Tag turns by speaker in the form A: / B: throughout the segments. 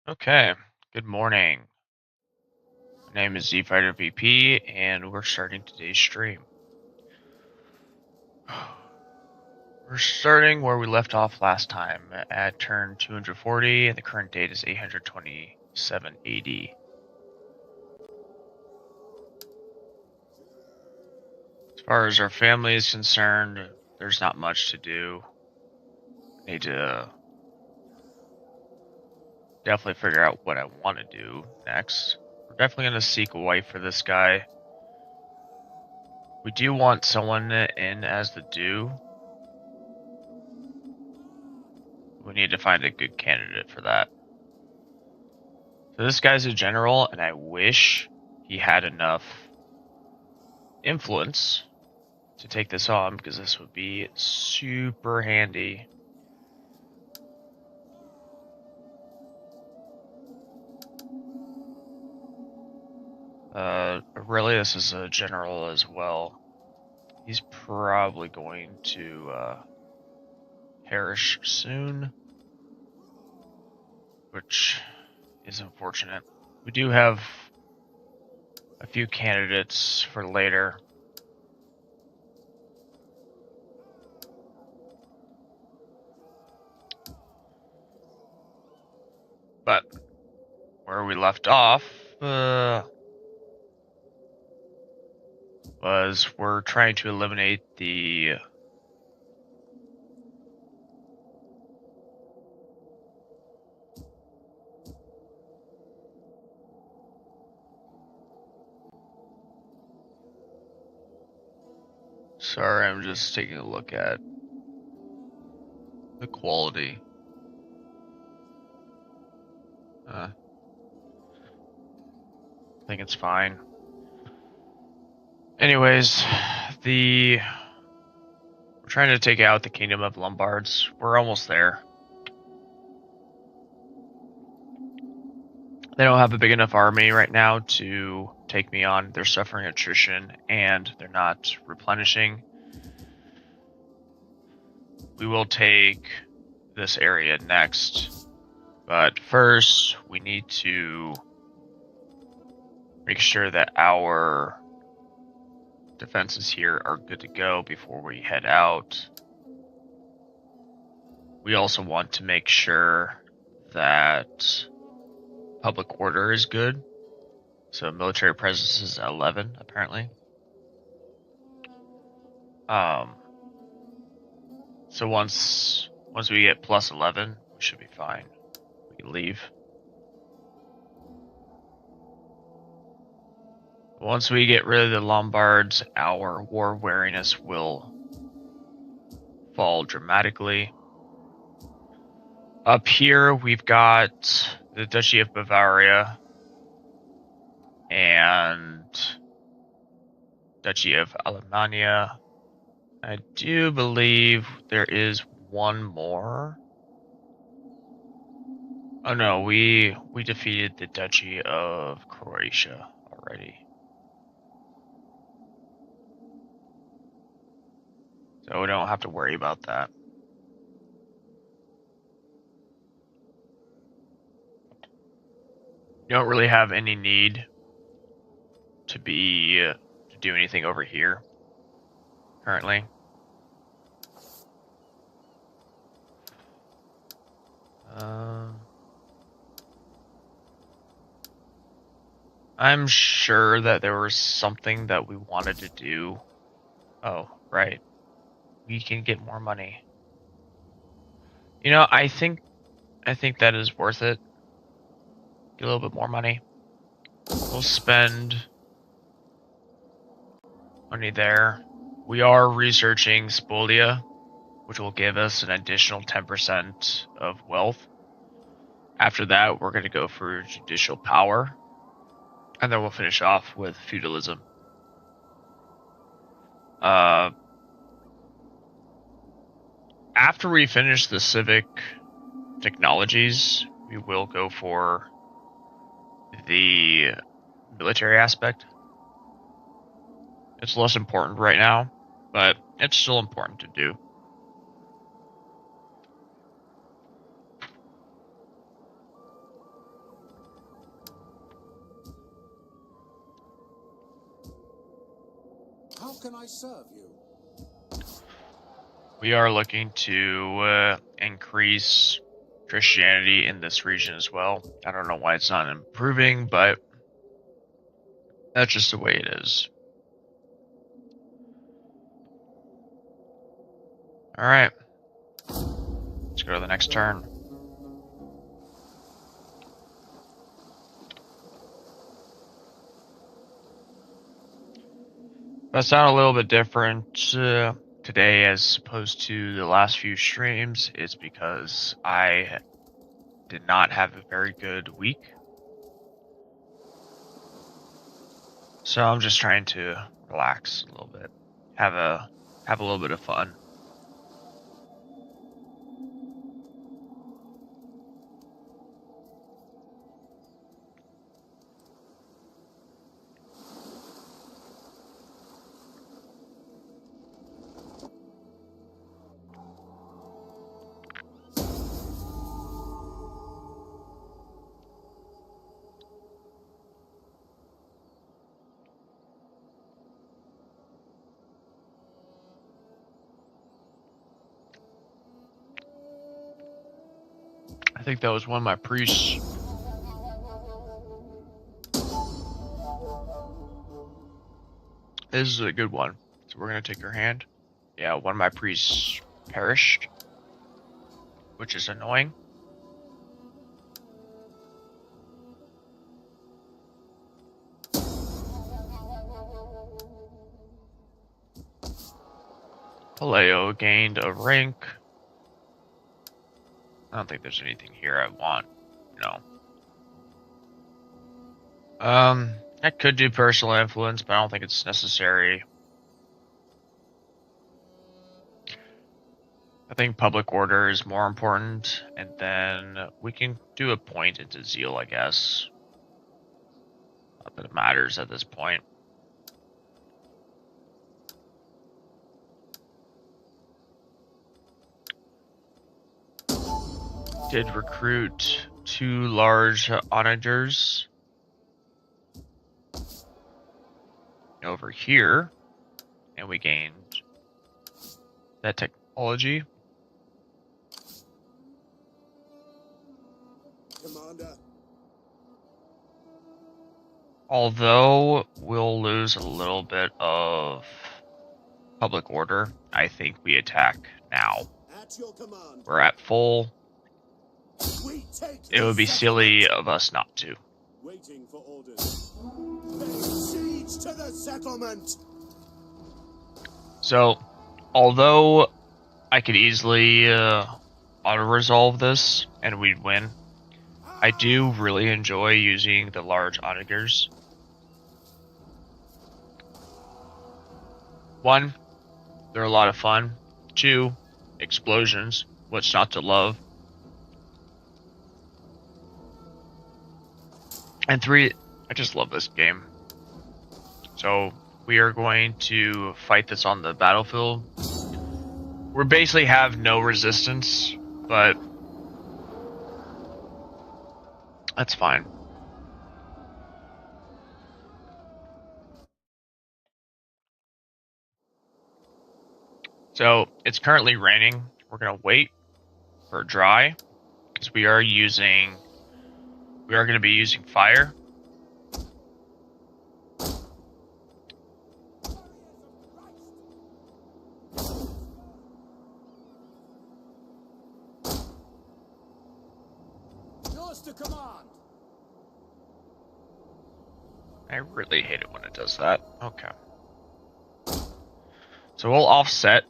A: Okay, good morning. My name is ZFighter VP, and we're starting today's stream. We're starting where we left off last time at turn 240, and the current date is 827 AD. As far as our family is concerned, there's not much to do. I need to definitely figure out what I want to do next. We're definitely going to seek a wife for this guy. We do want someone in as the Dew. We need to find a good candidate for that. So this guy's a general, and I wish he had enough influence to take this on, because this would be super handy. Aurelius is a general as well. He's probably going to perish soon, which is unfortunate. We do have a few candidates for later. But where we left off was we're trying to eliminate the Sorry, I'm just taking a look at the quality. I think it's fine. Anyways, we're trying to take out the Kingdom of Lombards. We're almost there. They don't have a big enough army right now to take me on. They're suffering attrition, and they're not replenishing. We will take this area next, but first we need to make sure that our defenses here are good to go before we head out. We also want to make sure that public order is good. So military presence is 11, apparently. So once we get plus 11, we should be fine. We can leave. Once we get rid of the Lombards, our war wariness will fall dramatically. Up here, we've got the Duchy of Bavaria and Duchy of Alemannia. I do believe there is one more. Oh no, we defeated the Duchy of Croatia already. So we don't have to worry about that. You don't really have any need to do anything over here currently. I'm sure that there was something that we wanted to do. Oh, right. We can get more money. You know, I think that is worth it. Get a little bit more money. We'll spend money there. We are researching Spolia, which will give us an additional 10% of wealth. After that, we're going to go for judicial power, and then we'll finish off with feudalism. After we finish the civic technologies, we will go for the military aspect. It's less important right now, but it's still important to do.
B: can I serve you?
A: We are looking to increase Christianity in this region as well. I don't know why it's not improving, but that's just the way it is. Alright. Let's go to the next turn. That sound a little bit different today as opposed to the last few streams. It's because I did not have a very good week. So I'm just trying to relax a little bit. Have a little bit of fun. I think that was one of my priests. This is a good one. So we're going to take your hand. Yeah, one of my priests perished, which is annoying. Paleo gained a rank. I don't think there's anything here I want. No. I could do personal influence, but I don't think it's necessary. I think public order is more important, and then we can do a point into zeal, I guess. Not that it matters at this point. Did recruit 2 large onagers over here, and we gained that technology.
B: Commander.
A: Although we'll lose a little bit of public order, I think we attack now.
B: At your command.
A: We're at full.
B: We take
A: It would be silly of us not to.
B: Waiting for orders. Lay siege to the settlement.
A: So, although I could easily auto-resolve this and we'd win, I do really enjoy using the large onagers. 1, they're a lot of fun. 2, explosions. What's not to love? And 3, I just love this game. So we are going to fight this on the battlefield. We basically have no resistance, but that's fine. So it's currently raining. We're gonna wait for dry because we are going to be using fire.
B: Yours to command.
A: I really hate it when it does that. Okay. So we'll offset.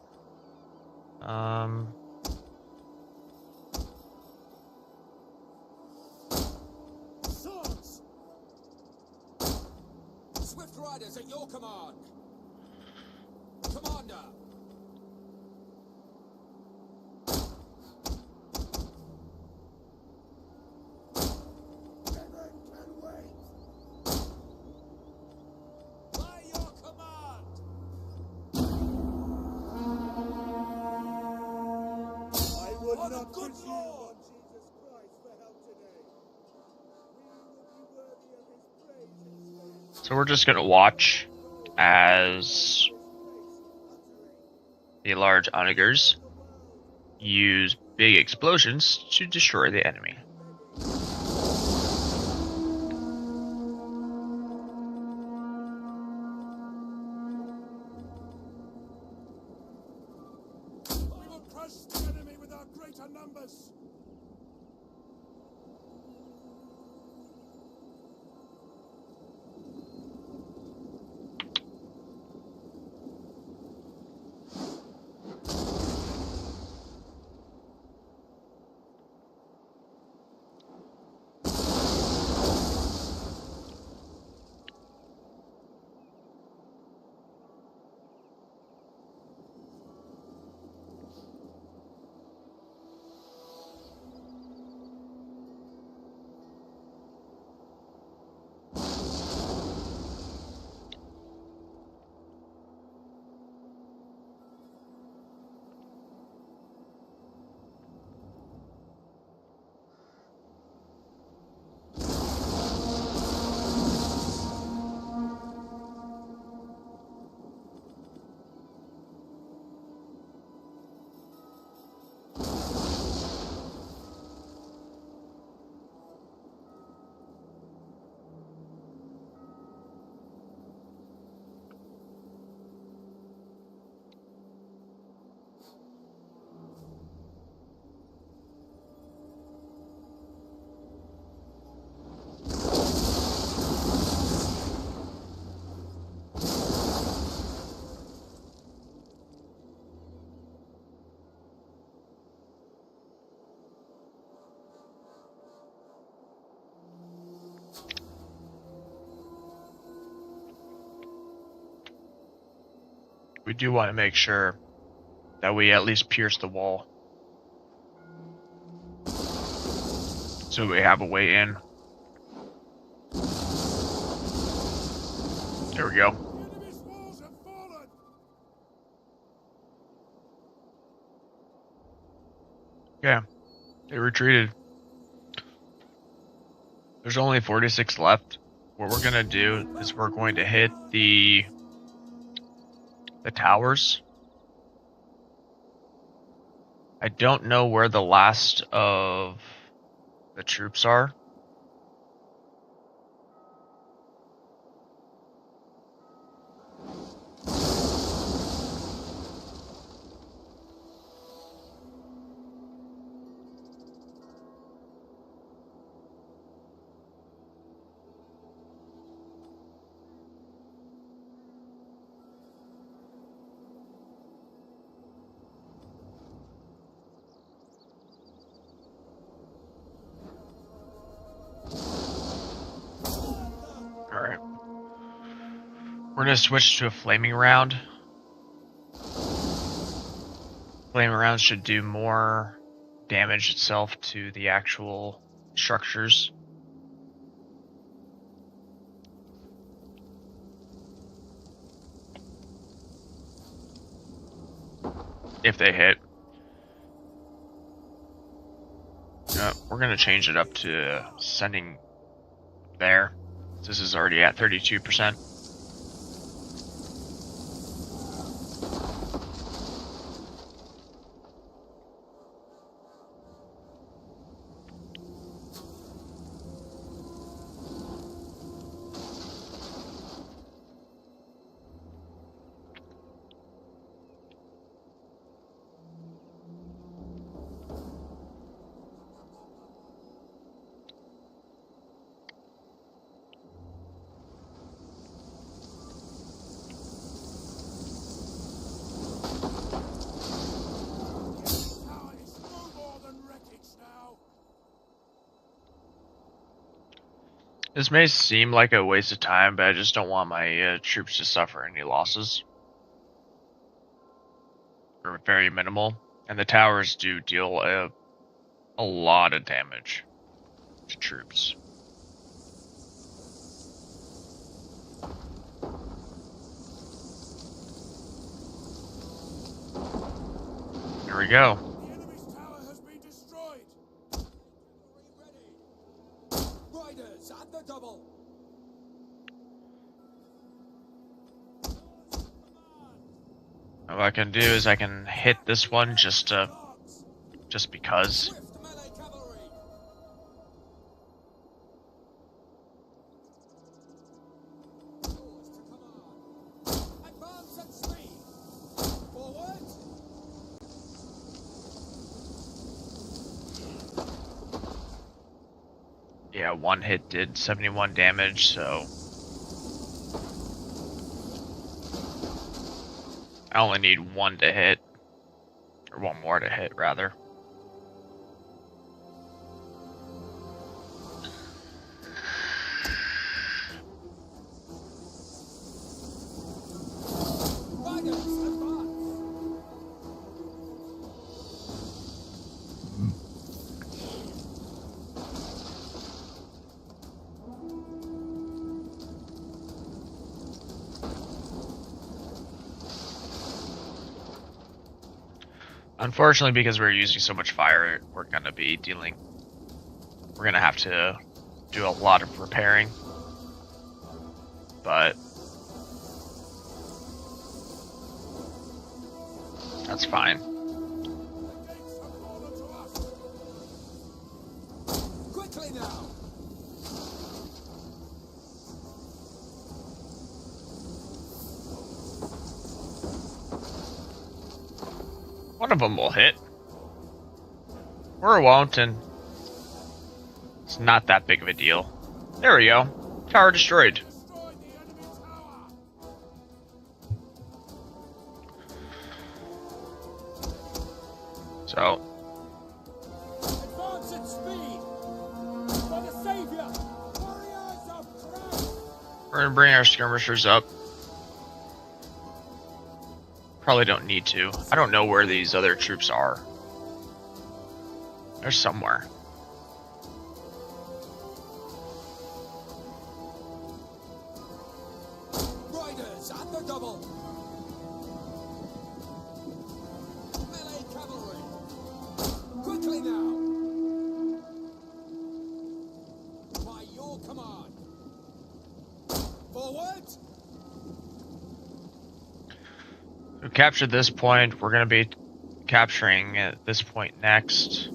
B: Swords. Swift riders at your command. Commander. By your command. I would not presume on Jesus Christ for help today. We will be worthy of his praise instead.
A: So we're just gonna watch as The large onagers use big explosions to destroy the enemy.
B: We will crush the enemy with our greater numbers.
A: We do want to make sure that we at least pierce the wall, so we have a way in. There we go.
B: The enemy's walls have fallen.
A: Yeah, they retreated. There's only 46 left. What we're gonna do is we're going to hit the towers. I don't know where the last of the troops are. Alright. We're gonna switch to a flaming round. Flaming rounds should do more damage itself to the actual structures. If they hit. We're gonna change it up to sending there. This is already at 32%.
B: Tower is no more than wreckage now.
A: This may seem like a waste of time, but I just don't want my troops to suffer any losses. Or very minimal. And the towers do deal a lot of damage to troops. There we go.
B: The enemy's tower has been destroyed. Ready. Riders at the double.
A: What I can do is I can hit this one just because.
B: Swift melee cavalry. Yours to command. Advance at speed. Forward.
A: Yeah, one hit did 71 damage, so I only need one to hit, or one more to hit, rather.
B: Riders, advance.
A: Unfortunately, because we're using so much fire, we're going to have to do a lot of repairing. But that's fine.
B: The gates have fallen to us. Quickly now.
A: One of them will hit. Or it won't, and it's not that big of a deal. There we go. Tower destroyed.
B: Destroy the enemy tower.
A: So,
B: Advance at speed. For the savior. Warriors of Christ.
A: we're going to bring our skirmishers up. Probably don't need to. I don't know where these other troops are. They're somewhere.
B: Riders at the double. Melee cavalry. Quickly now. By your command. Forward.
A: We captured this point. We're going to be capturing at this point next.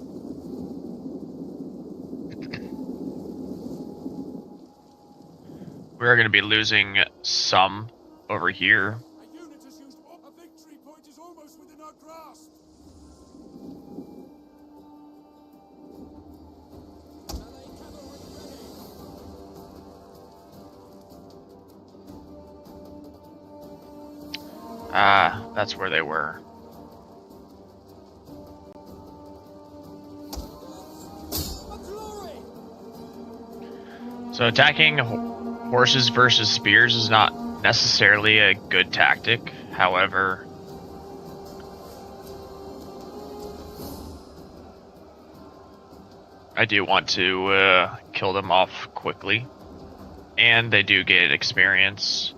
A: We're going to be losing some over here.
B: A unit has used all. A victory point is almost within our grasp. Melee cavalry ready.
A: Ah, that's where they were.
B: A glory.
A: So attacking horses versus spears is not necessarily a good tactic. However, I do want to kill them off quickly. And they do get experience.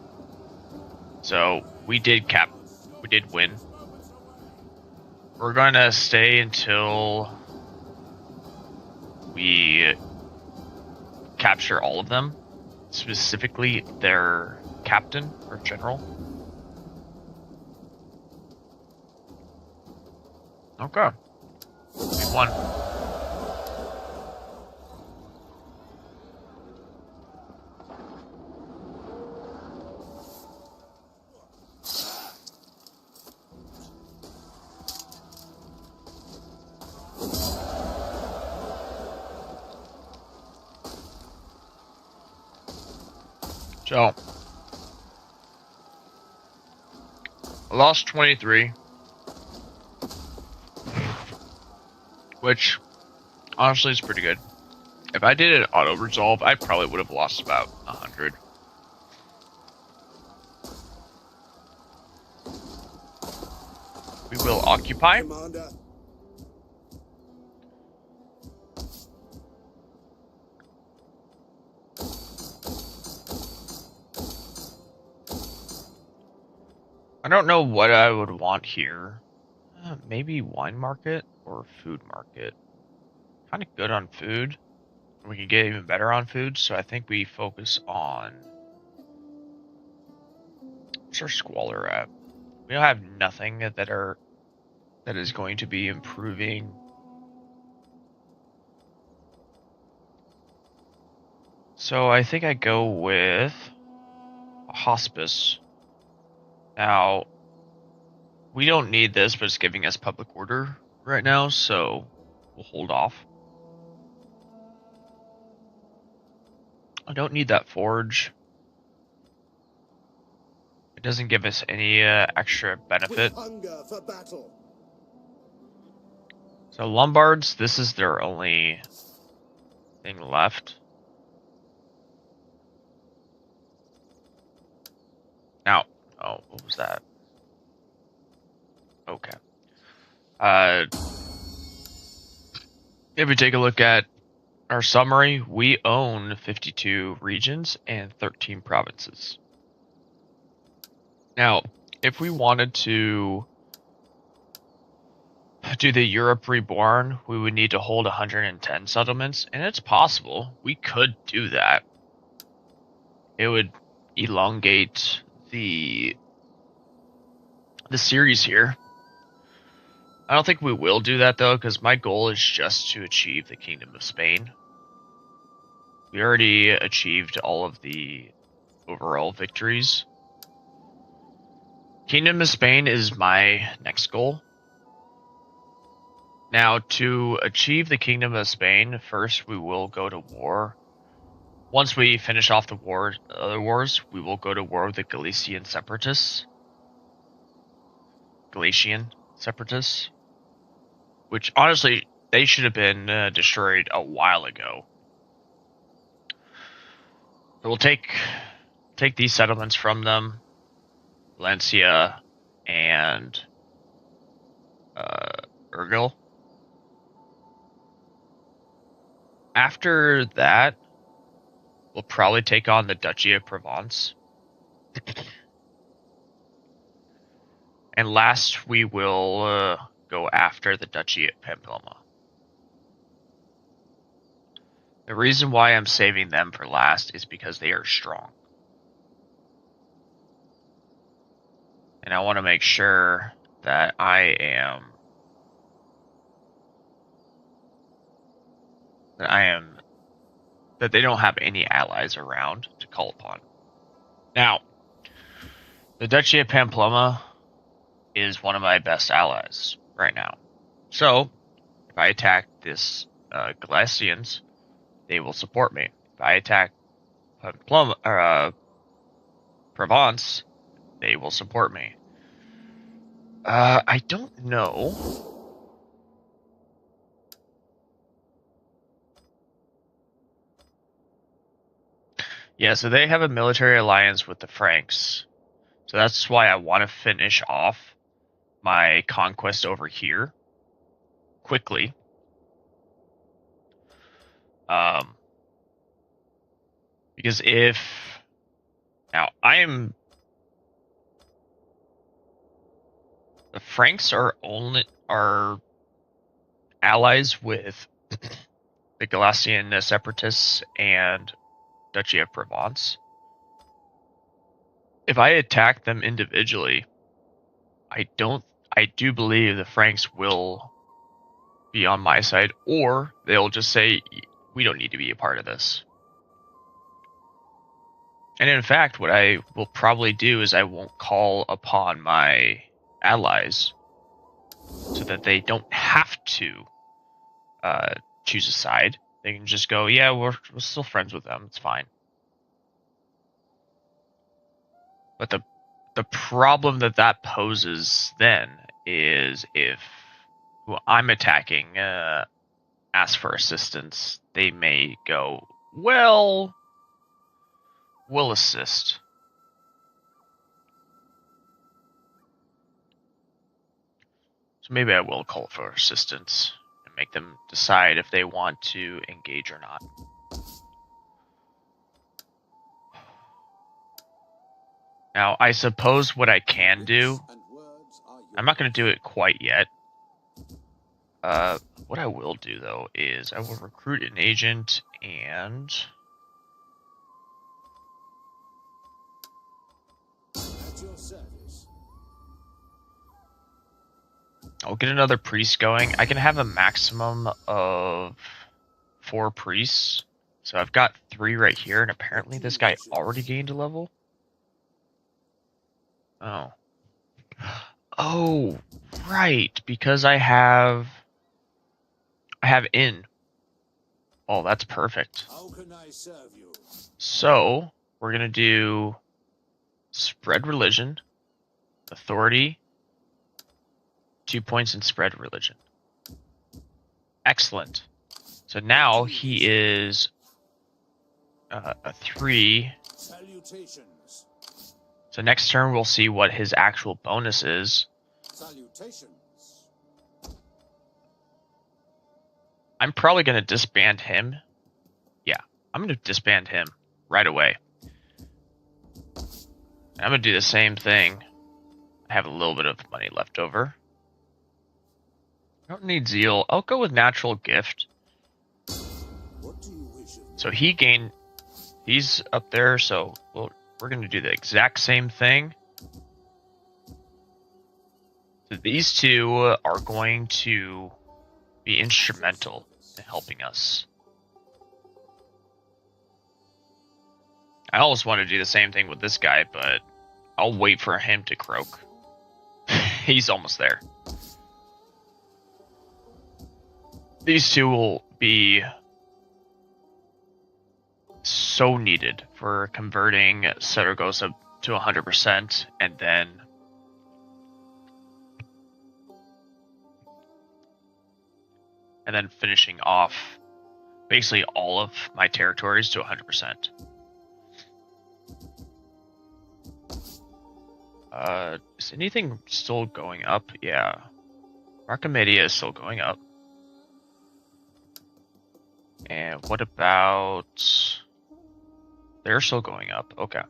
A: So we did win. We're going to stay until we capture all of them, specifically their captain or general. Okay. We won. So, I lost 23, which honestly is pretty good. If I did an auto resolve, I probably would have lost about 100. We will occupy.
B: Commander.
A: I don't know what I would want here. Maybe wine market or food market. Kind of good on food. We can get even better on food, so I think we focus on... What's our squalor at? We don't have nothing that is going to be improving. So I think I go with a hospice. Now, we don't need this, but it's giving us public order right now, so we'll hold off. I don't need that forge. It doesn't give us any extra benefit.
B: With hunger for battle.
A: So Lombards, this is their only thing left. Now, oh, what was that? Okay. If we take a look at our summary, we own 52 regions and 13 provinces. Now, if we wanted to do the Europe Reborn, we would need to hold 110 settlements, and it's possible. We could do that. It would elongate the series here. I don't think we will do that, though, because my goal is just to achieve the Kingdom of Spain. We already achieved all of the overall victories. Kingdom of Spain is my next goal. Now, to achieve the Kingdom of Spain, first we will go to war. Once we finish off the other wars, we will go to war with the Galician separatists. Which honestly, they should have been destroyed a while ago. So we'll take these settlements from them, Valencia and Urgel. After that, we'll probably take on the Duchy of Provence. And last, we will go after the Duchy of Pamplona. The reason why I'm saving them for last is because they are strong. And I want to make sure that that they don't have any allies around to call upon. Now, the Duchy of Pamplona is one of my best allies right now. So, if I attack this Galicians, they will support me. If I attack Pamplona or Provence, they will support me. I don't know. Yeah, so they have a military alliance with the Franks. So that's why I want to finish off my conquest over here quickly. Because if now the Franks are allies with the Galician separatists and Duchy of Provence. If I attack them individually, I do believe the Franks will be on my side, or they'll just say, we don't need to be a part of this. And in fact, what I will probably do is I won't call upon my allies so that they don't have to choose a side. They can just go, yeah, we're still friends with them. It's fine. But the problem that poses then is if who I'm attacking asks for assistance, they may go, well, we'll assist. So maybe I will call for assistance and make them decide if they want to engage or not. Now, I suppose what I can do, I'm not going to do it quite yet. What I will do, though, is I will recruit an agent and...
B: At your service.
A: I'll get another priest going. I can have a maximum of 4 priests. So I've got 3 right here, and apparently this guy already gained a level. Oh. Oh, right, because I have in. Oh, that's perfect.
B: How can I serve you?
A: So, we're going to do spread religion, authority, 2 points in spread religion. Excellent. So now he is a 3.
B: Salutations.
A: So next turn we'll see what his actual bonus is.
B: Salutations.
A: I'm probably going to disband him. Yeah, I'm going to disband him right away. I'm going to do the same thing. I have a little bit of money left over. I don't need zeal. I'll go with natural gift.
B: What do you wish of me?
A: So he's up there, so we're going to do the exact same thing. So these 2 are going to be instrumental in helping us. I almost want to do the same thing with this guy, but I'll wait for him to croak. He's almost there. These 2 will be so needed for converting Saragossa to 100% and then finishing off basically all of my territories to 100%. Is anything still going up? Yeah. Archimedia is still going up. And what about... They're still going up. Okay.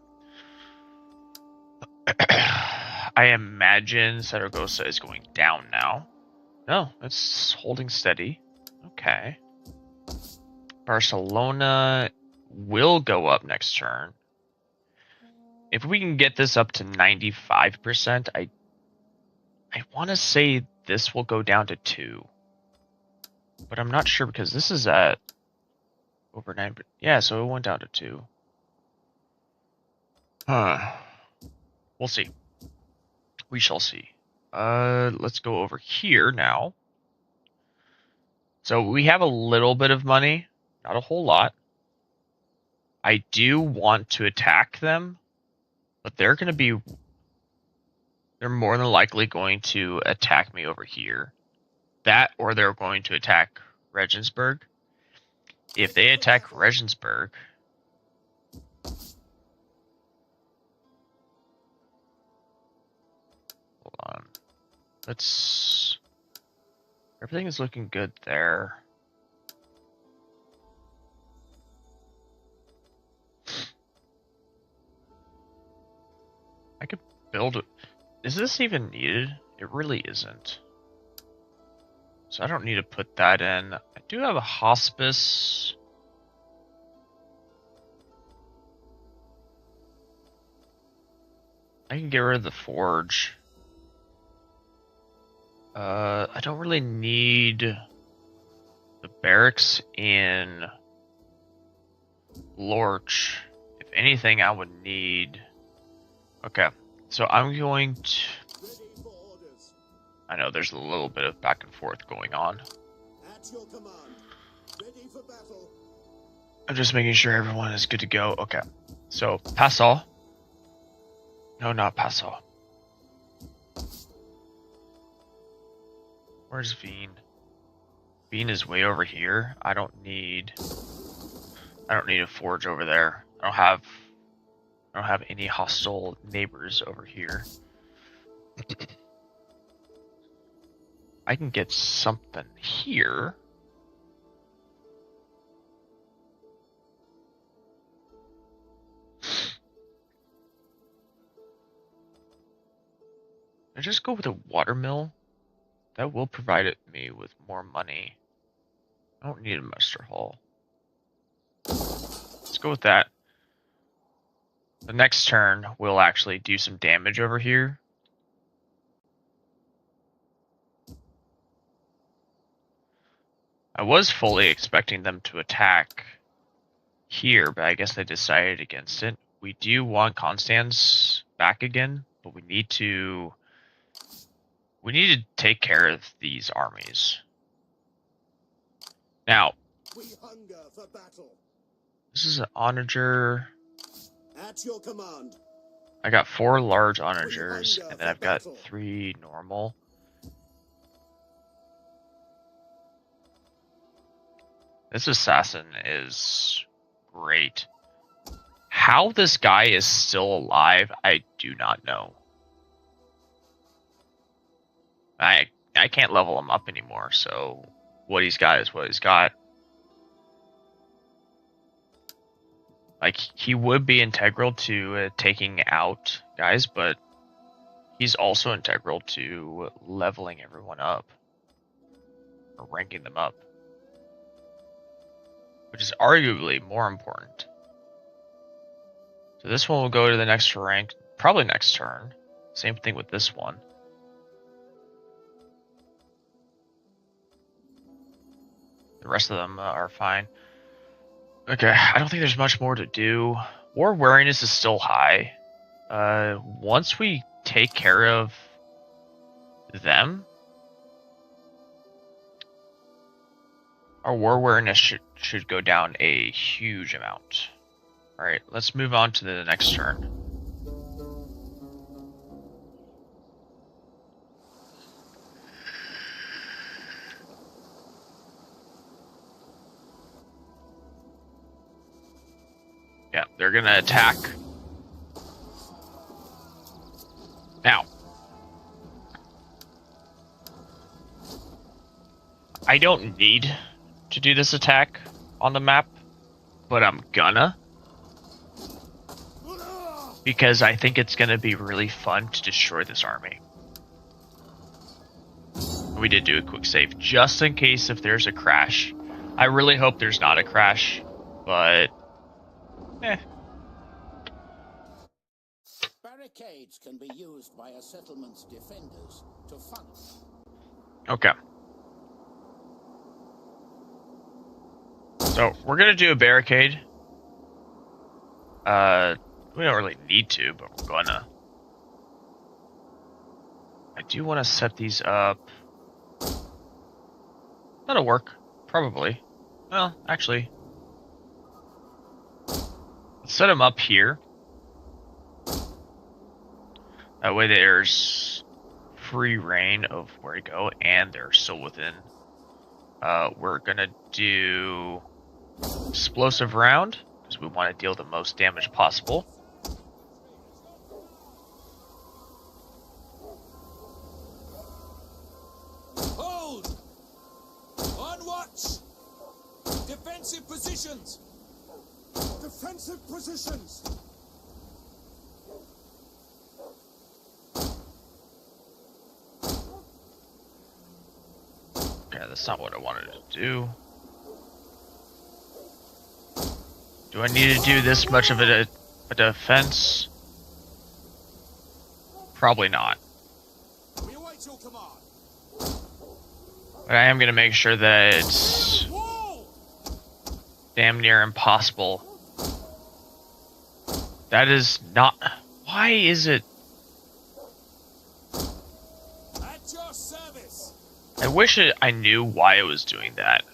A: I imagine Saragossa is going down now. No, it's holding steady. Okay. Barcelona will go up next turn. If we can get this up to 95%, I want to say this will go down to 2. But I'm not sure because this is at over 9. Yeah, so it went down to 2. Huh. We'll see. We shall see. Let's go over here now. So we have a little bit of money, not a whole lot. I do want to attack them, but they're more than likely going to attack me over here. That, or they're going to attack Regensburg. If they attack Regensburg, hold on. Everything is looking good there. I could build it. Is this even needed? It really isn't. So I don't need to put that in. I do have a hospice. I can get rid of the forge. I don't really need the barracks in Lorch. If anything, I would need... Okay, so I'm going to...
B: Ready for orders.
A: I know there's a little bit of back and forth going on.
B: At your command. Ready for battle.
A: I'm just making sure everyone is good to go. Okay, so Passau. No, not Passau. Where's Veen? Veen is way over here. I don't need a forge over there. I don't have any hostile neighbors over here. I can get something here. I just go with a watermill. That will provide me with more money. I don't need a muster hall. Let's go with that. The next turn, we'll actually do some damage over here. I was fully expecting them to attack here, but I guess they decided against it. We do want Constans back again, but we need to take care of these armies. Now,
B: We hunger for battle.
A: this is an onager.
B: At your command.
A: I got 4 large onagers,
B: hunger
A: and then
B: for
A: I've got
B: battle.
A: 3 normal. This assassin is great. How this guy is still alive, I do not know. I can't level him up anymore, so what he's got is what he's got. Like, he would be integral to taking out guys, but he's also integral to leveling everyone up. Or ranking them up. Which is arguably more important. So this one will go to the next rank, probably next turn. Same thing with this one. The rest of them are fine. Okay, I don't think there's much more to do. War wariness is still high. Once we take care of them, our war wariness should go down a huge amount. Alright, let's move on to the next turn. Yeah, they're gonna attack. Now, I don't need to do this attack on the map, but I'm gonna. Because I think it's gonna be really fun to destroy this army. We did do a quick save, just in case if there's a crash. I really hope there's not a crash, but...
C: Barricades can be used by a settlement's defenders to fund.
A: Okay. So, we're gonna do a barricade. We don't really need to, but we're gonna. I do want to set these up. That'll work. Probably. Well, actually. Let's set them up here. That way there's free reign of where to go, and they're still within. We're gonna do explosive round, because we want to deal the most damage possible.
D: Hold! On watch! Defensive positions!
B: Defensive positions.
A: Okay, that's not what I wanted to do. Do I need to do this much of a defense? Probably not.
D: We await your command.
A: But I am going to make sure that it's
D: Wall!
A: damn near impossible. That is not... Why is it...
D: At your service!
A: I wish I knew why it was doing that.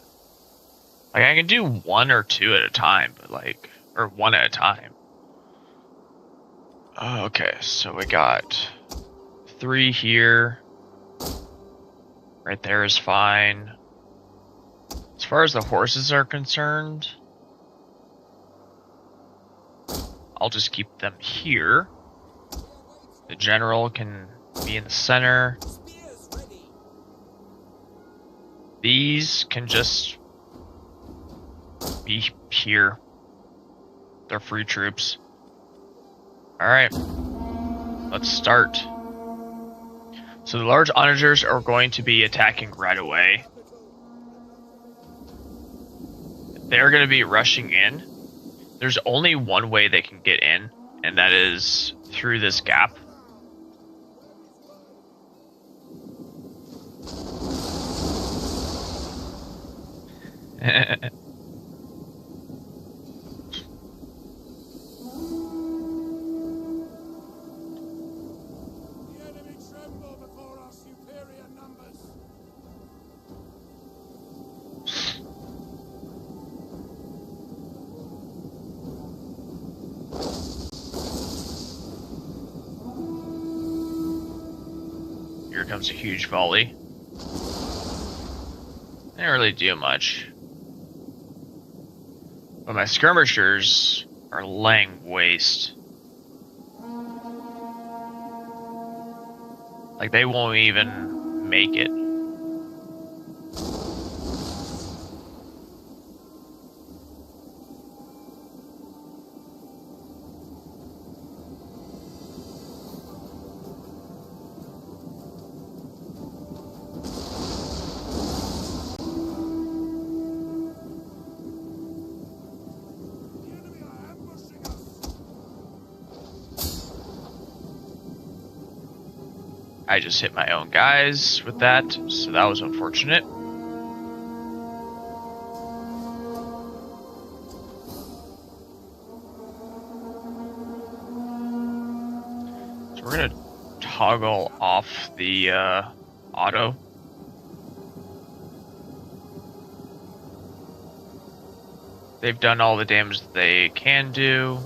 A: Like, I can do 1 or 2 at a time, but like... Or 1 at a time. Okay, so we got 3 here. Right there is fine. As far as the horses are concerned, I'll just keep them here. The general can be in the center.
D: Spears ready!
A: These can just be here. They're free troops. Alright. Let's start. So the large onagers are going to be attacking right away. They're going to be rushing in. There's only one way they can get in, and that is through this gap.
B: The enemy tremble before our superior numbers.
A: Here comes a huge volley. Didn't really do much. But my skirmishers are laying waste. Like, they won't even make it.
B: The enemy are ambushing us.
A: I just hit my own guys with that, so that was unfortunate. So we're gonna toggle off the auto. They've done all the damage that they can do.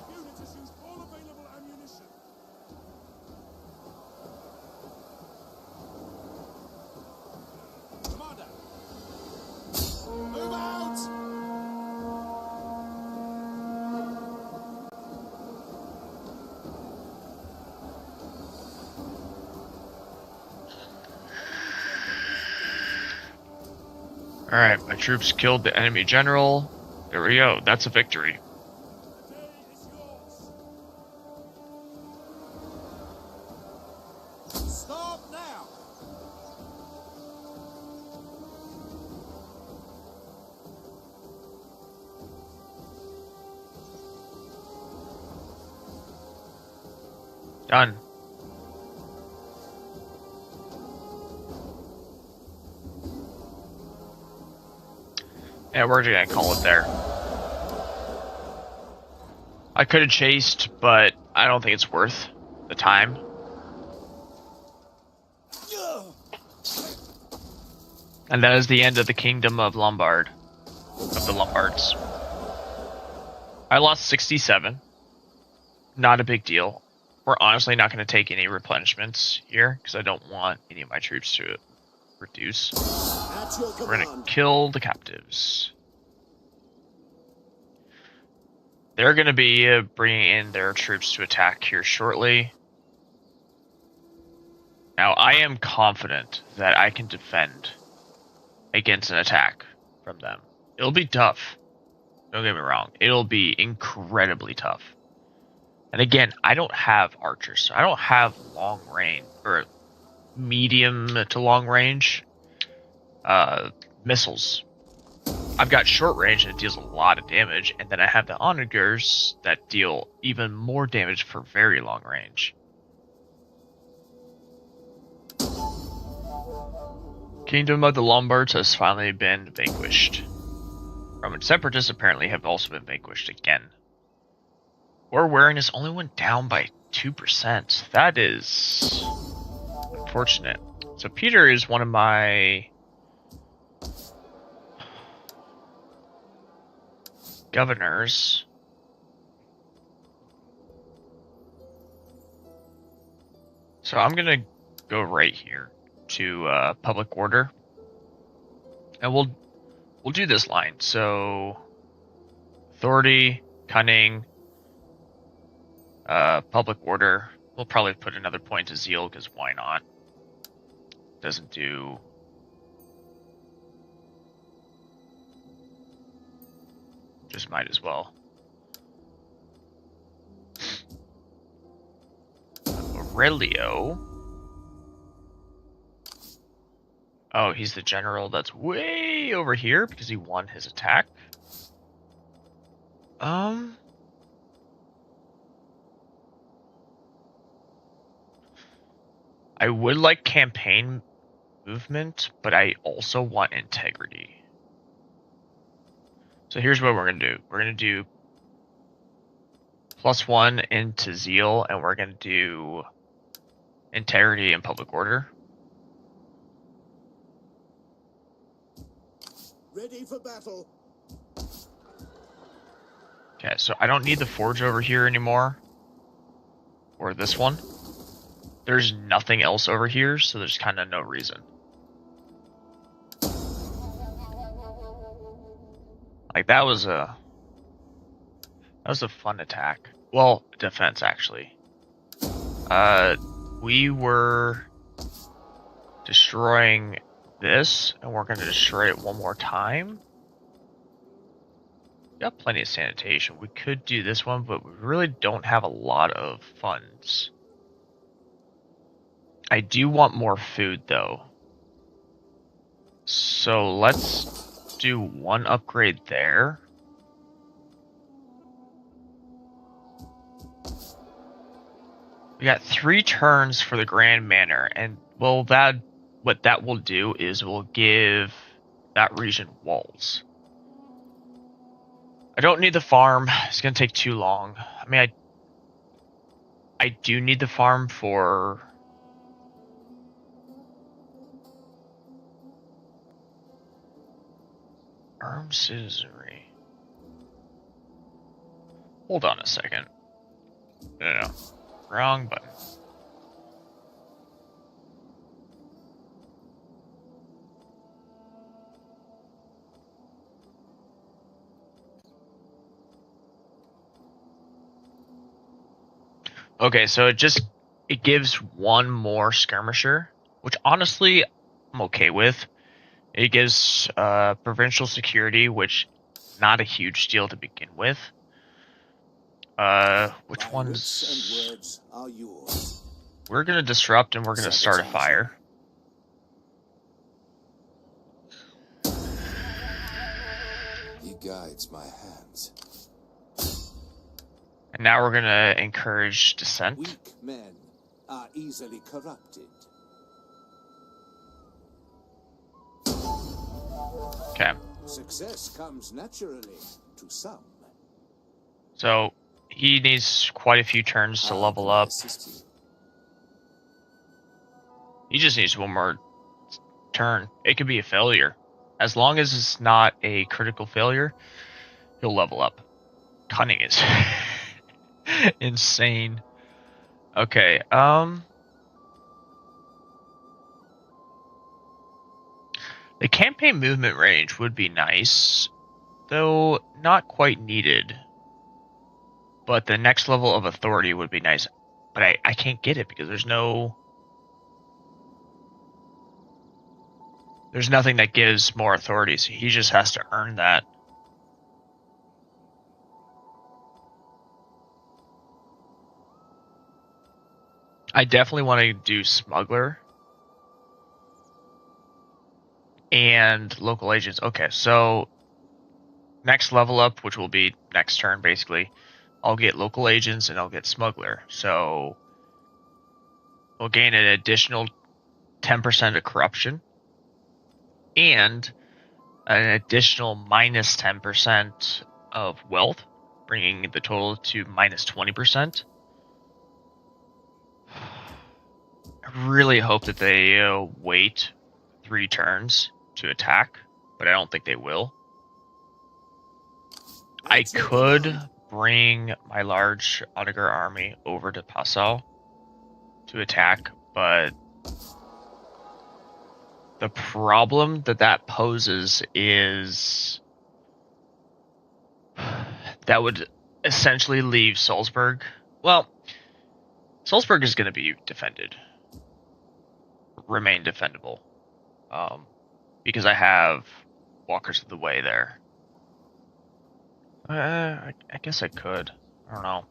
B: The unit has used all available ammunition.
D: Commander! Move out!
A: Alright, my troops killed the enemy general. There we go, that's a victory.
B: The day is yours.
D: Stop now!
A: Done. Yeah, we're just gonna call it there. I could have chased, but I don't think it's worth the time. And that is the end of the Kingdom of Lombard. Of the Lombards. I lost 67. Not a big deal. We're honestly not going to take any replenishments here, because I don't want any of my troops to reduce.
C: At your
A: We're going
C: command.
A: to kill the captives. They're going to be bringing in their troops to attack here shortly. Now, I am confident that I can defend against an attack from them. It'll be tough. Don't get me wrong. It'll be incredibly tough. And again, I don't have archers, so I don't have long range, or medium to long range missiles. I've got short range and it deals a lot of damage, and then I have the onagers that deal even more damage for very long range. Kingdom of the Lombards has finally been vanquished. Roman separatists apparently have also been vanquished again. War wariness only went down by 2%. That is unfortunate. So Peter is one of my governors. So I'm gonna go right here to public order, and we'll do this line. So authority, cunning, public order. We'll probably put another point to zeal, because why not? Doesn't do. Just might as well. Aurelio. Oh, he's the general that's way over here because he won his attack. I would like campaign movement, but I also want integrity. So here's what we're going to do. We're going to do +1 into zeal, and we're going to do integrity and public order.
B: Ready for battle.
A: Okay, so I don't need the forge over here anymore. Or this one. There's nothing else over here, so there's kind of no reason. Like, that was a fun attack. Well, defense, actually. We were destroying this, and we're going to destroy it one more time. We got plenty of sanitation. We could do this one, but we really don't have a lot of funds. I do want more food, though. So let's do one upgrade there. We got 3 turns for the Grand Manor, and well, what that will do is we'll give that region walls. I don't need the farm. It's gonna take too long. I mean, I do need the farm for armed citizenry. Hold on a second. No. Wrong button. Okay, so it gives one more skirmisher, which honestly I'm okay with. It gives provincial security, which not a huge deal to begin with. Which
B: My
A: ones?
B: wits and words are yours.
A: We're gonna disrupt and we're gonna start a fire.
D: He guides my hands.
A: And now we're gonna encourage dissent.
B: Weak men are easily corrupted.
A: Okay.
B: Success comes naturally to some.
A: So he needs quite a few turns to level up. He just needs one more turn. It could be a failure. As long as it's not a critical failure, he'll level up. Cunning is insane. Okay, the campaign movement range would be nice, though not quite needed. But the next level of authority would be nice. But I can't get it because there's nothing that gives more authority, so he just has to earn that. I definitely want to do smuggler and local agents. Okay, so next level up, which will be next turn basically, I'll get local agents and I'll get smuggler. So we'll gain an additional 10% of corruption and an additional minus 10% of wealth, bringing the total to minus 20%. I really hope that they wait 3 turns to attack, but I don't think they will. I could bring my large Onager army over to Passau to attack, but the problem that poses is that would essentially leave Salzburg. Well, Salzburg is going to be defended, remain defendable, because I have Walkers of the Way there. I guess I could. I don't know.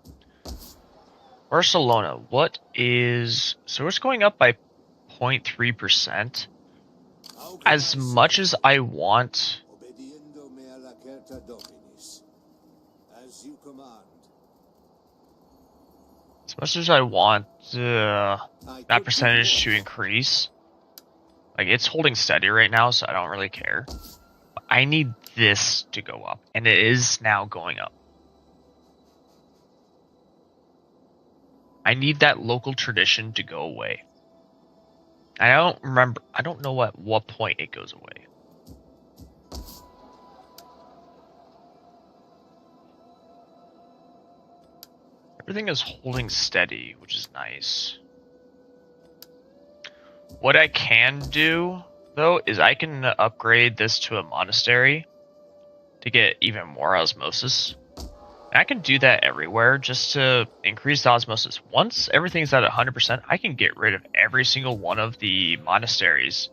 A: Barcelona, what is... So it's going up by 0.3%. As much as I want... much as I want
C: I
A: that
C: could
A: percentage
C: give
A: to
C: more.
A: increase, like it's holding steady right now, so I don't really care. But I need this to go up, and it is now going up. I need that local tradition to go away. I don't know at what point it goes away. Everything is holding steady, which is nice. What I can do, though, is I can upgrade this to a monastery to get even more osmosis. And I can do that everywhere just to increase the osmosis. Once everything's at 100%, I can get rid of every single one of the monasteries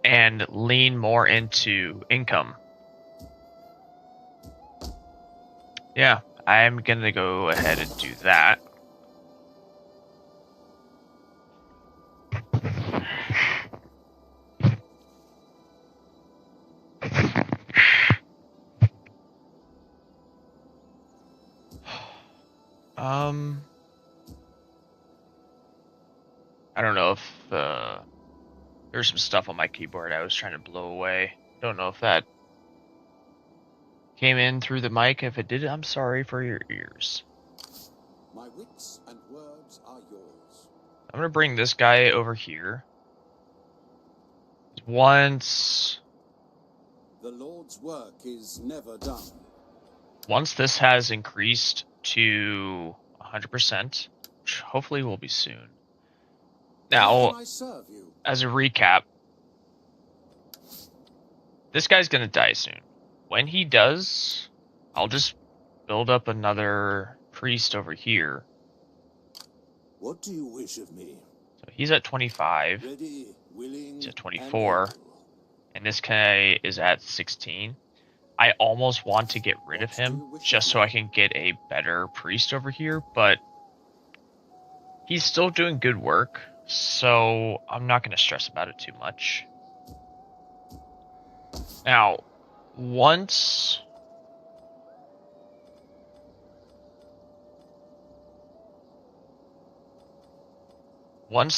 A: and lean more into income. Yeah, I'm gonna go ahead and do that. I don't know if there's some stuff on my keyboard I was trying to blow away. Don't know if that came in through the mic. If it did, I'm sorry for your ears.
C: My wits and words are yours.
A: I'm gonna bring this guy over here. Once
C: The Lord's work is never done.
A: this has increased to 100%, which hopefully will be soon.
C: How
A: Now,
C: can I serve you?
A: as a recap, this guy's gonna die soon. When he does, I'll just build up another priest over here.
C: What do you wish of me?
A: So he's at 25,
C: Ready, willing,
A: he's at
C: and
A: 24,
C: able.
A: and this guy is at 16. I almost want to get rid of him just so I can get a better priest over here, but he's still doing good work, so I'm not going to stress about it too much. Now, once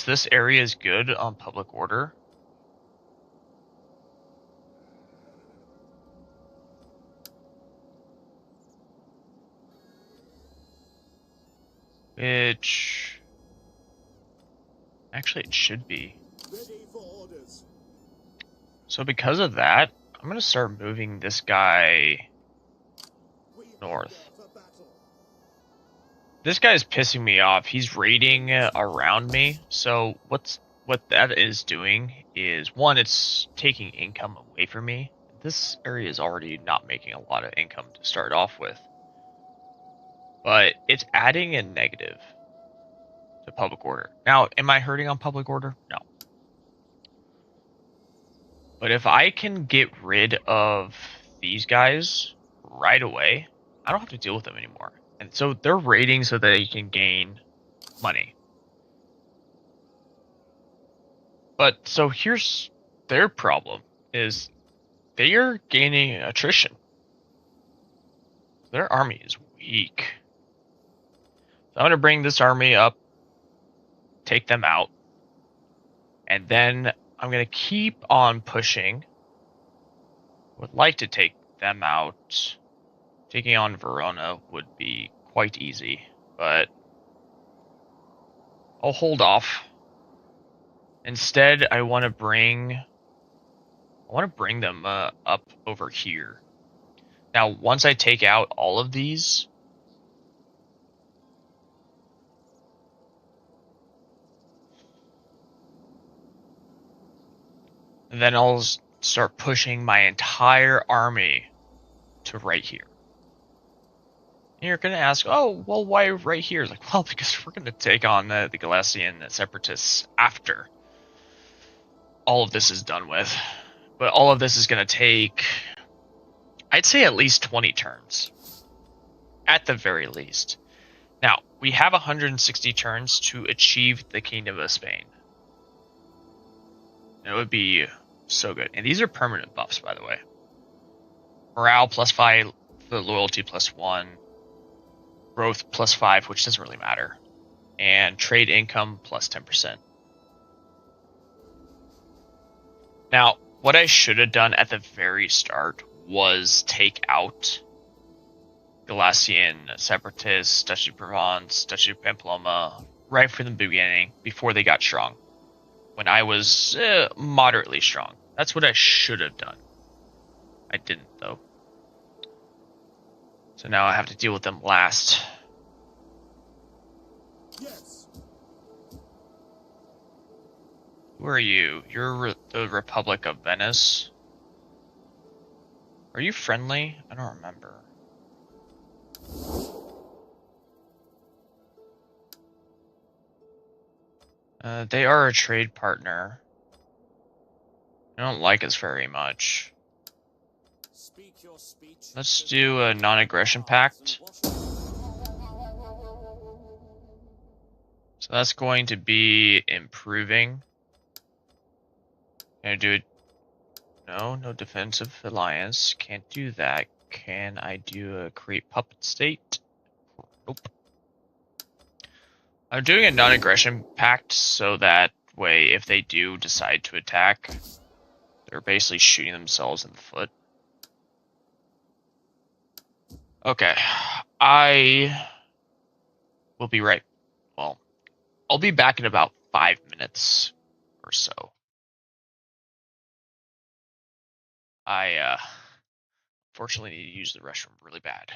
A: this area is good on public order, which actually it should be.
B: Ready for orders.
A: So because of that, I'm going to start moving this guy
B: We
A: north.
B: hunger for battle.
A: This guy's pissing me off. He's raiding around me. So what that is doing is, one, it's taking income away from me. This area is already not making a lot of income to start off with. But it's adding a negative to public order. Now, am I hurting on public order? No. But if I can get rid of these guys right away, I don't have to deal with them anymore. And so they're raiding so they can gain money. But so here's their problem is they are gaining attrition. Their army is weak. So I'm going to bring this army up, take them out, and then I'm going to keep on pushing. Would like to take them out. Taking on Verona would be quite easy, but I'll hold off. Instead, I want to bring them up over here. Now, once I take out all of these, then I'll start pushing my entire army to right here. And you're going to ask, oh, well, why right here? Like, well, because we're going to take on the Galician separatists after all of this is done with. But all of this is going to take, I'd say, at least 20 turns. At the very least. Now, we have 160 turns to achieve the Kingdom of Spain. It would be so good. And these are permanent buffs, by the way. Morale +5, the loyalty +1, growth plus 5, which doesn't really matter, and trade income plus 10%. Now, what I should have done at the very start was take out Galician Separatists, Duchy of Provence, Duchy of Pamplona, right from the beginning, before they got strong. When I was moderately strong. That's what I should have done. I didn't, though. So now I have to deal with them last.
B: Yes.
A: Who are you? You're the Republic of Venice. Are you friendly? I don't remember. They are a trade partner. I don't like us very much.
C: Speak your speech.
A: Let's do a non-aggression pact. So that's going to be improving. Can I do it? No defensive alliance. Can't do that. Can I do a create puppet state? Nope. I'm doing a non-aggression pact so that way if they do decide to attack, they're basically shooting themselves in the foot. Okay. I will be right. Well, I'll be back in about 5 minutes or so. I fortunately need to use the restroom really bad.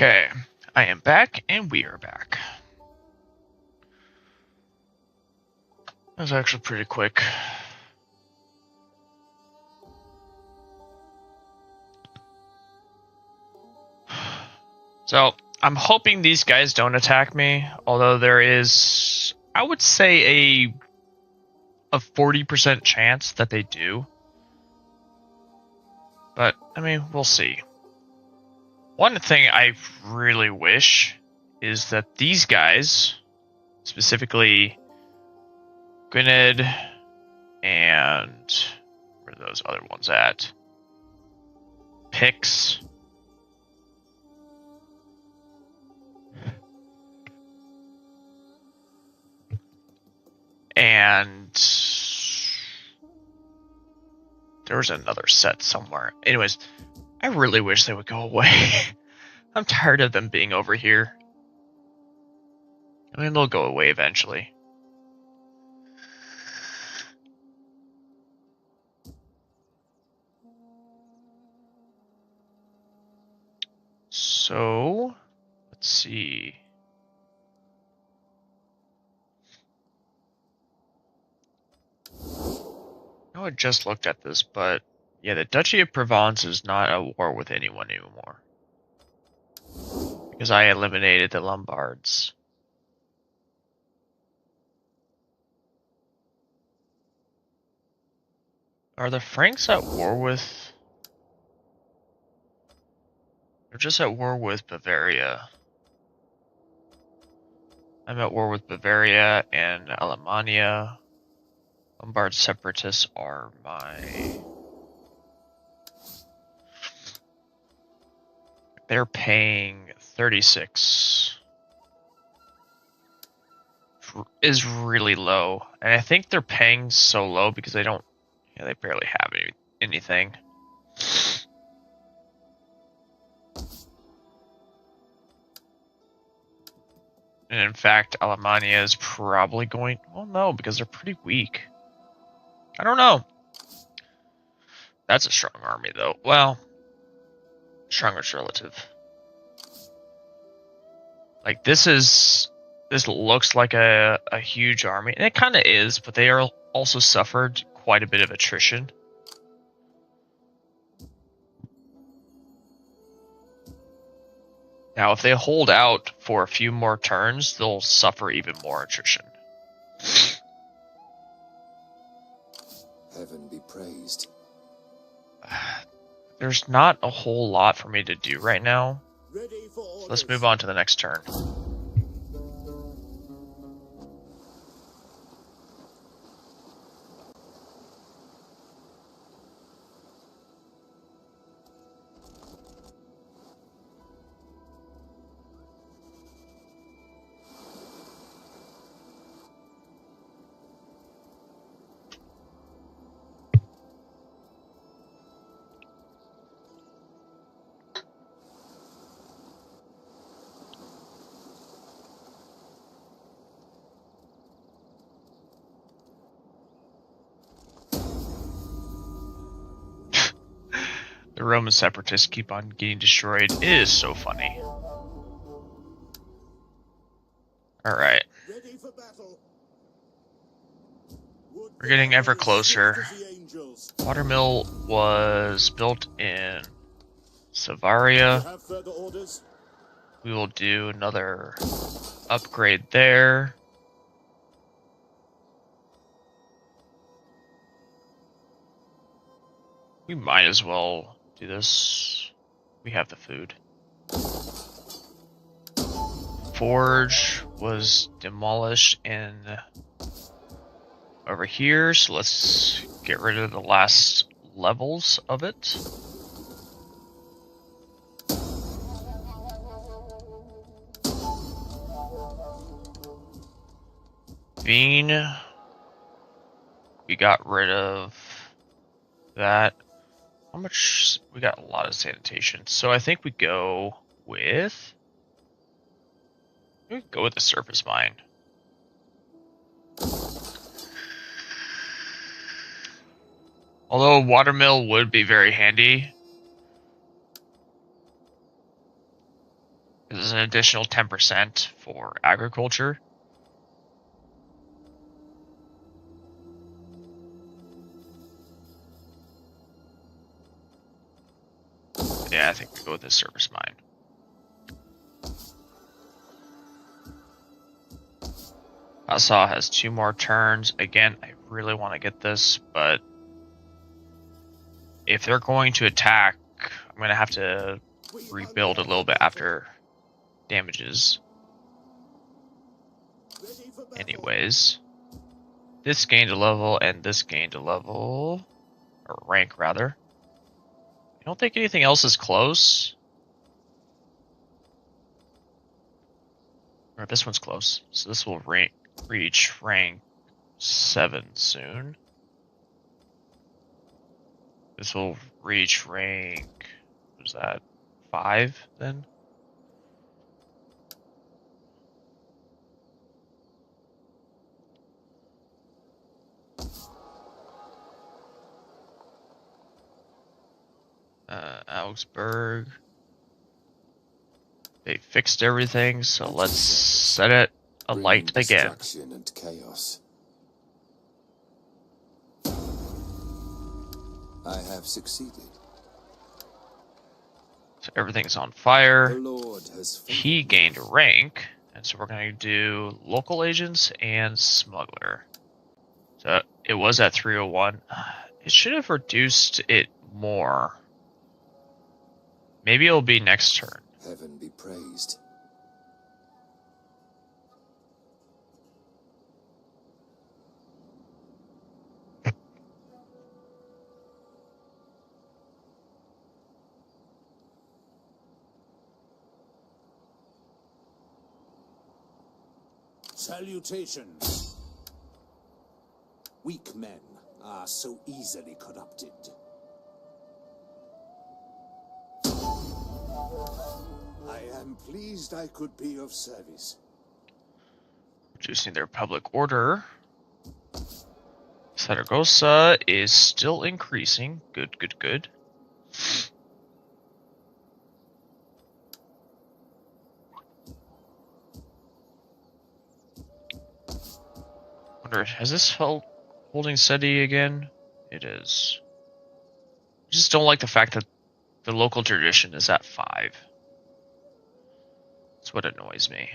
A: Okay, I am back, and we are back. That was actually pretty quick. So, I'm hoping these guys don't attack me, although there is, I would say, a 40% chance that they do. But, I mean, we'll see. One thing I really wish is that these guys, specifically Gwynedd and where are those other ones at? Pix. And there was another set somewhere. Anyways, I really wish they would go away. I'm tired of them being over here. I mean, they'll go away eventually. So, let's see. I know I just looked at this, but yeah, the Duchy of Provence is not at war with anyone anymore. Because I eliminated the Lombards. Are the Franks at war with... They're just at war with Bavaria. I'm at war with Bavaria and Alemannia. Lombard separatists are my... They're paying 36. Is really low. And I think they're paying so low because they don't... Yeah, they barely have anything. And in fact, Alemannia is probably going... Oh no, because they're pretty weak. I don't know. That's a strong army though. Well, strongest relative. Like this looks like a huge army. And it kind of is, but they are also suffered quite a bit of attrition. Now, if they hold out for a few more turns, they'll suffer even more attrition.
D: Heaven be praised.
A: There's not a whole lot for me to do right now. So let's move on to the next turn. The Roman separatists keep on getting destroyed. It is so funny. Alright. We're getting ever closer. Watermill was built in Savaria. We will do another upgrade there. We might as well do this. We have the food. Forge was demolished in over here, so let's get rid of the last levels of it. Bean, we got rid of that. How much? We got a lot of sanitation, so I think we go with... We go with the surface mine. Although a watermill would be very handy. There's an additional 10% for agriculture. Yeah, I think we go with the service mine. Asa has 2 more turns. Again, I really want to get this, but if they're going to attack, I'm going to have to rebuild a little bit after damages.
B: Ready for battle.
A: Anyways, this gained a level and this gained a level, or rank rather. I don't think anything else is close. Or this one's close, so this will reach rank 7 soon. This will reach rank, what was that, 5 then? Augsburg. They fixed everything, so let's set it alight
D: Bringing
A: again.
D: destruction and chaos. I have succeeded.
A: So everything's on
D: The
A: fire.
D: Lord has favored
A: He
D: me.
A: gained rank, and so we're going to do local agents and smuggler. So it was at 301. It should have reduced it more. Maybe it'll be next turn.
D: Heaven be praised.
C: Salutations. Weak men are so easily corrupted.
B: I am pleased I could be of service.
A: Reducing their public order. Saragossa is still increasing. Good, good, good. Wonder, has this held holding steady again? It is. I just don't like the fact that the local tradition is at 5. That's what annoys me.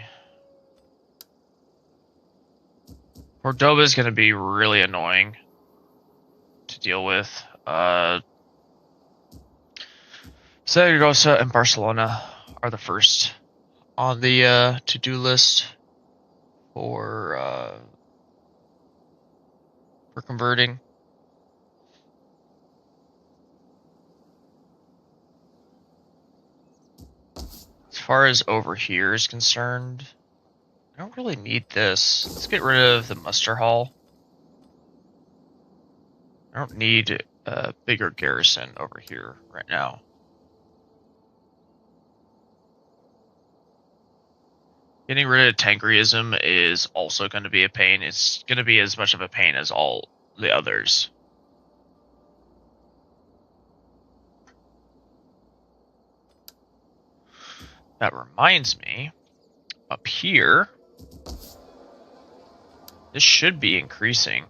A: Cordoba is going to be really annoying to deal with. Zaragoza and Barcelona are the first on the to-do list for converting. As far as over here is concerned, I don't really need this. Let's get rid of the muster hall. I don't need a bigger garrison over here right now. Getting rid of Tangrism is also going to be a pain. It's going to be as much of a pain as all the others. That reminds me, up here, this should be increasing.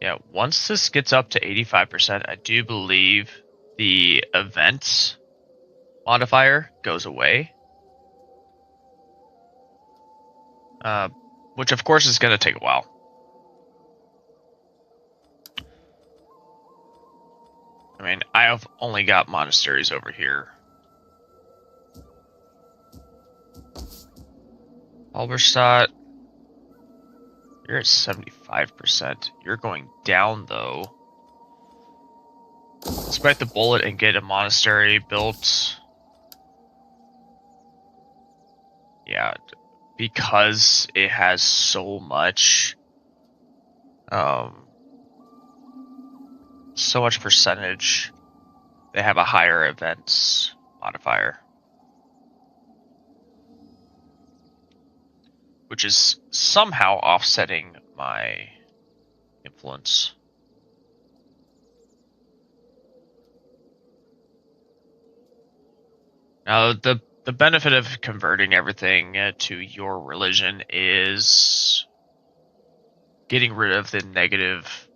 A: Yeah, once this gets up to 85%, I do believe the events modifier goes away. Which of course is going to take a while. I mean, I have only got monasteries over here. Halberstadt, you're at 75%. You're going down though. Let's bite the bullet and get a monastery built. Yeah, because it has so much percentage, they have a higher events modifier, which is somehow offsetting my influence. Now, the the benefit of converting everything to your religion is getting rid of the negative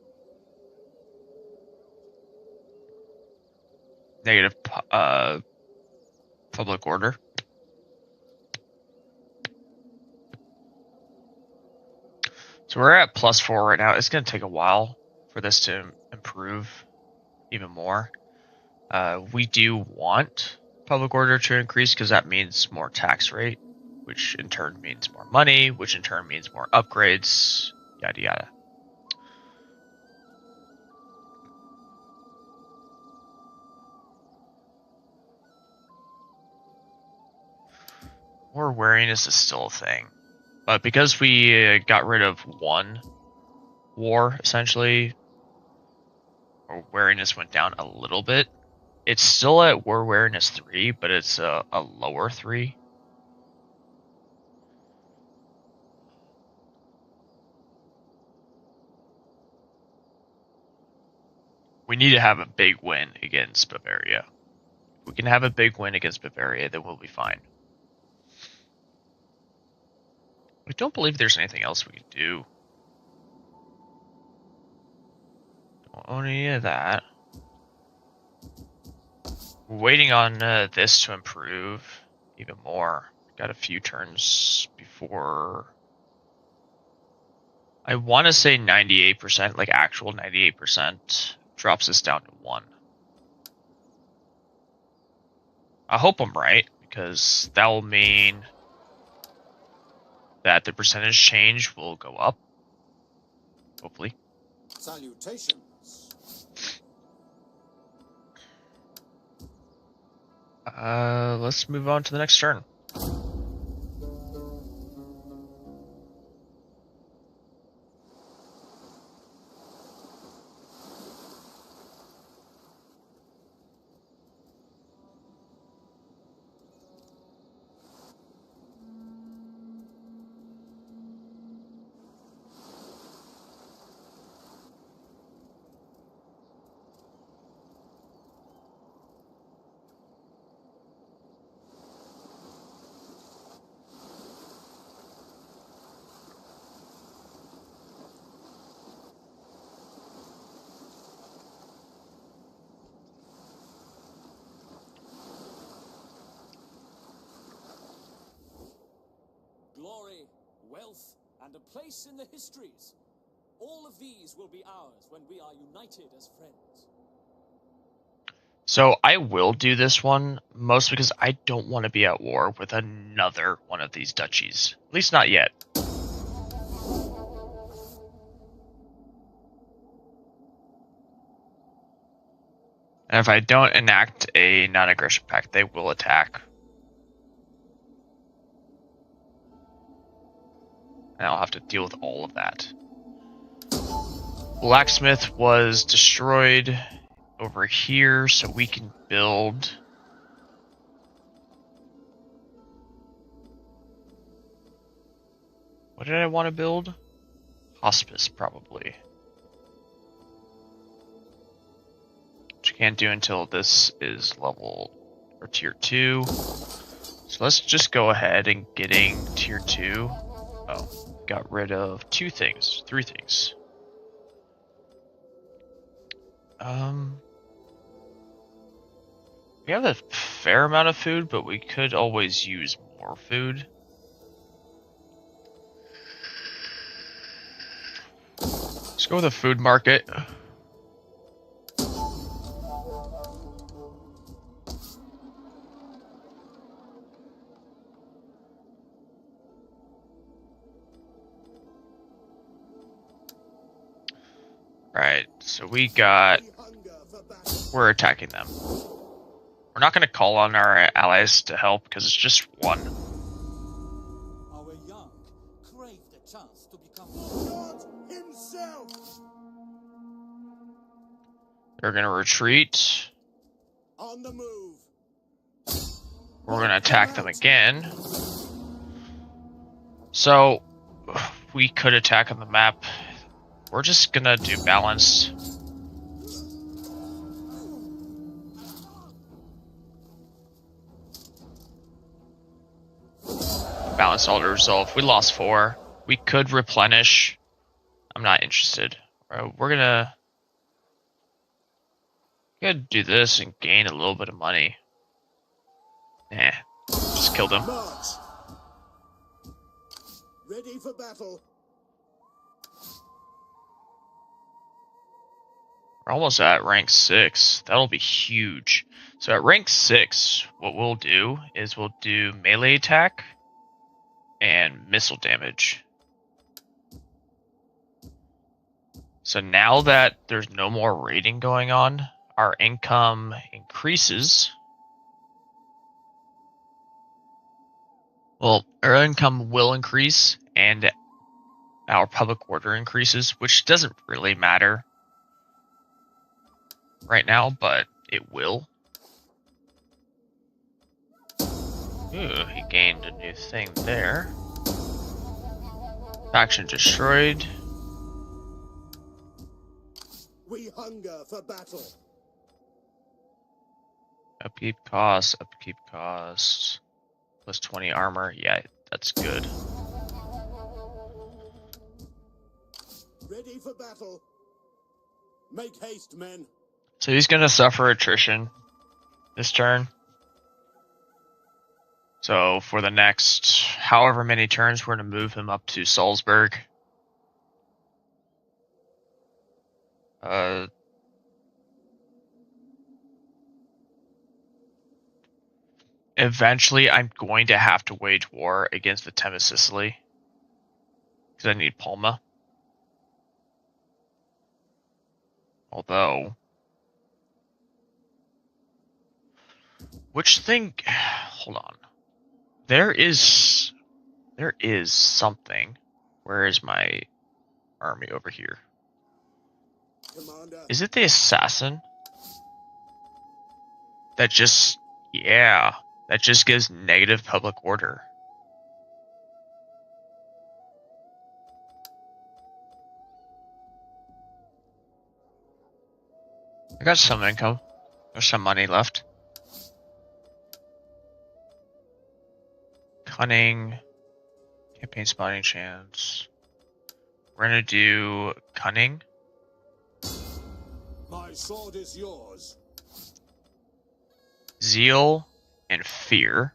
A: public order. So we're at +4 right now. It's going to take a while for this to improve even more. We do want public order to increase because that means more tax rate, which in turn means more money, which in turn means more upgrades, yada yada. War wariness is still a thing. But because we got rid of one war, essentially, our wariness went down a little bit. It's still at war wariness 3, but it's a lower 3. We need to have a big win against Bavaria. If we can have a big win against Bavaria, then we'll be fine. I don't believe there's anything else we can do. Don't own any of that. We're waiting on this to improve even more. Got a few turns before. I want to say 98%, like actual 98%, drops us down to 1. I hope I'm right, because that will mean that the percentage change will go up. Hopefully.
C: Salutations.
A: Let's move on to the next turn.
E: Glory, wealth, and a place in the histories. All of these will be ours when we are united as friends.
A: So I will do this one, mostly because I don't want to be at war with another one of these duchies. At least not yet. And if I don't enact a non-aggression pact, they will attack. And I'll have to deal with all of that. Blacksmith was destroyed over here, so we can build. What did I want to build? Hospice, probably. Which I can't do until this is level or tier 2. So let's just go ahead and getting tier 2. Oh, got rid of 3 things. We have a fair amount of food, but we could always use more food. Let's go with a food market. Right, so we're attacking them. We're not going to call on our allies to help because it's just 1.
E: Our young crave the chance to become
B: God himself.
A: They're going to retreat.
B: On the move.
A: We're going to attack them again. So, we could attack on the map. We're just going to do balanced. Balance all to resolve. We lost 4. We could replenish. I'm not interested. We're gonna do this and gain a little bit of money. Nah, just killed him.
B: March. Ready for battle.
A: We're almost at rank 6. That'll be huge. So at rank 6, what we'll do is we'll do melee attack and missile damage. So now that there's no more raiding going on, our income increases. Well, our income will increase and our public order increases, which doesn't really matter right now, but it will. Ooh, he gained a new thing there. Faction destroyed.
B: We hunger for battle.
A: Upkeep costs, upkeep costs. Plus 20 armor. Yeah, that's good.
B: Ready for battle. Make haste, men.
A: So he's going to suffer attrition this turn. So for the next however many turns, we're going to move him up to Salzburg. Eventually, I'm going to have to wage war against the Tem of Sicily. Because I need Palma. Although... which thing... hold on. There is something. Where is my army over here?
B: Commander.
A: Is it the assassin? That just... yeah. That just gives negative public order. I got some income. There's some money left. Cunning. Campaign spotting chance. We're gonna do cunning.
B: My sword is yours.
A: Zeal and fear.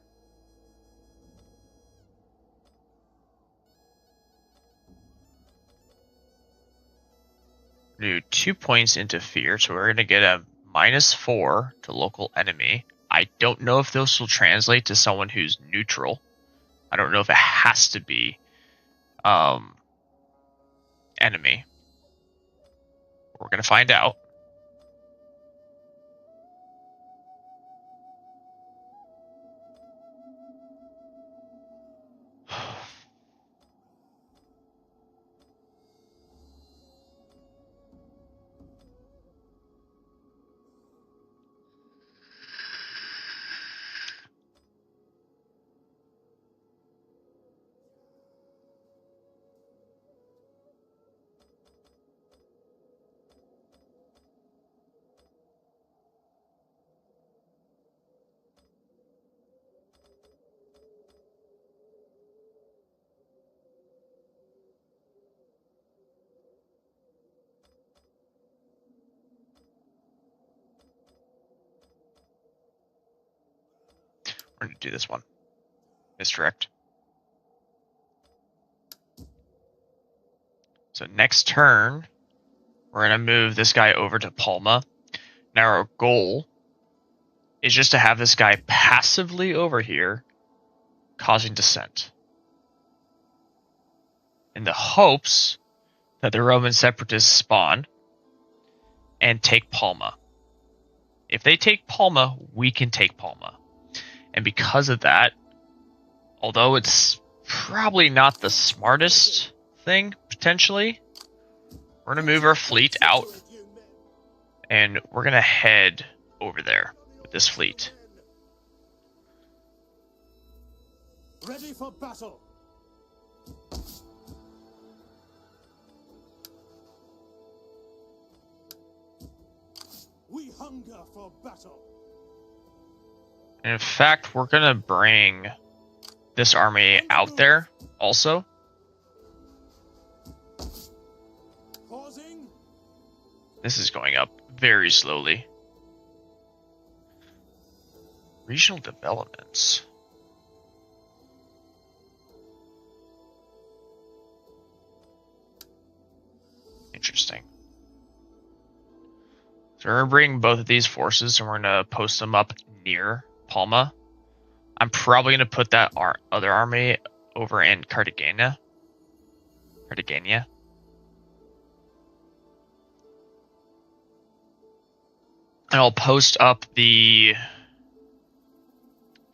A: Do 2 points into fear, so we're gonna get a -4 to local enemy. I don't know if those will translate to someone who's neutral. I don't know if it has to be enemy. We're gonna find out. We're gonna do this one. Misdirect. So next turn, we're gonna move this guy over to Palma. Now our goal is just to have this guy passively over here, causing dissent. In the hopes that the Roman separatists spawn and take Palma. If they take Palma, we can take Palma. And because of that, although it's probably not the smartest thing, potentially, we're going to move our fleet out and we're going to head over there with this fleet.
B: Ready for battle. We hunger for battle.
A: And in fact, we're going to bring this army out there also.
B: Pausing.
A: This is going up very slowly. Regional developments. Interesting. So we're gonna bring both of these forces and we're gonna post them up near Palma. I'm probably gonna put that other army over in Cartagena. And I'll post up the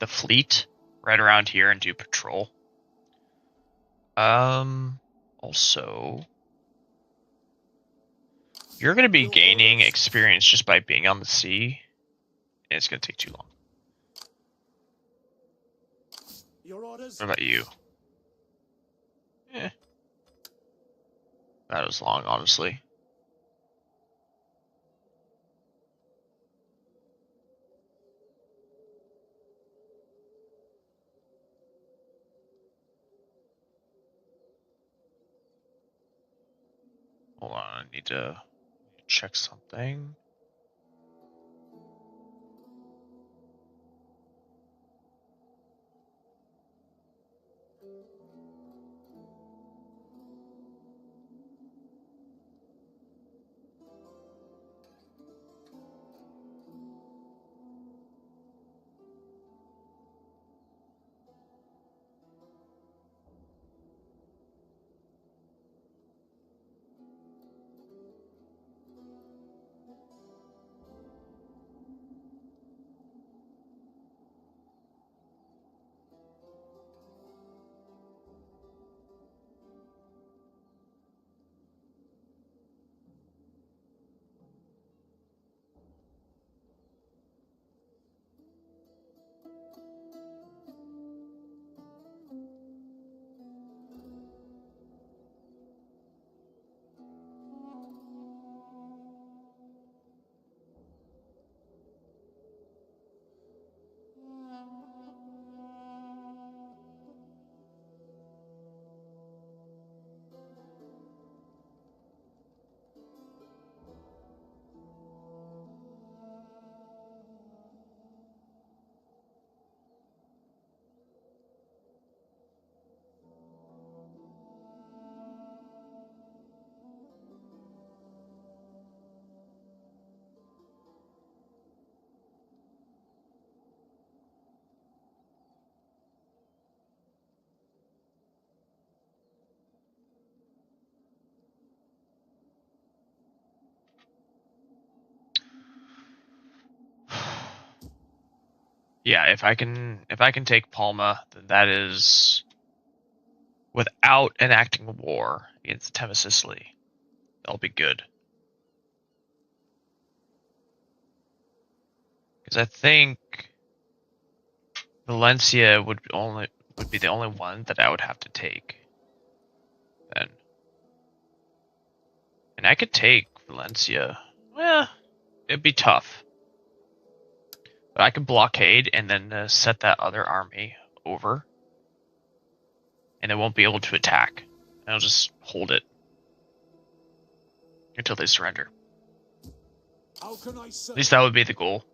A: fleet right around here and do patrol. Also, you're going to be gaining experience just by being on the sea, and it's going to take too long.
B: Your orders.
A: What about you? That was long, honestly. Hold on, I need to check something. Yeah, if I can take Palma, then that is without enacting war against the Thames Sicily. That'll be good. Because I think Valencia would be the only one that I would have to take. Then. And I could take Valencia. Well, it'd be tough. But I could blockade and then set that other army over. And they won't be able to attack. And I'll just hold it until they surrender.
B: How can I
A: At least that would be the goal.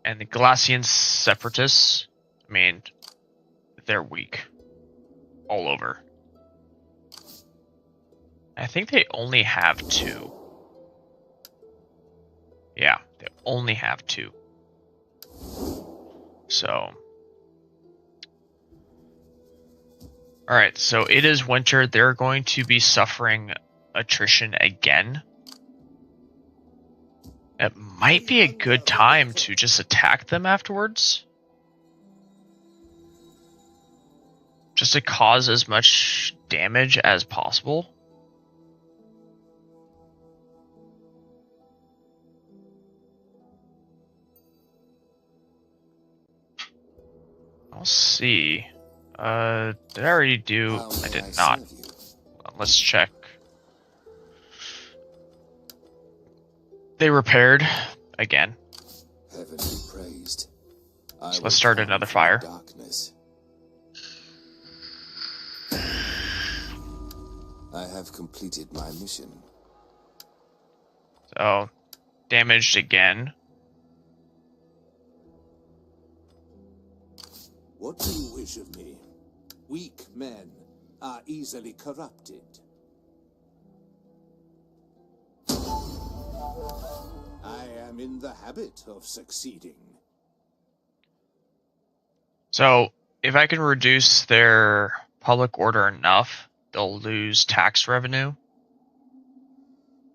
A: And the Galician separatists, I mean, they're weak. All over. I think they only have 2. Yeah, they only have 2. So. Alright, so it is winter. They're going to be suffering attrition again. It might be a good time to just attack them afterwards. Just to cause as much damage as possible. I'll see. Did I already do? I did not. Let's check. They repaired again.
D: Heaven be praised.
A: So let's start another fire.
D: Darkness. I have completed my mission.
A: So, damaged again.
B: What do you wish of me? Weak men are easily corrupted. I am in the habit of succeeding.
A: So, if I can reduce their public order enough, they'll lose tax revenue,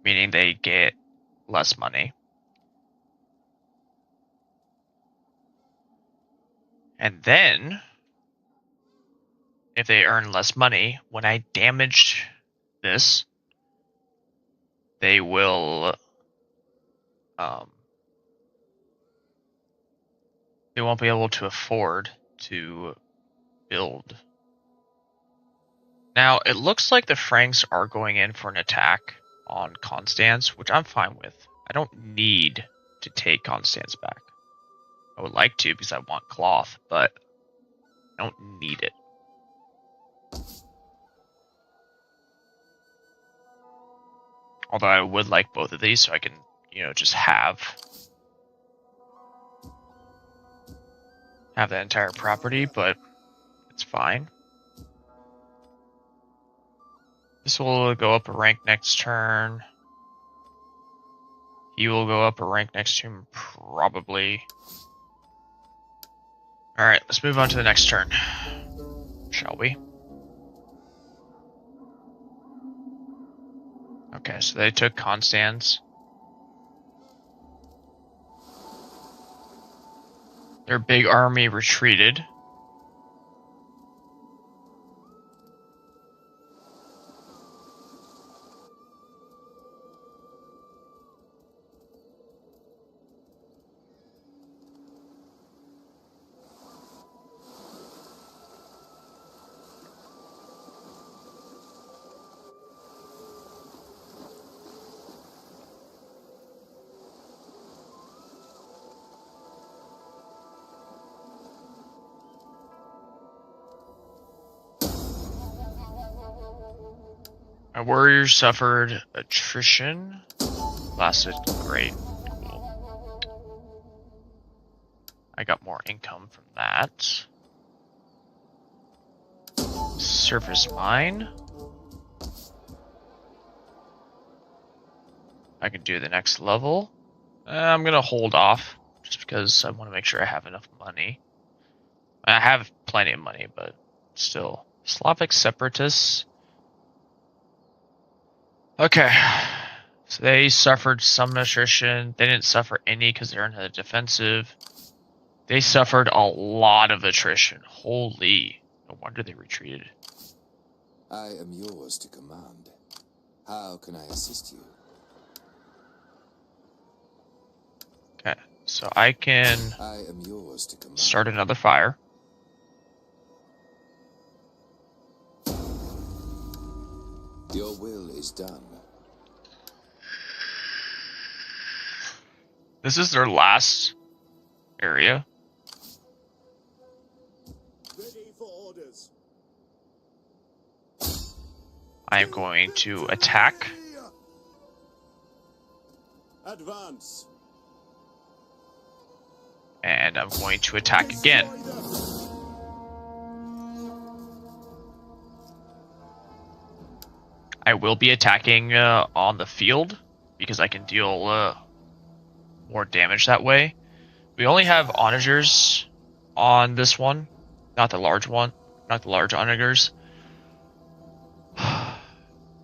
A: meaning they get less money. And then, if they earn less money, when I damage this, they will, they won't be able to afford to build. Now, it looks like the Franks are going in for an attack on Constance, which I'm fine with. I don't need to take Constance back. I would like to because I want cloth, but I don't need it. Although I would like both of these so I can, just have that entire property, but it's fine. This will go up a rank next turn. He will go up a rank next turn, probably. Alright, let's move on to the next turn. Shall we? Okay, so they took Constance. Their big army retreated. My warriors suffered attrition. Lasted great. Cool. I got more income from that. Surface mine. I can do the next level. I'm gonna hold off just because I want to make sure I have enough money. I have plenty of money, but still. Slavic separatists. Okay. So they suffered some attrition. They didn't suffer any because they're in the defensive. They suffered a lot of attrition. Holy. No wonder they retreated.
D: I am yours to command. How can I assist you?
A: Okay. So I can
D: I am yours to command.
A: start another fire.
D: Your will is done.
A: This is their last area.
B: Ready for orders.
A: I am going to attack.
B: Advance.
A: And I'm going to attack again. I will be attacking on the field because I can deal more damage that way. We only have onagers on this one, not the large one, not the large onagers.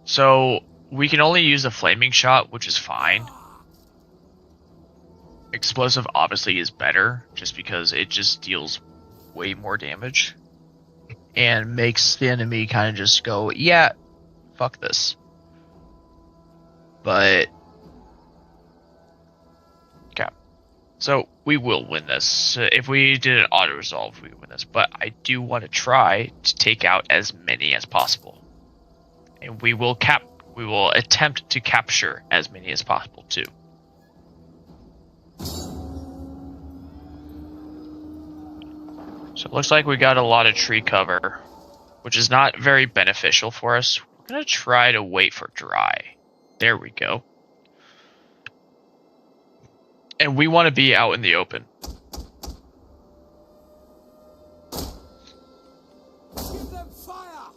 A: So we can only use a flaming shot, which is fine. Explosive obviously is better just because it just deals way more damage and makes the enemy kind of just go, yeah, fuck this. But okay, so we will win this. If we did an auto resolve, we would win this. But I do want to try to take out as many as possible, and we will attempt to capture as many as possible too. So it looks like we got a lot of tree cover, which is not very beneficial for us. We're I'm gonna try to wait for dry. There we go. And we want to be out in the open.
E: Give them fire!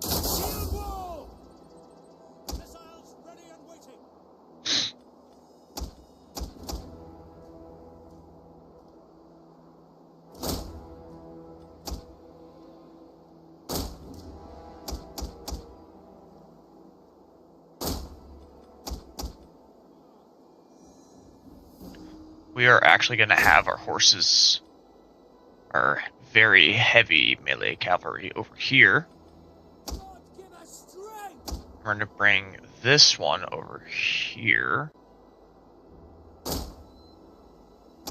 E: Shield wall! Missiles ready and waiting.
A: We are actually going to have our horses, our very heavy melee cavalry over here.
E: God, give us strength!
A: We're going to bring this one over here.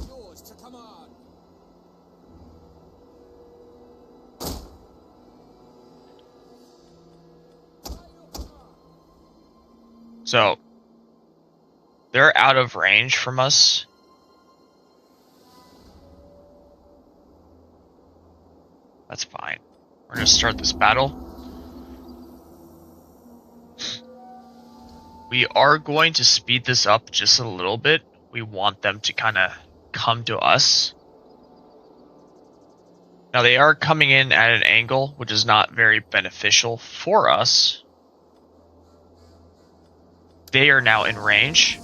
E: Yours to command. By your command.
A: So, they're out of range from us. That's fine. We're going to start this battle. We are going to speed this up just a little bit. We want them to kind of come to us. Now they are coming in at an angle, which is not very beneficial for us. They are now in range.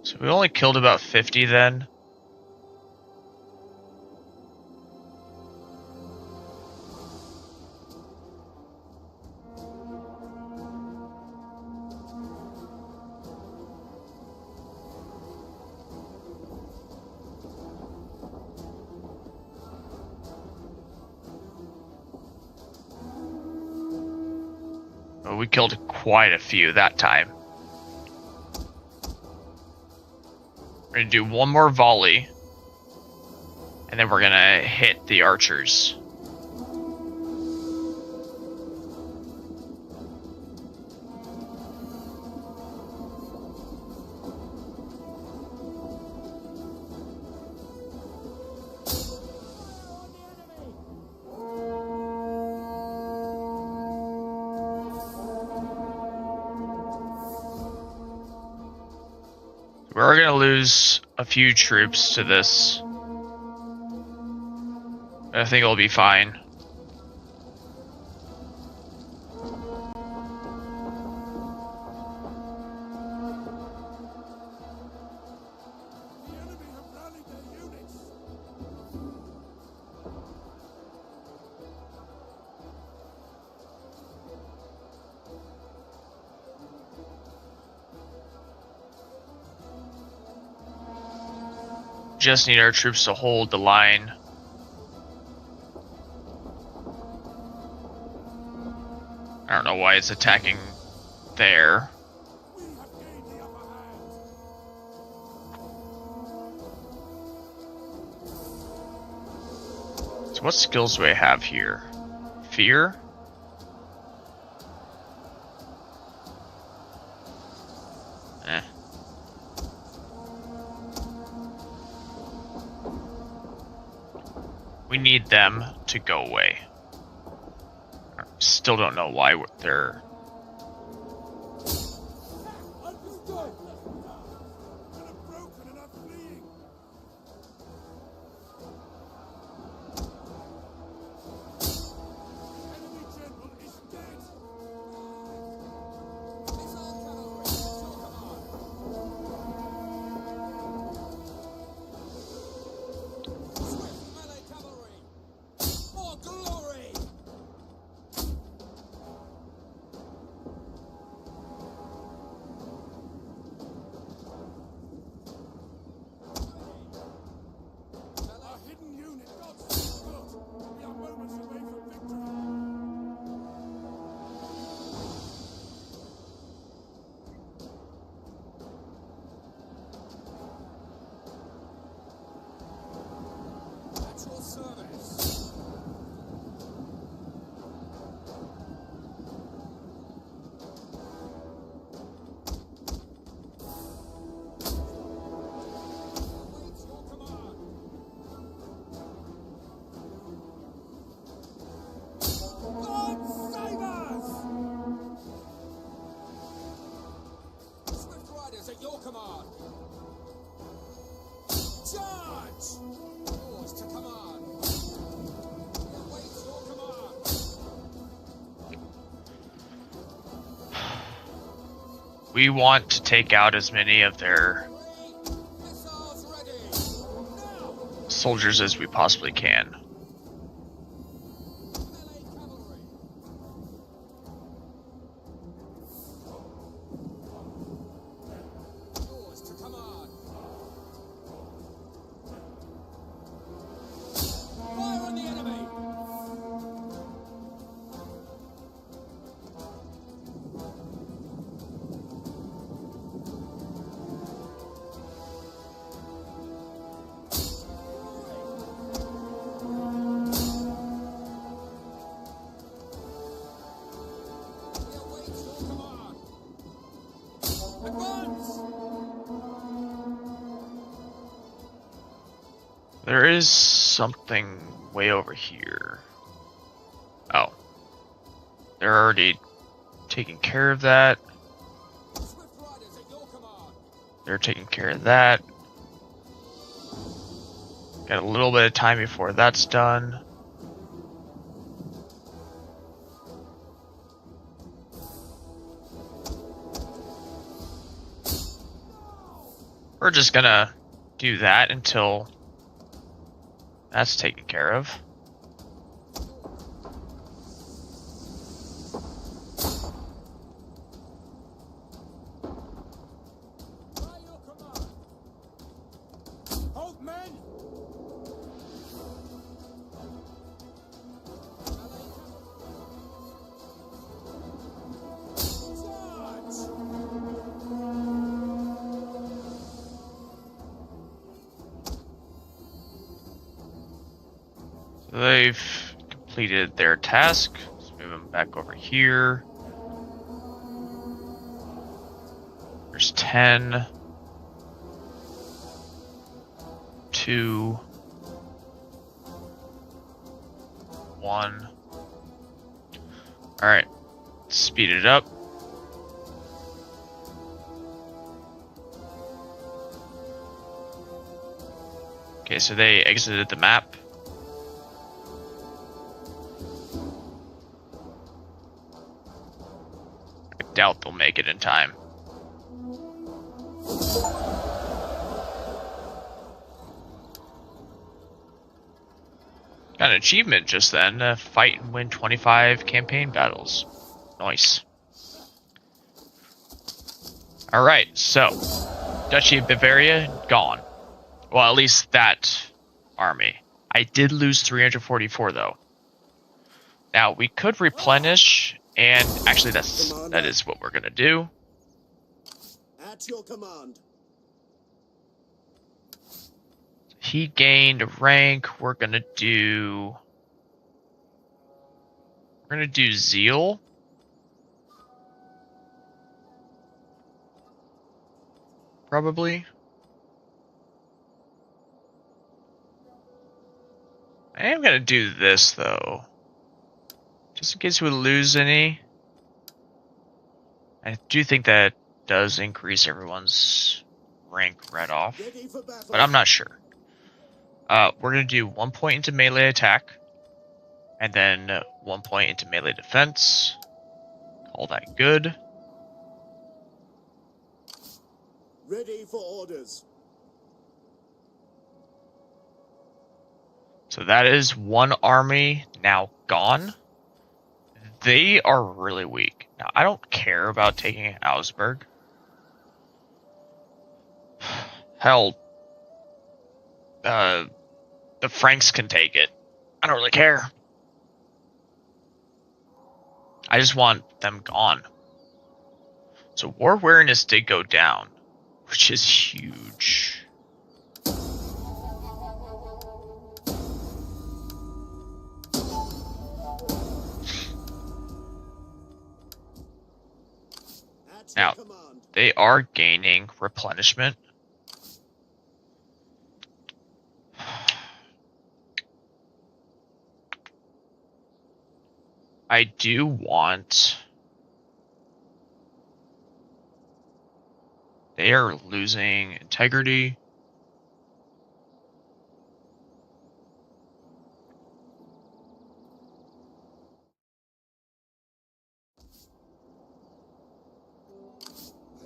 A: So we only killed about 50 then. But we killed quite a few that time. We're going to do one more volley, and then we're going to hit the archers. We're going to lose a few troops to this. I think it'll be fine.
B: The enemy have rallied their units.
A: Just need our troops to hold the line. I don't know why it's attacking there.
B: We have gained the upper hand.
A: So what skills do I have here? Fear? Eh. We need them to go away. Still don't know why they're...
B: Understood. And are broken and are fleeing. Enemy general is dead.
E: Missile cavalry, at your command. Swift melee cavalry. For glory! command. Charge! Yours to command. We await your command.
A: We want to take out as many of their
E: Missiles ready. Now!
A: soldiers as we possibly can.
E: Melee cavalry. Yours to command. Fire on the enemy. We await your command. Advance!
A: There is something way over here. Oh. They're already taking care of that.
E: Swift riders at your command.
A: They're taking care of that. Got a little bit of time before that's done. We're just gonna do that until that's taken care of.
E: By your command. Hold men. Charge!
A: So they've completed their task. Let's move them back over here. There's 10. 2. 1. Alright. Speed it up. Okay, so they exited the map. I doubt they'll make it in time. Got an achievement just then. Fight and win 25 campaign battles. Nice. Alright, so. Duchy of Bavaria, gone. Well, at least that army. I did lose 344 though. Now, we could replenish, and actually that is what we're gonna do.
B: At your command.
A: He gained rank. We're gonna do zeal. Probably. I am gonna do this though. Just in case we lose any. I do think that does increase everyone's rank right off.
B: Ready for battle.
A: But I'm not sure. We're gonna do 1 point into melee attack. And then 1 point into melee defense. Call that good.
B: Ready for orders.
A: So that is one army now gone. They are really weak. Now, I don't care about taking Augsburg. Hell, the Franks can take it. I don't really care. I just want them gone. So war awareness did go down, which is huge.
B: At your
A: Now,
B: command.
A: they are gaining replenishment. I do want They are losing integrity.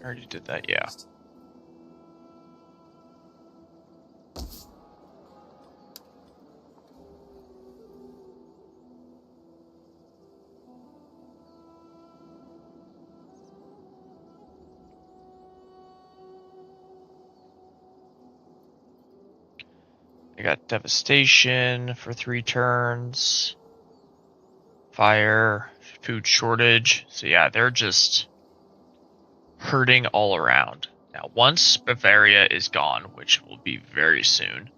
A: I already did that, yeah. I got devastation for 3 turns. Fire, food shortage. So yeah, they're just hurting all around. Now, once Bavaria is gone, which will be very soon,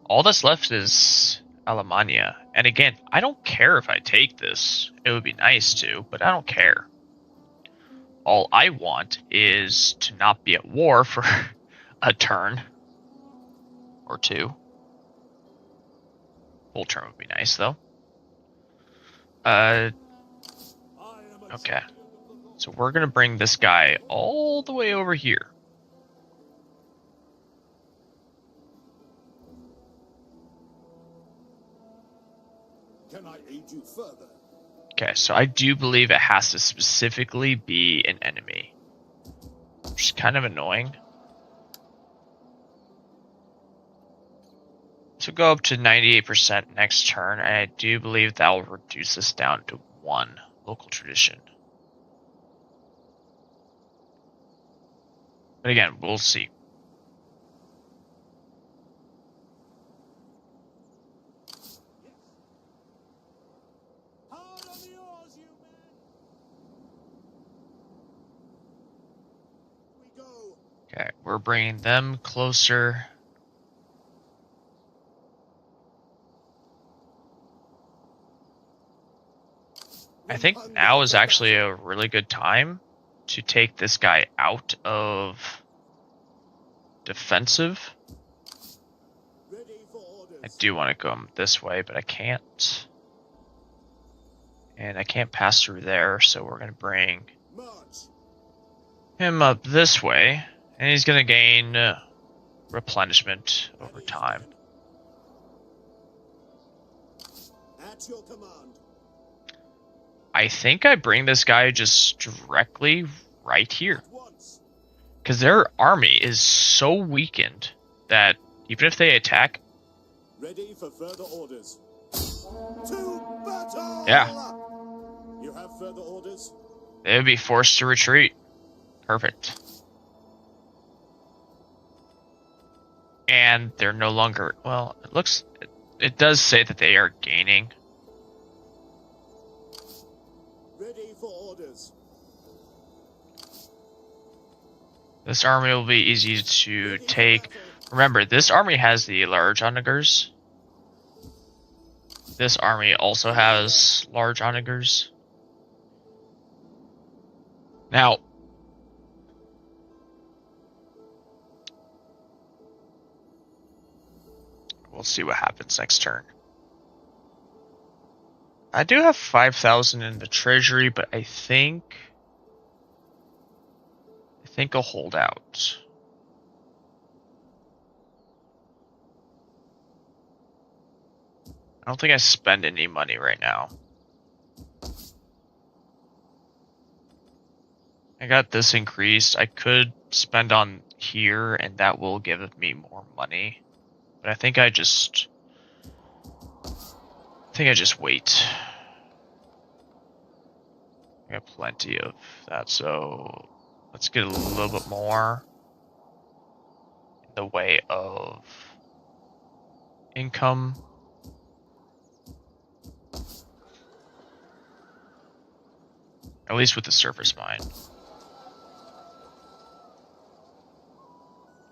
A: all that's left is Alemannia. And again, I don't care if I take this. It would be nice to, but I don't care. All I want is to not be at war for a turn or 2. Full turn would be nice, though. Okay. So we're going to bring this guy all the way over here.
B: Can I aid you further?
A: Okay, so I do believe it has to specifically be an enemy, which is kind of annoying. So go up to 98% next turn, and I do believe that will reduce this down to 1 local tradition. But again, we'll see.
B: Hard on the oars, you men! We go.
A: Okay, we're bringing them closer. I think now is actually a really good time to take this guy out of defensive.
B: Ready for orders.
A: I do want to go this way, but I can't. And I can't pass through there, so we're going to bring
B: March.
A: him up this way. And he's going to gain replenishment over time.
B: At your command.
A: I think I bring this guy just directly right here.
B: At once.
A: Because their army is so weakened that even if they attack...
B: Ready for further orders. To battle!
A: Yeah.
B: You have further orders?
A: They would be forced to retreat. Perfect. And they're no longer... Well, it looks... It does say that they are gaining.
B: Ready for orders.
A: This army will be easy to take. Remember, this army has the large onagers. This army also has large onagers. Now, we'll see what happens next turn. I do have 5,000 in the treasury, but I think I'll hold out. I don't think I spend any money right now. I got this increased. I could spend on here, and that will give me more money. But I think I just wait. I got plenty of that, so let's get a little bit more in the way of income. At least with the surface mine.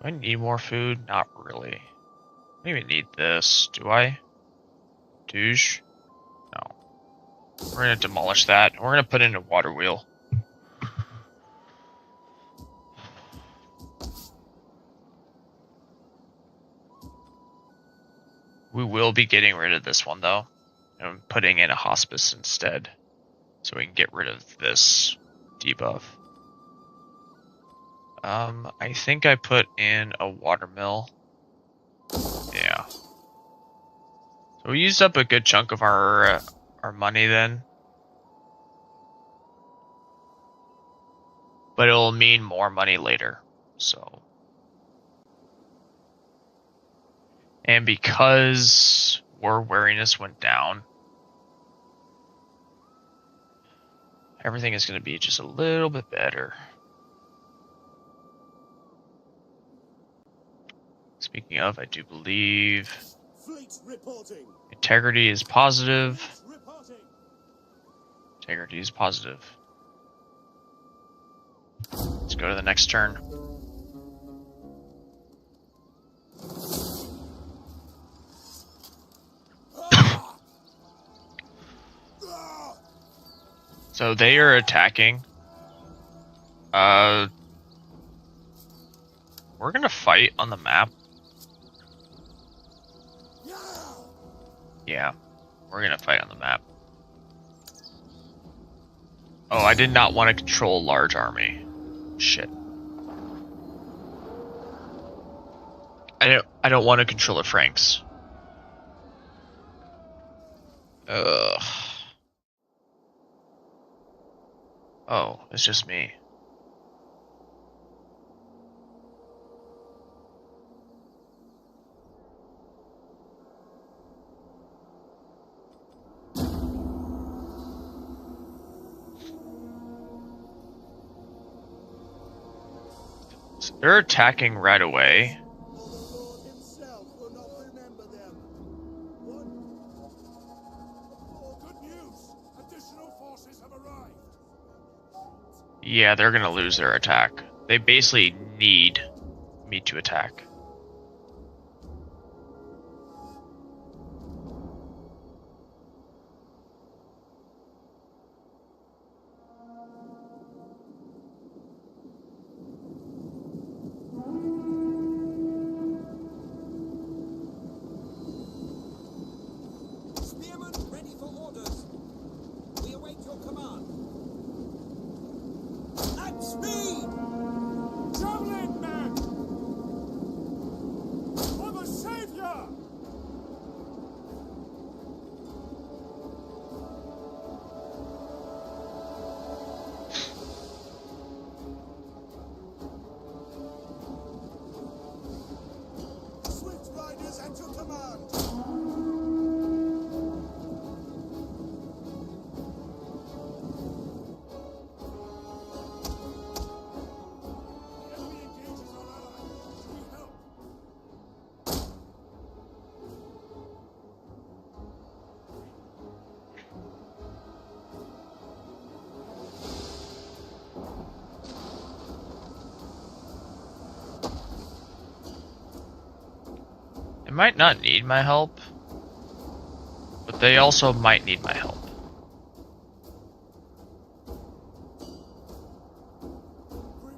A: Do I need more food? Not really. I don't even need this, do I? Douche? No. We're gonna demolish that. We're gonna put in a water wheel. We will be getting rid of this one though, and putting in a hospice instead, so we can get rid of this debuff. I think I put in a watermill. Yeah. So we used up a good chunk of our money then. But it'll mean more money later. So. And because war wariness went down, everything is going to be just a little bit better. Speaking of, I do believe
B: Fleet reporting.
A: integrity is positive.
B: Fleet reporting.
A: Integrity is positive. Let's go to the next turn. So they are attacking. We're gonna fight on the map. Yeah, we're gonna fight on the map. Oh, I did not want to control a large army. Shit. I don't want to control the Franks. Ugh. Oh, it's just me. So they're attacking right away.
B: Or the Lord himself will not remember them. What? Oh, good news. Additional forces have arrived.
A: Yeah, they're gonna lose their attack. They basically need me to attack.
C: Spearmen ready for orders. We await your command. At speed!
B: Javelin men! For the Savior! Swift riders at your command! The enemy engages our ally. We help.
A: They might not need my help, but they also might need my help.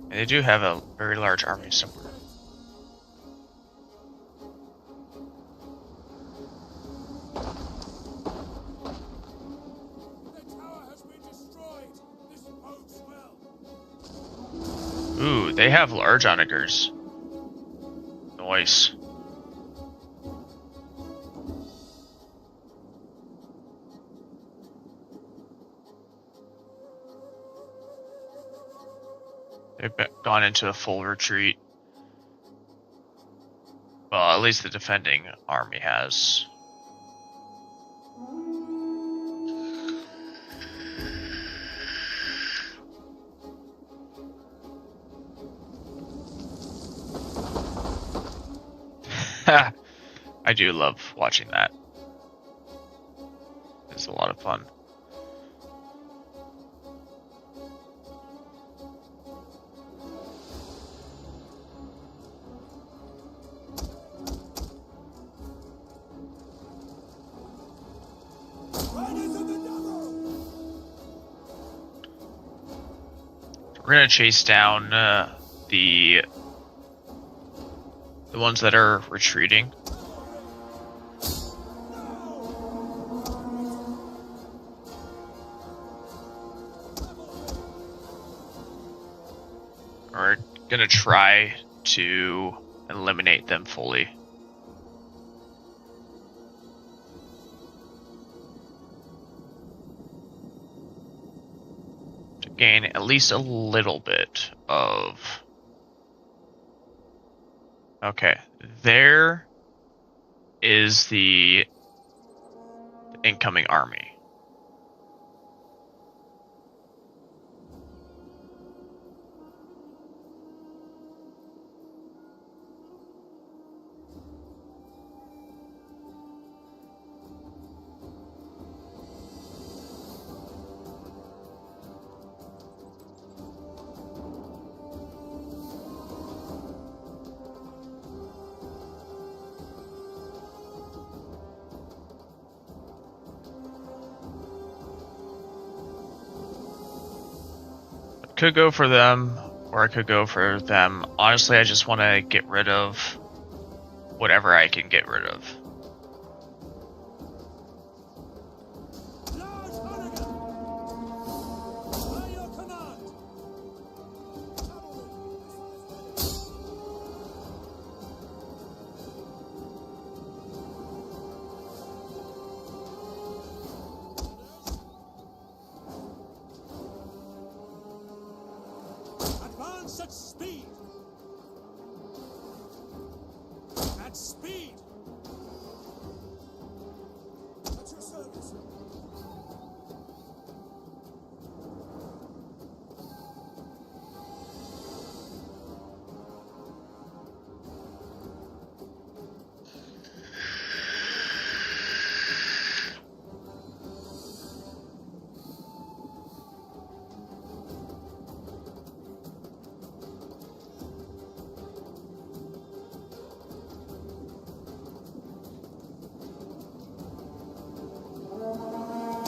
A: And they do have a very large army somewhere.
B: The tower has been destroyed. This bodes well.
A: Ooh, they have large onagers. Nice. They've gone into a full retreat. Well, at least the defending army has. I do love watching that. It's a lot of fun.
B: Riders of the devil!
A: We're gonna chase down the ones that are retreating. Or gonna try to eliminate them fully. To gain at least a little bit of... Okay, there is the incoming army. Could go for them, or I could go for them. Honestly, I just want to get rid of whatever I can get rid of.
B: Large Hannigan! By your command! Advance at speed! At speed! At your service!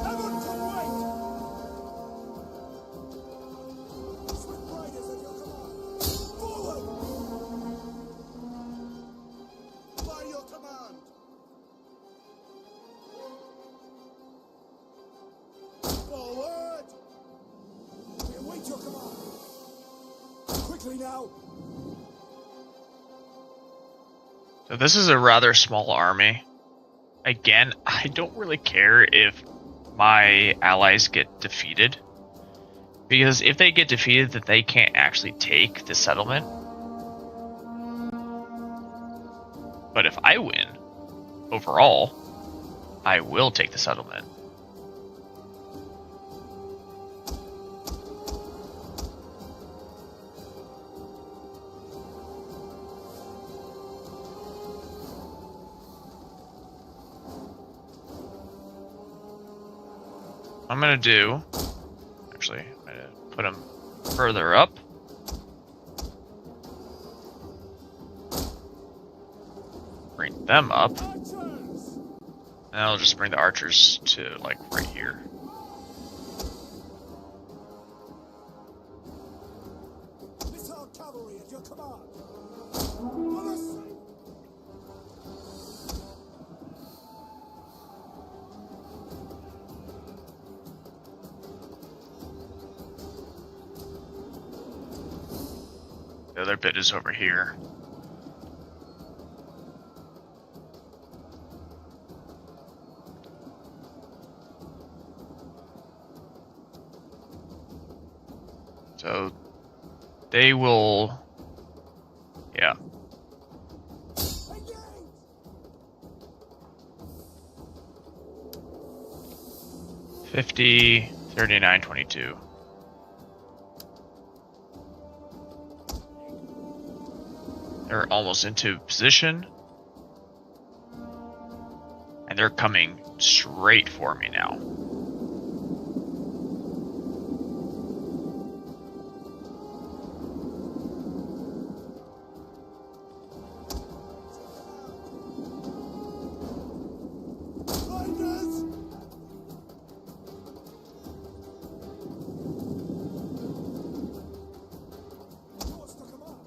B: Never to wait! Swift riders at your command! Forward! By your command! Forward! We await your command! Quickly now!
A: So this is a rather small army. Again, I don't really care if my allies get defeated, because if they get defeated, then they can't actually take the settlement. But if I win, overall, I will take the settlement. I'm gonna do, actually, I'm gonna put them further up. Bring them up.
B: Archers!
A: And I'll just bring the archers to, like, right here.
B: Missile cavalry at your command! On the side!
A: The other bit is over here. So they will, yeah.
B: Engage!
A: 50, 39, 22. They're almost into position. And they're coming straight for me now.
B: Riders! What's the command?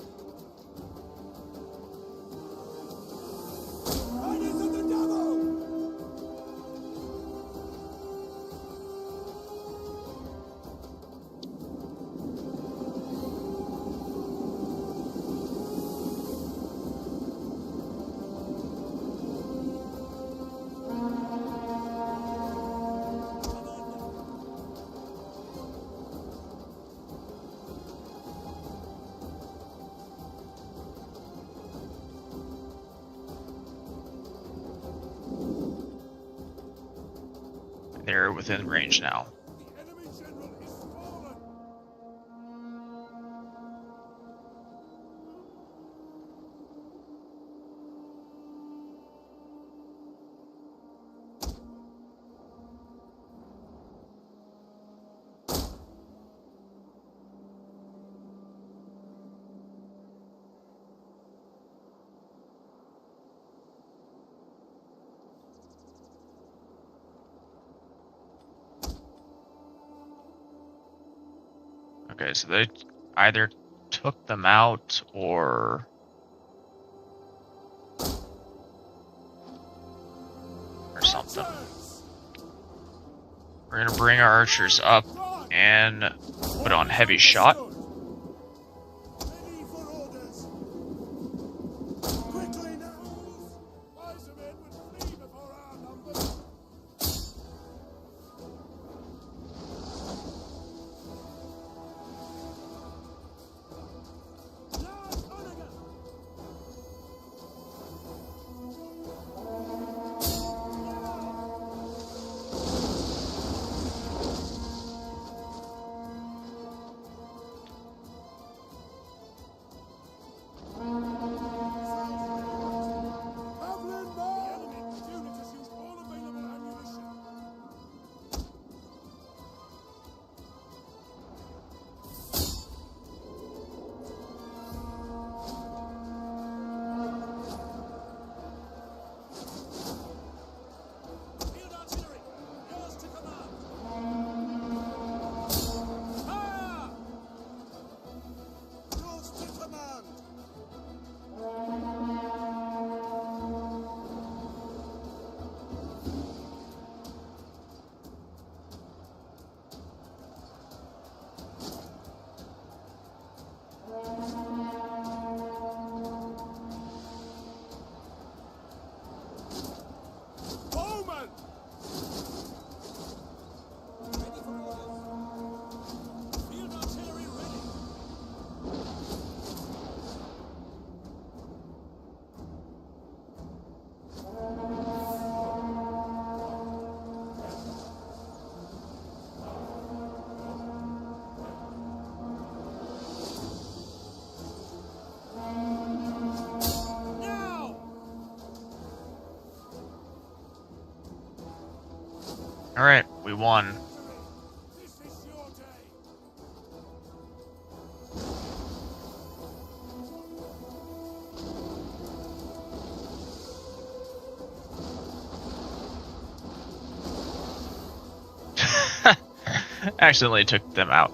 B: Riders of the devil!
A: they're within range now.
B: The enemy general is fallen.
A: Okay, so they either took them out or something. We're gonna bring our archers up and put on heavy shot.
B: Ready for orders. Quickly now. Wiser men would flee before our numbers.
A: Alright, we won.
B: This is your day.
A: Accidentally took them out.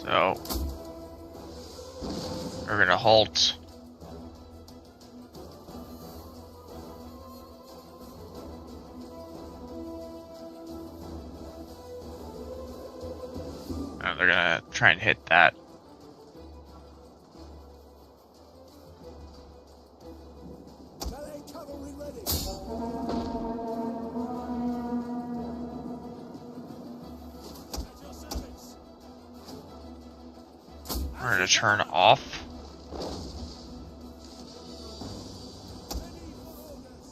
A: So we're gonna halt. And they're gonna try and hit that.
B: Melee cavalry ready. At your service.
A: We're gonna turn off.
B: Ready for orders.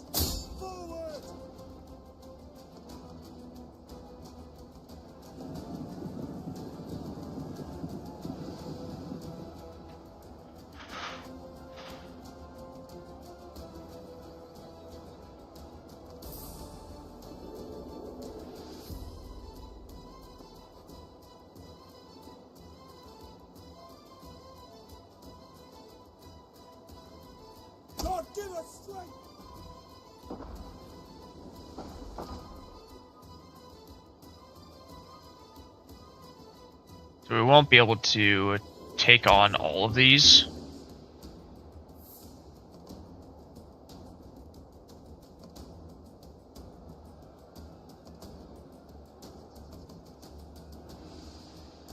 B: Forward. our strength.
A: So we won't be able to take on all of these.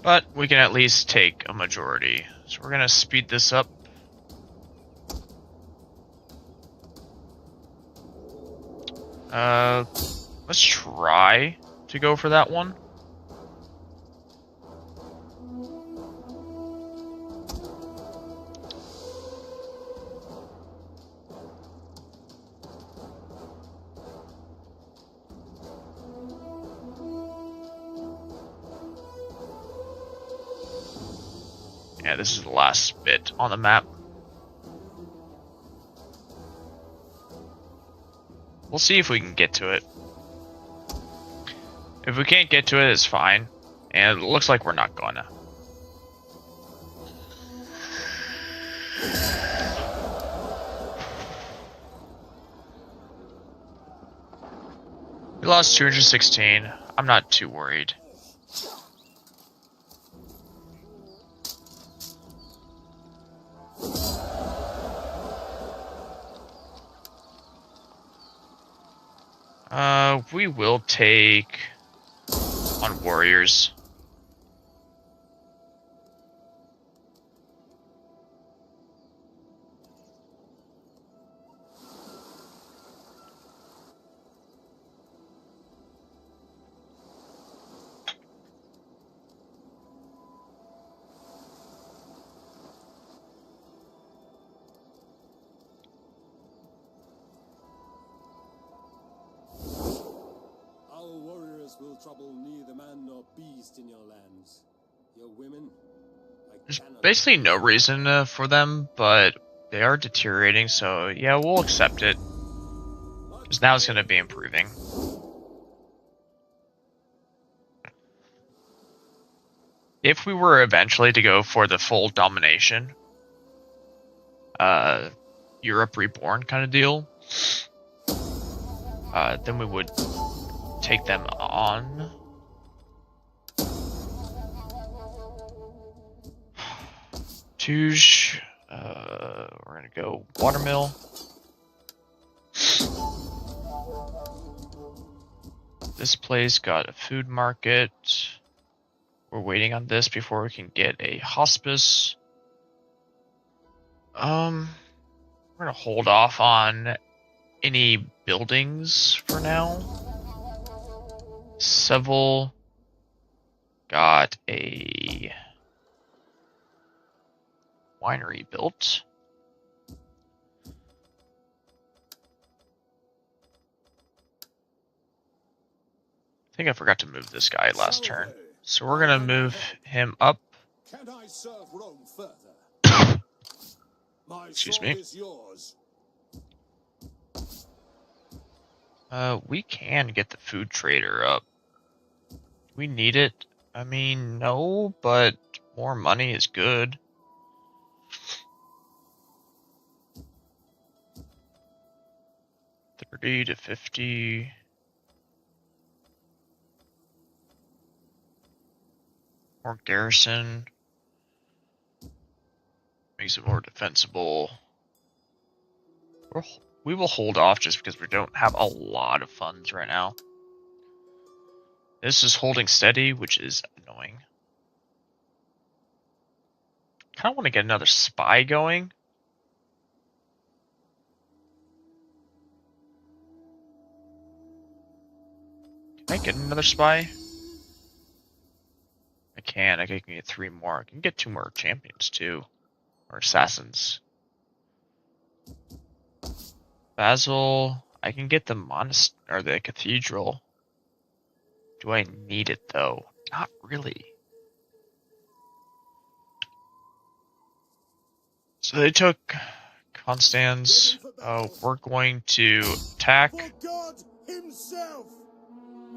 A: But we can at least take a majority. So we're gonna speed this up. Let's try to go for that one. Yeah, this is the last bit on the map. We'll see if we can get to it. If we can't get to it, it's fine. And it looks like we're not gonna. We lost 216. I'm not too worried. We will take on warriors.
F: Will trouble neither man nor beast in your lands. Your women,
A: There's basically no reason for them, but they are deteriorating, so yeah, we'll accept it. Because now it's going to be improving. If we were eventually to go for the full domination, Europe reborn kind of deal, then we would take them on. Touge, we're gonna go watermill. This place got a food market. We're waiting on this before we can get a hospice. We're gonna hold off on any buildings for now. Seville got a winery built. I think I forgot to move this guy last turn. So we're gonna move him up.
B: Can I serve Rome further? My
A: Excuse me.
B: sword is yours.
A: We can get the food trader up. We need it. I mean, no, but more money is good. $30 to $50. More garrison. Makes it more defensible. We will hold off just because we don't have a lot of funds right now. This is holding steady, which is annoying. Kind of want to get another spy going. Can I get another spy? I can. I can get 3 more. I can get 2 more champions too. Or assassins. Basil. I can get the monastery or the cathedral. Do I need it though? Not really. So they took Constance. We're going to attack.
B: For God himself.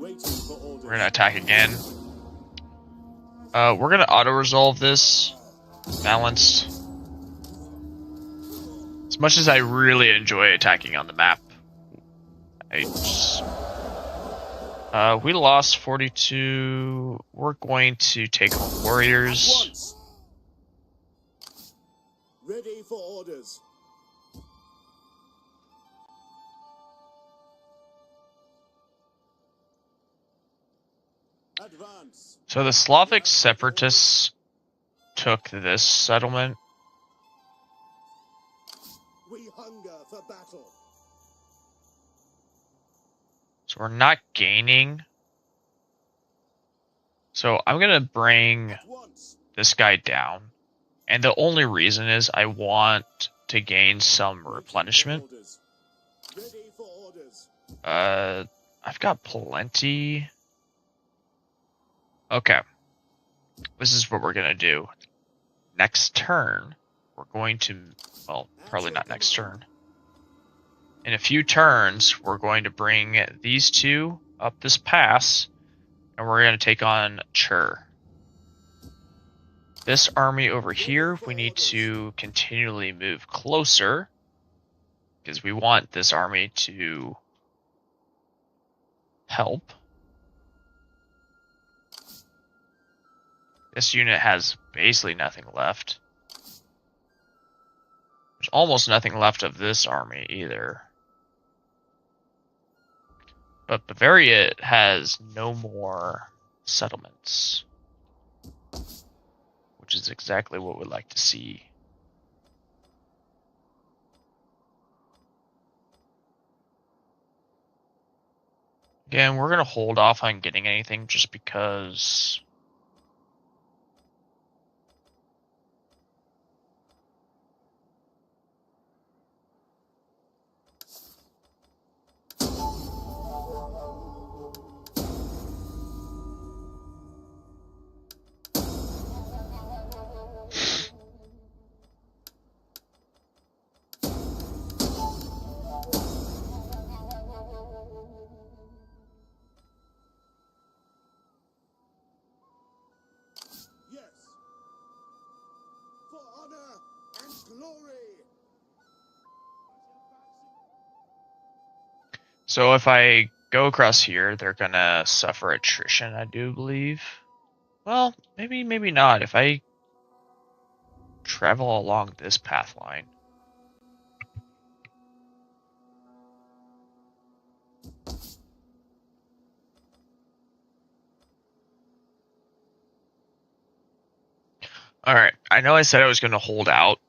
F: waiting for orders.
A: We're gonna attack again. We're gonna auto-resolve this. Balanced. Let's much as I really enjoy attacking on the map, we lost 42. We're going to take on warriors.
B: Once. Ready for orders. Advance.
A: So the Slavic separatists took this settlement.
B: We hunger for battle.
A: So we're not gaining. So I'm going to bring
B: At once.
A: this guy down. And the only reason is I want to gain some replenishment.
B: Orders. Ready for orders.
A: I've got plenty. Okay. This is what we're going to do. Next turn, we're going to, well, probably not next turn. In a few turns, we're going to bring these two up this pass, and we're going to take on Chur. This army over here, we need to continually move closer, because we want this army to help. This unit has basically nothing left. There's almost nothing left of this army either. But Bavaria has no more settlements, which is exactly what we'd like to see. Again, we're going to hold off on getting anything just because
B: Yes. For honor and glory.
A: so if I go across here, they're gonna suffer attrition, I do believe. Well, maybe not. If I travel along this path line. Alright, I know I said I was going to hold out.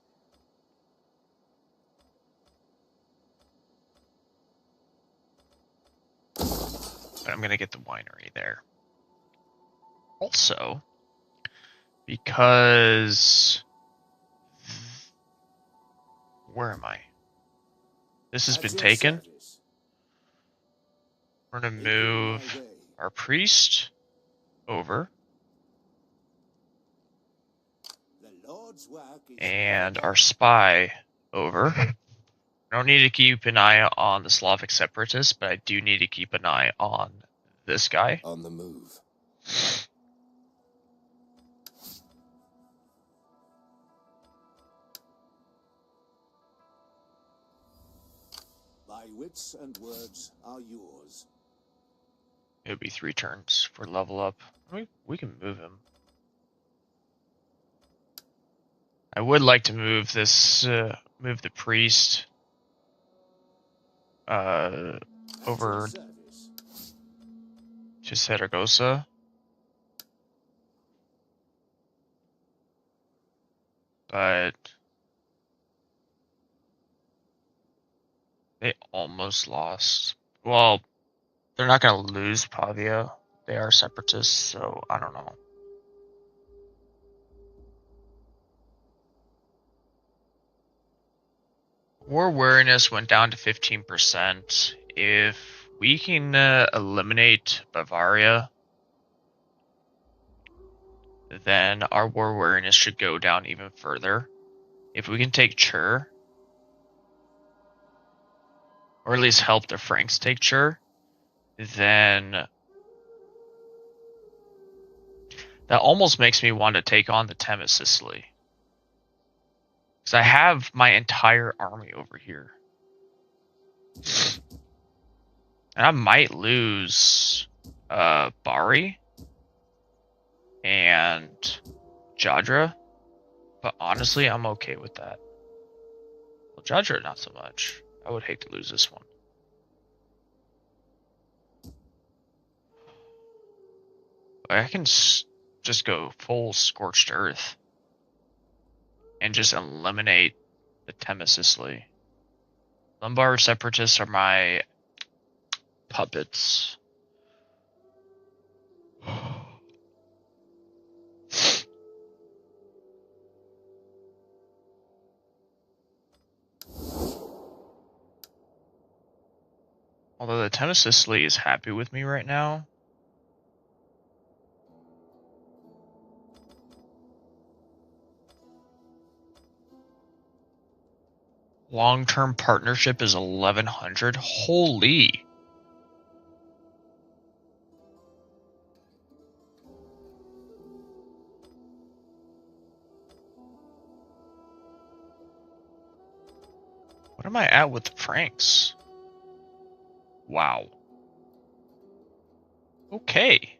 A: But I'm going to get the winery there. Also, because... Where am I? This has been taken. We're going to move our priest over. And our spy over. I don't need to keep an eye on the Slavic separatists, but I do need to keep an eye on this guy.
D: On the move.
B: My wits and words are yours.
A: It'll be 3 turns for level up. We can move him. I would like to move this, move the priest over to Saragossa. But they almost lost. Well, they're not going to lose Pavia. They are separatists, so I don't know. War wariness went down to 15%. If we can eliminate Bavaria, then our war wariness should go down even further. If we can take Chur, or at least help the Franks take Chur, then that almost makes me want to take on the Thames Sicily. Because I have my entire army over here. And I might lose Bari and Jadra, but honestly, I'm okay with that. Well, Jadra, not so much. I would hate to lose this one. But I can just go full Scorched Earth and just eliminate the Temesisli. Lumbar Separatists are my puppets. Although the Temesisli is happy with me right now. Long-term partnership is 1100. Holy. What am I at with the Franks? Wow. Okay.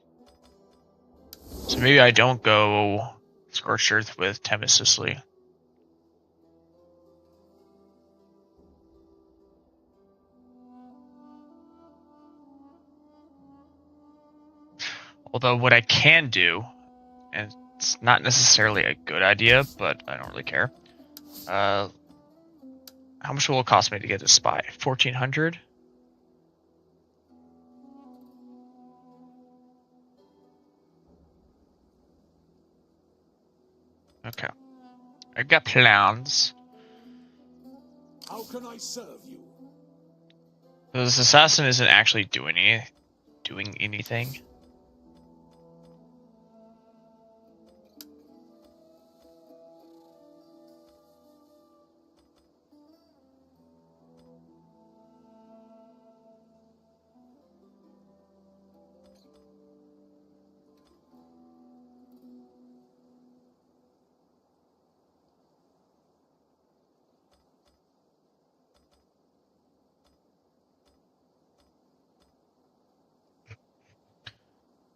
A: So maybe I don't go Scorched Earth with Temesisli. Although what I can do, and it's not necessarily a good idea, but I don't really care. How much will it cost me to get a spy? 1400? Okay. I got plans.
B: How can I serve you?
A: This assassin isn't actually doing anything.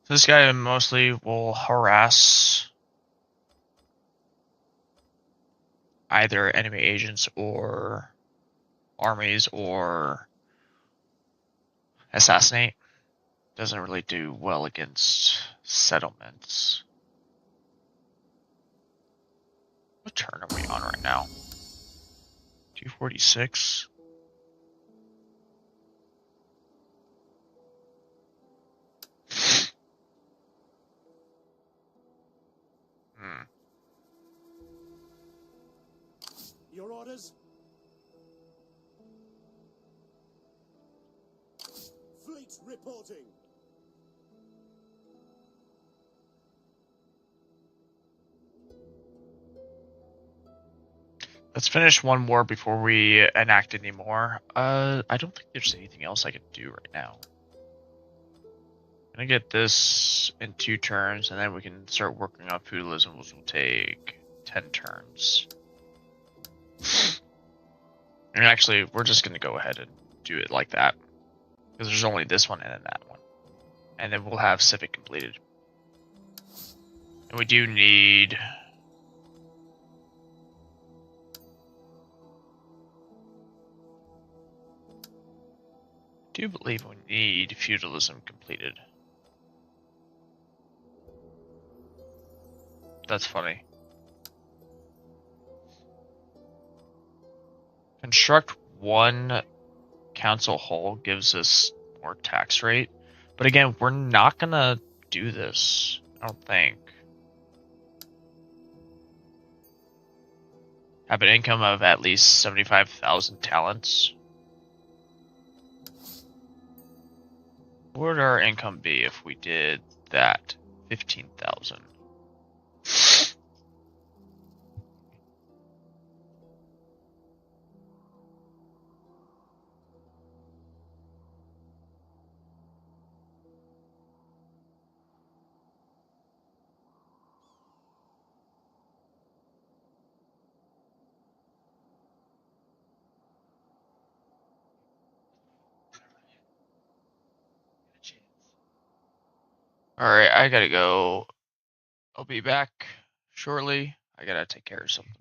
A: This guy mostly will harass either enemy agents or armies or assassinate. Doesn't really do well against settlements. What turn are we on right now? 246.
B: Your orders? Fleet reporting.
A: Let's finish one war before we enact any more. I don't think there's anything else I can do right now. I'm gonna get this in 2 turns, and then we can start working on feudalism, which will take 10 turns. And actually, we're just gonna go ahead and do it like that. Because there's only this one and then that one. And then we'll have civic completed. And we do need... I do believe we need feudalism completed. That's funny. Construct 1 council hall gives us more tax rate. But again, we're not gonna do this, I don't think. Have an income of at least 75,000 talents. What would our income be if we did that? 15,000. Alright, I gotta go. I'll be back shortly. I gotta take care of something.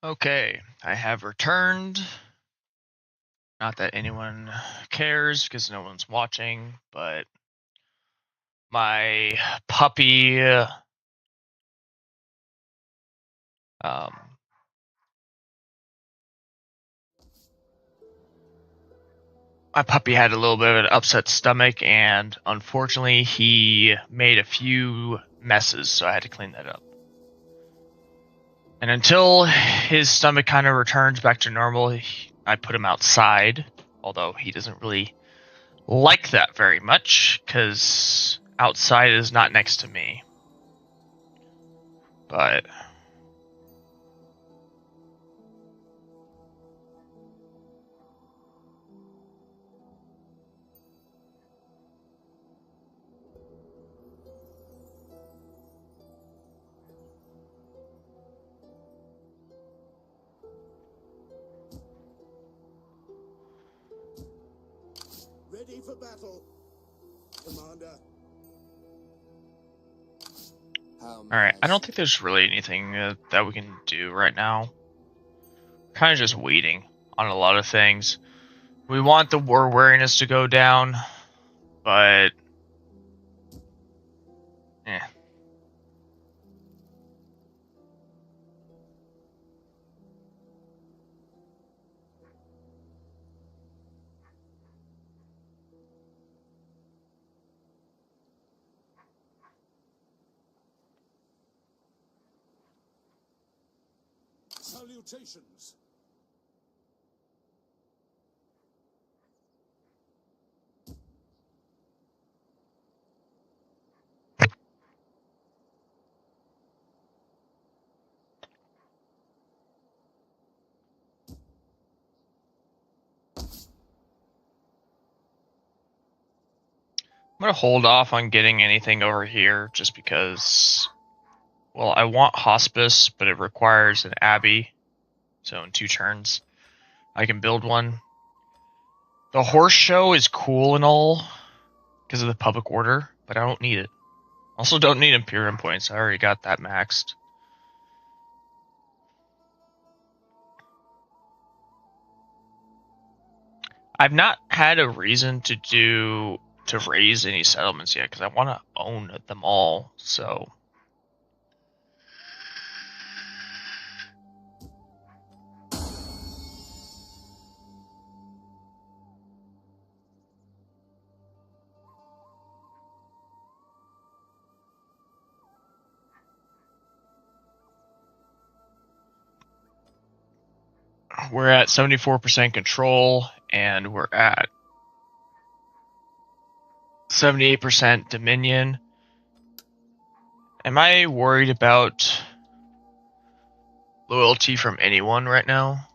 A: Okay, I have returned. Not that anyone cares because no one's watching, but my puppy um my puppy had a little bit of an upset stomach, and unfortunately he made a few messes, so I had to clean that up. And until his stomach kind of returns back to normal, I put him outside, although he doesn't really like that very much because outside is not next to me. But
B: Ready for battle, Commander.
A: alright, I don't think there's really anything that we can do right now. Kind of just waiting on a lot of things. We want the war weariness to go down, but eh.
F: Salutations.
A: I'm gonna hold off on getting anything over here just because, well, I want hospice, but it requires an abbey. So in 2 turns, I can build one. The horse show is cool and all because of the public order, but I don't need it. Also, don't need Imperium points. I already got that maxed. I've not had a reason to raise any settlements yet because I want to own them all. So we're at 74% control, and we're at 78% Dominion. Am I worried about loyalty from anyone right now?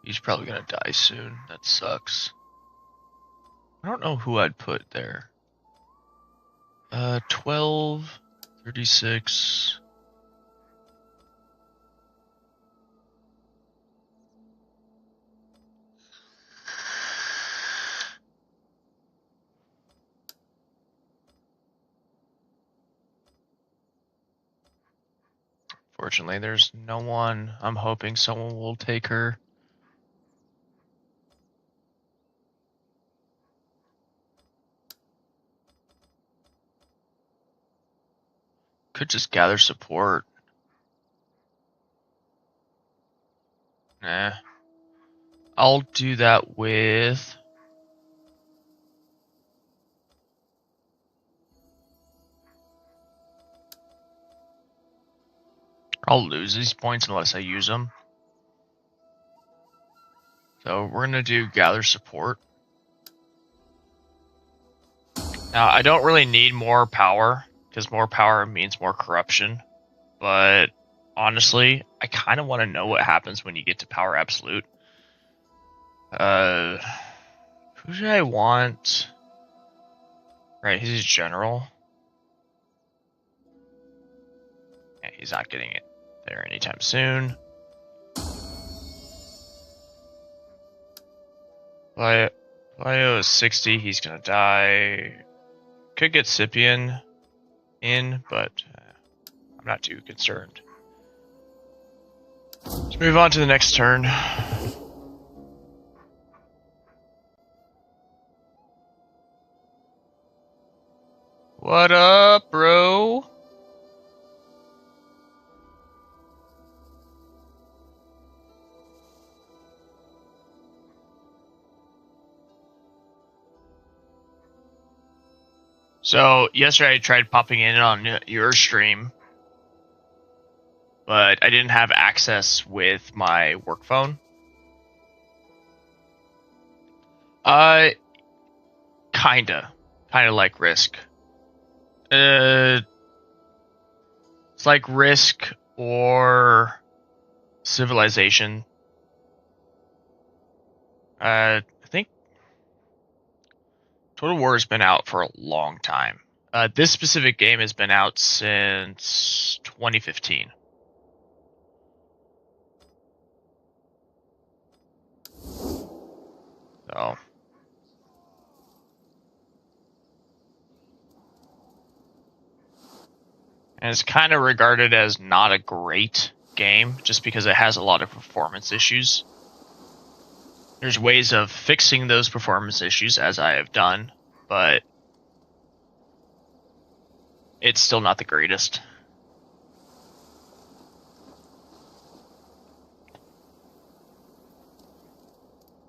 A: He's probably gonna die soon. That sucks. I don't know who I'd put there. 12, 36. Fortunately, there's no one. I'm hoping someone will take her. Could just gather support. Nah. I'll do that with... I'll lose these points unless I use them. So we're gonna do gather support. Now, I don't really need more power, because more power means more corruption. But honestly, I kind of want to know what happens when you get to power absolute. Who should I want? Right, he's a general. Yeah, he's not getting it there anytime soon. Lio is 60, he's gonna die. Could get Scipion in, but I'm not too concerned. Let's move on to the next turn. What up, bro? So, yesterday I tried popping in on your stream, but I didn't have access with my work phone. Kinda like Risk. It's like Risk or Civilization. I think Total War has been out for a long time. This specific game has been out since 2015. So, and it's kind of regarded as not a great game just because it has a lot of performance issues. There's ways of fixing those performance issues, as I have done, but it's still not the greatest.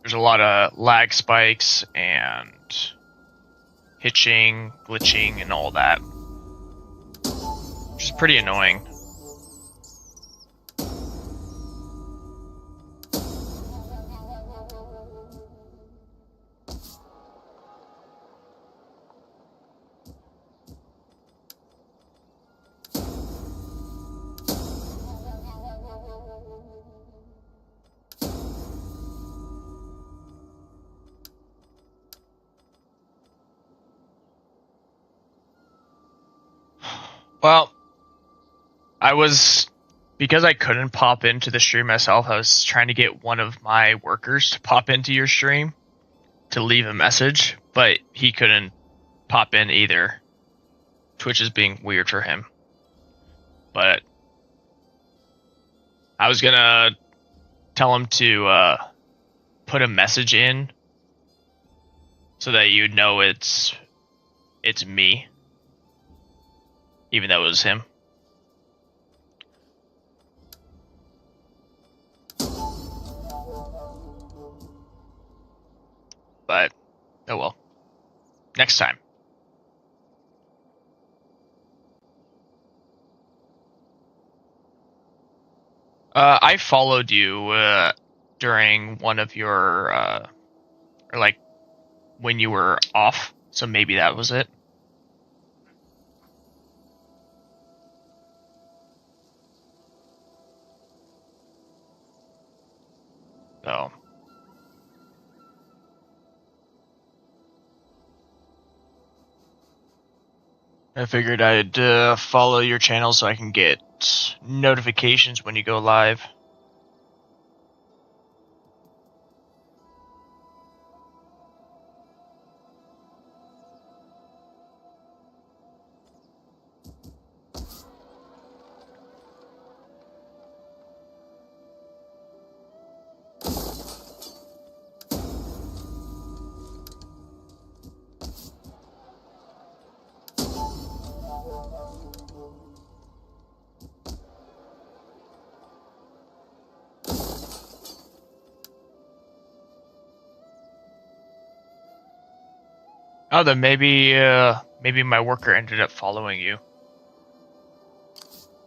A: There's a lot of lag spikes and hitching, glitching, and all that, which is pretty annoying. Well, because I couldn't pop into the stream myself, I was trying to get one of my workers to pop into your stream to leave a message, but he couldn't pop in either. Twitch is being weird for him. But I was gonna tell him to put a message in so that you'd know it's me, even though it was him. But oh well. Next time. I followed you during one of your or like when you were off, so maybe that was it. So I figured I'd follow your channel so I can get notifications when you go live. Oh, then maybe my worker ended up following you.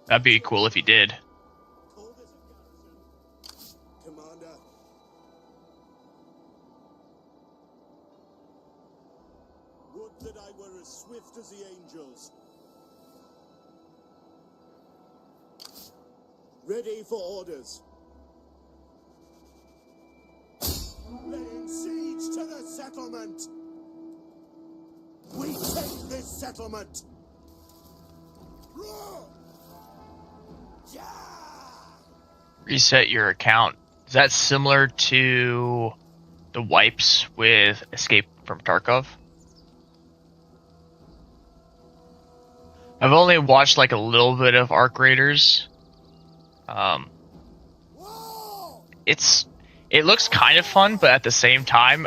A: That'd be cool if he did.
B: Commander. Would that I were as swift as the angels. Ready for orders. Laying siege to the settlement. We take this settlement. Roar! Yeah!
A: Reset your account. Is that similar to the wipes with Escape from Tarkov? I've only watched like a little bit of Arc Raiders. It looks kind of fun, but at the same time,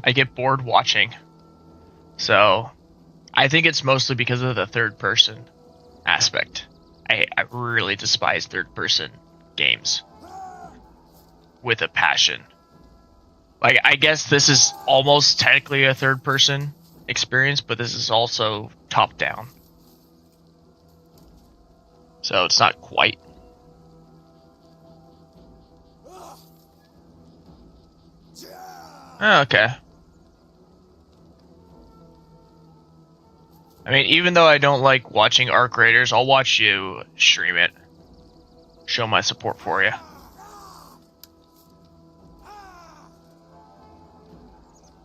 A: I get bored watching. So I think it's mostly because of the third person aspect. I really despise third person games with a passion. Like, I guess this is almost technically a third person experience, but this is also top down. So it's not quite. Oh, okay. I mean, even though I don't like watching Arc Raiders, I'll watch you stream it. Show my support for you.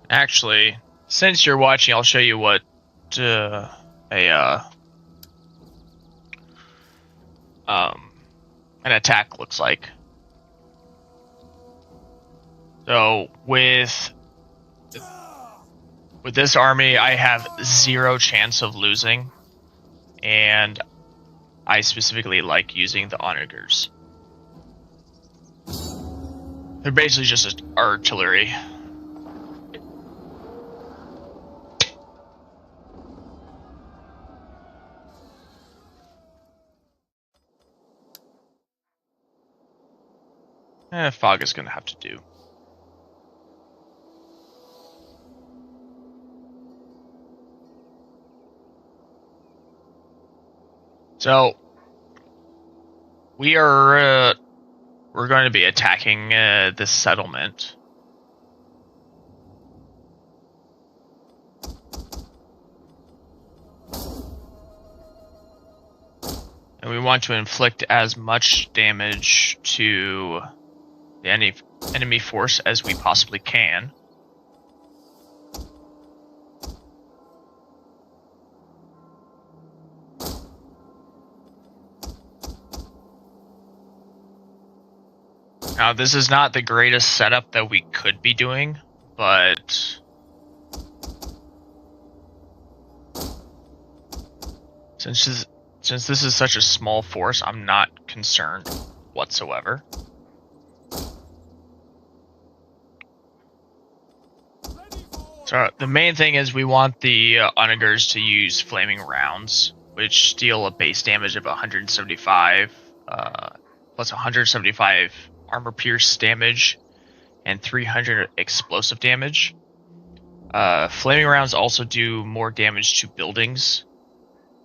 A: Actually, since you're watching, I'll show you what an attack looks like. So with this army, I have 0 chance of losing, and I specifically like using the onagers. They're basically just artillery. Fog is gonna have to do. So we're going to be attacking this settlement. And we want to inflict as much damage to the enemy force as we possibly can. Now, this is not the greatest setup that we could be doing, but since this is such a small force, I'm not concerned whatsoever. So the main thing is we want the onagers to use flaming rounds, which deal a base damage of 175, plus 175 armor pierce damage, and 300 explosive damage. Flaming rounds also do more damage to buildings.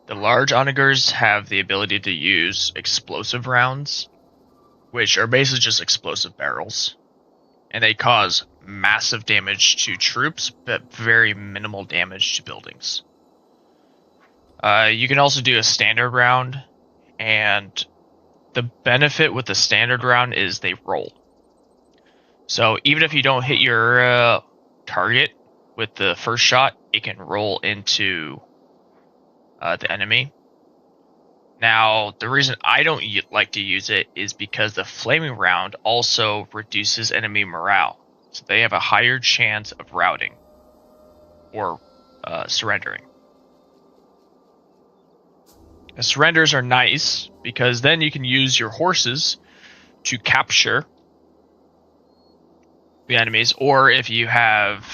A: The large onagers have the ability to use explosive rounds, which are basically just explosive barrels. And they cause massive damage to troops, but very minimal damage to buildings. You can also do a standard round, and the benefit with the standard round is they roll. So even if you don't hit your target with the first shot, it can roll into the enemy. Now, the reason I don't like to use it is because the flaming round also reduces enemy morale. So they have a higher chance of routing or surrendering. The surrenders are nice because then you can use your horses to capture the enemies, or if you have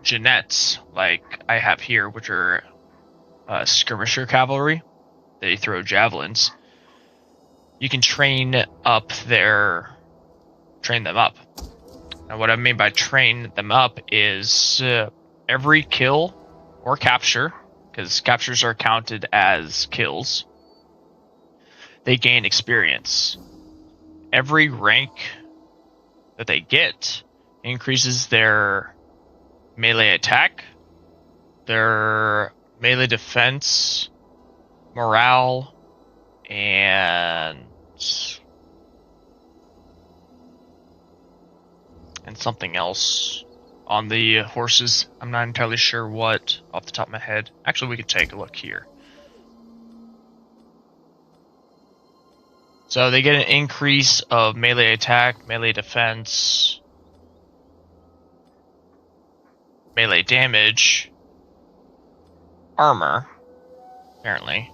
A: Jeannettes, like I have here, which are skirmisher cavalry, they throw javelins, you can train them up. And what I mean by train them up is every kill or capture, because captures are counted as kills, they gain experience. Every rank that they get increases their melee attack, their melee defense, morale, and something else on the horses. I'm not entirely sure what off the top of my head. Actually, we could take a look here. So they get an increase of melee attack, melee defense, melee damage, armor, apparently.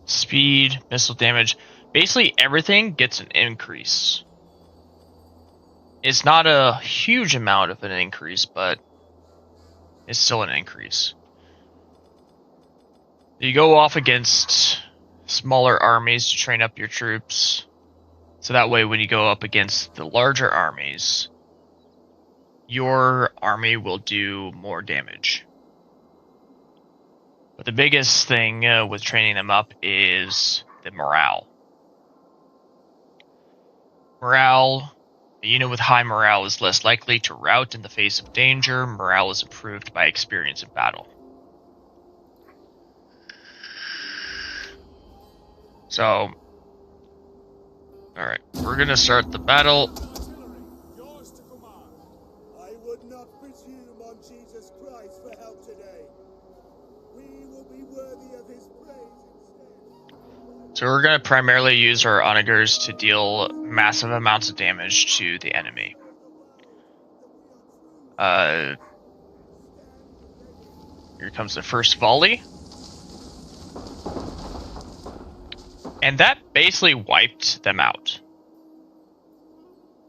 A: Speed, missile damage. Basically, everything gets an increase. It's not a huge amount of an increase, but it's still an increase. You go off against smaller armies to train up your troops. So that way, when you go up against the larger armies, your army will do more damage. But the biggest thing with training them up is the morale. Morale, a unit with high morale is less likely to rout in the face of danger. Morale is improved by experience in battle. So, alright, we're gonna start the battle.
B: Yours to command. I would not presume on Jesus Christ for help today. We will be worthy of his praise instead.
A: So we're gonna primarily use our onagers to deal massive amounts of damage to the enemy. Here comes the first volley. And that basically wiped them out.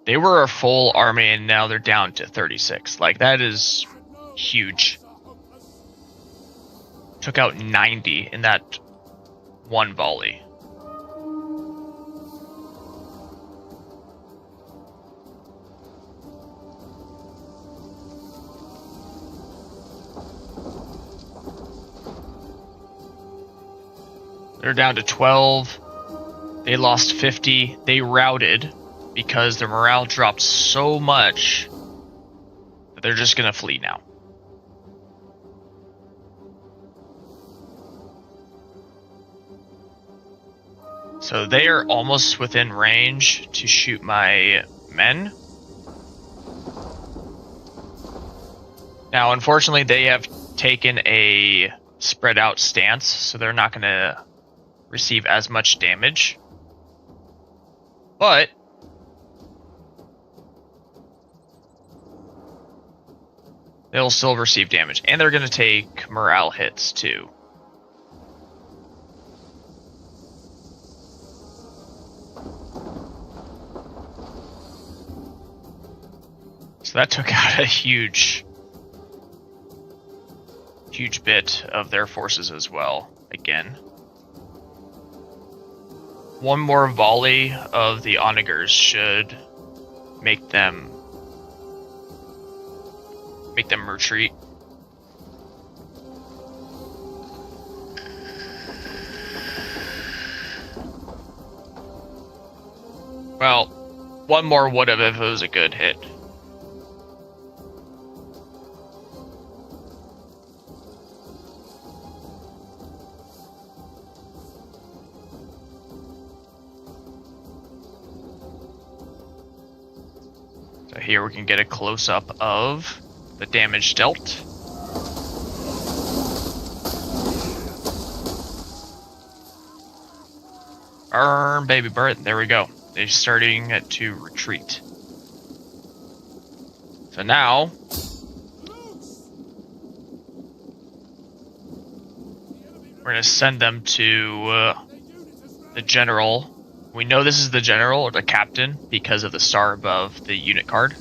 A: They were a full army and now they're down to 36. Like, that is huge. Took out 90 in that one volley. They're down to 12. They lost 50. They routed because their morale dropped so much that they're just going to flee now. So they are almost within range to shoot my men. Now, unfortunately, they have taken a spread out stance, so they're not going to receive as much damage. But they'll still receive damage, and they're going to take morale hits too. So that took out a huge bit of their forces as well, again. One more volley of the onagers should make them retreat. Well, one more would have if it was a good hit. So here we can get a close-up of the damage dealt. Burn, baby, burn. There we go. They're starting to retreat. So now, we're going to send them to the general. We know this is the general or the captain because of the star above the unit card.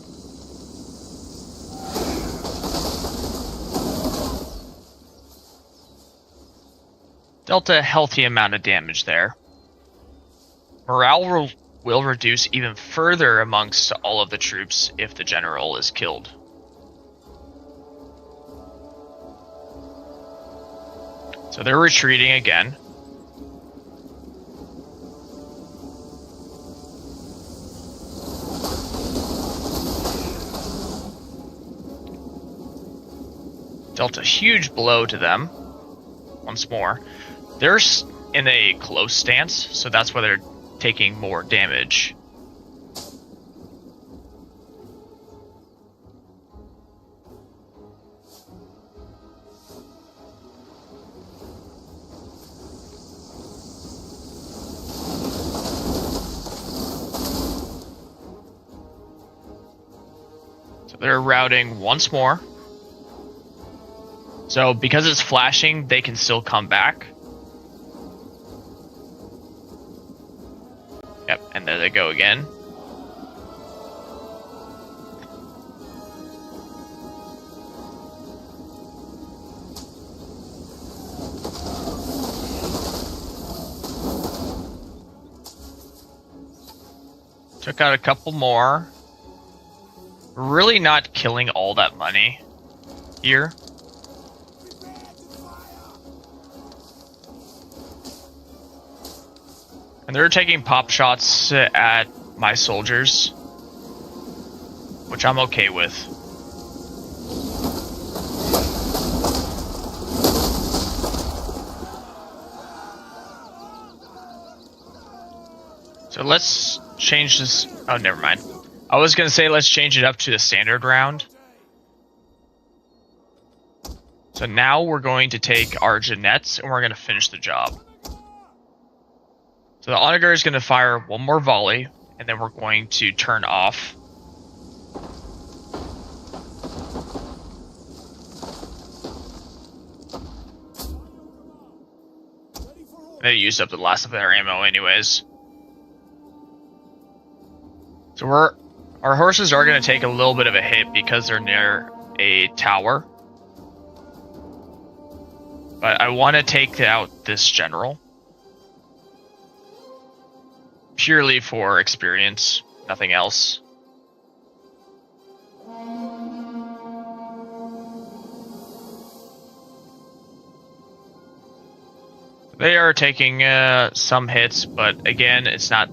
A: Dealt a healthy amount of damage there. Morale will reduce even further amongst all of the troops if the general is killed. So they're retreating again. Dealt a huge blow to them. Once more. They're in a close stance, so that's why they're taking more damage. So they're routing once more. So because it's flashing, they can still come back. Yep, and there they go again. Took out a couple more. Really not killing all that money here. And they're taking pop shots at my soldiers, which I'm okay with. So let's change this. Oh, never mind. I was going to say let's change it up to the standard round. So now we're going to take our Jeanettes and we're going to finish the job. So the Onager is going to fire one more volley, and then we're going to turn off. They used up the last of their ammo anyways. So our horses are going to take a little bit of a hit because they're near a tower. But I want to take out this general. Purely for experience, nothing else. They are taking some hits, but again, it's not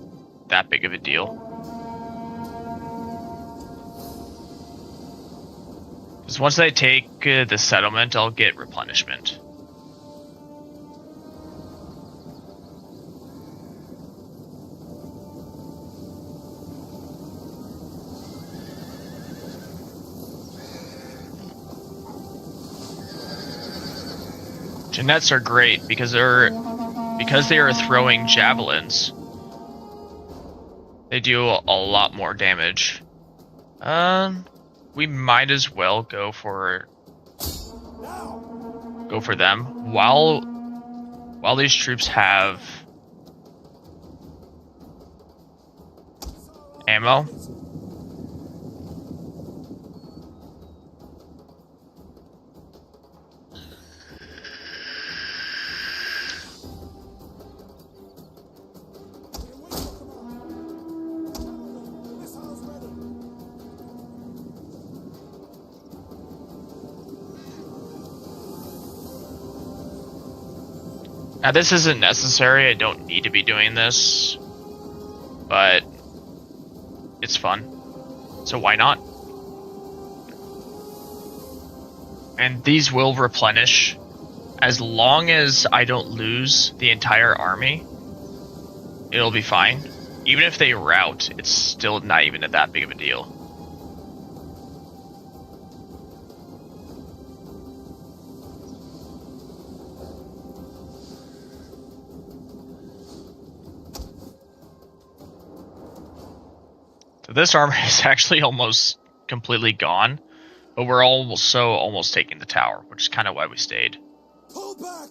A: that big of a deal. Because once they take the settlement, I'll get replenishment. Jeanettes are great because they are throwing javelins. They do a lot more damage. We might as well go for them while these troops have ammo. Now this isn't necessary, I don't need to be doing this, but it's fun, so why not? And these will replenish, as long as I don't lose the entire army, it'll be fine. Even if they rout, it's still not even that big of a deal. This army is actually almost completely gone, but we're almost taking the tower, which is kind of why we stayed.
B: Pull back.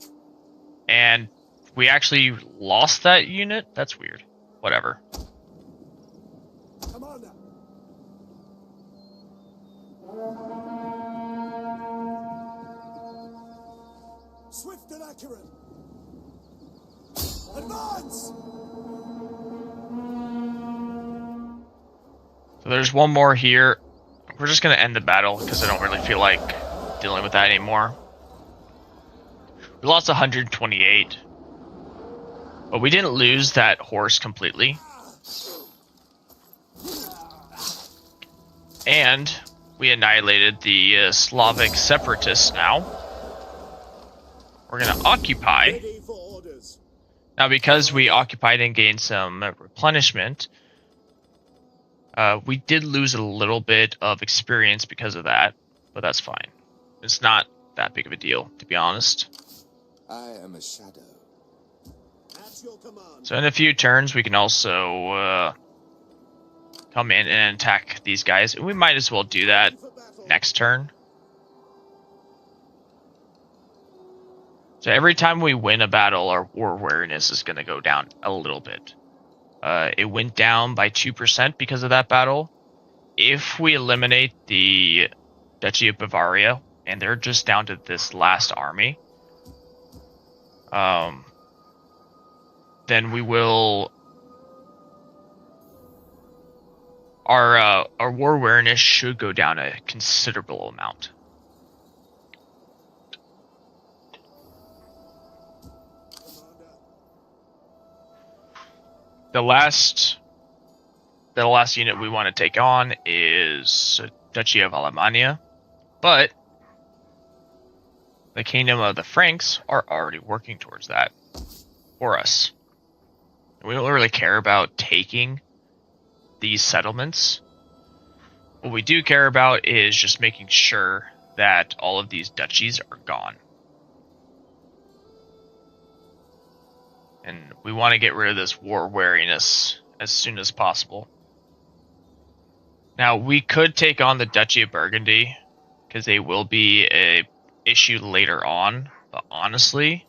A: And we actually lost that unit? That's weird. Whatever.
B: Come on now. Swift and accurate. Advance!
A: So there's one more here. We're just going to end the battle because I don't really feel like dealing with that anymore. We lost 128. But we didn't lose that horse completely. And we annihilated the Slavic separatists now. We're going to occupy.
B: Ready for orders.
A: Now because we occupied and gained some replenishment, we did lose a little bit of experience because of that, but that's fine. It's not that big of a deal, to be honest.
D: I am a shadow.
B: At your command.
A: So in a few turns, we can also come in and attack these guys. We might as well do that next turn. So every time we win a battle, our war awareness is going to go down a little bit. It went down by 2% because of that battle. If we eliminate the Duchy of Bavaria, and they're just down to this last army, then we will... Our war awareness should go down a considerable amount. The last unit we want to take on is Duchy of Alemannia, but the Kingdom of the Franks are already working towards that for us. We don't really care about taking these settlements. What we do care about is just making sure that all of these duchies are gone. And we want to get rid of this war wariness as soon as possible. Now, we could take on the Duchy of Burgundy, because they will be a issue later on, but honestly,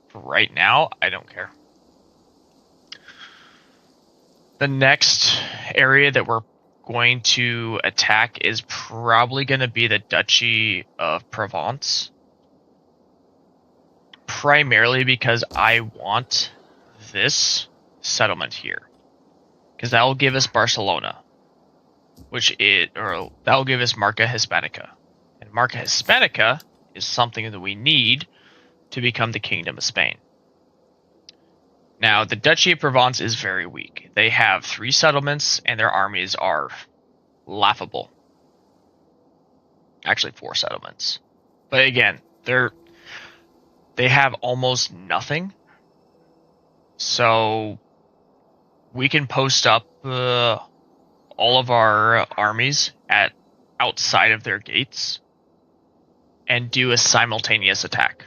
A: for right now, I don't care. The next area that we're going to attack is probably going to be the Duchy of Provence. Primarily because I want this settlement here. Because that will give us Barcelona. That will give us Marca Hispanica. And Marca Hispanica is something that we need to become the Kingdom of Spain. Now, the Duchy of Provence is very weak. They have 3 settlements, and their armies are laughable. Actually, 4 settlements. But again, they have almost nothing. So, we can post up all of our armies outside of their gates and do a simultaneous attack.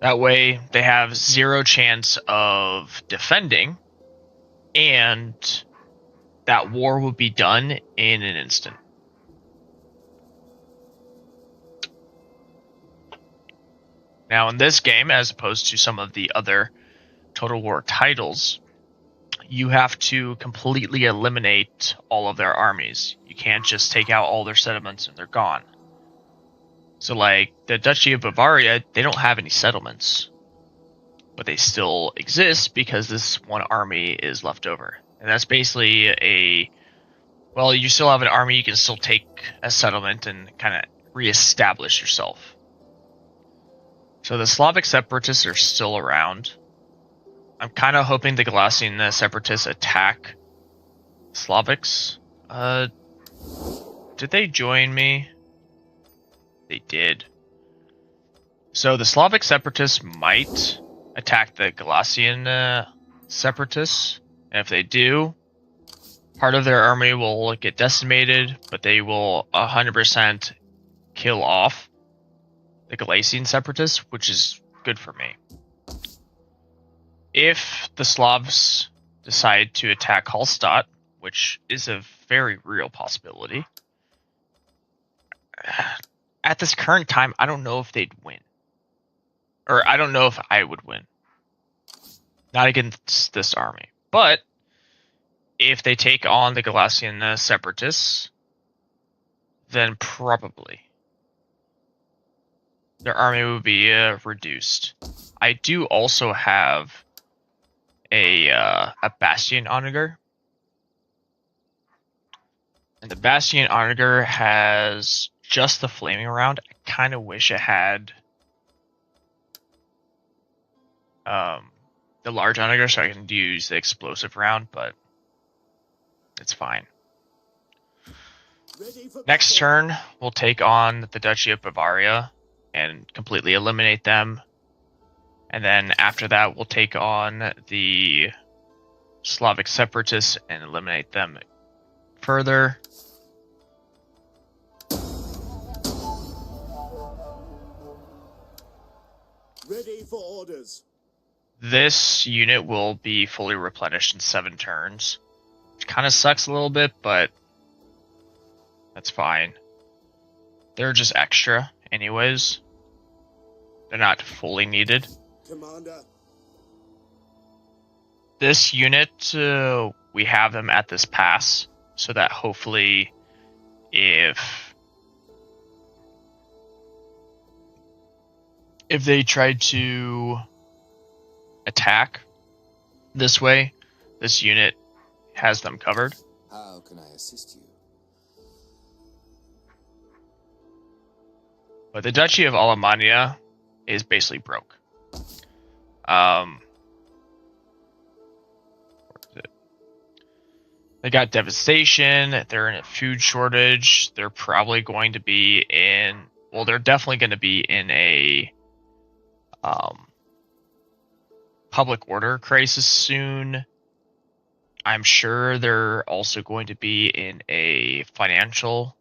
A: That way, they have 0 chance of defending, and that war will be done in an instant. Now, in this game, as opposed to some of the other Total War titles, you have to completely eliminate all of their armies. You can't just take out all their settlements and they're gone. So, like, the Duchy of Bavaria, they don't have any settlements. But they still exist because this one army is left over. And that's basically well, you still have an army, you can still take a settlement and kind of reestablish yourself. So the Slavic separatists are still around. I'm kind of hoping the Galician separatists attack Slavics. Did they join me? They did. So the Slavic separatists might attack the Galician separatists. And if they do, part of their army will get decimated, but they will 100% kill off the Galician separatists, which is good for me. If the Slavs decide to attack Hallstatt, which is a very real possibility, at this current time, I don't know if they'd win. Or I don't know if I would win. Not against this army. But if they take on the Galician separatists, then probably their army would be reduced. I do also have a Bastion Onager. And the Bastion Onager has just the flaming round. I kind of wish it had the large Onager so I can use the explosive round, but it's fine. Next turn, we'll take on the Duchy of Bavaria and completely eliminate them. And then after that, we'll take on the Slavic separatists and eliminate them further.
B: Ready for orders.
A: This unit will be fully replenished in 7 turns. Which kind of sucks a little bit, but that's fine. They're just extra, anyways. They're not fully needed.
B: Commander,
A: This unit, we have them at this pass, so that hopefully if they try to attack this way, this unit has them covered.
D: How can I assist you?
A: But the Duchy of Alemannia is basically broke. Where is it? They got devastation. They're in a food shortage. They're probably going to be in. Well, they're definitely going to be in a public order crisis soon. I'm sure they're also going to be in a financial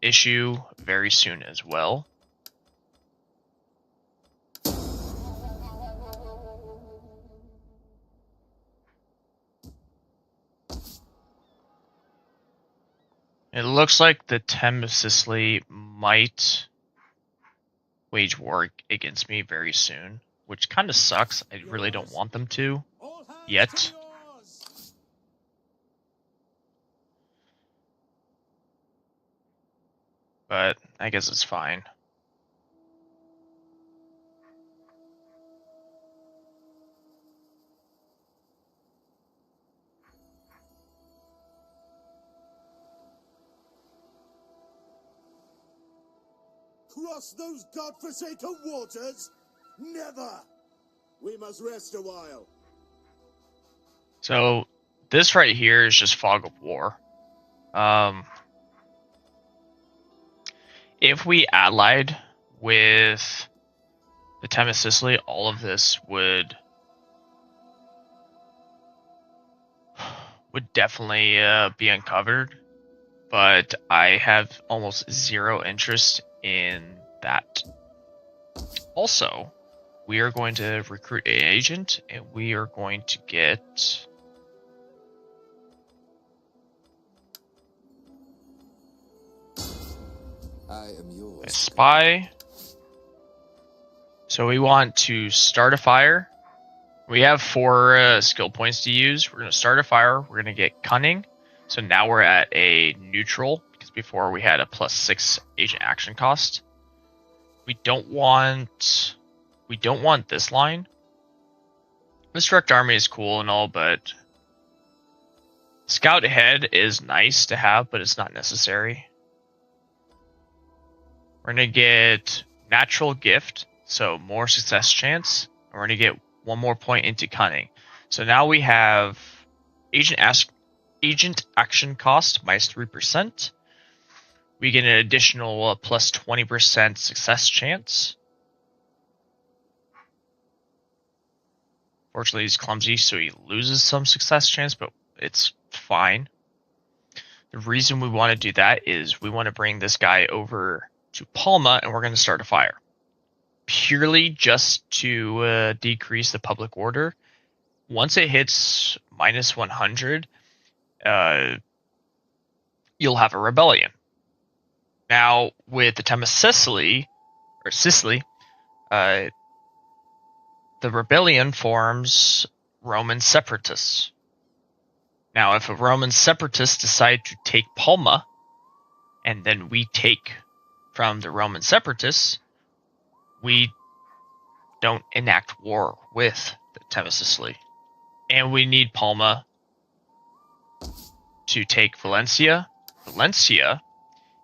A: issue very soon as well. It looks like the Tem of Sicily might wage war against me very soon, which kind of sucks. I really don't want them to
B: all hands
A: yet.
B: to yours!
A: But I guess it's fine.
B: Cross those godforsaken waters? Never! We must rest a while.
A: So this right here is just fog of war. If we allied with the Tem of Sicily, all of this would definitely be uncovered. But I have almost zero interest in that. Also, we are going to recruit an agent, and we are going to get
D: I am yours.
A: a spy. So we want to start a fire. We have 4 skill points to use. We're going to start a fire. We're going to get cunning. So now we're at a neutral, because before we had a +6 agent action cost. We don't want this line. This direct army is cool and all, but scout ahead is nice to have, but it's not necessary. We're gonna get natural gift, so more success chance, and we're gonna get 1 more point into cunning. So now we have agent action cost -3%. We get an additional +20% success chance. Fortunately, he's clumsy, so he loses some success chance, but it's fine. The reason we want to do that is we want to bring this guy over to Palma, and we're going to start a fire. Purely just to decrease the public order. Once it hits -100, you'll have a rebellion. Now, with the Tem of Sicily, the rebellion forms Roman separatists. Now, if a Roman separatist decide to take Palma, and then we take from the Roman separatists, we don't enact war with the Tem of Sicily. And we need Palma to take Valencia. Valencia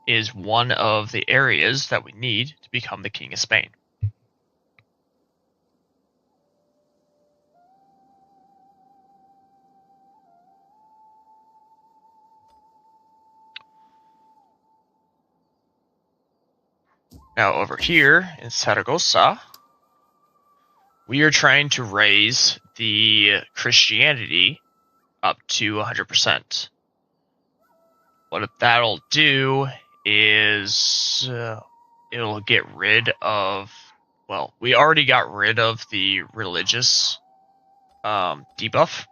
A: is one of the areas that we need to become the King of Spain. Now over here in Saragossa, we are trying to raise the Christianity up to 100%. What that'll do is it'll get rid of, well, we already got rid of the religious debuff,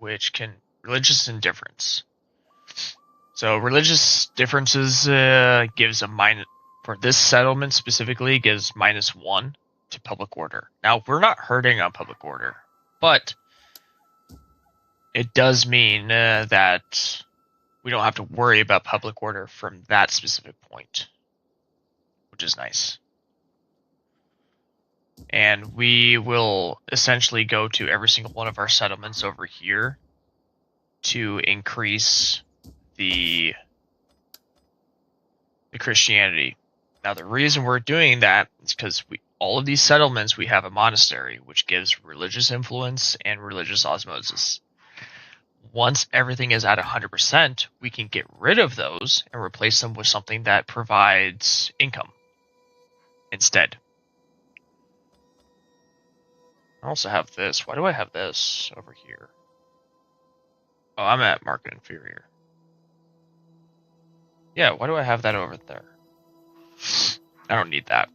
A: religious indifference. So religious differences gives a minus, for this settlement specifically, gives -1 to public order. Now, we're not hurting on public order, but it does mean that we don't have to worry about public order from that specific point, which is nice. And we will essentially go to every single one of our settlements over here to increase the Christianity. Now, the reason we're doing that is because all of these settlements, we have a monastery, which gives religious influence and religious osmosis. Once everything is at 100%, we can get rid of those and replace them with something that provides income instead. I also have this. Why do I have this over here? Oh, I'm at market inferior. Yeah, why do I have that over there? I don't need that.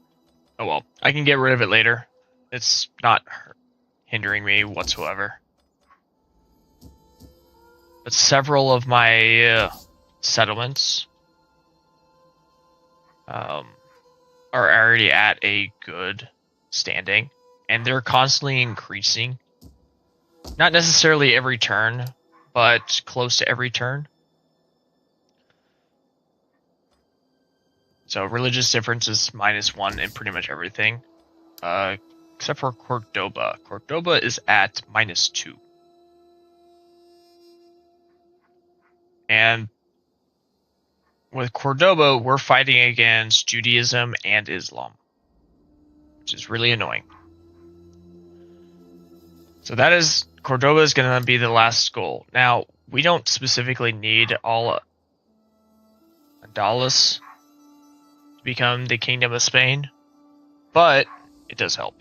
A: Oh well, I can get rid of it later. It's not hindering me whatsoever. But several of my settlements are already at a good standing, and they're constantly increasing. Not necessarily every turn, but close to every turn. So religious difference is -1 in pretty much everything, except for Cordoba. Cordoba is at -2. And with Cordoba, we're fighting against Judaism and Islam, which is really annoying. So that is, Cordoba is going to be the last goal. Now, we don't specifically need all Andalas to become the Kingdom of Spain, but it does help.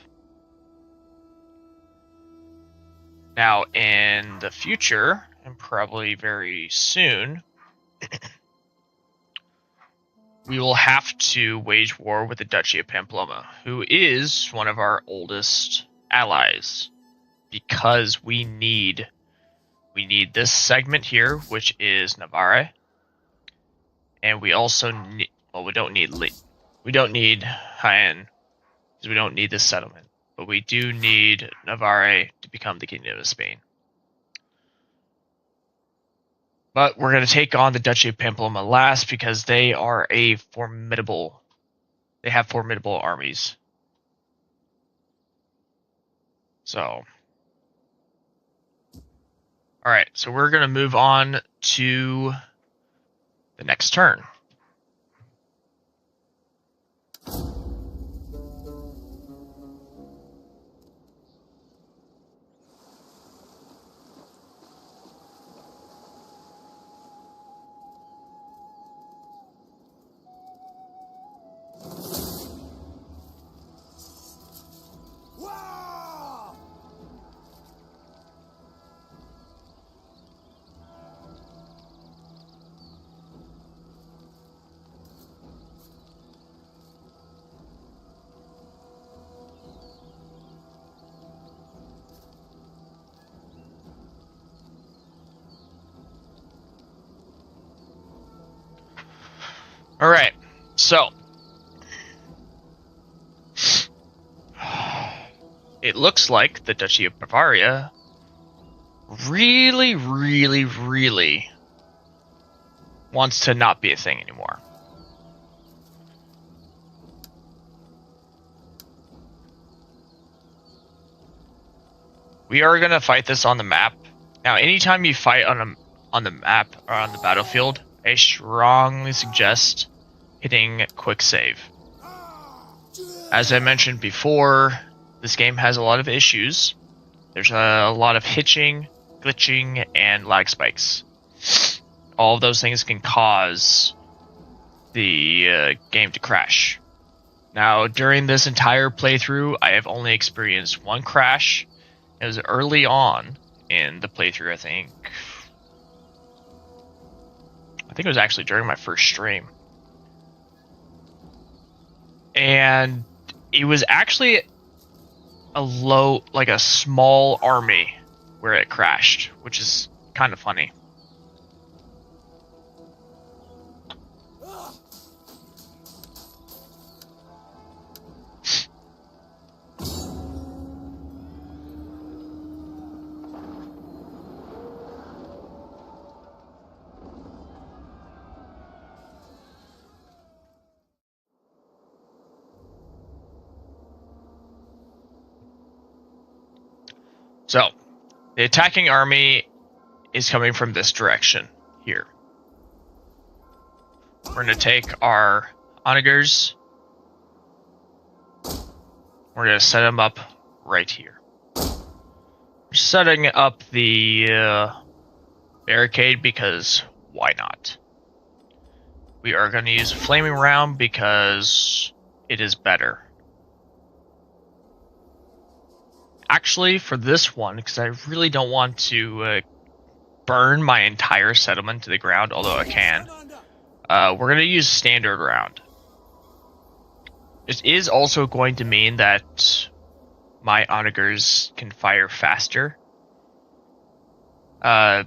A: Now, in the future, and probably very soon, we will have to wage war with the Duchy of Pamplona, who is one of our oldest allies, because we need this segment here, which is Navarre, and we also need, well, we don't need Jaén, because we don't need this settlement, but we do need Navarre to become the Kingdom of Spain. But we're going to take on the Duchy of Pamplona last because they are they have formidable armies. So, alright, so we're going to move on to the next turn. Alright, so it looks like the Duchy of Bavaria really wants to not be a thing anymore. We are going to fight this on the map. Now, anytime you fight on the map or on the battlefield, I strongly suggest hitting quick save. As I mentioned before, this game has a lot of issues. There's a lot of hitching, glitching, and lag spikes. All of those things can cause the game to crash. Now, during this entire playthrough, I have only experienced one crash. It was early on in the playthrough, I think it was actually during my first stream. And it was actually a small army where it crashed, which is kind of funny. So, the attacking army is coming from this direction here. We're going to take our onagers. We're going to set them up right here. We're setting up the barricade because why not? We are going to use a flaming round because it is better. Actually, for this one, because I really don't want to burn my entire settlement to the ground, although I can, we're going to use standard round. This is also going to mean that my onagers can fire faster. The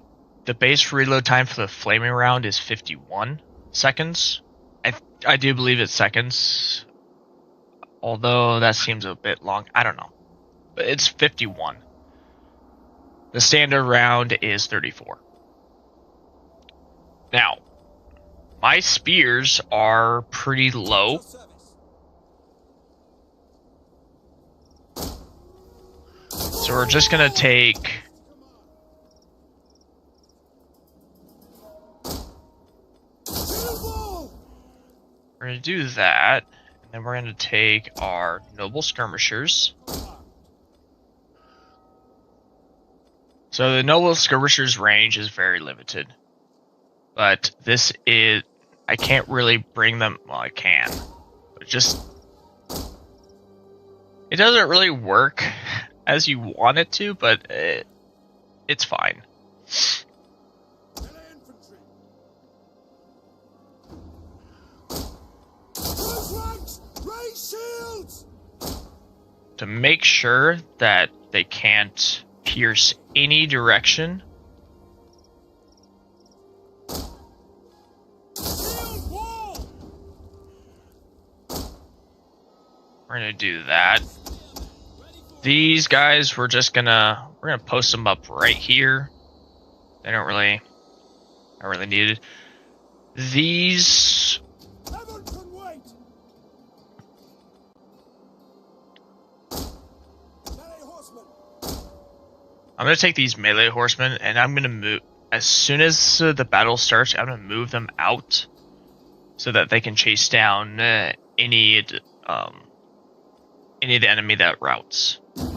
A: base reload time for the flaming round is 51 seconds. I do believe it's seconds, although that seems a bit long. I don't know. But it's 51. The standard round is 34. Now, my spears are pretty low. So we're just going to take... We're going to do that, and then we're going to take our noble skirmishers. So the noble skirmishers range is very limited. But this is... I can't really bring them... Well, I can. But just... It doesn't really work as you want it to, but it's fine. To make sure that they can't pierce any direction, we're gonna do that. These guys, we're gonna post them up right here. They don't really need it. These... I'm gonna take these melee horsemen, and I'm gonna move as soon as the battle starts. I'm gonna move them out so that they can chase down any of the enemy that routes.
B: Our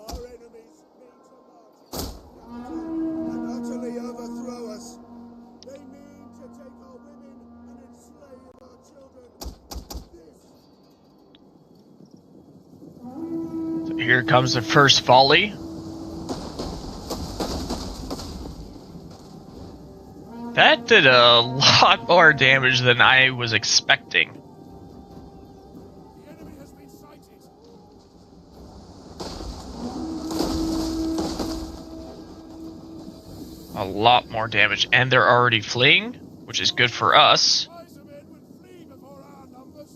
B: enemies mean to march and utterly overthrow us. They mean to take our women and enslave our children.
A: So here comes the first volley. That did a lot more damage than I was expecting.
B: The enemy has been sighted.
A: A lot more damage, and they're already fleeing, which is good for us.
B: Wiser men would flee before our numbers.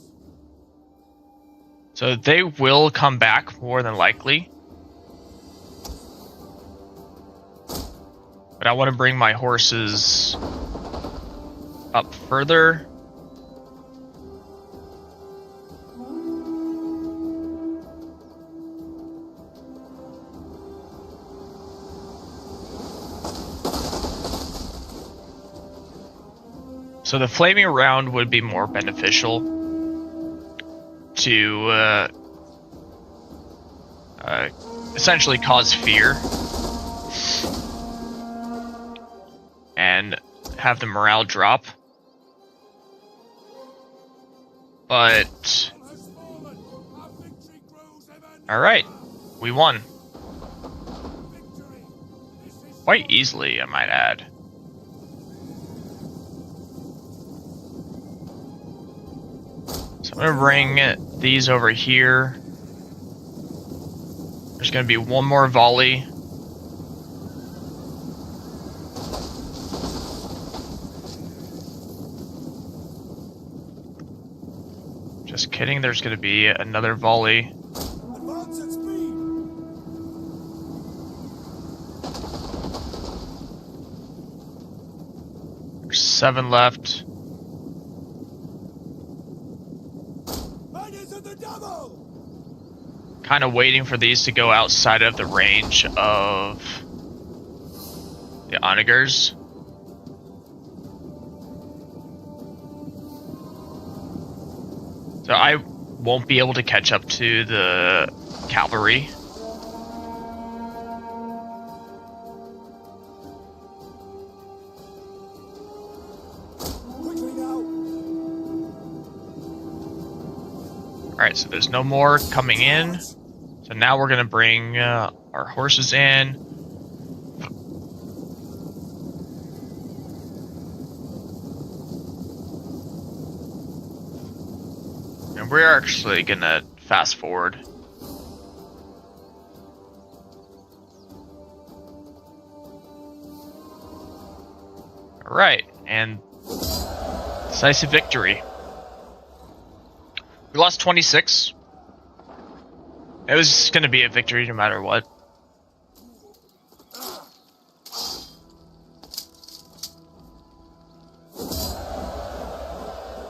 A: So they will come back more than likely. But I want to bring my horses up further. So the flaming round would be more beneficial to essentially cause fear and have the morale drop. But alright, we won. Quite easily, I might add. So I'm gonna bring these over here. There's gonna be one more volley. Just kidding, there's gonna be another volley.
B: Advance at speed.
A: There's 7 left.
B: Riders of the devil.
A: kind of waiting for these to go outside of the range of the onagers. So I won't be able to catch up to the cavalry.
B: Quickly now.
A: Alright, so there's no more coming in. So now we're going to bring our horses in. And we're actually going to fast forward. Alright, and decisive victory. We lost 26. It was going to be a victory no matter what.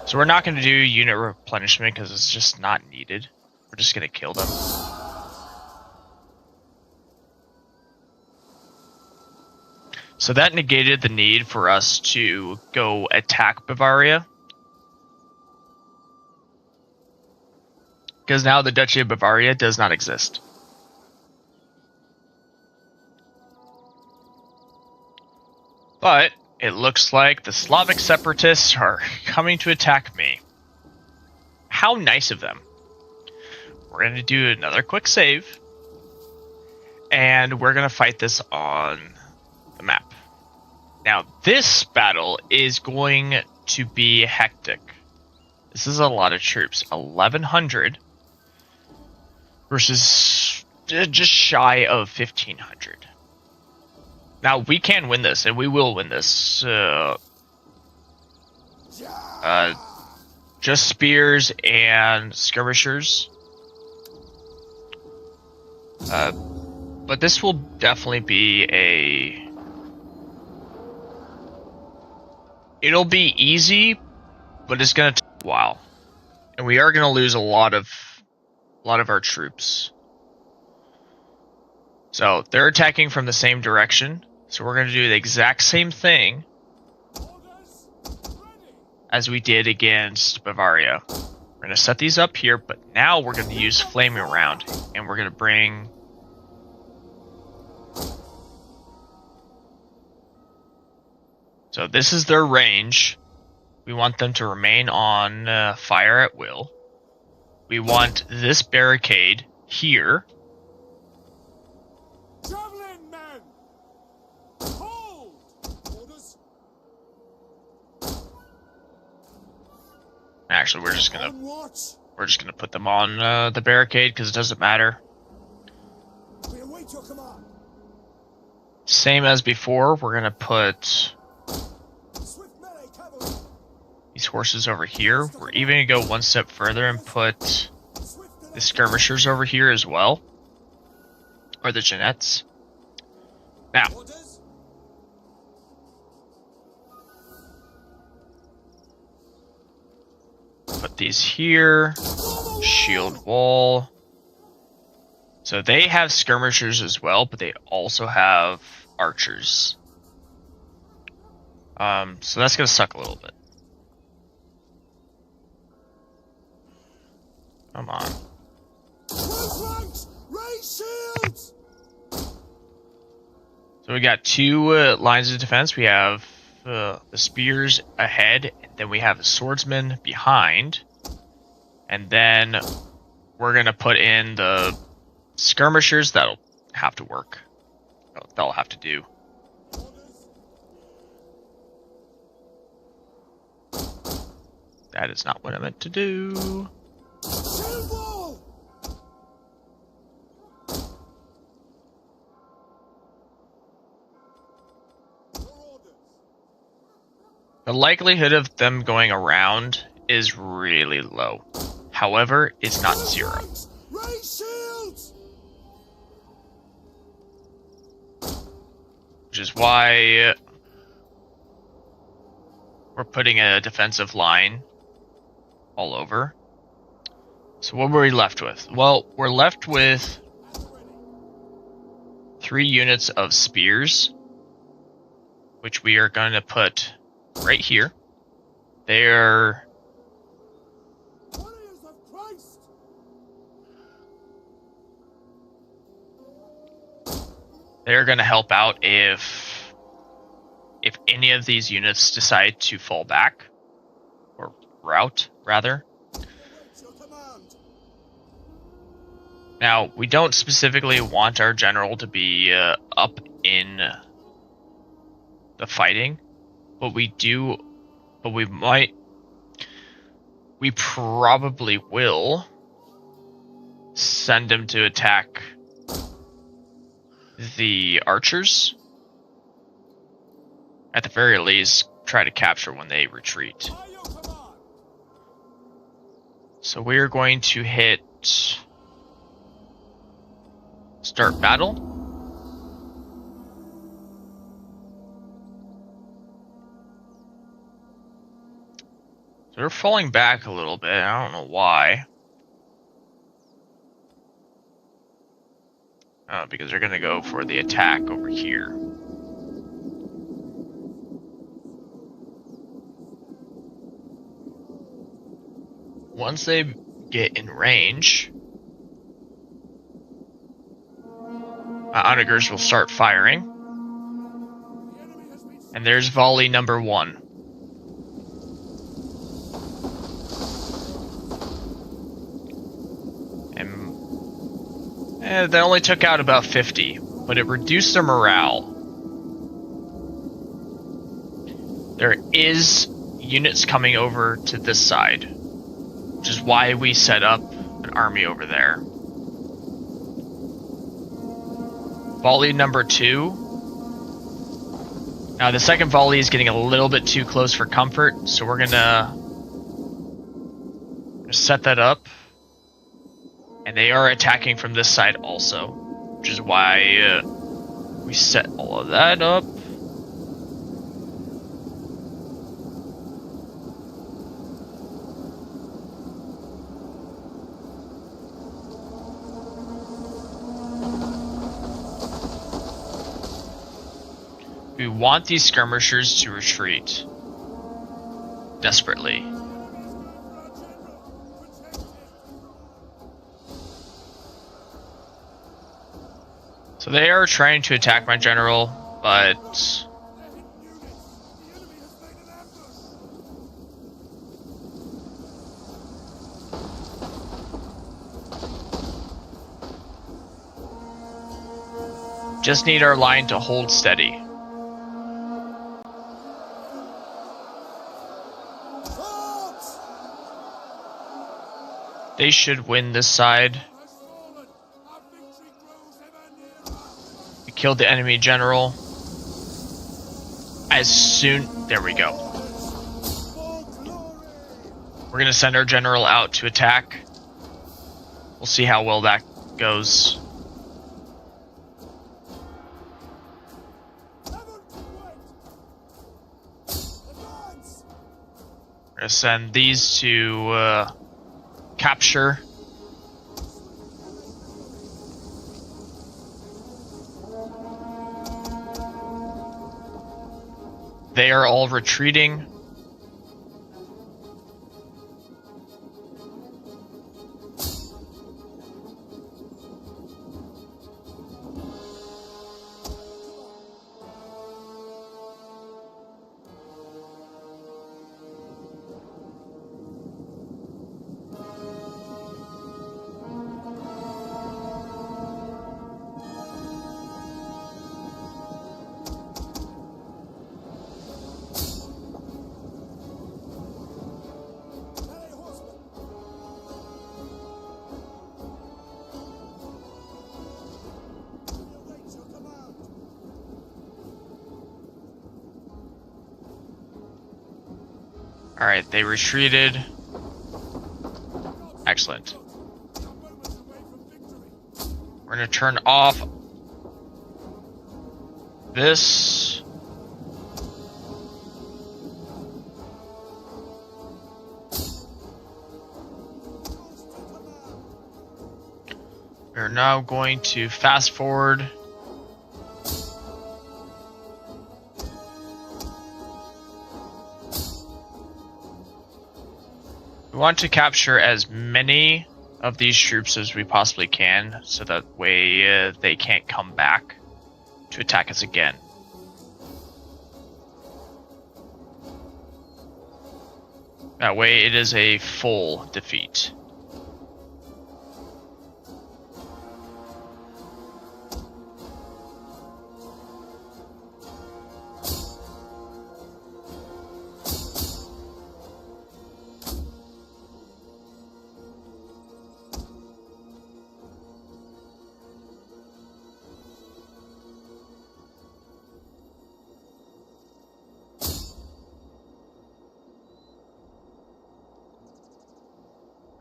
A: So we're not going to do unit replenishment because it's just not needed. We're just going to kill them. So that negated the need for us to go attack Bavaria. Because now the Duchy of Bavaria does not exist. But it looks like the Slavic separatists are coming to attack me. How nice of them. We're going to do another quick save. And we're going to fight this on the map. Now, this battle is going to be hectic. This is a lot of troops. 1,100 versus just shy of 1,500. Now, we can win this, and we will win this. Just spears and skirmishers. But this will definitely be a... It'll be easy, but it's going to take a while. And we are going to lose a lot of our troops. So, they're attacking from the same direction. So we're going to do the exact same thing as we did against Bavaria. We're going to set these up here, but now we're going to use Flaming Round. And we're going to bring... So this is their range. We want them to remain on fire at will. We want this barricade here.
B: Javelin men! Hold! Orders.
A: Actually, we're just
B: On watch.
A: gonna put them on the barricade because it doesn't matter.
B: We await your command.
A: Same as before, we're gonna put
B: Swift melee cavalry.
A: these horses over here. We're even gonna go one step further and put the skirmishers over here as well, or the Jeannettes. Now,
B: Orders.
A: put these here. Shield wall. So they have skirmishers as well, but they also have archers. So that's gonna suck a little bit. Come on.
B: Close ranks. Raise shields.
A: So we got two lines of defense. We have the spears ahead, and then we have the swordsmen behind. And then we're gonna put in the skirmishers. That'll have to work. That'll have to do. That is not what I meant to do.
B: Shield wall. Your orders.
A: The likelihood of them going around is really low. However, it's not
B: Close
A: zero.
B: ranks. Raise shields.
A: Which is why we're putting a defensive line all over. So what were we left with? Well, we're left with 3 units of spears, which we are going to put right here. They're
B: Warriors of Christ!
A: going to help out if any of these units decide to fall back, or rout rather.
B: Await your command.
A: Now, we don't specifically want our general to be up in the fighting, but we probably will send him to attack the archers. At the very least, try to capture when they retreat.
B: By your command.
A: So we're going to hit start battle. So they're falling back a little bit. I don't know why. Because they're going to go for the attack over here. Once they get in range, onagers will start firing. And there's volley number 1. And they only took out about 50, but it reduced their morale. There is units coming over to this side, which is why we set up an army over there. Volley number 2. Now the second volley is getting a little bit too close for comfort, so we're gonna set that up. And they are attacking from this side also, which is why we set all of that up. We want these skirmishers to retreat desperately. So they are trying to attack my general, but just need our line to hold steady. They should win this side. We killed the enemy general. There we go. We're gonna send our general out to attack. We'll see how well that goes. We're gonna send these to capture. They are all retreating. Alright, they retreated. Excellent. We're gonna turn off this. We're now going to fast forward. We want to capture as many of these troops as we possibly can, so that way they can't come back to attack us again. That way it is a full defeat.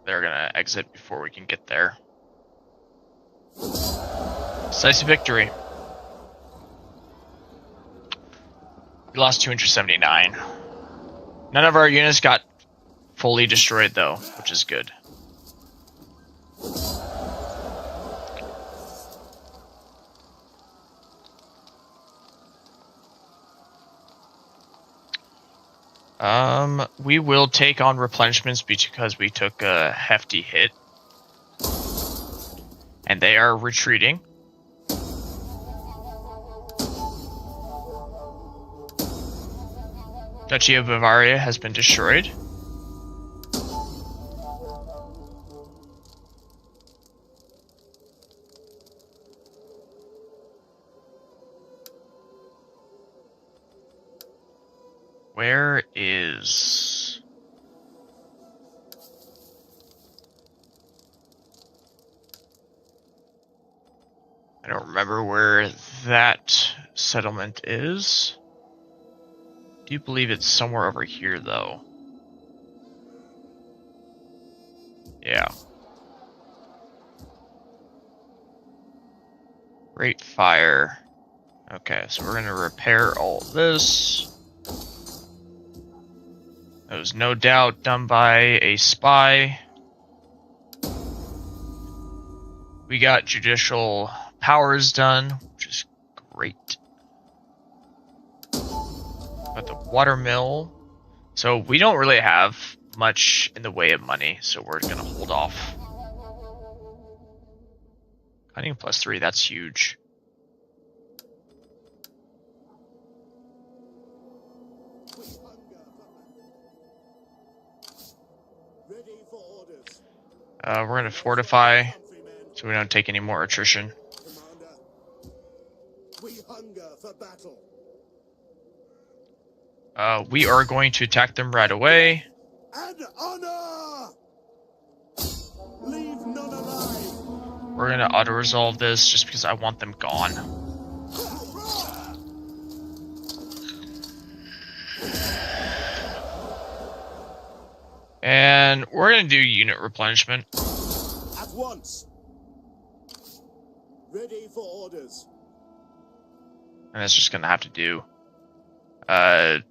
A: They're gonna exit before we can get there. Decisive victory. We lost 279. None of our units got fully destroyed though, which is good. We will take on replenishments because we took a hefty hit. And they are retreating. Duchy of Bavaria has been destroyed. Where is... I don't remember where that settlement is. I do believe it's somewhere over here, though. Yeah. Great fire. Okay, so we're going to repair all this. That was no doubt done by a spy. We got judicial powers done, which is great. Got the water mill. So we don't really have much in the way of money, so we're gonna hold off. Cutting +3, that's huge. We're gonna fortify so we don't take any more attrition.
B: Commander, we hunger for battle.
A: We are going to attack them right away.
B: And honor! Leave none alive!
A: We're gonna auto-resolve this just because I want them gone. And we're gonna do unit replenishment.
B: At once! Ready for orders.
A: And that's just gonna have to do. But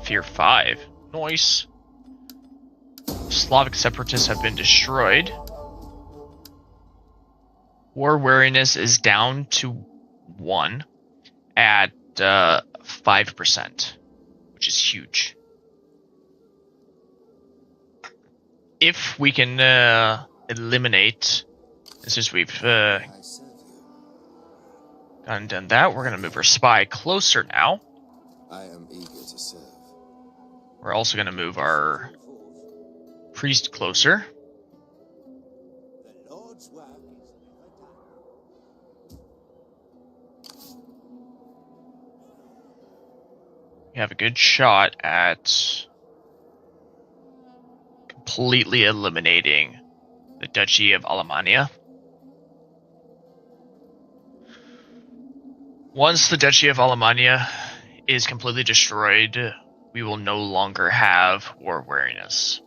A: Fear 5. Nice. Slavic separatists have been destroyed. War wariness is down to 1 at 5%, which is huge. If we can eliminate, since we've gone and done that, we're going to move our spy closer now.
D: I am eager to serve.
A: We're also going to move our priest closer.
C: The Lord's work is never done.
A: We have a good shot at completely eliminating the Duchy of Alemannia. Once the Duchy of Alemannia is completely destroyed, we will no longer have war wariness.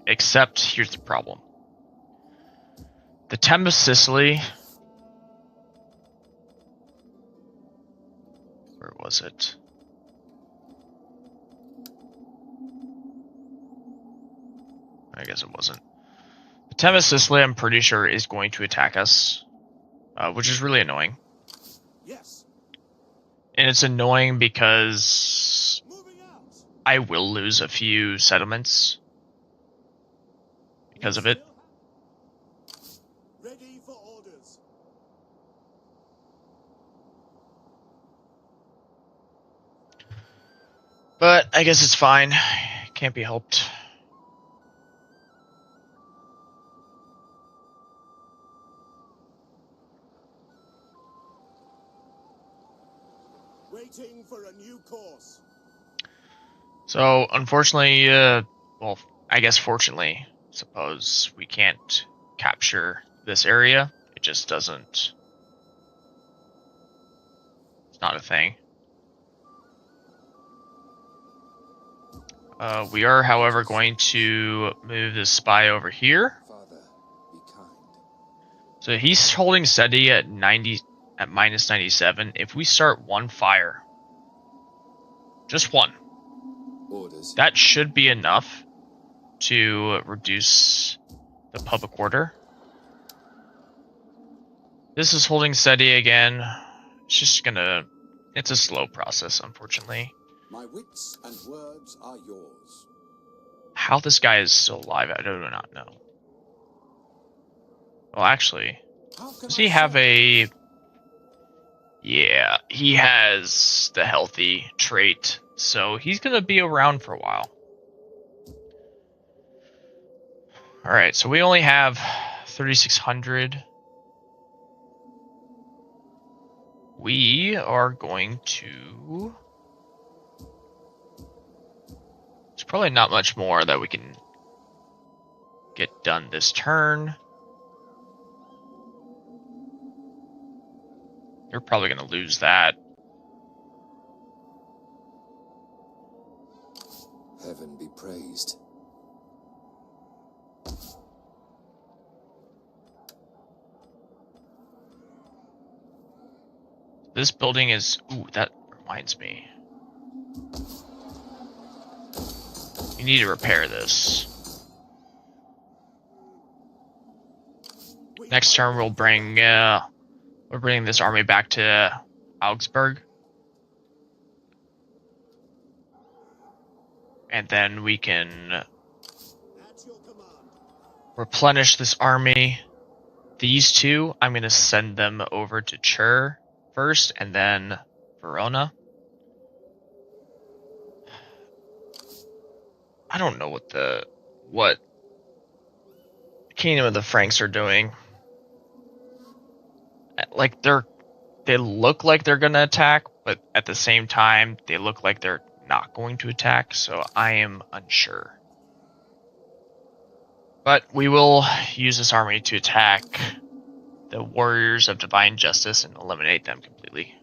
A: Except, here's the problem. The Tem of Sicily... Where was it? I guess it wasn't. The Tema Sicily, I'm pretty sure, is going to attack us, which is really annoying.
B: Yes.
A: And it's annoying because
B: Moving out.
A: I will lose a few settlements because of it.
B: Ready for orders.
A: But I guess it's fine. Can't be helped.
B: Waiting for a new course.
A: So, unfortunately, well, I guess fortunately, suppose we can't capture this area. It just doesn't. It's not a thing. We are, however, going to move this spy over here.
D: Father, be kind.
A: So he's holding steady at minus 97. If we start one fire, just one,
D: Orders.
A: that should be enough to reduce the public order. This is holding steady again. It's just gonna. It's a slow process, unfortunately.
C: My wits and words are yours.
A: How this guy is still alive, I do not know. Well, actually,
C: How can
A: does
C: I
A: he have
C: serve?
A: a... Yeah, he has the healthy trait, so he's gonna be around for a while. Alright, so we only have 3,600. We are going to... There's probably not much more that we can get done this turn. They're probably going to lose that.
D: Heaven be praised.
A: This building is... Ooh, that reminds me. We need to repair this. Next turn we'll bring we're bringing this army back to Augsburg. And then we can
B: At your command.
A: replenish this army. These two, I'm going to send them over to Chur first, and then Verona. I don't know what the Kingdom of the Franks are doing. Like they look like they're going to attack, but at the same time they look like they're not going to attack, so I am unsure. But we will use this army to attack the Warriors of Divine Justice and eliminate them completely.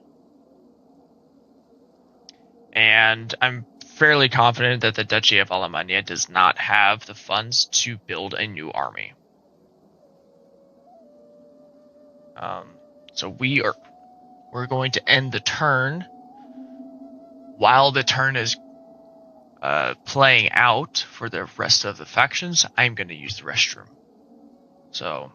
A: And I'm fairly confident that the Duchy of Alemannia does not have the funds to build a new army. So we're going to end the turn. While the turn is playing out for the rest of the factions, I'm going to use the restroom. So...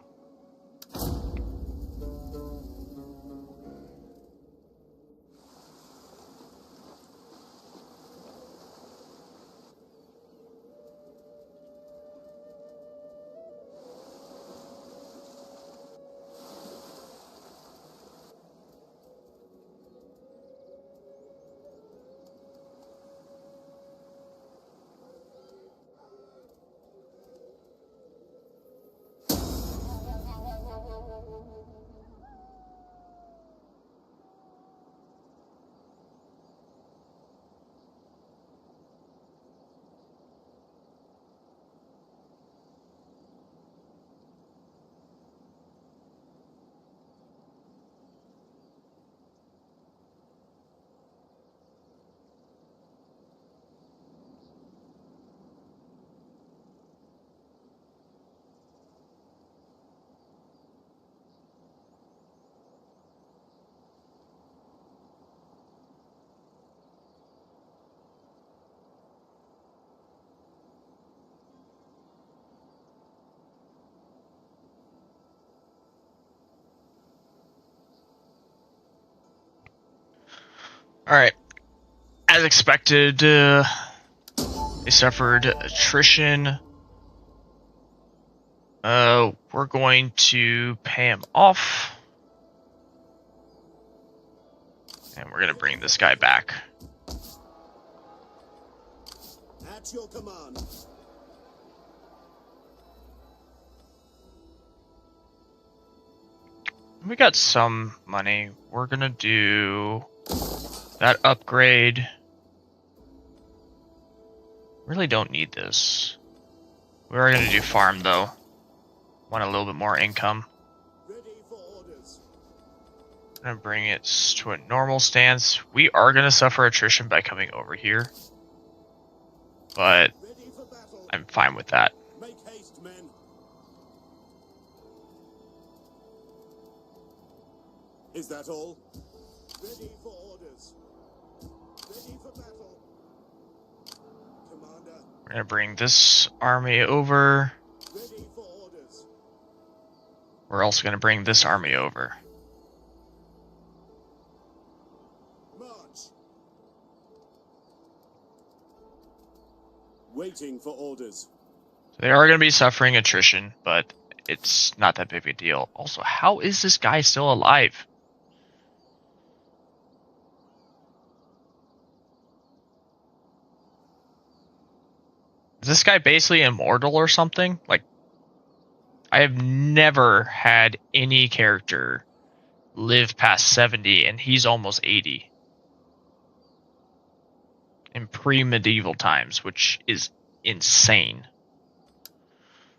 A: Alright. As expected, they suffered attrition. We're going to pay him off. And we're going to bring this guy back.
B: At your command.
A: We got some money. We're going to do that upgrade. Really don't need this. We are going to do farm though. Want a little bit more income.
B: Ready for orders.
A: I'm going to bring it to a normal stance. We are going to suffer attrition by coming over here. But
B: Ready for battle.
A: I'm fine with that.
B: Make haste, men. Is that all? Ready for orders. Ready for battle. Commander.
A: We're going to bring this army over.
B: Ready for orders.
A: We're also going to bring this army over.
B: March. Waiting for orders.
A: So they are going to be suffering attrition, but it's not that big of a deal. Also, how is this guy still alive? Is this guy basically immortal or something? Like, I have never had any character live past 70 and he's almost 80. In pre-medieval times, which is insane.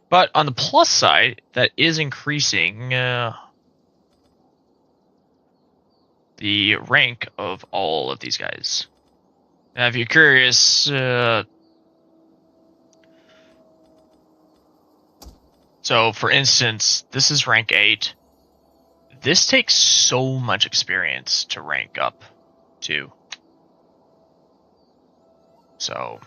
A: But on the plus side, that is increasing the rank of all of these guys. Now, if you're curious, so for instance, this is rank 8. This takes so much experience to rank up to. So,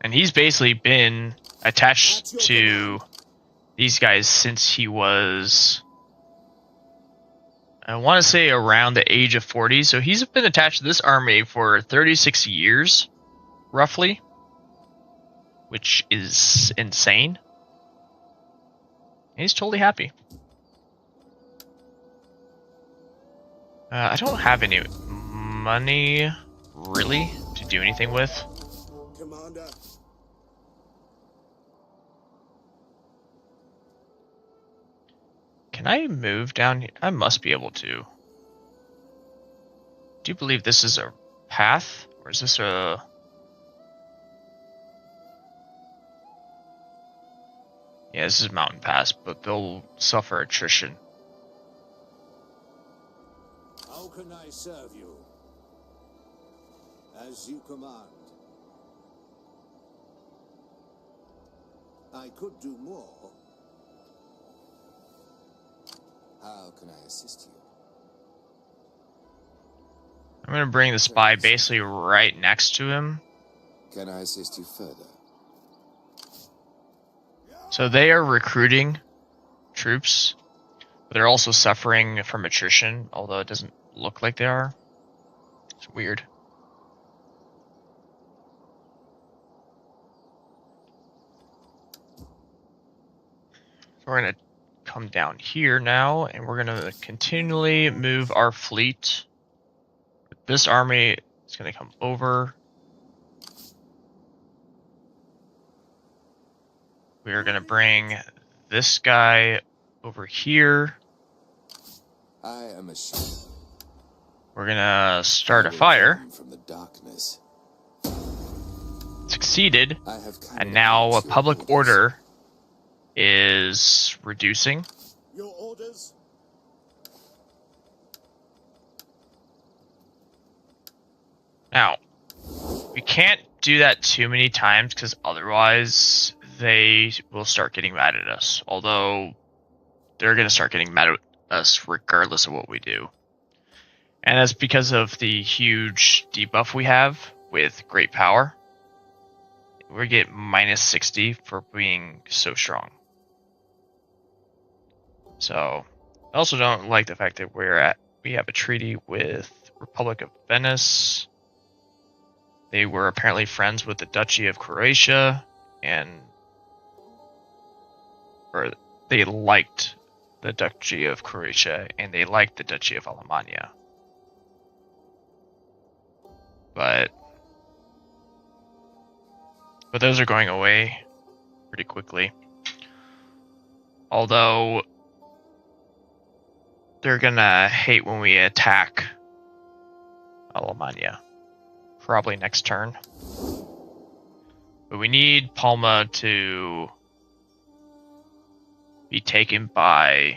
A: and he's basically been attached to these guys since he was, I want to say, around the age of 40. So he's been attached to this army for 36 years, roughly, which is insane. He's totally happy. I don't have any money, really, to do anything with.
B: Commander.
A: Can I move down here? I must be able to. Do you believe this is a path? Or is this a... Yeah, this is mountain pass, but they'll suffer attrition.
C: How can I serve you? As you command. I could do more.
D: How can I assist you?
A: I'm going to bring the spy basically right next to him.
D: Can I assist you further?
A: So they are recruiting troops, but they're also suffering from attrition, although it doesn't look like they are. It's weird. So we're going to come down here now, and we're going to continually move our fleet. This army is going to come over. We are going to bring this guy over here.
D: I am a sheep.
A: We're going to start a
D: I will
A: fire.
D: come from the darkness.
A: Succeeded.
D: I have come
A: And now a
D: to your
A: public
D: orders.
A: order is reducing.
B: Your orders.
A: Now, we can't do that too many times because otherwise they will start getting mad at us. Although they're going to start getting mad at us regardless of what we do. And that's because of the huge debuff we have with great power. We get minus 60 for being so strong. So, I also don't like the fact that we have a treaty with Republic of Venice. They were apparently friends with the Duchy of Croatia, or they liked the Duchy of Croatia, and they liked the Duchy of Alemannia. But those are going away pretty quickly. Although they're gonna hate when we attack Alemannia. Probably next turn. But we need Palma to be taken by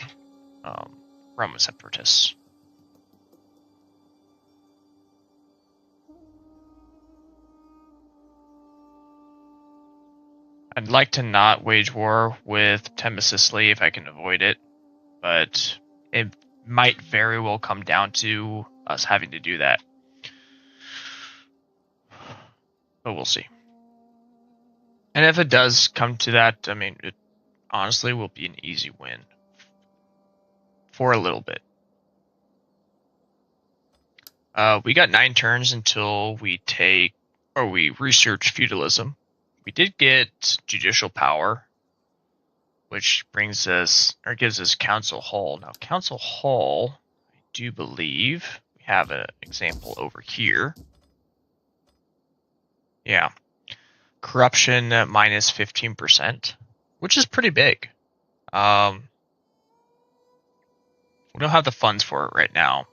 A: Roman separatists. I'd like to not wage war with Temesisli if I can avoid it, but it might very well come down to us having to do that. But we'll see. And if it does come to that, I mean, it honestly will be an easy win. For a little bit. We got 9 turns until we research feudalism. We did get judicial power, which brings us, or gives us Council Hall. Now, Council Hall, I do believe, we have an example over here. Yeah. Corruption minus 15%, which is pretty big. We don't have the funds for it right now.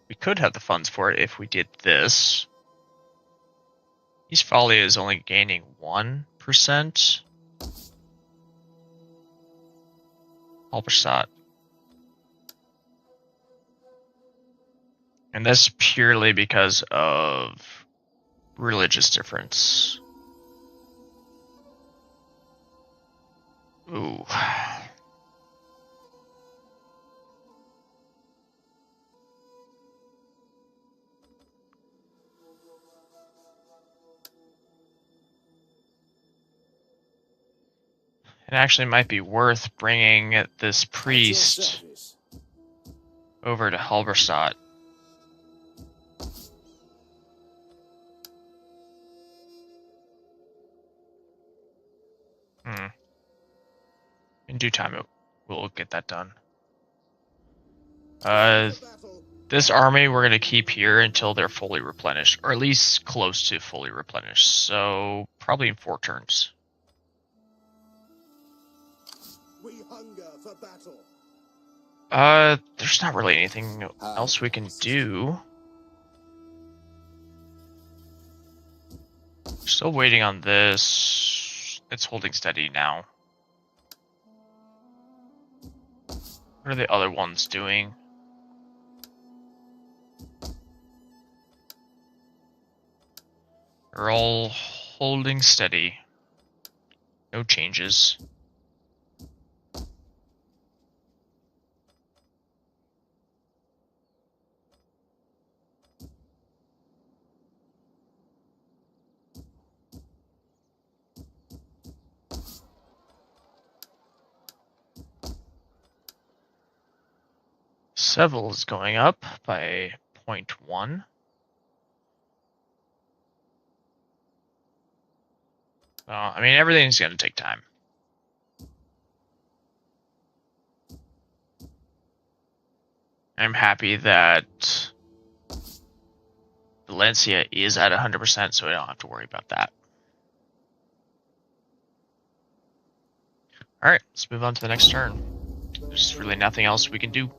A: We could have the funds for it if we did this. Eastphalia is only gaining 1%. Halberstadt. And that's purely because of religious difference. Ooh. It actually might be worth bringing this priest over to Halberstadt. In due time, we'll get that done. This army we're going to keep here until they're fully replenished, or at least close to fully replenished. So probably in 4 turns.
B: We hunger for battle.
A: There's not really anything else we can do. Still waiting on this. It's holding steady now. What are the other ones doing? They're all holding steady. No changes. Seville is going up by 0.1. I mean, everything's going to take time. I'm happy that Valencia is at 100%, so I don't have to worry about that. Alright, let's move on to the next turn. There's really nothing else we can do.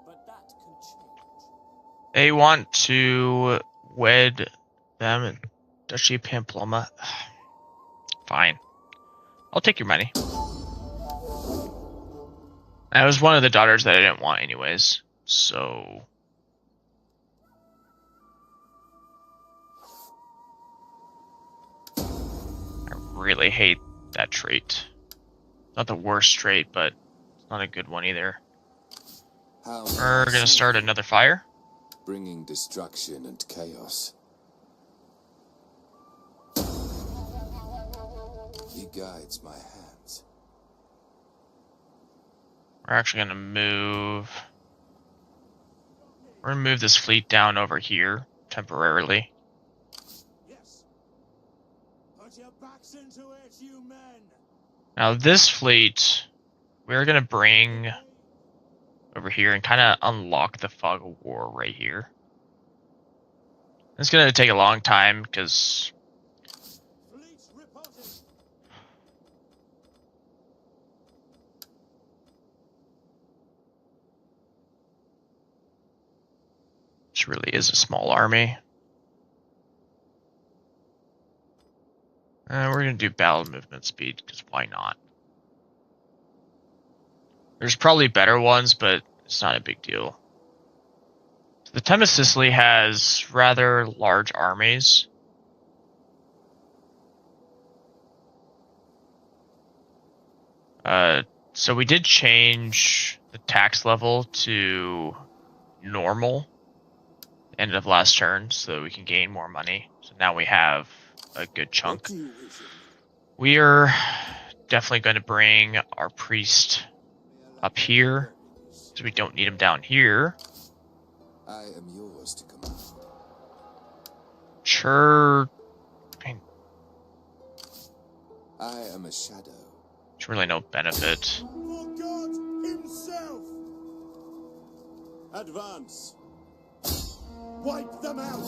E: But that can change.
A: They want to wed them in Duchy of Pamplona. Fine. I'll take your money. That was one of the daughters that I didn't want anyways, so... really hate that trait. Not the worst trait, but it's not a good one either.
D: How
A: We're gonna start another fire.
D: bringing destruction and chaos. He guides my hands.
A: We're actually gonna move. We're gonna move this fleet down over here temporarily.
B: Yes. Put your backs into it, you men.
A: Now this fleet, we're gonna bring over here and kind of unlock the fog of war right here. It's gonna take a long time because
B: Fleet reporting.
A: this really is a small army. We're gonna do battle movement speed because why not? There's probably better ones, but it's not a big deal. So the Tem of Sicily has rather large armies. So we did change the tax level to normal end of last turn so that we can gain more money. So now we have a good chunk.
B: What do you wish of me?
A: We are definitely going to bring our priest up here, so we don't need him down here.
D: I am yours to command.
A: Sure, I mean,
D: I am a shadow.
A: there's really no benefit.
B: For God himself.
F: Advance!
B: Wipe them out.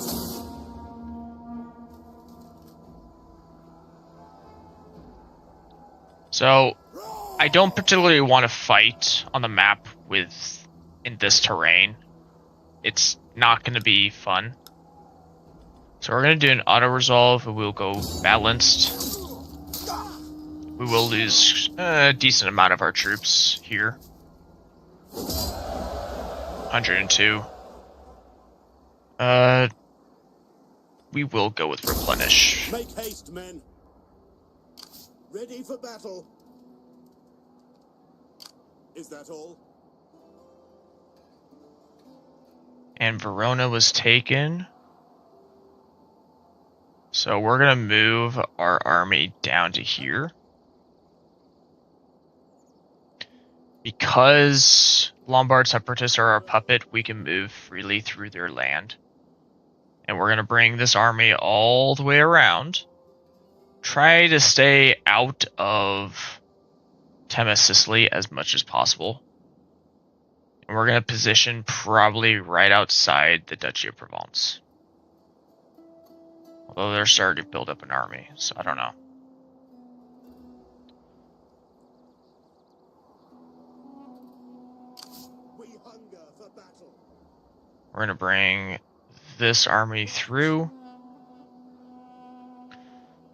A: So I don't particularly want to fight on the map in this terrain. It's not going to be fun. So we're going to do an auto resolve and we'll go balanced. We will lose a decent amount of our troops here. 102. We will go with replenish.
B: Make haste, men. Ready for battle. Is that all?
A: And Verona was taken. So we're going to move our army down to here. Because Lombard separatists are our puppet, we can move freely through their land. And we're going to bring this army all the way around. Try to stay out of Tem Sicily as much as possible. And we're going to position probably right outside the Duchy of Provence. Although they're starting to build up an army, so I don't know.
B: We hunger for battle.
A: We're going to bring this army through.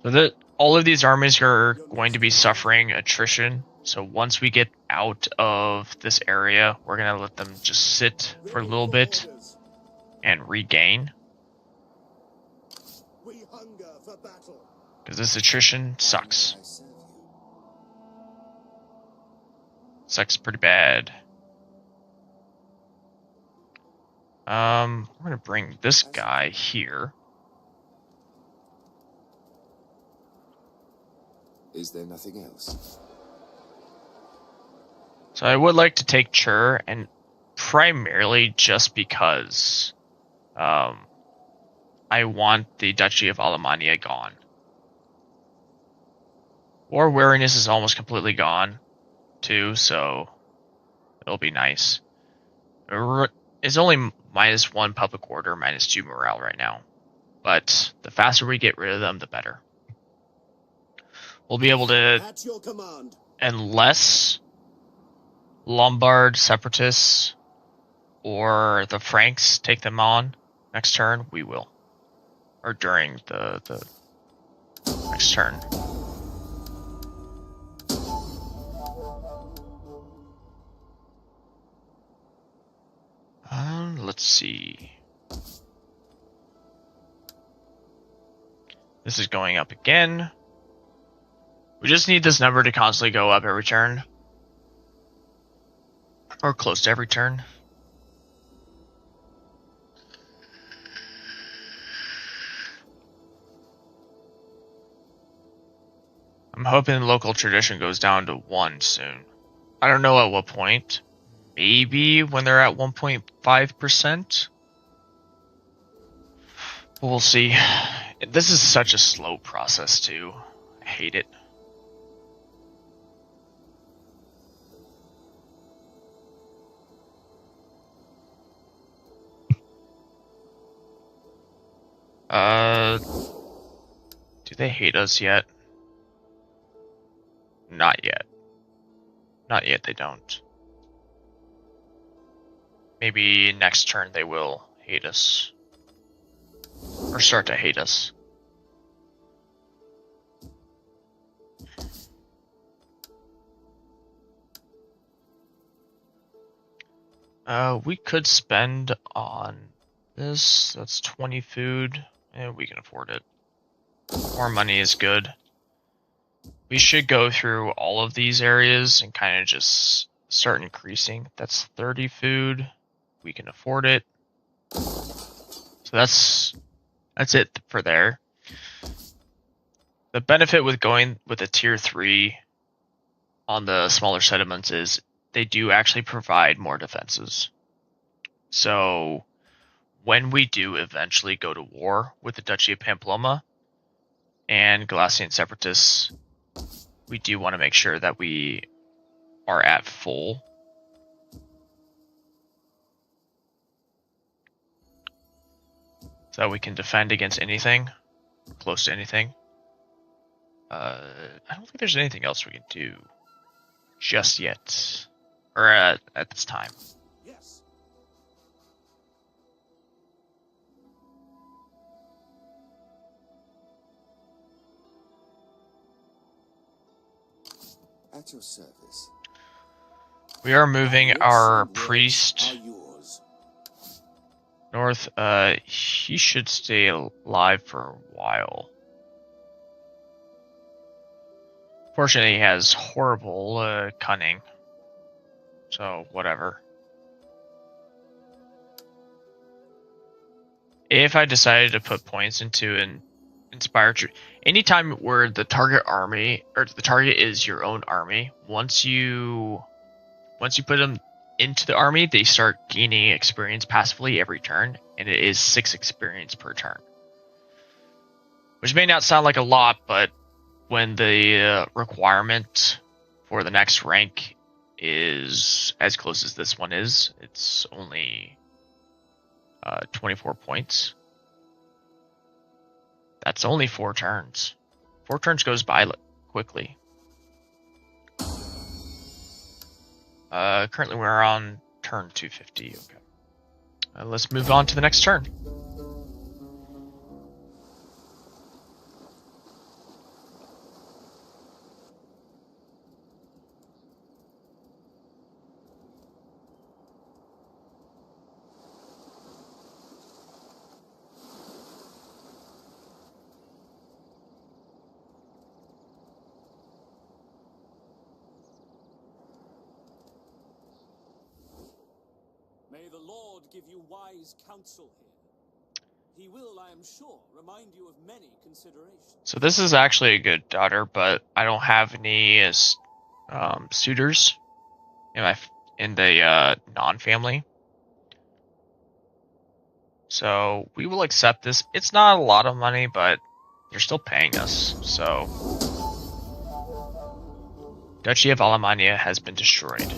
A: So that all of these armies are going to be suffering attrition. So once we get out of this area, we're going to let them just sit for a little bit and regain.
B: We hunger for battle.
A: Because this attrition sucks.
D: I serve you.
A: Sucks pretty bad. We're going to bring this guy here.
D: Is there nothing else?
A: So I would like to take Chur, and primarily just because I want the Duchy of Alemannia gone. War Weariness is almost completely gone, too, so it'll be nice. It's only -1 public order, -2 morale right now. But the faster we get rid of them, the better. We'll be able to,
B: At your command.
A: unless Lombard separatists or the Franks take them on next turn, we will. Or during the next turn. Let's see. This is going up again. We just need this number to constantly go up every turn. Or close to every turn. I'm hoping local tradition goes down to 1 soon. I don't know at what point. Maybe when they're at 1.5%. We'll see. This is such a slow process too. I hate it. Do they hate us yet? Not yet. Not yet, they don't. Maybe next turn they will hate us. Or start to hate us. We could spend on this. That's 20 food. And we can afford it. More money is good. We should go through all of these areas and kind of just start increasing. That's 30 food. We can afford it. So that's it for there. The benefit with going with a tier 3 on the smaller settlements is they do actually provide more defenses. So when we do eventually go to war with the Duchy of Pamplona and Galician separatists, we do want to make sure that we are at full. So that we can defend against anything, close to anything. I don't think there's anything else we can do just yet, or at this time.
B: Yes.
D: At your service.
A: We are moving our priest
B: Are yours.
A: north. He should stay alive for a while. Fortunately, he has horrible cunning. So, whatever. If I decided to put points into an inspired troop, anytime where the target army, or the target is your own army, once you put them into the army, they start gaining experience passively every turn, and it is 6 experience per turn. Which may not sound like a lot, but when the requirement for the next rank is as close as this one is, it's only 24 points. That's only 4 turns. 4 turns goes by quickly. Currently we're on turn 250. Okay. Let's move on to the next turn.
E: May the Lord give you wise counsel here. He will, I am sure, remind you of many considerations.
A: So this is actually a good daughter, but I don't have any suitors in the non-family. So we will accept this. It's not a lot of money, but they're still paying us. So Duchy of Alemannia has been destroyed.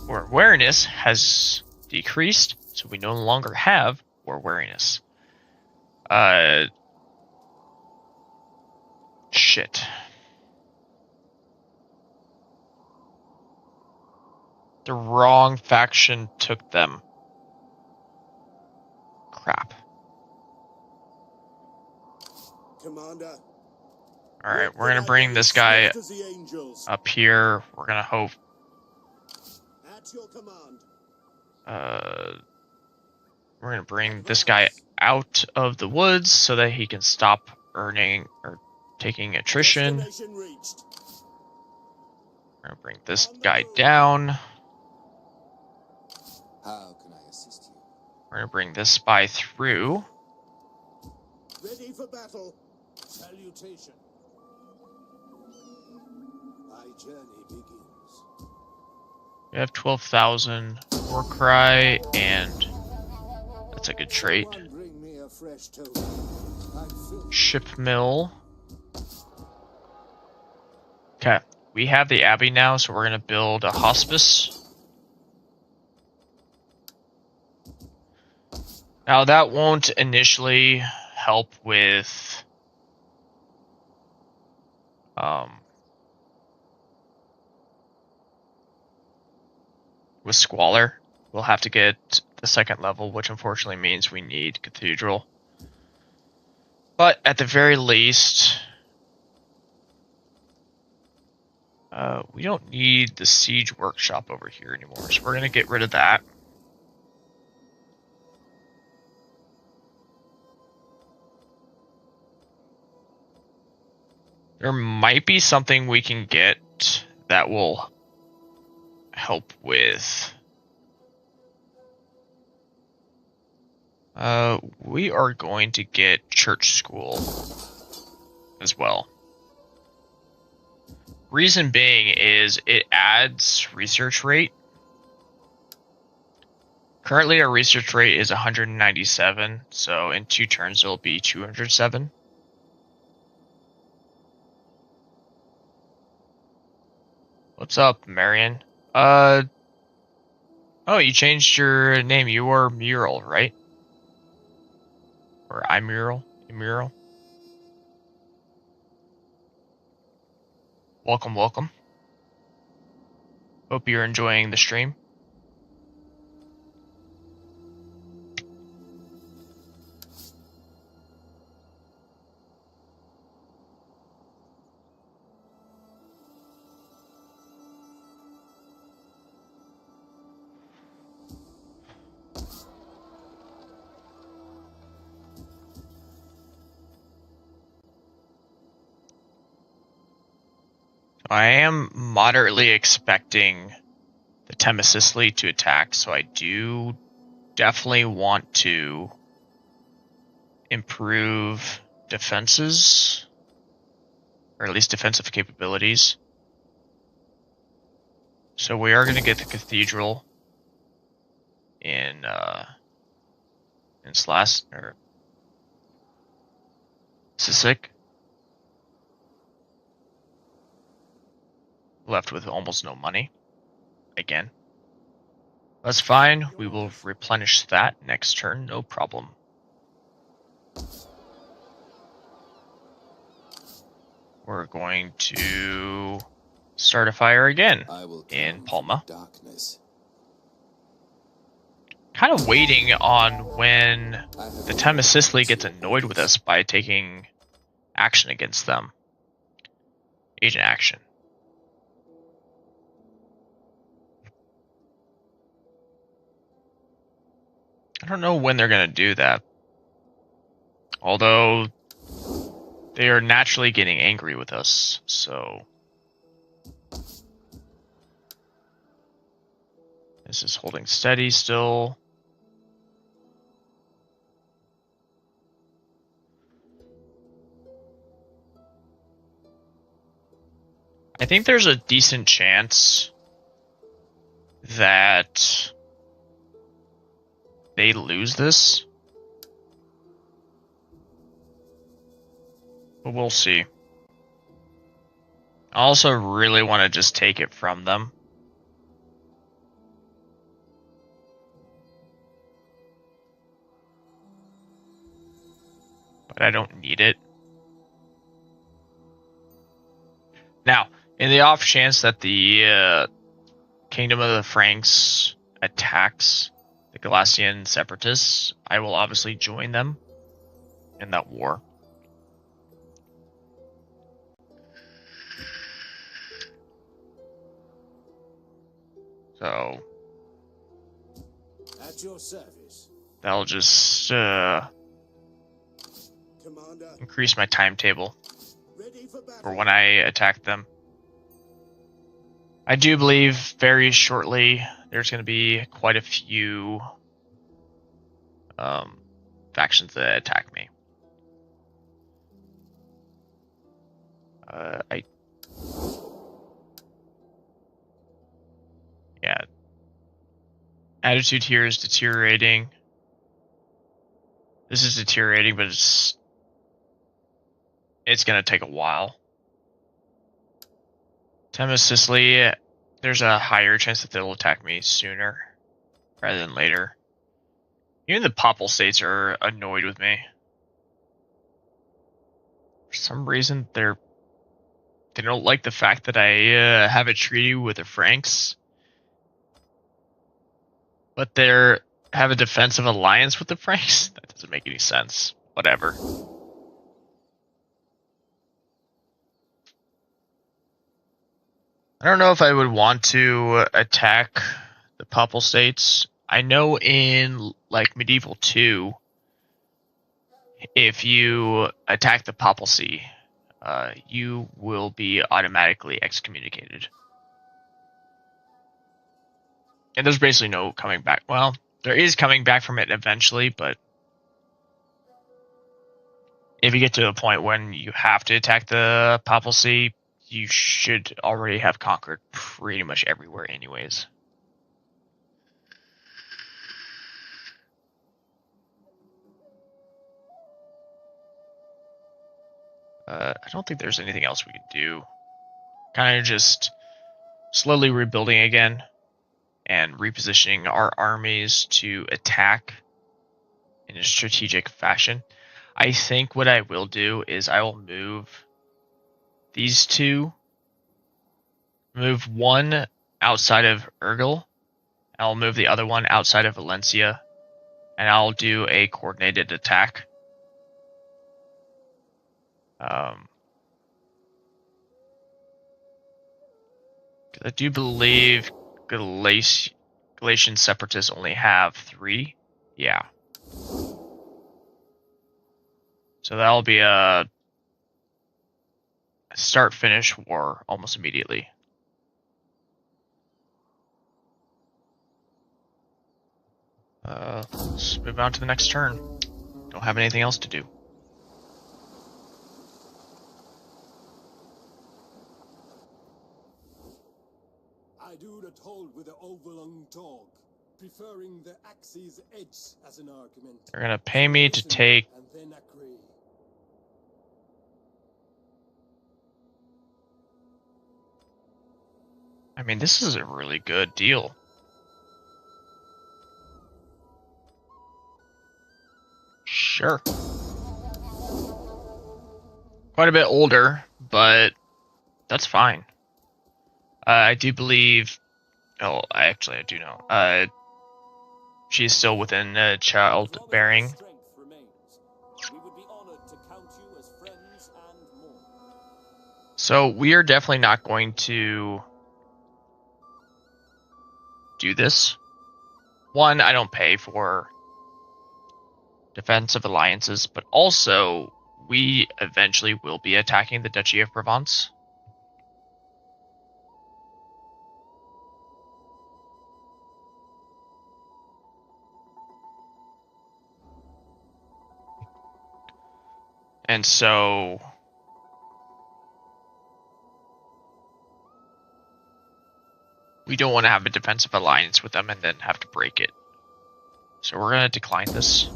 A: War wariness has decreased, so we no longer have war wariness. Shit. The wrong faction took them. Crap.
B: Commander.
A: Alright, we're gonna bring this guy up here. We're gonna hope.
B: At your command.
A: We're gonna bring this guy out of the woods so that he can stop earning or taking attrition.
B: Destination reached.
A: We're gonna bring this guy down.
D: How can I assist you?
A: We're gonna bring this spy through.
B: Ready for battle.
F: Salutation.
B: My journey begins.
A: We have 12,000 war cry, and that's a good trait.
B: Someone bring me a fresh token. I'm filled.
A: Ship mill. Okay, we have the abbey now, so we're gonna build a hospice. Now that won't initially help with squalor. We'll have to get the second level, which unfortunately means we need cathedral. But at the very least, we don't need the siege workshop over here anymore, so we're gonna get rid of that. There might be something we can get that will help with. We are going to get church school as well. Reason being is it adds research rate. Currently our research rate is 197, so in 2 turns it'll be 207. What's up, Marion? Oh, you changed your name. You are Mural, right? Or I'm Mural? Mural? Welcome, welcome. Hope you're enjoying the stream. I am moderately expecting the Temesisli to attack, so I do definitely want to improve defenses, or at least defensive capabilities. So we are going to get the cathedral in Sisek. Left with almost no money. Again. That's fine. We will replenish that next turn, no problem. We're going to start a fire again in Palma. Kind of waiting on when the Temesisli gets annoyed with us by taking action against them. Agent action. I don't know when they're going to do that. Although they are naturally getting angry with us, so this is holding steady still. I think there's a decent chance that they lose this. But we'll see. I also really want to just take it from them. But I don't need it. Now, in the off chance that the Kingdom of the Franks attacks the Galician separatists, I will obviously join them in that war. So
B: At your service.
A: that'll just
B: Commander.
A: increase my timetable.
B: Ready ready for
A: or
B: battle.
A: when I attack them. I do believe very shortly there's going to be quite a few factions that attack me. Yeah. Attitude here is deteriorating. This is deteriorating, but it's going to take a while. Time of Sicily, there's a higher chance that they'll attack me sooner rather than later. Even the Papal States are annoyed with me. For some reason, they don't like the fact that I have a treaty with the Franks, but they have a defensive alliance with the Franks. That doesn't make any sense. Whatever. I don't know if I would want to attack the Papal States. I know in like Medieval 2, if you attack the papacy, you will be automatically excommunicated. And there's basically no coming back. Well, there is coming back from it eventually, but if you get to a point when you have to attack the papacy, you should already have conquered pretty much everywhere anyways. I don't think there's anything else we can do. Kind of just slowly rebuilding again and repositioning our armies to attack in a strategic fashion. I think what I will do is I will move these two, move one outside of Urgel, I'll move the other one outside of Valencia, and I'll do a coordinated attack. I do believe Galatian separatists only have 3. Yeah. So that'll be a start-finish war almost immediately. Let's move on to the next turn. Don't have anything else to do.
F: I do not hold with the overlong talk, preferring the axe's edge as an argument.
A: They're gonna pay me to take.
F: And then agree.
A: I mean, this is a really good deal. Sure. Quite a bit older, but that's fine. I do believe. Oh, I do know. She's still within childbearing. So we are definitely not going to do this. One, I don't pay for defensive alliances, but also we eventually will be attacking the Duchy of Provence. And so we don't want to have a defensive alliance with them and then have to break it. So we're going to decline this.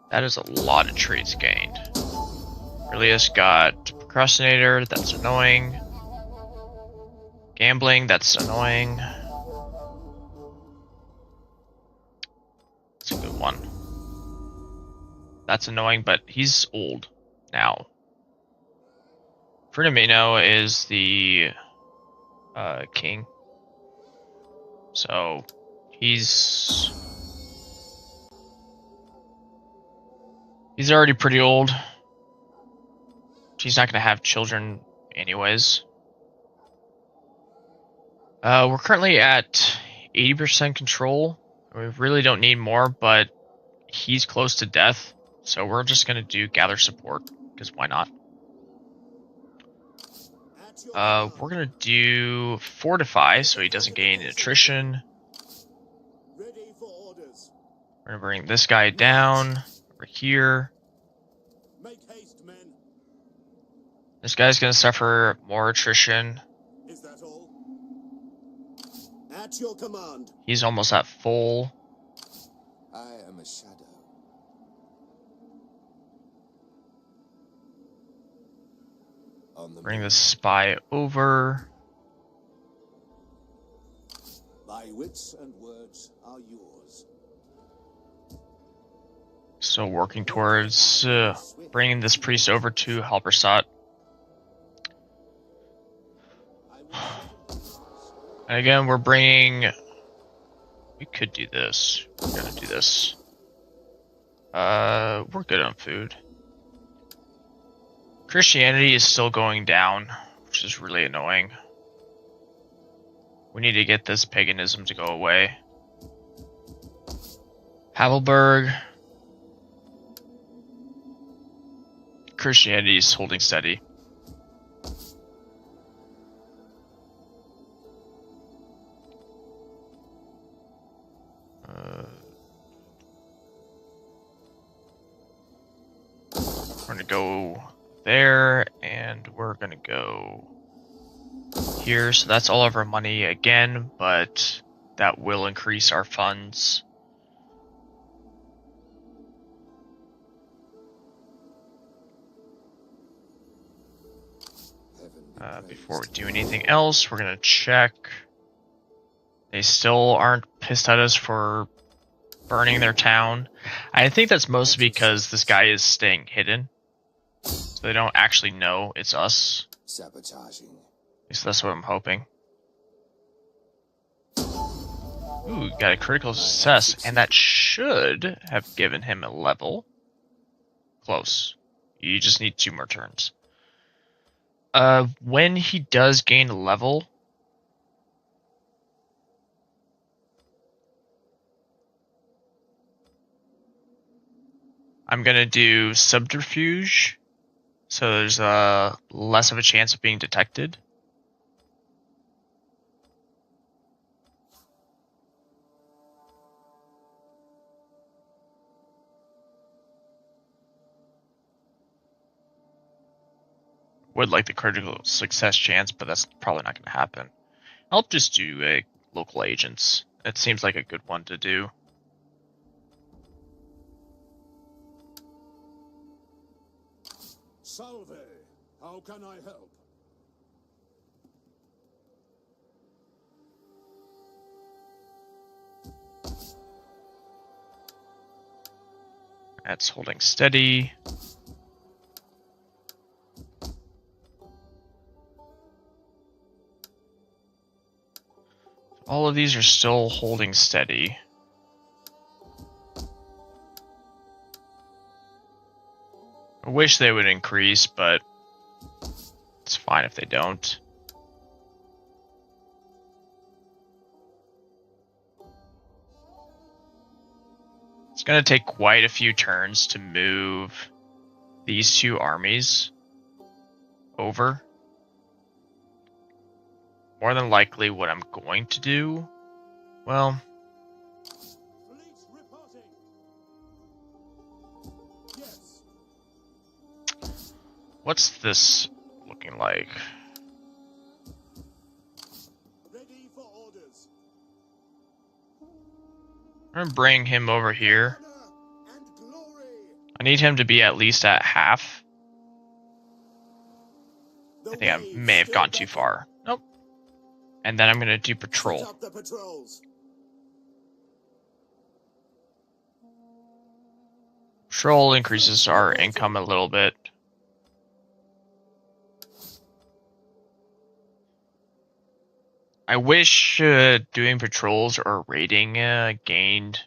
A: That is a lot of trades gained. Aurelius got Procrastinator, that's annoying. Gambling, that's annoying. That's a good one. That's annoying, but he's old now. Fernamino is the king. So he's already pretty old. He's not going to have children anyways. We're currently at 80% control. We really don't need more, but he's close to death, so we're just gonna do gather support, because why not?
B: At your
A: We're
B: command.
A: gonna do fortify, so he doesn't gain attrition.
B: Ready for orders.
A: We're gonna bring this guy down over here.
B: Make haste, men.
A: This guy's gonna suffer more attrition.
B: Is that all? At your command.
A: He's almost at full.
D: I am a shadow. On the
A: Bring
D: move.
A: this spy over.
C: My wits and words are yours.
A: So working towards bringing this priest over to Halbersat. And again, we're bringing... We could do this. We're gonna do this. We're good on food. Christianity is still going down, which is really annoying. We need to get this paganism to go away. Havelberg. Christianity is holding steady. We're gonna go there, and we're gonna go here. So that's all of our money again, but that will increase our funds. Before we do anything else, we're gonna check. They still aren't pissed at us for burning their town. I think that's mostly because this guy is staying hidden. So they don't actually know it's us.
D: Sabotaging.
A: At least that's what I'm hoping. Ooh, got a critical success, and that should have given him a level. Close. You just need 2 more turns. When he does gain a level, I'm gonna do subterfuge, so there's less of a chance of being detected. Would like the critical success chance, but that's probably not going to happen. I'll just do a local agents. It seems like a good one to do.
F: Salve, how can I help?
A: That's holding steady. All of these are still holding steady. I wish they would increase, but it's fine if they don't. It's going to take quite a few turns to move these 2 armies over. More than likely what I'm going to do, well...
F: Fleet reporting. Yes.
A: What's this looking like?
B: Ready for orders.
A: I'm gonna bring him over here.
B: Honor and glory.
A: I need him to be at least at half.
B: The
A: I think I
B: waves
A: may have
B: still
A: gone too
B: beckon.
A: far. Nope. And then I'm gonna do
B: Set
A: patrol.
B: up the patrols.
A: Patrol increases our income a little bit. I wish doing patrols or raiding gained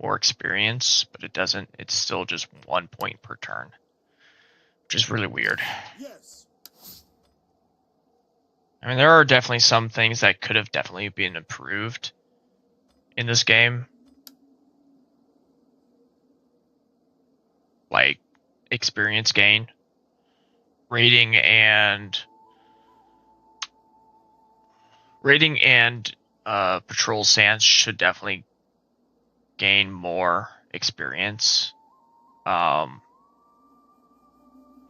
A: more experience, but it doesn't. It's still just 1 point per turn, which is really weird.
B: Yes.
A: I mean, there are definitely some things that could have definitely been improved in this game. Like experience gain, rating and patrol sands should definitely gain more experience. A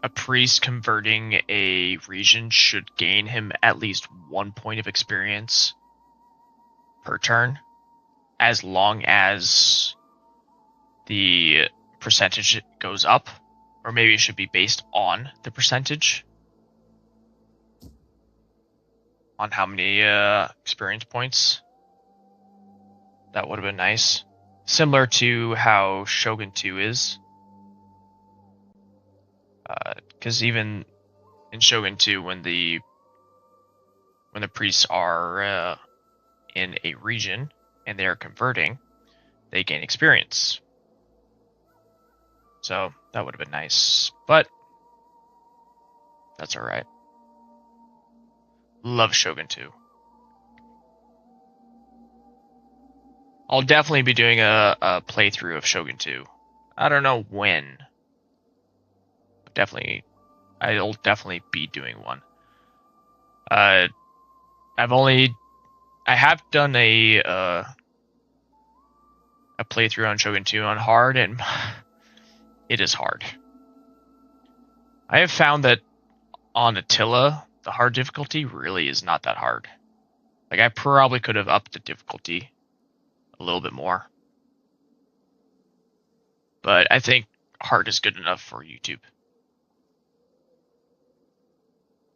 A: priest converting a region should gain him at least 1 point of experience per turn, as long as the percentage goes up, or maybe it should be based on the percentage on how many experience points. That would have been nice. Similar to how Shogun 2 is. Because even in Shogun 2, when the priests are in a region and they are converting, they gain experience. So that would have been nice, but that's alright. Love Shogun 2. I'll definitely be doing a playthrough of Shogun 2. I don't know when. I'll definitely be doing one. I have done a playthrough on Shogun 2 on hard, and it is hard. I have found that on Attila, the hard difficulty really is not that hard. Like, I probably could have upped the difficulty a little bit more. But I think hard is good enough for YouTube.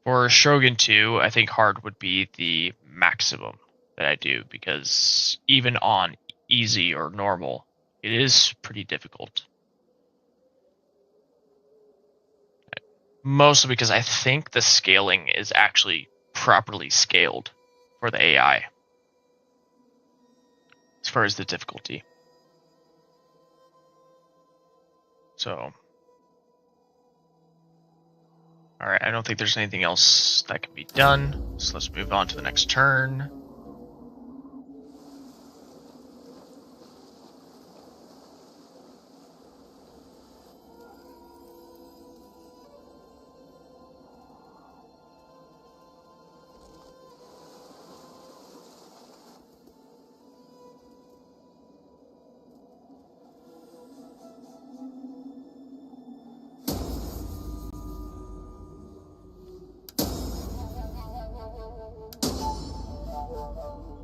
A: For Shogun 2, I think hard would be the maximum that I do, because even on easy or normal, it is pretty difficult. Mostly because I think the scaling is actually properly scaled for the AI as far as the difficulty. So, alright, I don't think there's anything else that can be done, so let's move on to the next turn.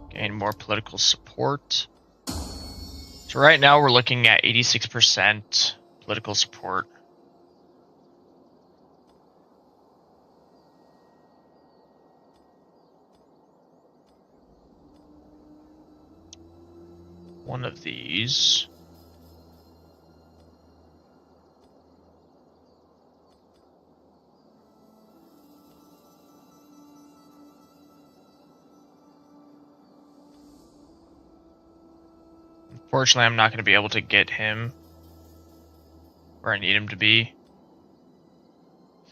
A: Gain more political support. So right now we're looking at 86% political support. One of these. Unfortunately, I'm not going to be able to get him where I need him to be.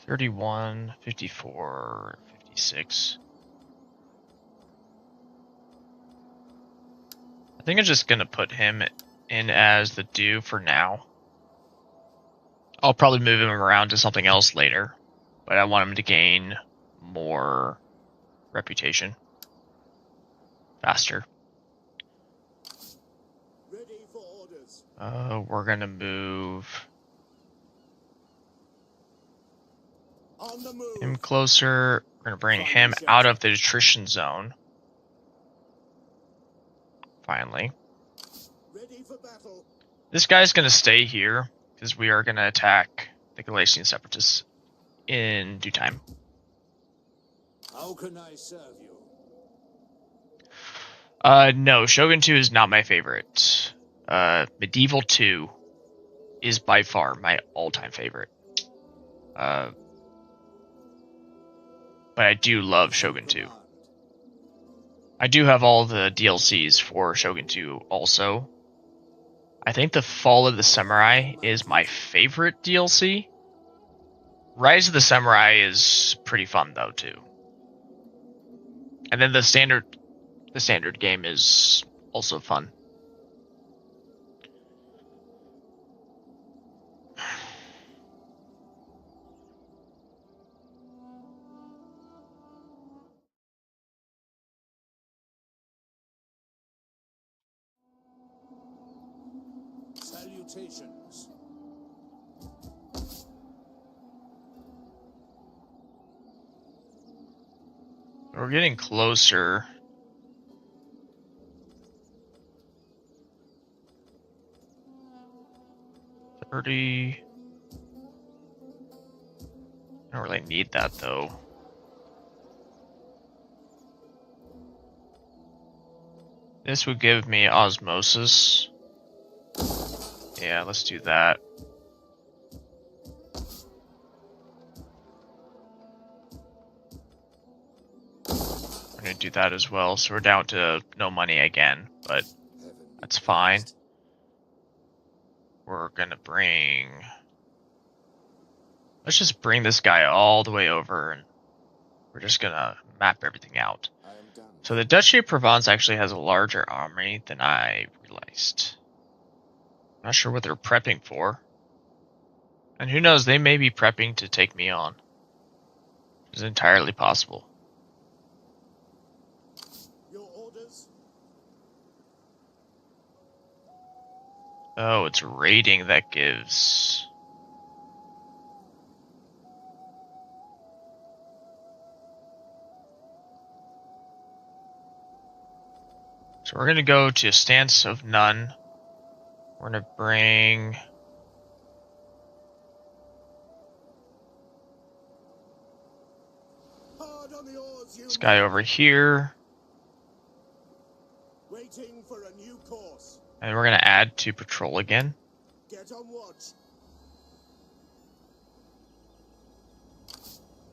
A: 31, 54, 56. I think I'm just going to put him in as the do for now. I'll probably move him around to something else later, but I want him to gain more reputation faster.
B: Ready for orders.
A: We're going to move
B: On the move.
A: him closer. We're going to bring him out of the attrition zone. Finally.
B: Ready for battle.
A: This guy's going to stay here, because we are going to attack the Galatian Separatists in due time.
F: How can I serve you?
A: No, Shogun 2 is not my favorite. Medieval 2 is by far my all-time favorite. But I do love Shogun 2. I do have all the DLCs for Shogun 2 also. I think the Fall of the Samurai is my favorite DLC. Rise of the Samurai is pretty fun though too. And then the standard game is also fun.
C: Salutations.
A: We're getting closer. I don't really need that though. This would give me osmosis. Yeah, let's do that. I'm gonna do that as well. So we're down to no money again, but that's fine. We're gonna bring... Let's just bring this guy all the way over, and we're just gonna map everything out. So the Duchy of Provence actually has a larger army than I realized. Not sure what they're prepping for. And who knows, they may be prepping to take me on. It's entirely possible.
B: Your orders?
A: Oh, it's raiding that gives... So we're gonna go to a stance of none. We're gonna bring...
B: Hard on the oars, you
A: this guy
B: men.
A: over here.
B: Waiting for a new course.
A: And we're gonna add to patrol again.
B: Get on watch.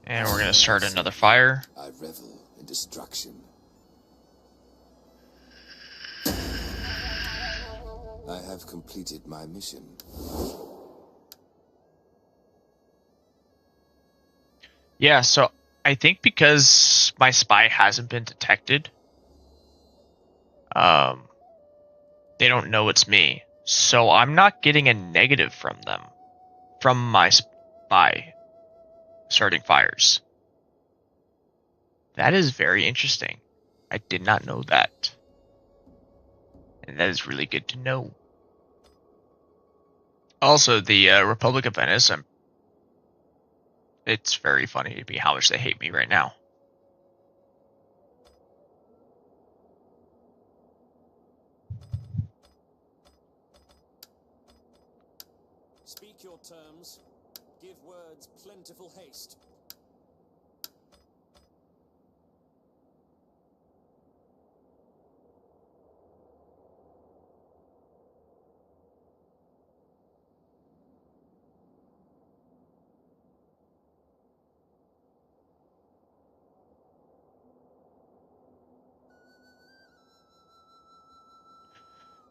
A: And we're gonna start another fire.
D: I revel in destruction. I have completed my mission.
A: Yeah, so I think because my spy hasn't been detected, they don't know it's me. So I'm not getting a negative from them, from my spy starting fires. That is very interesting. I did not know that. And that is really good to know. Also, the Republic of Venice, it's very funny to me how much they hate me right now.
E: Speak your terms. Give words plentiful haste.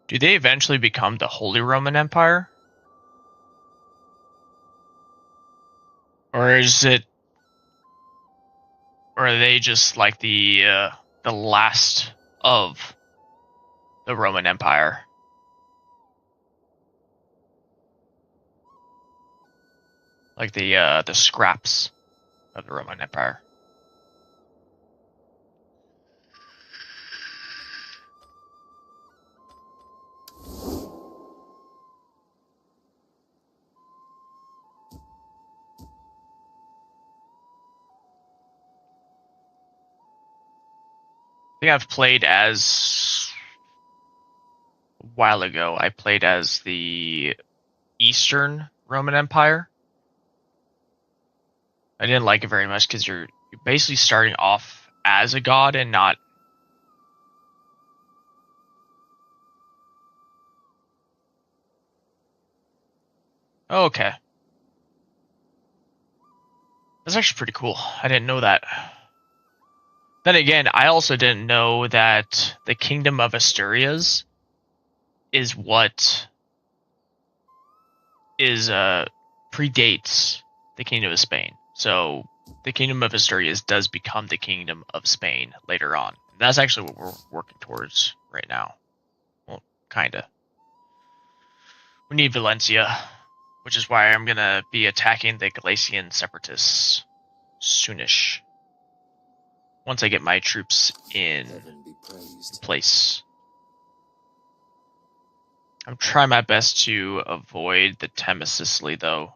A: Do they eventually become the Holy Roman Empire? Or is it... Or are they just like the last of the Roman Empire? Like the scraps of the Roman Empire. I think I've played as... A while ago, I played as the Eastern Roman Empire. I didn't like it very much because you're basically starting off as a god and not... Oh, okay. That's actually pretty cool. I didn't know that. Then again, I also didn't know that the Kingdom of Asturias is what is predates the Kingdom of Spain. So the Kingdom of Asturias does become the Kingdom of Spain later on. That's actually what we're working towards right now. Well, kinda. We need Valencia, which is why I'm gonna be attacking the Galician separatists soonish. Once I get my troops in
D: Heaven be praised.
A: place. I'm trying my best to avoid the Thames Sicily, though.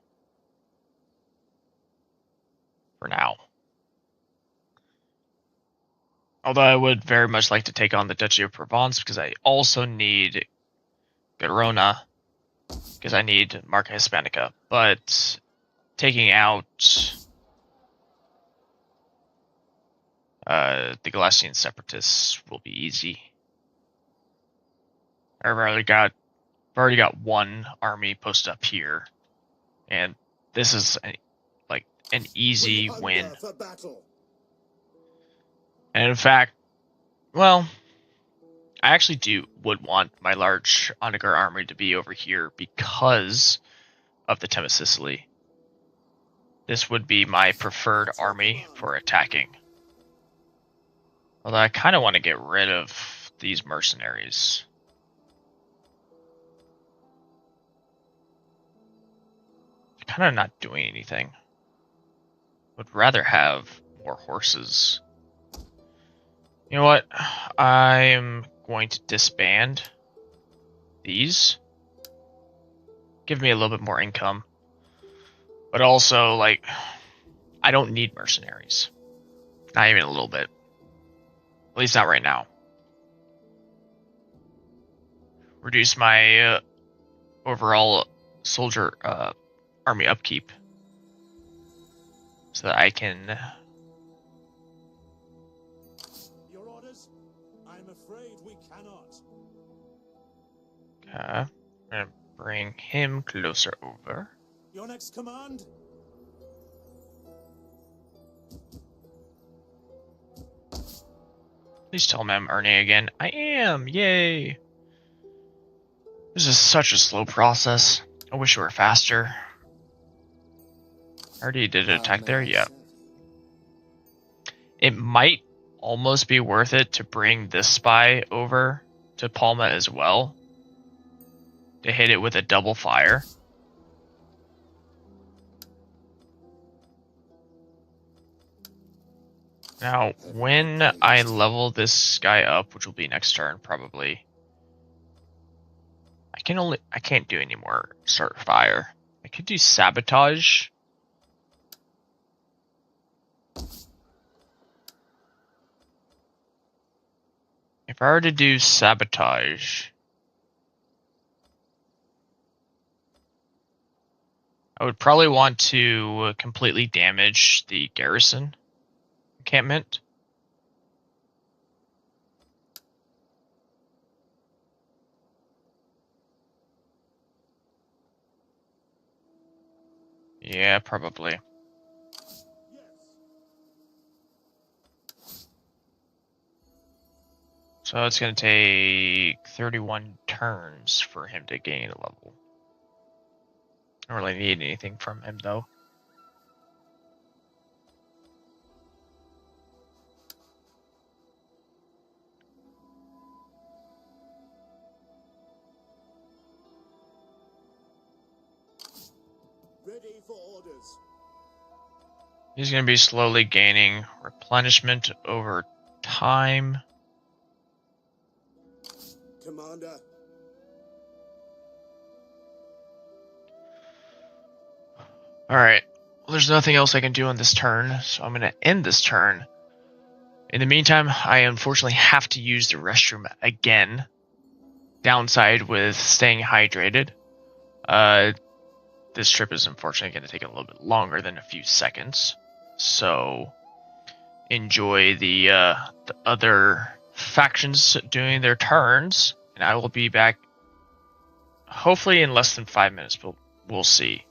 A: For now. Although I would very much like to take on the Duchy of Provence, because I also need Girona, because I need Marca Hispanica. But taking out the Galician separatists will be easy. I've already got one army posted up here, and this is like an easy
B: We
A: win.
B: hunger for battle.
A: And in fact, well, I actually would want my large Onagar army to be over here because of the Thames Sicily. This would be my preferred army for attacking. Although I kind of want to get rid of these mercenaries. They're kind of not doing anything. Would rather have more horses. You know what? I am going to disband these. Give me a little bit more income. But also, like, I don't need mercenaries. Not even a little bit. At least not right now. Reduce my overall soldier army upkeep. So that I can...
F: Your orders? I'm afraid we cannot.
A: I'm gonna bring him closer over.
F: Your next command?
A: Please tell me I'm earning again. I am! Yay! This is such a slow process. I wish it were faster. I already did an
D: How
A: attack
D: may
A: there?
D: I
A: Yeah.
D: serve you?
A: It might almost be worth it to bring this spy over to Palma as well. To hit it with a double fire. Now, when I level this guy up, which will be next turn probably, I can't do any more start fire. I could do sabotage. If I were to do sabotage, I would probably want to completely damage the garrison encampment. Yeah, probably. So it's going to take 31 turns for him to gain a level. I don't really need anything from him, though.
B: Ready for orders.
A: He's going to be slowly gaining replenishment over time.
B: Commander.
A: Alright. Well, there's nothing else I can do on this turn, so I'm going to end this turn. In the meantime, I unfortunately have to use the restroom again. Downside with staying hydrated. This trip is unfortunately going to take a little bit longer than a few seconds. So, enjoy the other factions doing their turns. And I will be back hopefully in less than 5 minutes, but we'll see.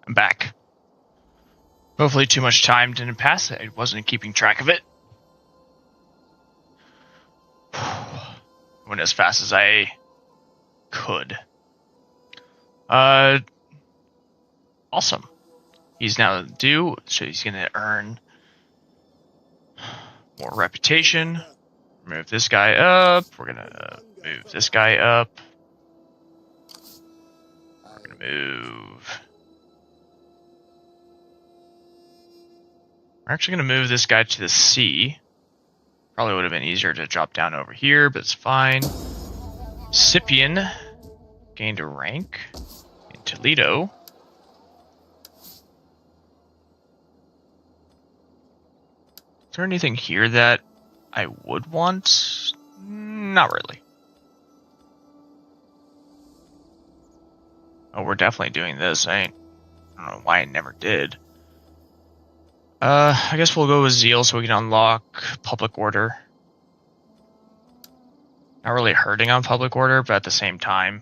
A: I'm back. Hopefully too much time didn't pass. I wasn't keeping track of it. Went as fast as I could. Awesome. He's now due, so he's gonna earn more reputation. Move this guy up. We're gonna move this guy up. We're gonna move. We're actually gonna move this guy to the sea. Probably would have been easier to drop down over here, but it's fine. Scipion gained a rank in Toledo. Is there anything here that I would want? Not really. Oh, we're definitely doing this. I don't know why I never did. I guess we'll go with Zeal so we can unlock Public Order. Not really hurting on Public Order, but at the same time,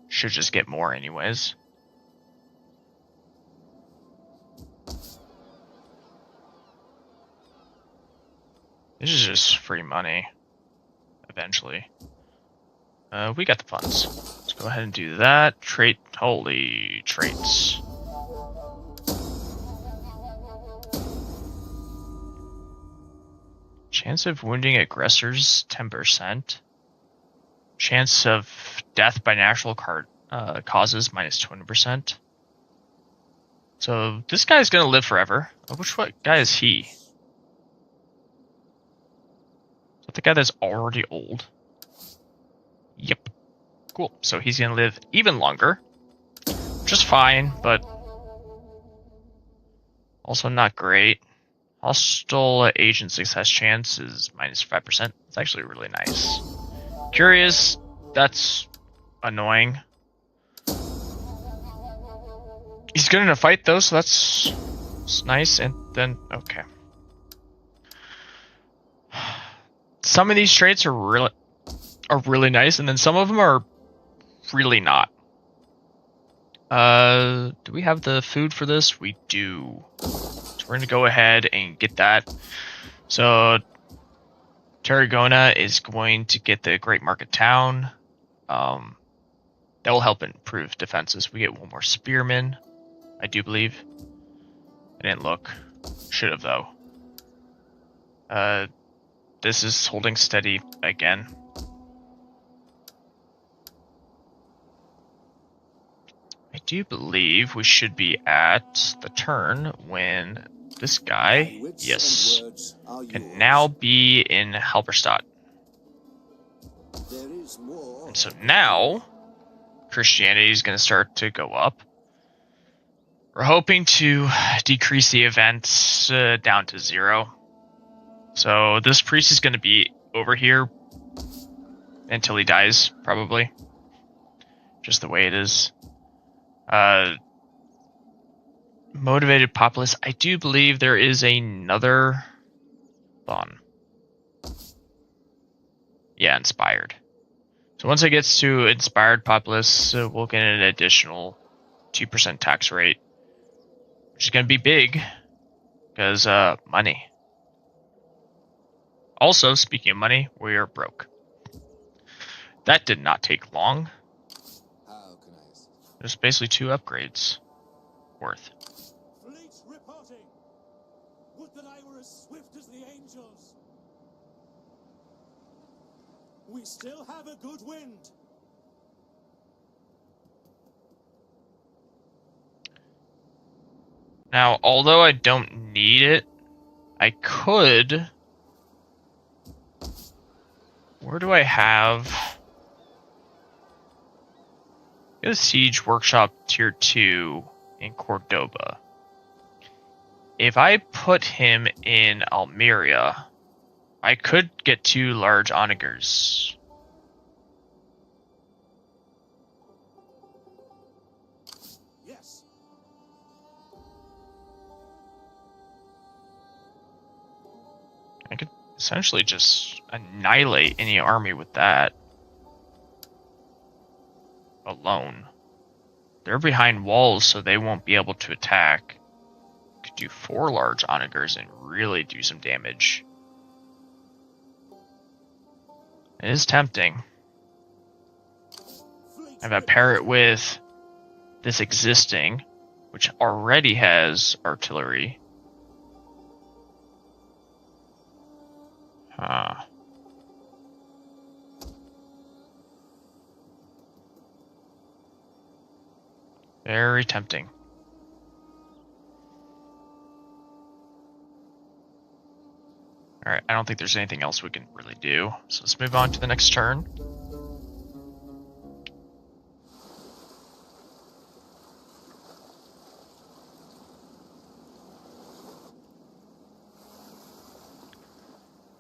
A: should just get more anyways. This is just free money, eventually. We got the funds. Let's go ahead and do that. Trait, holy traits. Chance of wounding aggressors, 10%. Chance of death by natural causes, minus 20%. So this guy's gonna live forever. Which guy is he? Is that the guy that's already old? Yep. Cool. So he's gonna live even longer. Just fine, but also not great. Hostile agent success chance is minus 5%. It's actually really nice. Curious, that's annoying. He's good in a fight though, so that's nice. And then, okay. Some of these traits are really nice, and then some of them are really not. Do we have the food for this? We do. So we're gonna go ahead and get that. So Tarragona is going to get the Great Market Town. That will help improve defenses. We get one more spearman, I do believe. I didn't look. Should have though. This is holding steady again. I do believe we should be at the turn when this guy, yes, can now be in Halberstadt. And so now Christianity is going to start to go up. We're hoping to decrease the events down to 0. So this priest is going to be over here until he dies, probably. Just the way it is. Motivated populace. I do believe there is another one. Yeah, inspired. So once it gets to inspired populace, we'll get an additional 2% tax rate, which is going to be big because money. Also, speaking of money, we are broke. That did not take long. There's basically 2 upgrades worth.
F: Fleet reporting. Would that I were as swift as the angels. We still have a good wind.
A: Now, although I don't need it, I could. Where do I have? Get a siege workshop tier 2 in Cordoba. If I put him in Almeria, I could get 2 large onagers.
F: Yes.
A: I could essentially just annihilate any army with that alone. They're behind walls, so they won't be able to attack. Could do 4 large onagers and really do some damage. It is tempting. I have a parrot with this existing, which already has artillery. Huh. Very tempting. Alright, I don't think there's anything else we can really do. So let's move on to the next turn.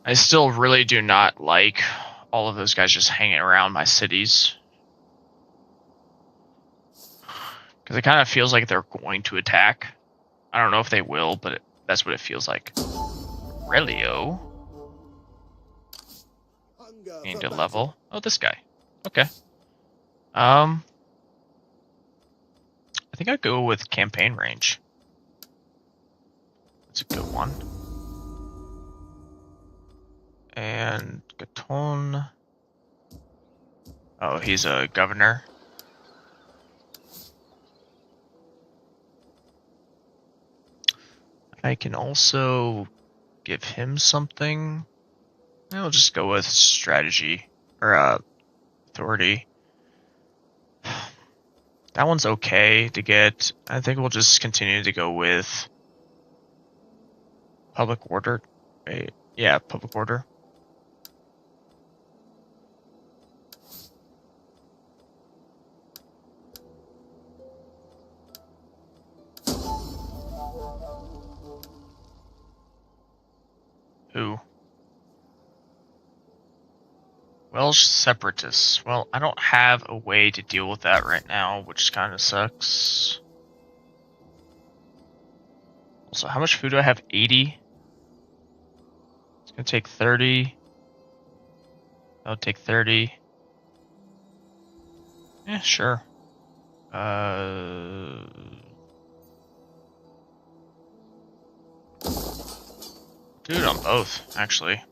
A: I still really do not like all of those guys just hanging around my cities. Because it kind of feels like they're going to attack. I don't know if they will, but that's what it feels like. Relio. Need to level. Oh, this guy. Okay. I think I'd go with campaign range. That's a good one. And Gaton. Oh, he's a governor. I can also give him something. I'll just go with strategy or authority. That one's okay to get. I think we'll just continue to go with public order. Wait, yeah, public order. Who? Welsh separatists. Well, I don't have a way to deal with that right now, which kind of sucks. Also, how much food do I have? 80? It's gonna take 30. That'll take 30. Yeah, sure. Do it on both, actually.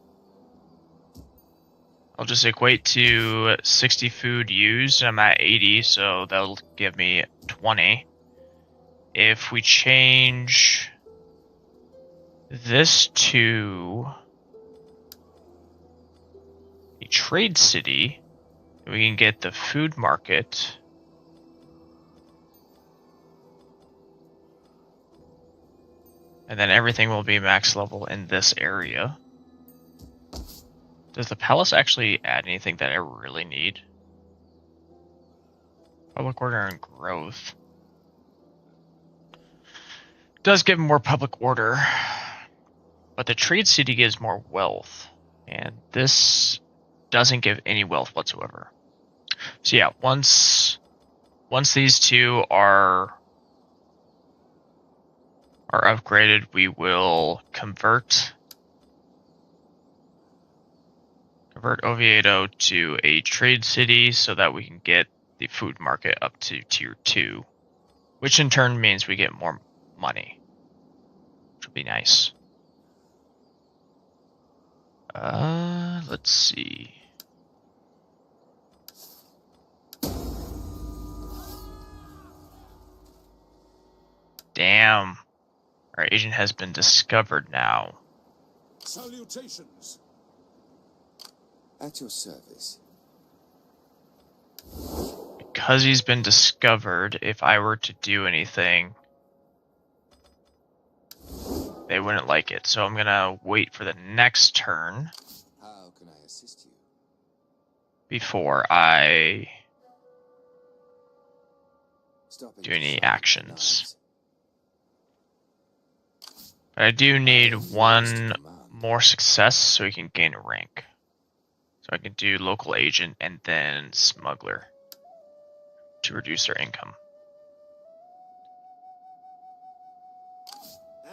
A: I'll just equate to 60 food used, and I'm at 80, so that'll give me 20. If we change this to a trade city, we can get the food market. And then everything will be max level in this area. Does the palace actually add anything that I really need? Public order and growth. Does give more public order, but the trade city gives more wealth, and this doesn't give any wealth whatsoever. So yeah, once these two are upgraded, we will convert Oviedo to a trade city so that we can get the food market up to tier 2, which in turn means we get more money, which would be nice. Let's see. Damn. Our agent has been discovered now.
F: Salutations.
D: At your service.
A: Because he's been discovered, if I were to do anything, they wouldn't like it. So I'm gonna wait for the next turn.
D: How can I assist you?
A: Before I do any actions. But I do need one more success so we can gain a rank. So I can do local agent and then smuggler to reduce their income.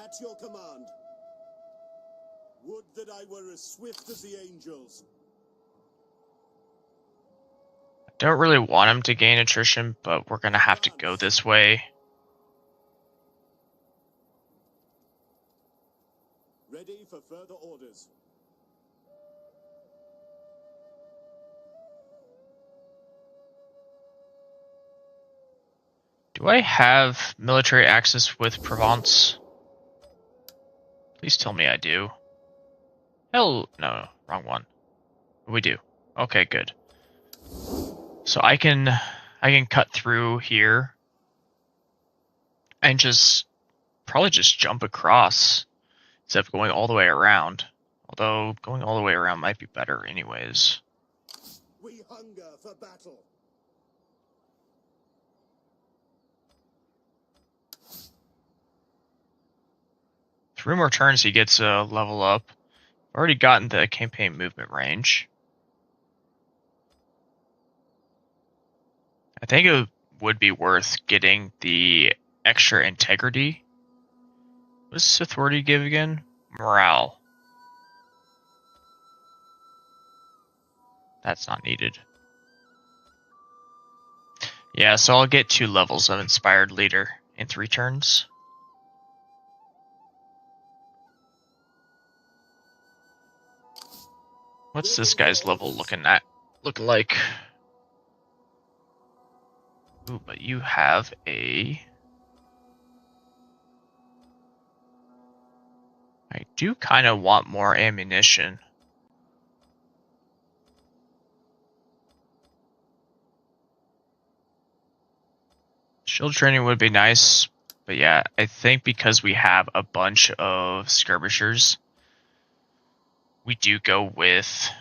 B: At your command. Would that I were as swift as the angels.
A: Don't really want him to gain attrition, but we're gonna have to go this way.
F: Ready for further orders.
A: Do I have military access with Provence? Please tell me I do. Hell, no, wrong one. We do. Okay, good. So I can cut through here and probably just jump across instead of going all the way around. Although going all the way around might be better anyways.
B: We hunger for battle.
A: Three more turns he gets a level up. Already gotten the campaign movement range. I think it would be worth getting the extra integrity. What does authority give again? Morale. That's not needed. Yeah, so I'll get 2 levels of Inspired Leader in 3 turns. What's this guy's level looking like? Ooh, but you have a... I do kind of want more ammunition. Shield training would be nice, but yeah, I think because we have a bunch of skirmishers, we do go with...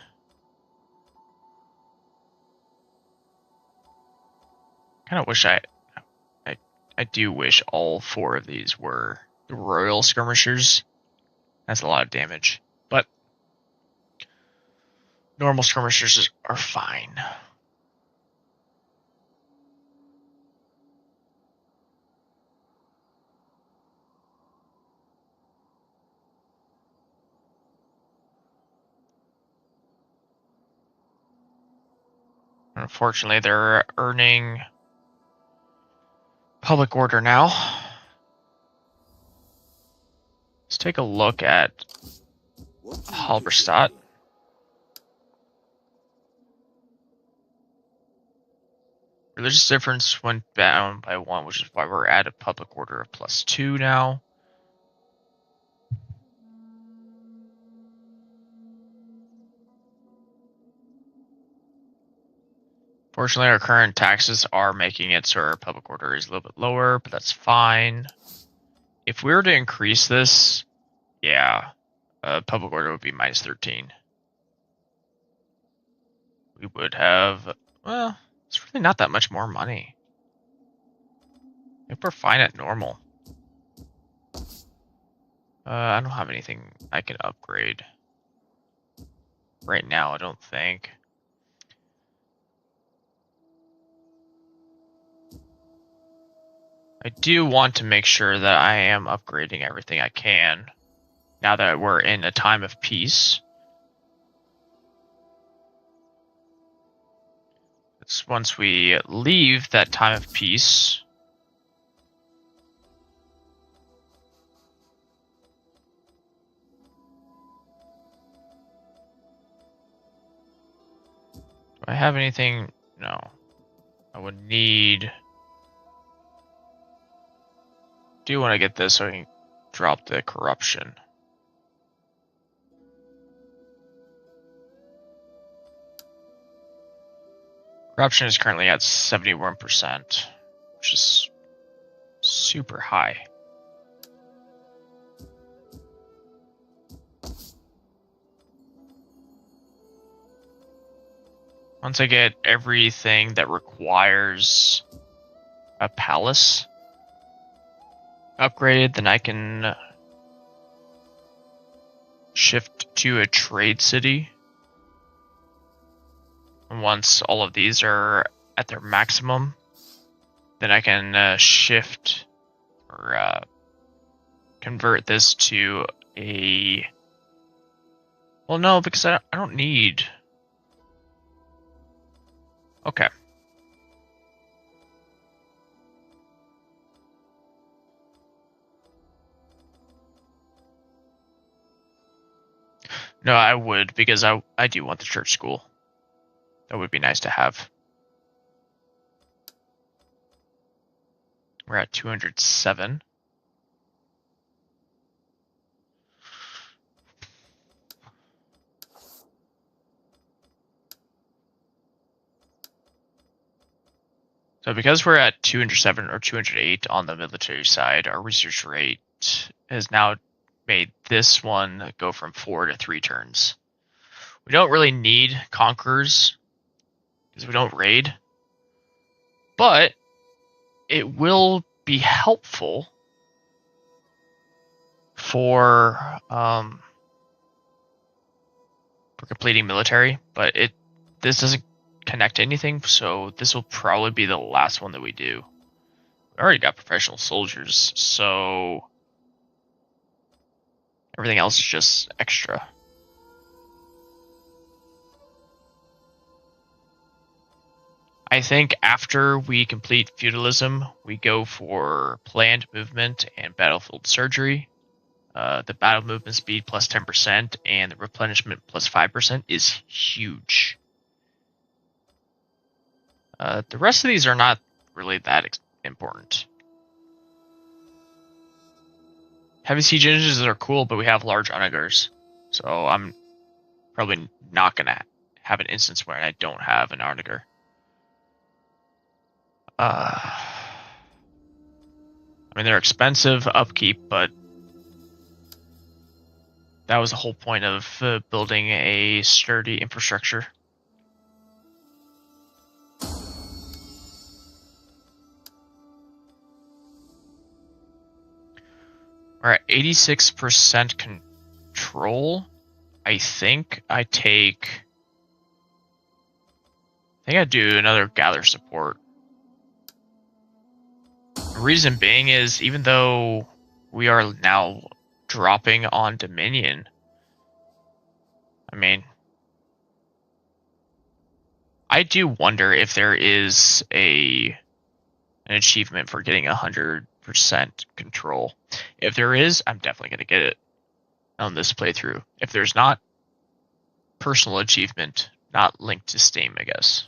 A: kind of wish I do wish all 4 of these were the Royal Skirmishers. That's a lot of damage, but normal skirmishers are fine. Unfortunately, they're earning public order now. Let's take a look at Halberstadt. Religious difference went down by 1, which is why we're at a public order of +2 now. Fortunately, our current taxes are making it so our public order is a little bit lower, but that's fine. If we were to increase this, yeah, public order would be -13. We would have, well, it's really not that much more money. I think we're fine at normal. I don't have anything I can upgrade. Right now, I don't think. I do want to make sure that I am upgrading everything I can, now that we're in a time of peace. It's once we leave that time of peace, do I have anything? No. I would need... do want to get this so I can drop the corruption. Corruption is currently at 71%, which is super high. Once I get everything that requires a palace upgraded, then I can shift to a trade city. And once all of these are at their maximum, then I can shift or convert this to a... well, no, because I don't need... okay, No, I would, because I do want the church school. That would be nice to have. We're at 207. So because we're at 207 or 208 on the military side, our research rate has now made this one go from 4 to 3 turns. We don't really need conquerors because we don't raid, but it will be helpful for completing military. But this doesn't connect to anything, so this will probably be the last one that we do. We already got professional soldiers, so everything else is just extra. I think after we complete feudalism, we go for planned movement and battlefield surgery. The battle movement speed plus 10% and the replenishment plus 5% is huge. The rest of these are not really that important. Heavy siege engines are cool, but we have large onagers, so I'm probably not going to have an instance where I don't have an onager. I mean, they're expensive upkeep, but that was the whole point of building a sturdy infrastructure. We're at 86% control. I think I do another gather support. The reason being is, even though we are now dropping on Dominion, I mean, I do wonder if there is an achievement for getting 100% control. If there is, I'm definitely going to get it on this playthrough. If there's not, personal achievement, not linked to Steam, I guess.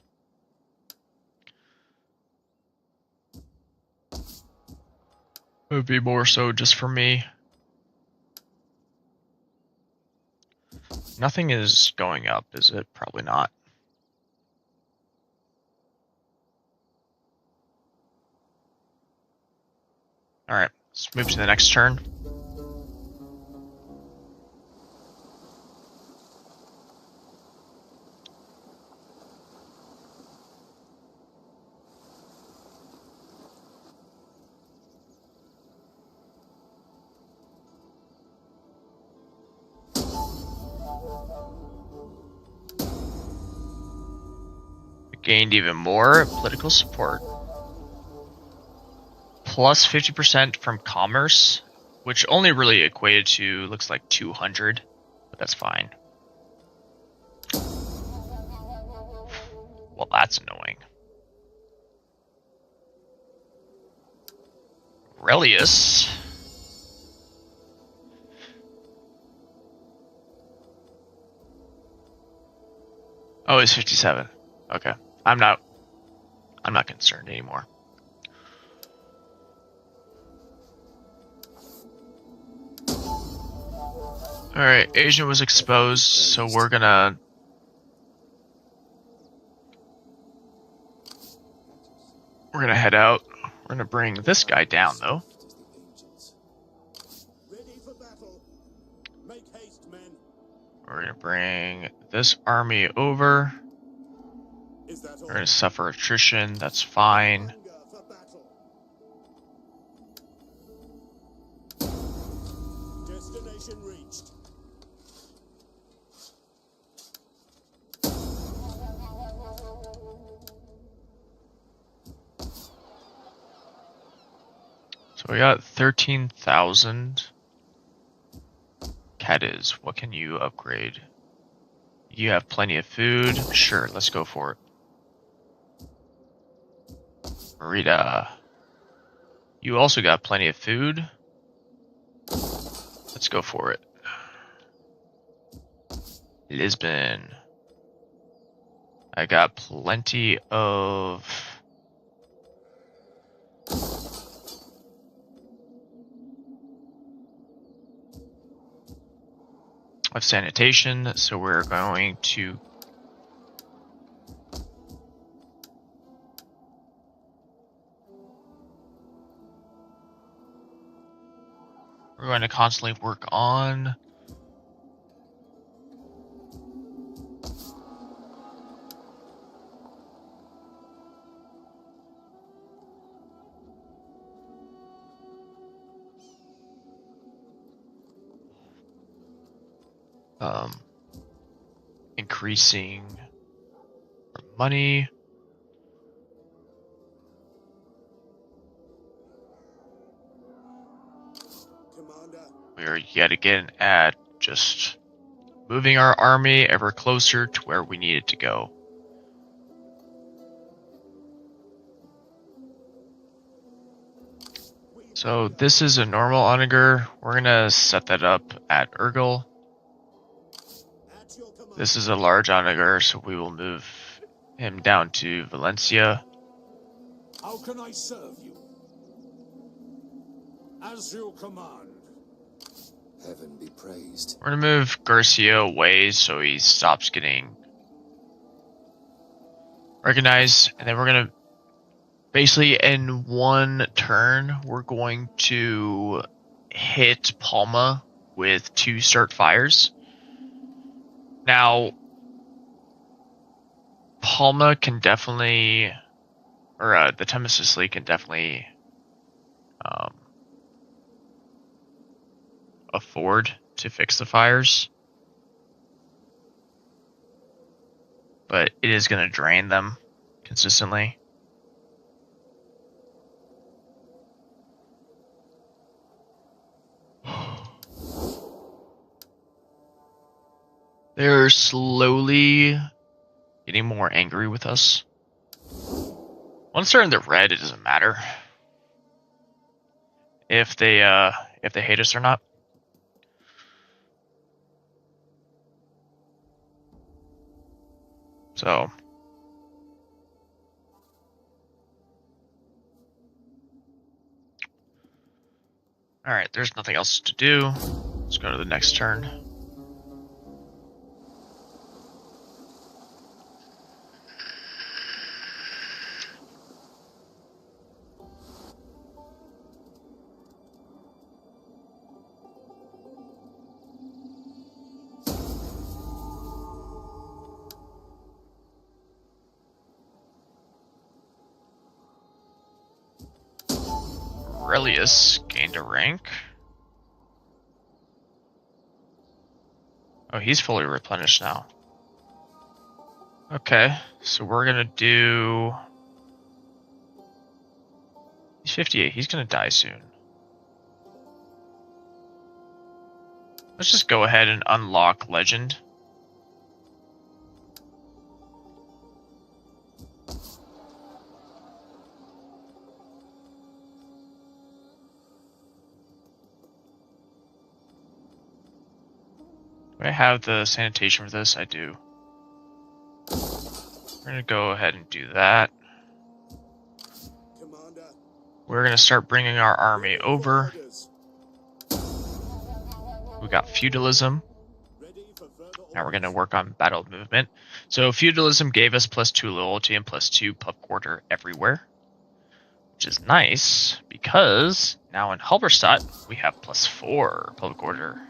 A: It would be more so just for me. Nothing is going up, is it? Probably not. Alright, let's move to the next turn. We gained even more political support. Plus 50% from commerce, which only really equated to, looks like 200, but that's fine. Well, that's annoying. Aurelius. Oh, it's 57. Okay. I'm not concerned anymore. Alright, Asia was exposed, so we're gonna head out. We're gonna bring this guy down, though.
B: Ready for battle. Make haste, men.
A: We're gonna bring this army over.
B: Is that all?
A: We're gonna suffer attrition, that's fine.
B: Hunger for battle. Destination reached.
A: So we got 13,000. Cadiz, what can you upgrade? You have plenty of food. Sure, let's go for it. Marita, you also got plenty of food. Let's go for it. Lisbon. I got plenty of sanitation, so we're going to constantly work on increasing our money.
B: Commander,
A: We're yet again at just moving our army ever closer to where we need it to go. So this is a normal onager. We're gonna set that up at Urgel.
B: at your command.
A: This is a large onager, so we will move him down to Valencia.
F: How can I serve you? As you command.
D: Heaven be praised.
A: We're gonna move Garcia away so he stops getting recognized, and then we're gonna basically in one turn we're going to hit Palma with 2 start fires. Now Palma can definitely, or the Temesisli can definitely afford to fix the fires, but it is going to drain them consistently. They're slowly getting more angry with us. Once they're in the red, it doesn't matter if they hate us or not. So alright, there's nothing else to do. Let's go to the next turn. Aurelius gained a rank. Oh, he's fully replenished now. Okay, so we're gonna do... He's 58, he's gonna die soon. Let's just go ahead and unlock Legend. Do I have the sanitation for this? I do. We're gonna go ahead and do that.
B: Commander,
A: We're gonna start bringing our army over.
B: orders.
A: We got feudalism.
B: Ready for further
A: Now we're
B: orders.
A: gonna work on battle movement. So feudalism gave us +2 loyalty and +2 pub quarter everywhere, which is nice because now in Halberstadt we have +4 pub quarter.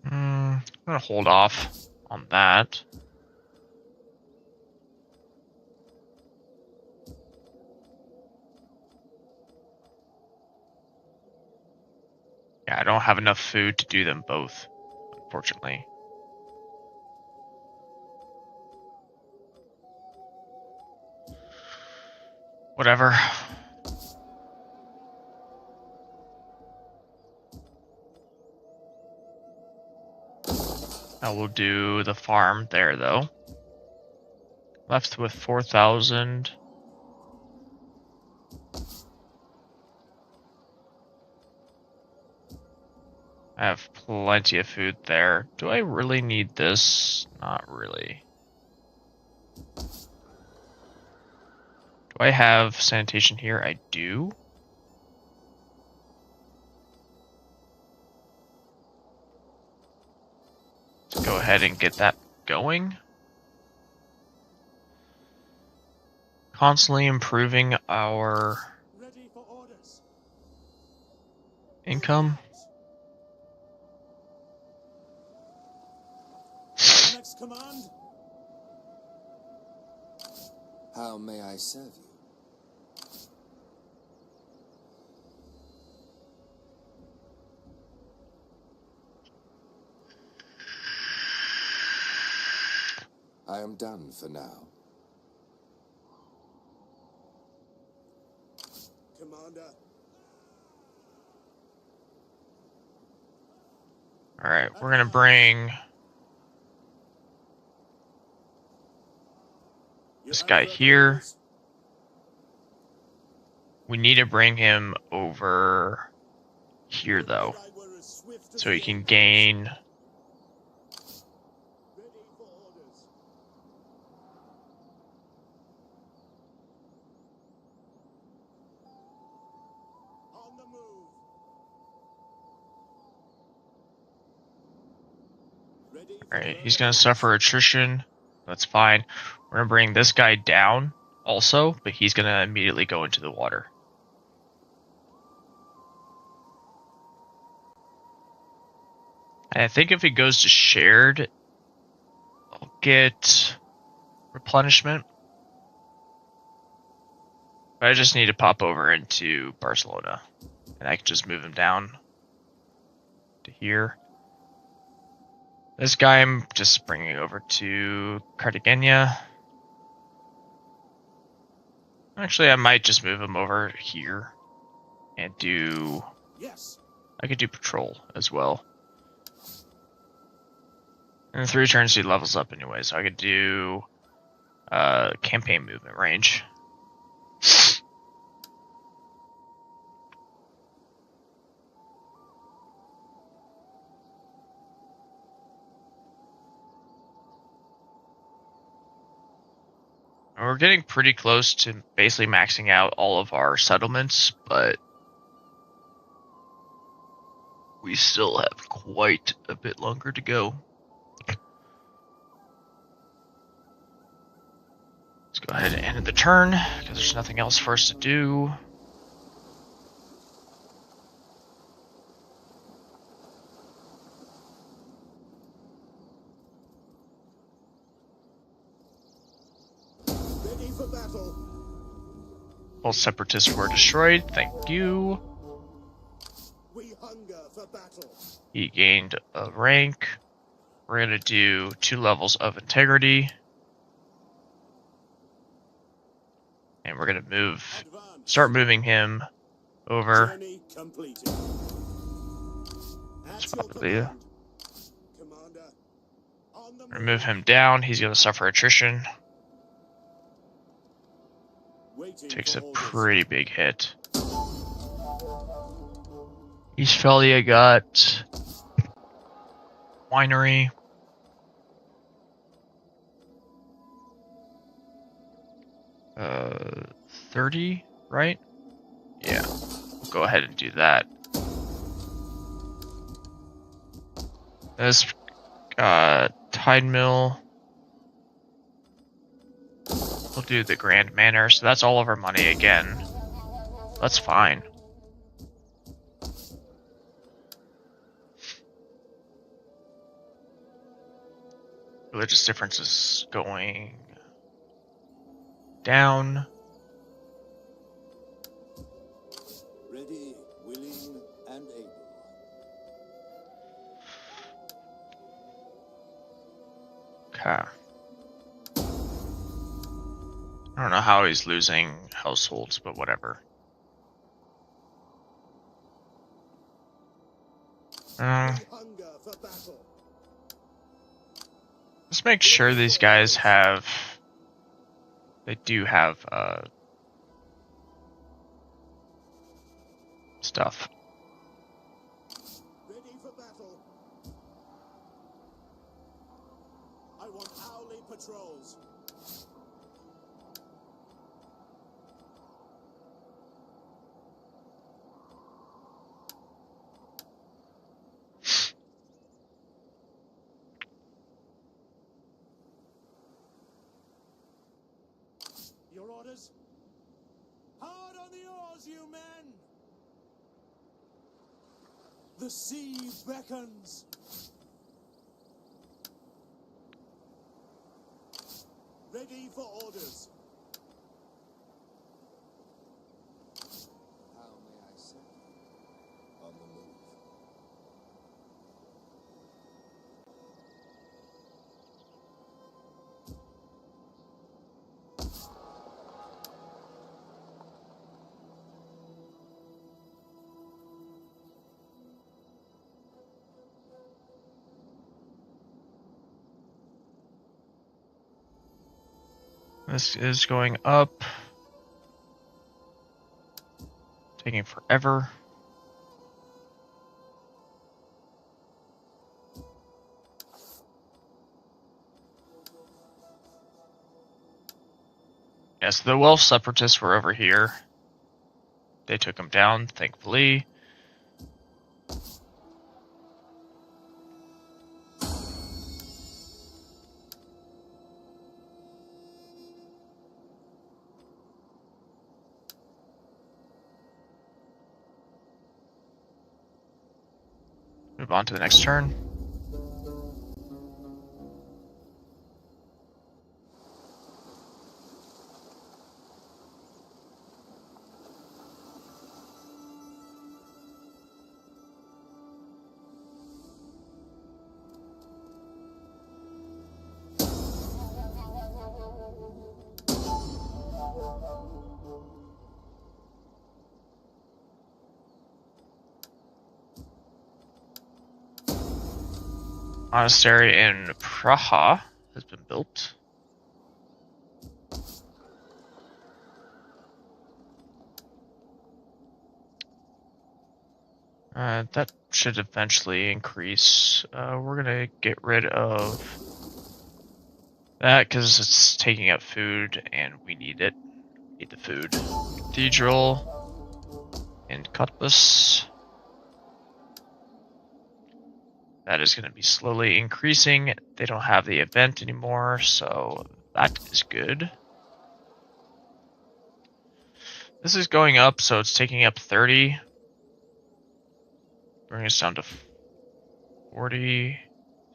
A: I'm gonna hold off on that. Yeah, I don't have enough food to do them both, unfortunately. Whatever. I will do the farm there, though. Left with 4,000. I have plenty of food there. Do I really need this? Not really. Do I have sanitation here? I do. Let's go ahead and get that going. Constantly improving our
B: Ready for orders.
A: income.
B: Next command.
D: How may I serve you? I am done for now.
B: Commander.
A: Alright, we're gonna bring this guy here. We need to bring him over here, though, so he can gain.
B: Ready for orders. On the move. Ready for
A: Alright, he's
B: further
A: gonna
B: orders.
A: suffer attrition. That's fine. We're gonna bring this guy down also, but he's gonna immediately go into the water. And I think if he goes to shared, I'll get replenishment. But I just need to pop over into Barcelona, and I can just move him down to here. This guy I'm just bringing over to Cartagena. Actually, I might just move him over here and do.
B: Yes.
A: I could do patrol as well. And 3 turns he levels up anyway, so I could do campaign movement range. And we're getting pretty close to basically maxing out all of our settlements, but we still have quite a bit longer to go. Let's go ahead and end the turn, because there's nothing else for us to do.
B: Ready for battle.
A: All separatists were destroyed, thank you.
B: We hunger for battle.
A: He gained a rank. We're going to do 2 levels of integrity. And we're going to start moving him over.
B: Journey completed. At your
A: Probably,
B: command. Commander. On the
A: move him down. He's going to suffer attrition.
B: Waiting
A: Takes
B: for
A: a
B: orders.
A: pretty big hit. Eastphalia got winery. Uh, 30, right? Yeah. We'll go ahead and do that. This tide mill. We'll do the Grand Manor, so that's all of our money again. That's fine. Religious differences going down.
F: Ready, willing, and able.
A: Okay. I don't know how he's losing households, but whatever.
B: We hunger for battle.
A: Let's make sure these guys have... They do have, stuff.
B: Ready for battle. I want hourly patrols. Your orders? Hard on the oars, you men! The sea beckons. Ready for orders.
D: How may I say? On the move.
A: This is going up. Taking forever. Yes, the Welsh separatists were over here. They took them down, thankfully. Move on to the next turn. Monastery in Praha has been built. That should eventually increase. We're gonna get rid of that because it's taking up food and we need it. Need the food. Cathedral in Cottbus. That is going to be slowly increasing. They don't have the event anymore, so that is good. This is going up, so it's taking up 30. Bring us down to 40.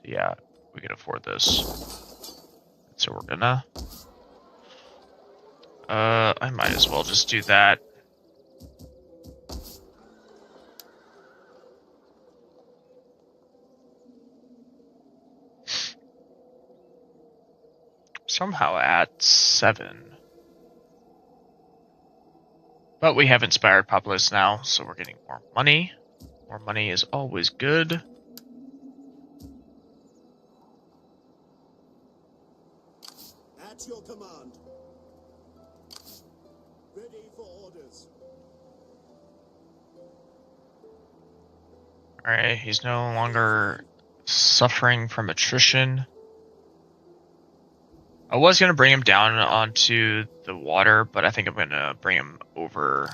A: Yeah, we can afford this. So we're gonna... I might as well just do that. Somehow at 7. But we have inspired populace now, so we're getting more money. More money is always good.
B: At your command. Ready for orders.
A: Alright, he's no longer suffering from attrition. I was going to bring him down onto the water, but I think I'm going to bring him over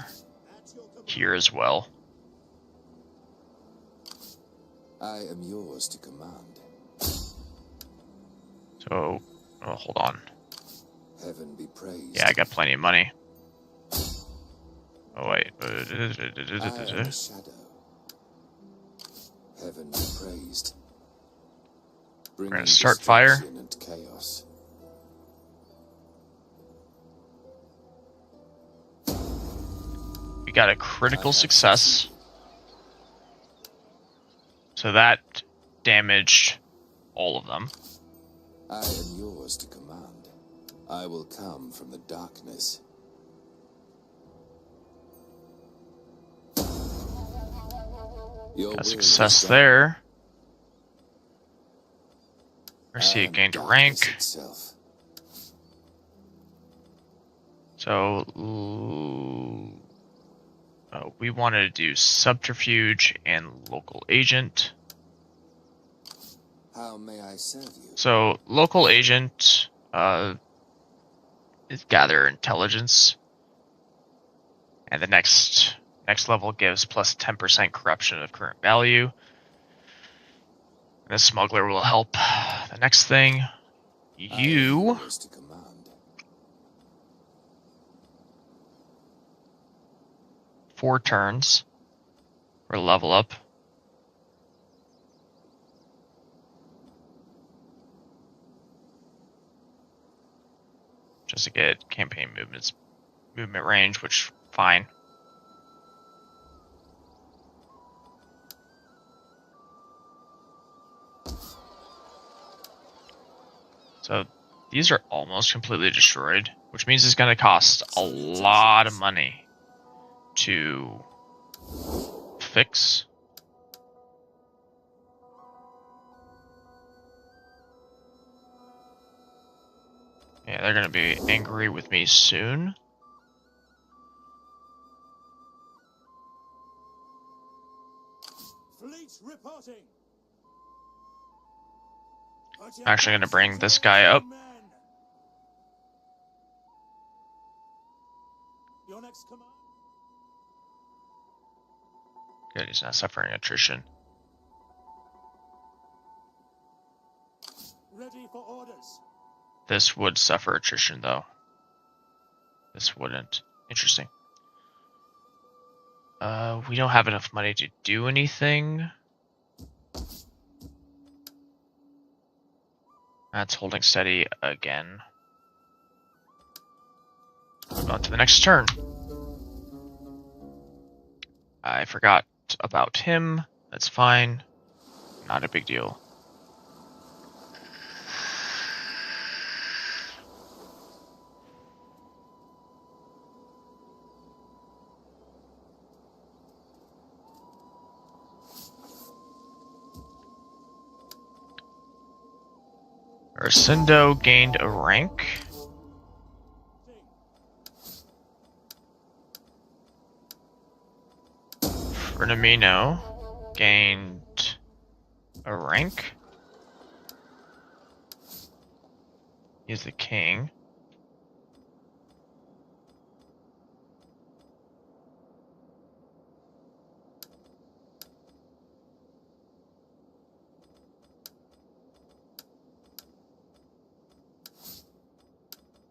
A: here as well.
D: I am yours to command.
A: So, oh, hold on.
D: Heaven be praised.
A: Yeah, I got plenty of money. Oh, wait.
D: I am a shadow. Heaven be praised.
A: We're going to start fire.
D: And chaos.
A: We got a critical success. So that damaged all of them.
D: I am yours to command. I will come from the darkness. Your
A: Got
D: will
A: success
D: is done.
A: there. Garcia
D: And
A: gained a
D: darkness
A: rank.
D: itself.
A: So we wanted to do subterfuge and local agent.
D: How may I serve you?
A: So local agent is gather intelligence, and the next level gives plus 10% corruption of current value. And the smuggler will help. The next thing,
D: I am
A: you
D: yours to command.
A: 4 turns for level up. Just to get campaign movement range, which fine. So these are almost completely destroyed, which means it's going to cost a lot of money to fix. Yeah, they're going to be angry with me soon.
E: Fleet reporting.
A: I'm actually going to bring this guy up.
E: Your next command?
A: Good, he's not suffering attrition.
E: Ready for orders.
A: This would suffer attrition, though. This wouldn't. Interesting. We don't have enough money to do anything. That's holding steady again. On to the next turn. I forgot about him. That's fine. Not a big deal. Arcindo gained a rank. Fernamino gained a rank. He's the king.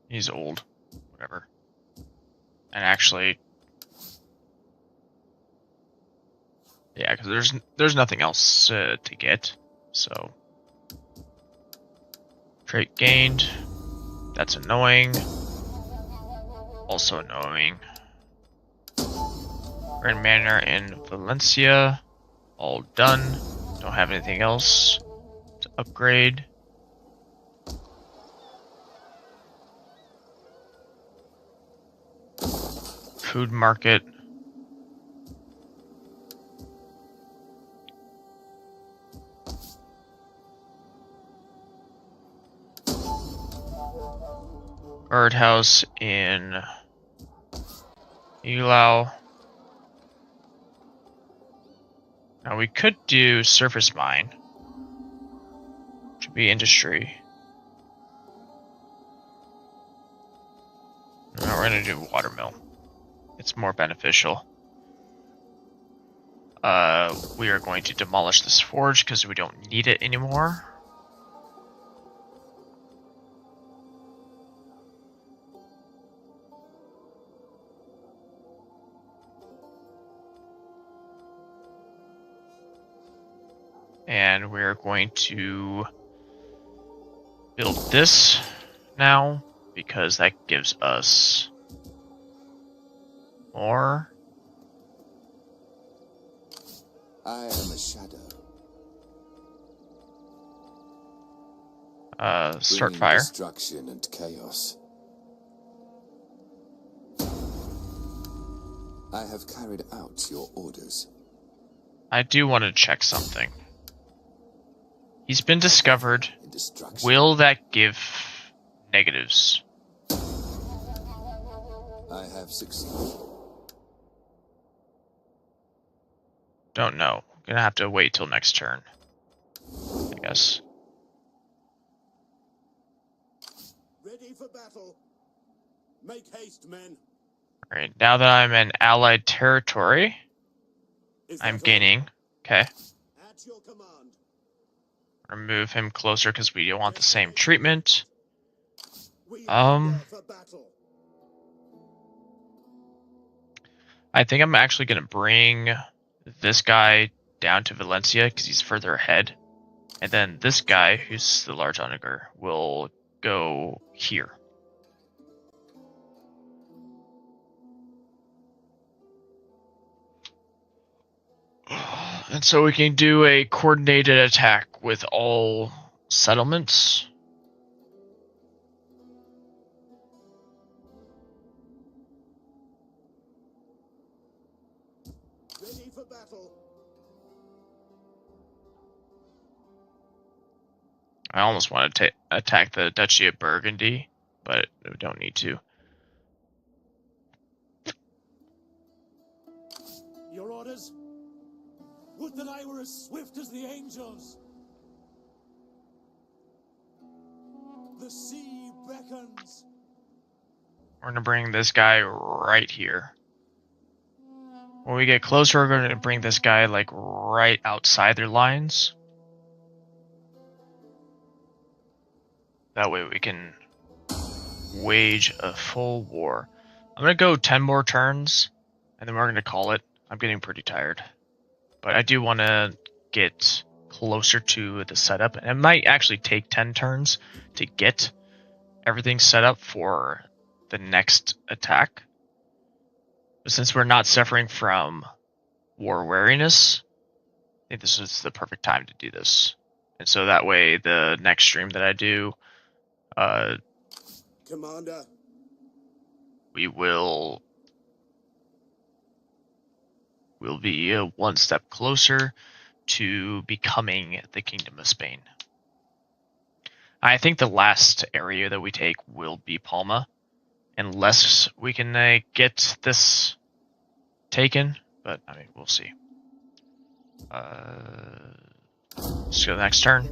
A: He's old. Whatever. And actually, yeah, because there's nothing else to get. So trait gained. That's annoying. Also annoying. Grand Manor in Valencia. All done. Don't have anything else to upgrade. Food market. Guardhouse in Elau. Now we could do surface mine. Should be industry. No, we're gonna do watermill. It's more beneficial. We are going to demolish this forge because we don't need it anymore. And we're going to build this now because that gives us more.
D: I am a shadow.
A: Start
D: Bringing
A: fire.
D: destruction and chaos. I have carried out your orders.
A: I do want to check something. He's been discovered.
D: In destruction.
A: Will that give negatives?
D: I have succeeded.
A: Don't know. Gonna have to wait till next turn, I guess.
B: Ready for battle. Make haste, men.
A: Alright, now that I'm in allied territory,
B: Is
A: I'm
B: that all?
A: gaining. Okay.
B: At your command.
A: Remove him closer because we don't want the same treatment.
B: We
A: Um,
B: hunger for battle.
A: I think I'm actually gonna bring this guy down to Valencia because he's further ahead. And then this guy, who's the large onager, will go here. And so we can do a coordinated attack with all settlements.
B: Ready for battle.
A: I almost want to attack the Duchy of Burgundy, but we don't need to.
E: Your orders? Would that I were as swift as the angels! The sea beckons!
A: We're going to bring this guy right here. When we get closer, we're going to bring this guy like right outside their lines. That way we can wage a full war. I'm going to go 10 more turns, and then we're going to call it. I'm getting pretty tired. But I do want to get closer to the setup. And it might actually take 10 turns to get everything set up for the next attack. But since we're not suffering from war weariness, I think this is the perfect time to do this. And so that way, the next stream that I do,
B: Commander.
A: we'll be one step closer to becoming the Kingdom of Spain. I think the last area that we take will be Palma, unless we can get this taken, but I mean, we'll see. Let's go to the next turn.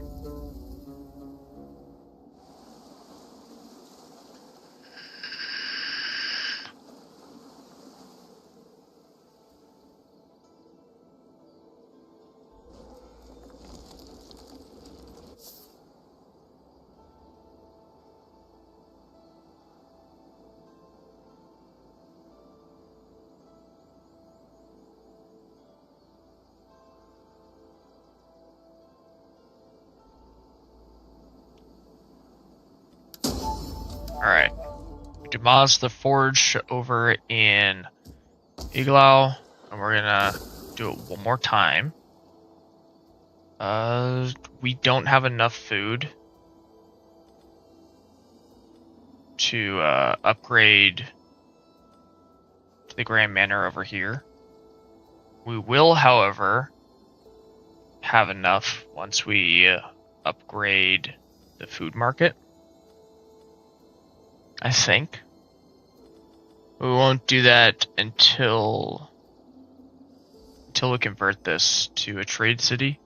A: Alright. Demolish the forge over in Iglau, and we're gonna do it one more time. We don't have enough food to upgrade to the Grand Manor over here. We will, however, have enough once we upgrade the food market. I think. We won't do that until we convert this to a trade city.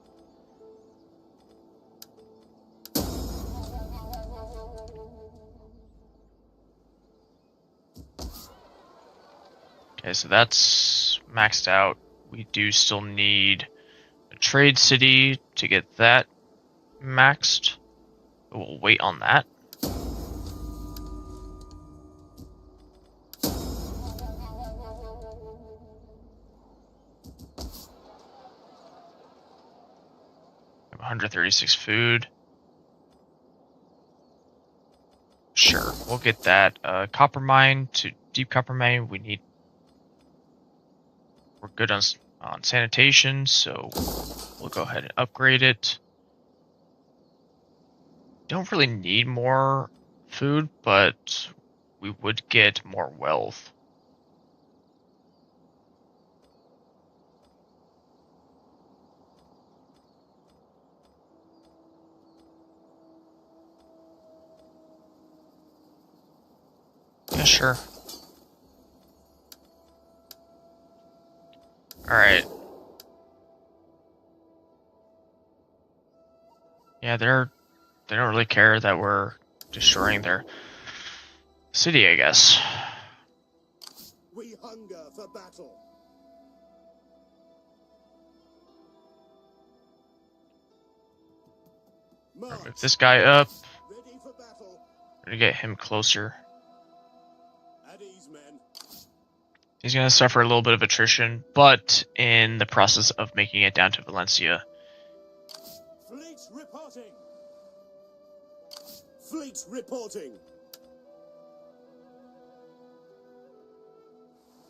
A: Okay, so that's maxed out. We do still need a trade city to get that maxed. But we'll wait on that. We have 136 food. Sure, we'll get that. Copper mine to deep copper mine. We're good on sanitation, so we'll go ahead and upgrade it. Don't really need more food, but we would get more wealth. sure. Alright. Yeah, they don't really care that we're destroying their city, I guess.
B: We hunger for battle.
A: Move
B: March.
A: this guy up.
B: Ready for battle.
A: We're gonna get him closer.
B: At ease, men.
A: He's gonna suffer a little bit of attrition, but in the process of making it down to Valencia.
B: Fleet reporting. Fleet reporting.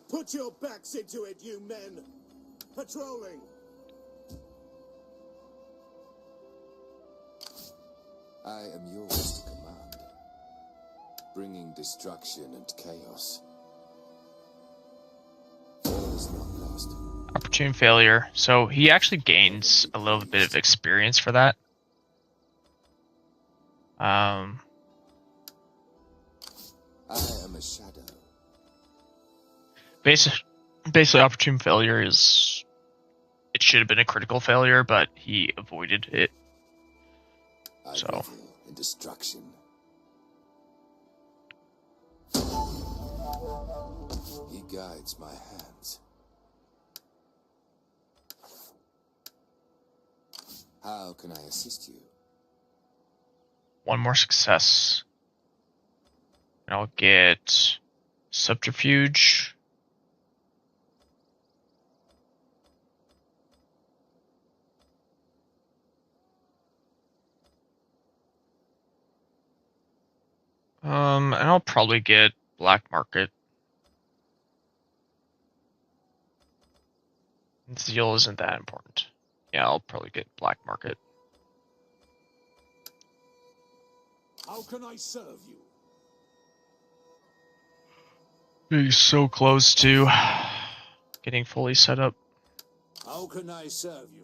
B: Put your backs into it, you men. Patrolling.
D: I am yours to command, bringing destruction and chaos. All is not lost.
A: Opportune failure. So he actually gains a little bit of experience for that.
D: I am a shadow.
A: Basically, opportune failure is... It should have been a critical failure, but he avoided it.
D: I
A: So.
D: revel in destruction. He guides my hands. How can I assist you?
A: One more success. And I'll get subterfuge. And I'll probably get black market. Zeal isn't that important. Yeah, I'll probably get black market.
F: How can I serve you?
A: Being so close to getting fully set up.
F: How can I serve you?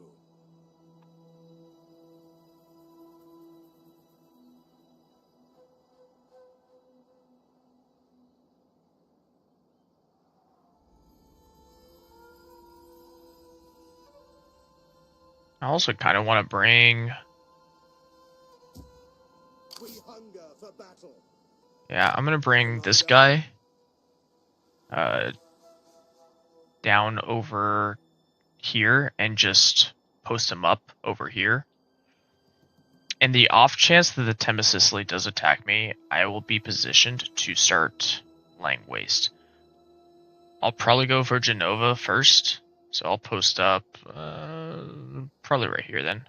A: I also kind of want to bring...
B: We hunger for battle.
A: Yeah, I'm going to bring this guy down over here and just post him up over here. In the off chance that the Thames Sicily does attack me, I will be positioned to start laying waste. I'll probably go for Genova first, so I'll post up probably right here then.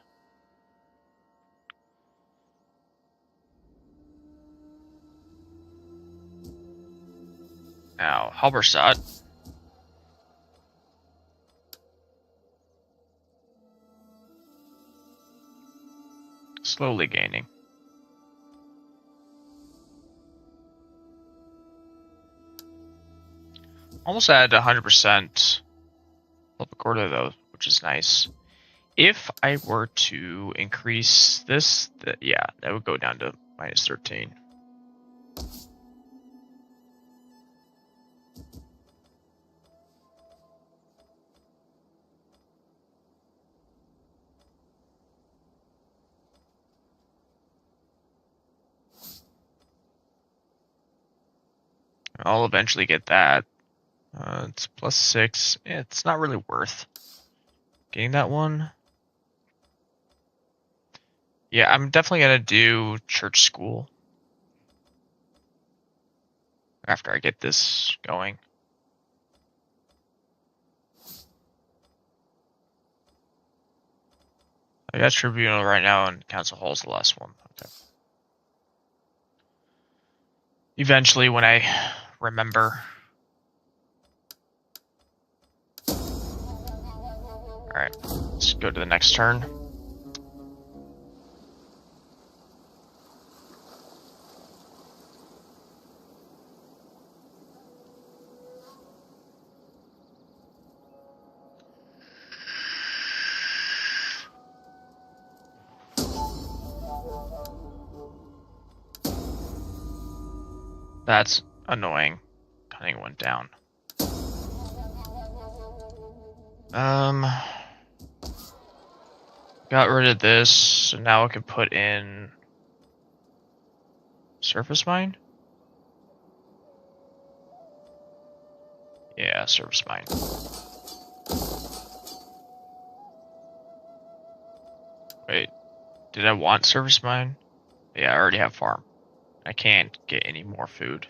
A: Now, Halberstadt. Slowly gaining. Almost at 100% Order though, which is nice. If I were to increase this, yeah, that would go down to -13. I'll eventually get that. It's +6. It's not really worth getting that one. Yeah, I'm definitely gonna do church school after I get this going. I got tribunal right now, and council hall is the last one. Okay. Eventually, when I remember. Alright, let's go to the next turn. Annoying. Cunning went down. Got rid of this, so now I can put in surface mine? Yeah, surface mine. Wait, did I want surface mine? Yeah, I already have farm. I can't get any more food.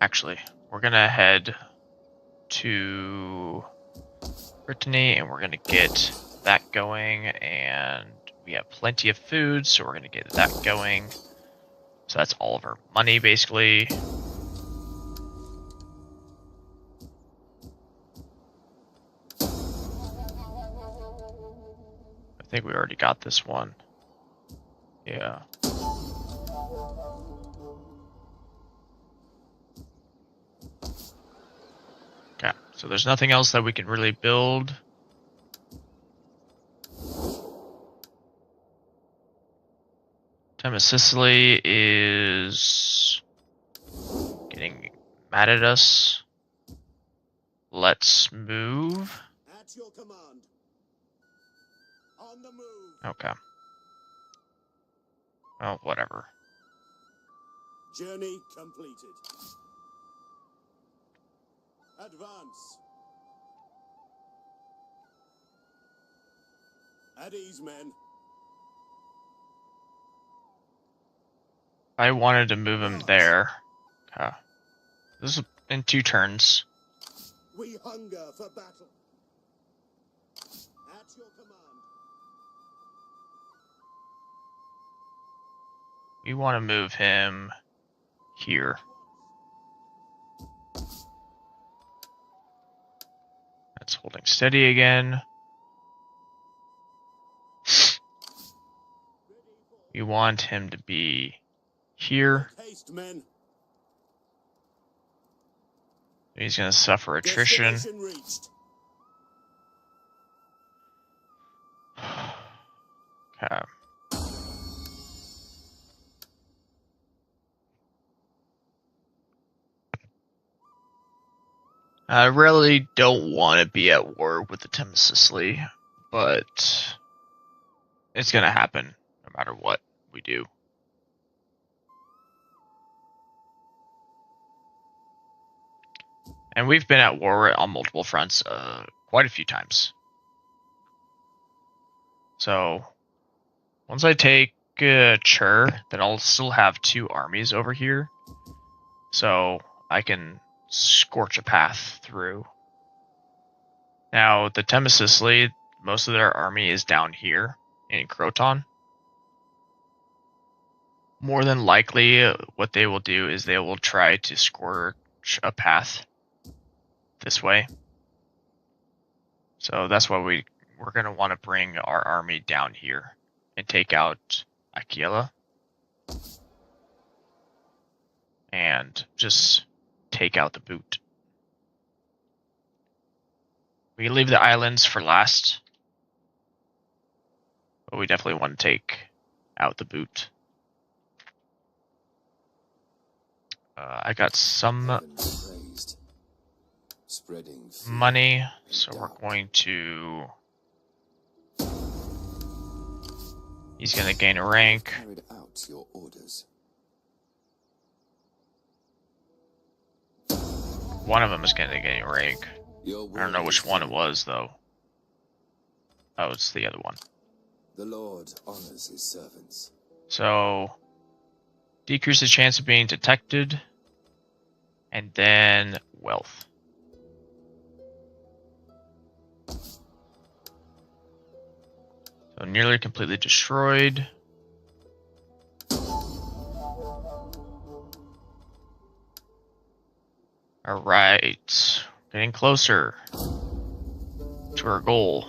A: Actually, we're gonna head to Brittany and we're gonna get that going, and we have plenty of food, so we're gonna get that going. So that's all of our money basically. I think we already got this one. Yeah. Okay, so there's nothing else that we can really build. Time of Sicily is getting mad at us. Let's move.
B: At your command. On the move.
A: Okay. Well, whatever.
B: Journey completed. Advance. At ease, men.
A: I wanted to move him there. Okay. This is in 2 turns.
B: We hunger for battle. At your command.
A: We want to move him here. That's holding steady again. We want him to be here.
B: Make haste, men.
A: He's going to suffer attrition.
B: Destination reached.
A: Okay. I really don't want to be at war with the Tim of Sicily, but it's going to happen no matter what we do. And we've been at war on multiple fronts quite a few times. So once I take Chur, then I'll still have 2 armies over here. So I can scorch a path through. Now, the Tem of Sicily, most of their army is down here in Croton. More than likely, what they will do is they will try to scorch a path this way. So that's why we're going to want to bring our army down here and take out Attila. And just take out the boot. We can leave the islands for last, but we definitely want to take out the boot. I got some
D: Praised. Spreading fear
A: money,
D: and
A: so we're
D: doubt.
A: going to... He's going to gain a rank.
D: Carried out your orders.
A: One of them is going to gain a rank.
D: Your
A: I don't know
D: word
A: which
D: is
A: one it
D: true.
A: was, though. Oh, it's the other one.
D: The Lord honors his servants.
A: So, decrease the chance of being detected, and then wealth. So nearly completely destroyed. Alright, getting closer to our goal.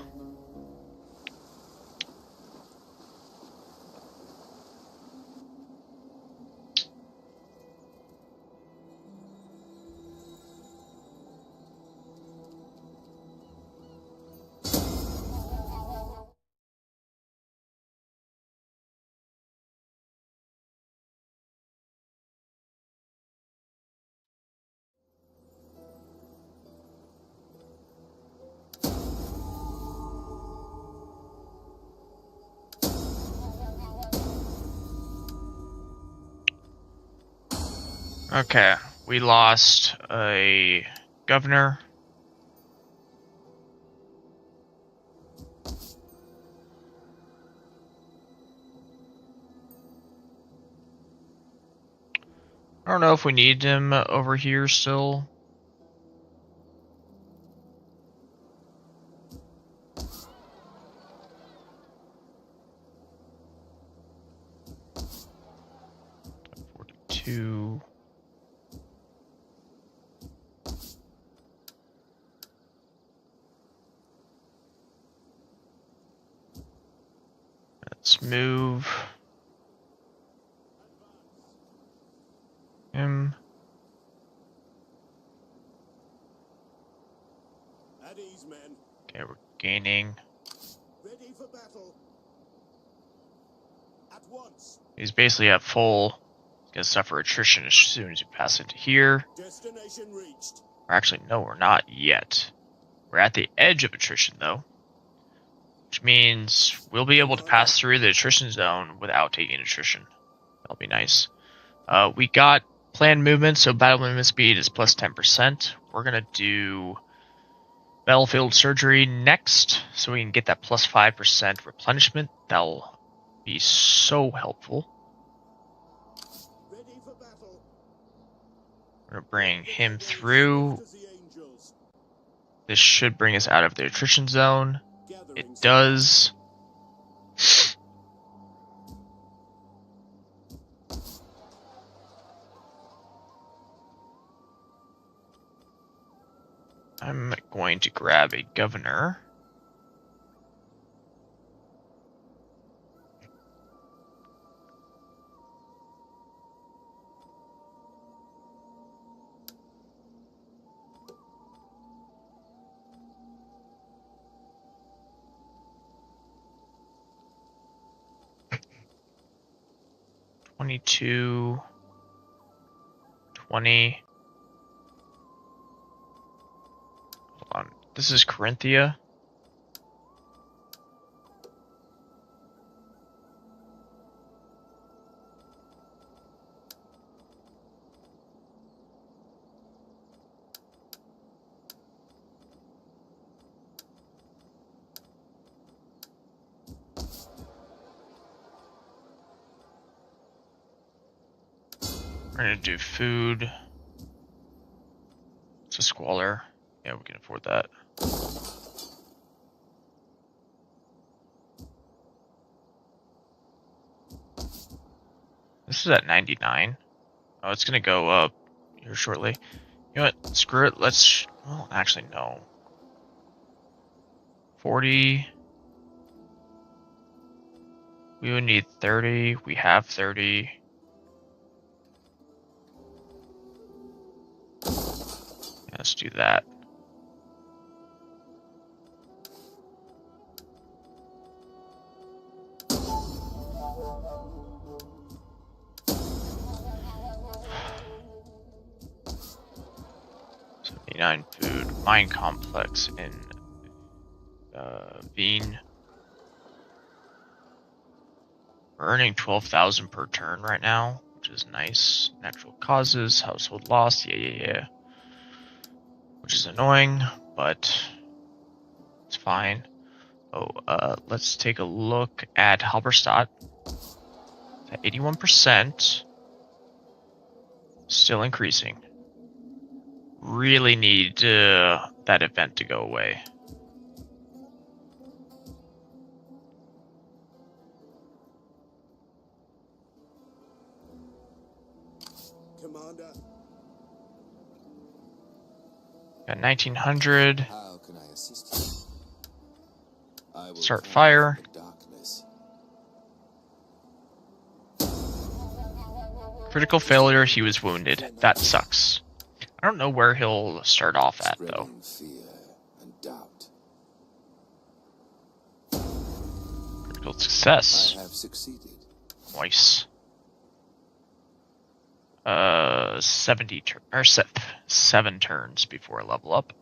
A: Okay, we lost a governor. I don't know if we need him over here still. Two. Let's move him.
B: At ease, men.
A: Okay, we're gaining.
B: Ready for battle. At once.
A: He's basically at full. He's gonna suffer attrition as soon as we pass into here.
B: Destination reached.
A: Or actually, no, we're not yet. We're at the edge of attrition, though. Which means we'll be able to pass through the attrition zone without taking attrition. That'll be nice. We got planned movement, so battle movement speed is plus 10%. We're gonna do battlefield surgery next, so we can get that plus 5% replenishment. That'll be so helpful.
B: Ready for battle.
A: We're gonna bring him through. This should bring us out of the attrition zone. It does. I'm going to grab a governor. $22, $20. Hold on. This is Corinthia. We're gonna do food. It's a squalor. Yeah, we can afford that. This is at 99. Oh, it's gonna go up here shortly. You know what? Screw it. Let's. Well, actually, no. 40. We would need 30. We have 30. Yeah, let's do that. $79 food. Mine complex in Bean. We're earning 12,000 per turn right now, which is nice. Natural causes, household loss, yeah. Which is annoying, but it's fine. Oh, let's take a look at Halberstadt. At 81%. Still increasing. Really need that event to go away.
B: Commander.
A: Got 1900.
D: How can I assist you? I will
A: Start
D: call
A: fire.
D: the darkness.
A: Critical failure, he was wounded. That sucks. I don't know where he'll start off at, though.
D: Spreading fear and doubt.
A: Critical success.
D: I have succeeded.
A: Nice. 7 turns before a level up.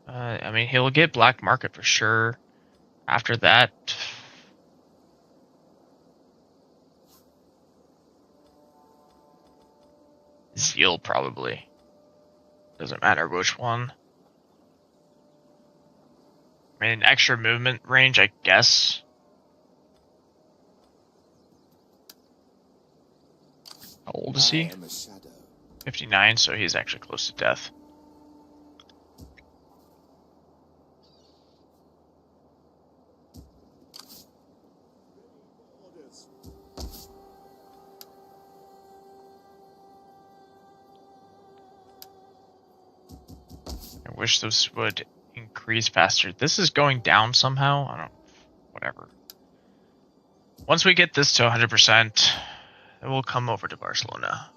A: I mean, he'll get black market for sure. After that, heal, probably. Doesn't matter which one. I mean, extra movement range, I guess. How old is
D: I
A: he?
D: am a shadow.
A: 59, so he's actually close to death.
B: Orders.
A: I wish this would increase faster. This is going down somehow. I don't. Whatever. Once we get this to 100%, then we'll come over to Barcelona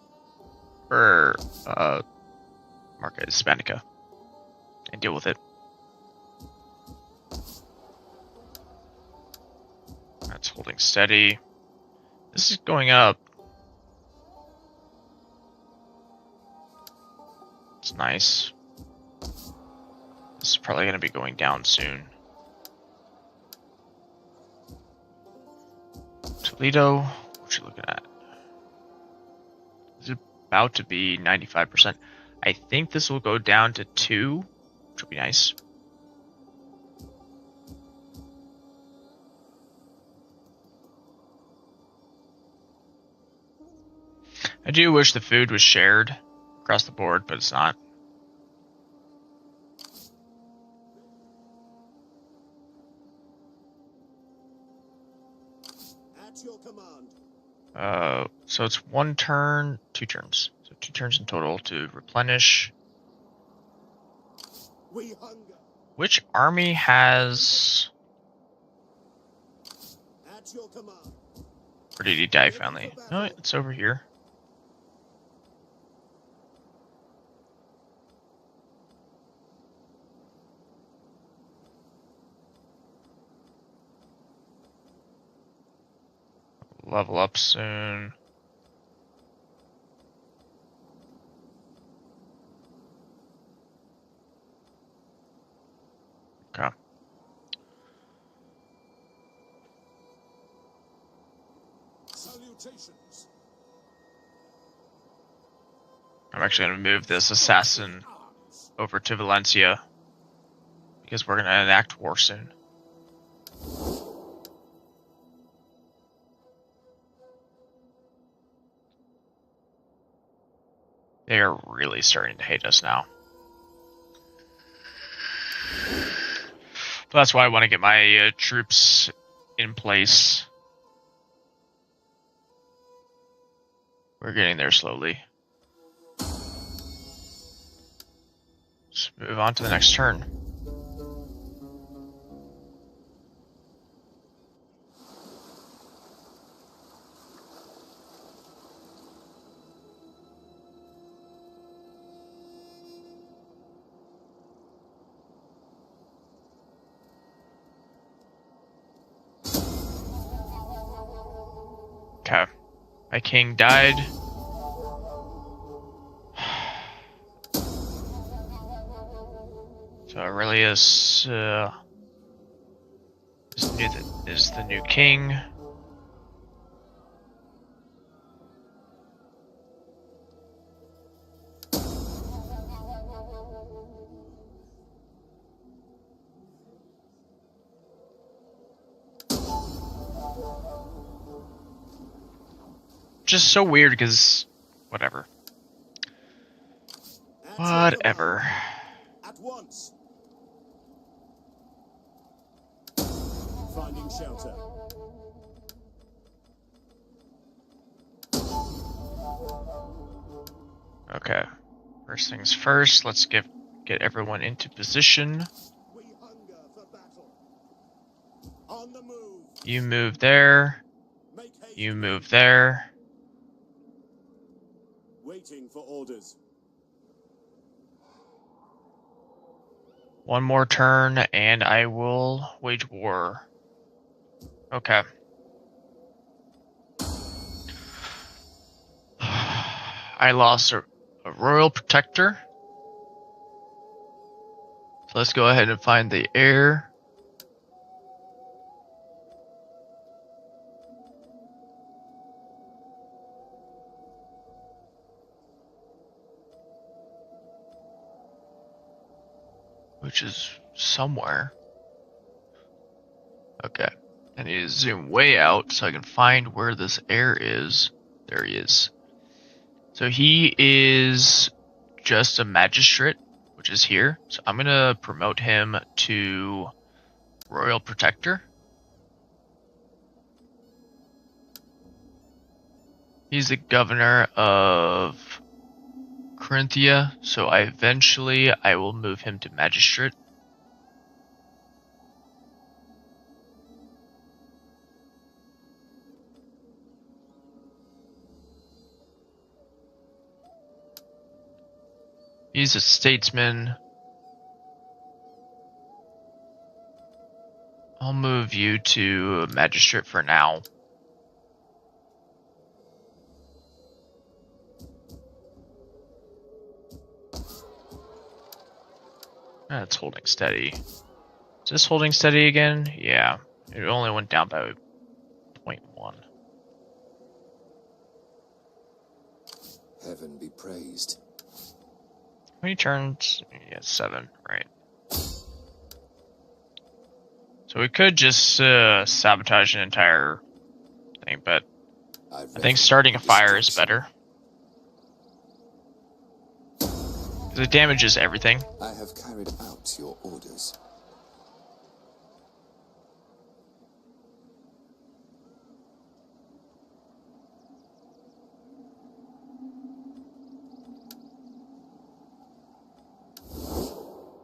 A: or Marca Hispanica and deal with it. That's holding steady. This is going up. It's nice. This is probably going to be going down soon. Toledo, what you looking at? It's about to be 95%. I think this will go down to 2, which will be nice. I do wish the food was shared across the board, but it's not.
B: At your command.
A: So it's 1 turn, 2 turns. So 2 turns in total to replenish.
B: We hunger.
A: Which army has...
B: At your command.
A: Or did he die finally? No, it's over here. Level up soon. Okay.
F: Salutations.
A: I'm actually going to move this assassin over to Valencia because we're going to enact war soon. They are really starting to hate us now. But that's why I want to get my troops in place. We're getting there slowly. Let's move on to the next turn. Okay. My king died. So Aurelius is the new king. Just so weird because whatever.
B: At your
A: Whatever.
B: command. At once. Finding shelter.
A: Okay. First things first, let's get everyone into position.
B: We hunger for battle. On the move.
A: You move there.
B: Make haste.
A: You move there.
B: Waiting for orders.
A: One more turn and I will wage war. Okay. I lost a royal protector. So let's go ahead and find the heir. which is somewhere. Okay. I need to zoom way out so I can find where this heir is. There he is. So he is just a magistrate, which is here. So I'm going to promote him to Royal Protector. He's the governor of Corinthia, so I will move him to magistrate. He's a statesman. I'll move you to magistrate for now. That's holding steady. Is this holding steady again? Yeah. It only went down by 0.1.
D: Heaven be praised.
A: How many turns? Yeah, 7, right. So we could just sabotage an entire thing, but I think starting a fire is better. Because it damages everything.
D: I have carried out your orders.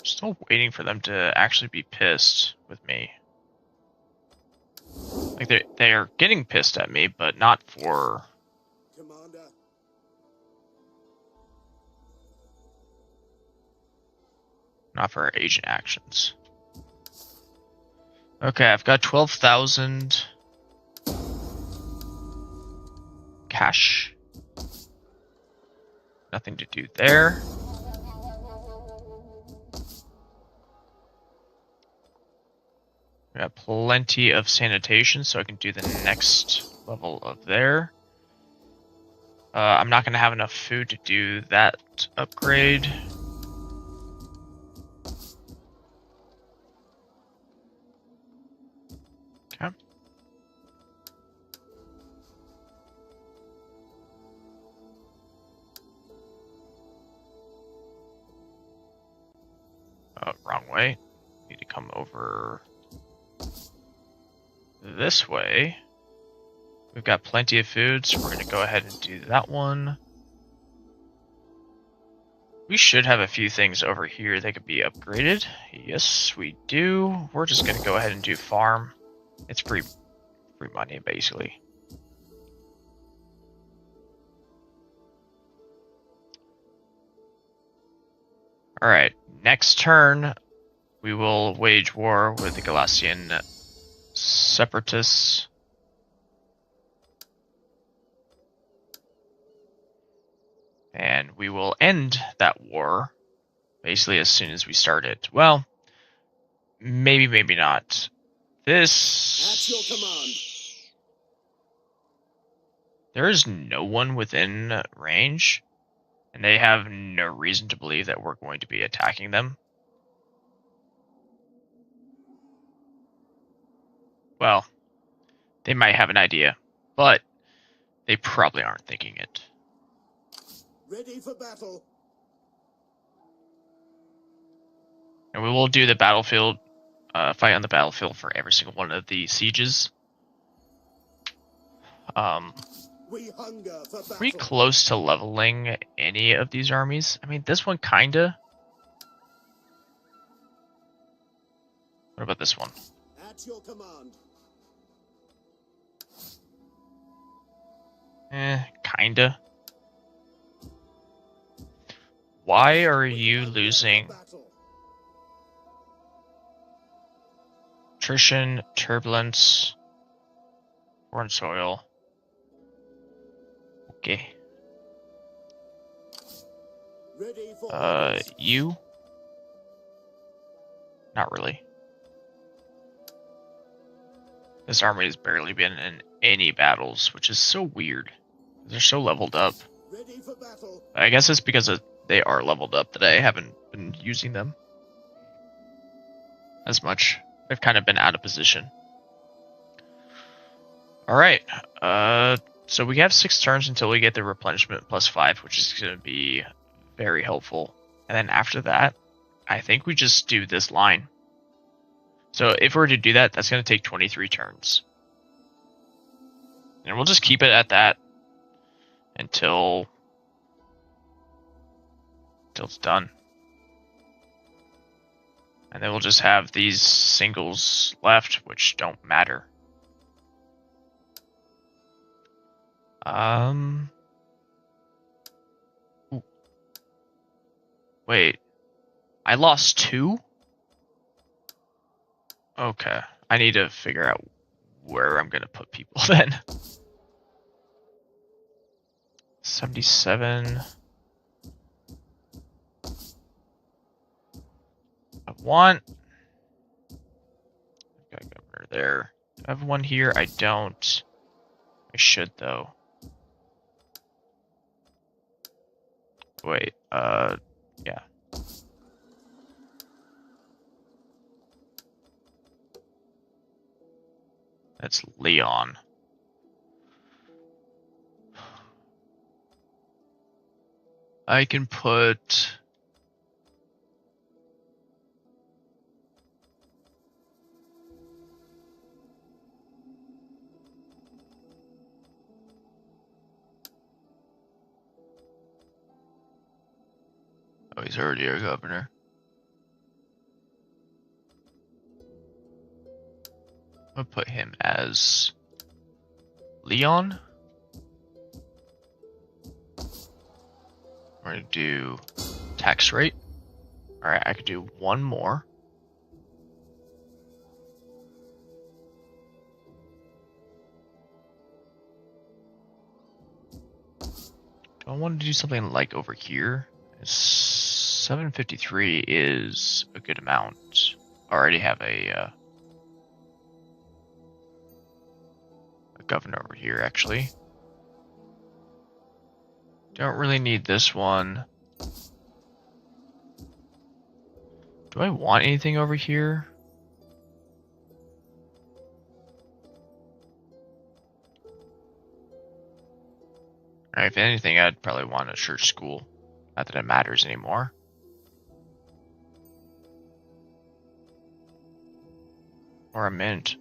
A: Still waiting for them to actually be pissed with me. Like they're getting pissed at me, but not for
B: Commander.
A: agent actions. Okay, I've got 12,000 cash. Nothing to do there. I got plenty of sanitation, so I can do the next level of there. I'm not going to have enough food to do that upgrade. Okay. Wrong way. Need to come over this way. We've got plenty of food, so we're going to go ahead and do that one. We should have a few things over here that could be upgraded. Yes, we do. We're just going to go ahead and do farm. It's free money, basically. Alright, next turn, we will wage war with the Galatian separatists. And we will end that war basically as soon as we start it. Well, maybe, maybe not.
B: At your command.
A: There is no one within range, and they have no reason to believe that we're going to be attacking them. Well, they might have an idea, but they probably aren't thinking it.
B: Ready for battle.
A: And we will do the battlefield, fight on the battlefield for every single one of the sieges.
B: We hunger for battle.
A: Pretty close to leveling any of these armies. I mean, this one kinda. What about this one?
B: At your command.
A: Kinda. Why are you losing attrition, turbulence, foreign soil? Okay.
B: Ready for
A: You? Not really. This army has barely been in any battles, which is so weird. They're so leveled up.
B: Ready for battle.
A: I guess it's because they are leveled up that I haven't been using them. as much. They've kind of been out of position. Alright, so we have 6 turns until we get the replenishment +5, which is going to be very helpful. And then after that, I think we just do this line. So if we're to do that, that's going to take 23 turns. And we'll just keep it at that until it's done. And then we'll just have these singles left, which don't matter. Ooh. Wait. I lost 2? Okay. I need to figure out where I'm gonna put people then. 77. I want. Got a governor there. I have one here. I don't. I should though. Wait. Yeah. That's Leon. I can put. Oh, he's already our governor. I'm gonna put him as Leon. We're gonna do tax rate. Alright, I could do one more. Do I want to do something like over here? 753 is a good amount. I already have a governor over here, actually. Don't really need this one. Do I want anything over here? Alright, if anything, I'd probably want a church school. Not that it matters anymore. Or a mint.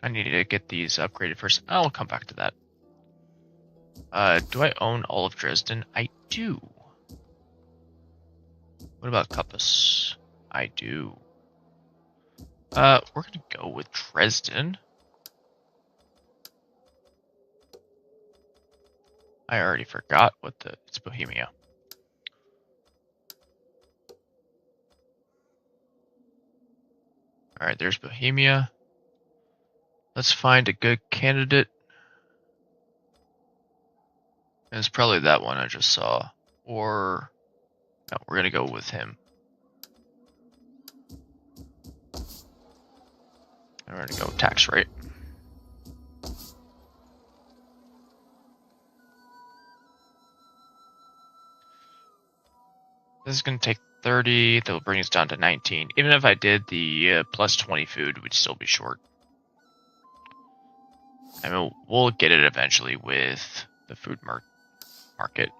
A: I need to get these upgraded first. I'll come back to that. Do I own all of Dresden? I do. What about Compass? I do. We're gonna go with Dresden. I already forgot what it's Bohemia. Alright, there's Bohemia. Let's find a good candidate. And it's probably that one I just saw. Or no, we're gonna go with him. And we're gonna go tax rate. This is gonna take 30. That'll bring us down to 19. Even if I did the plus 20 food, we'd still be short. I mean, we'll get it eventually with the food market.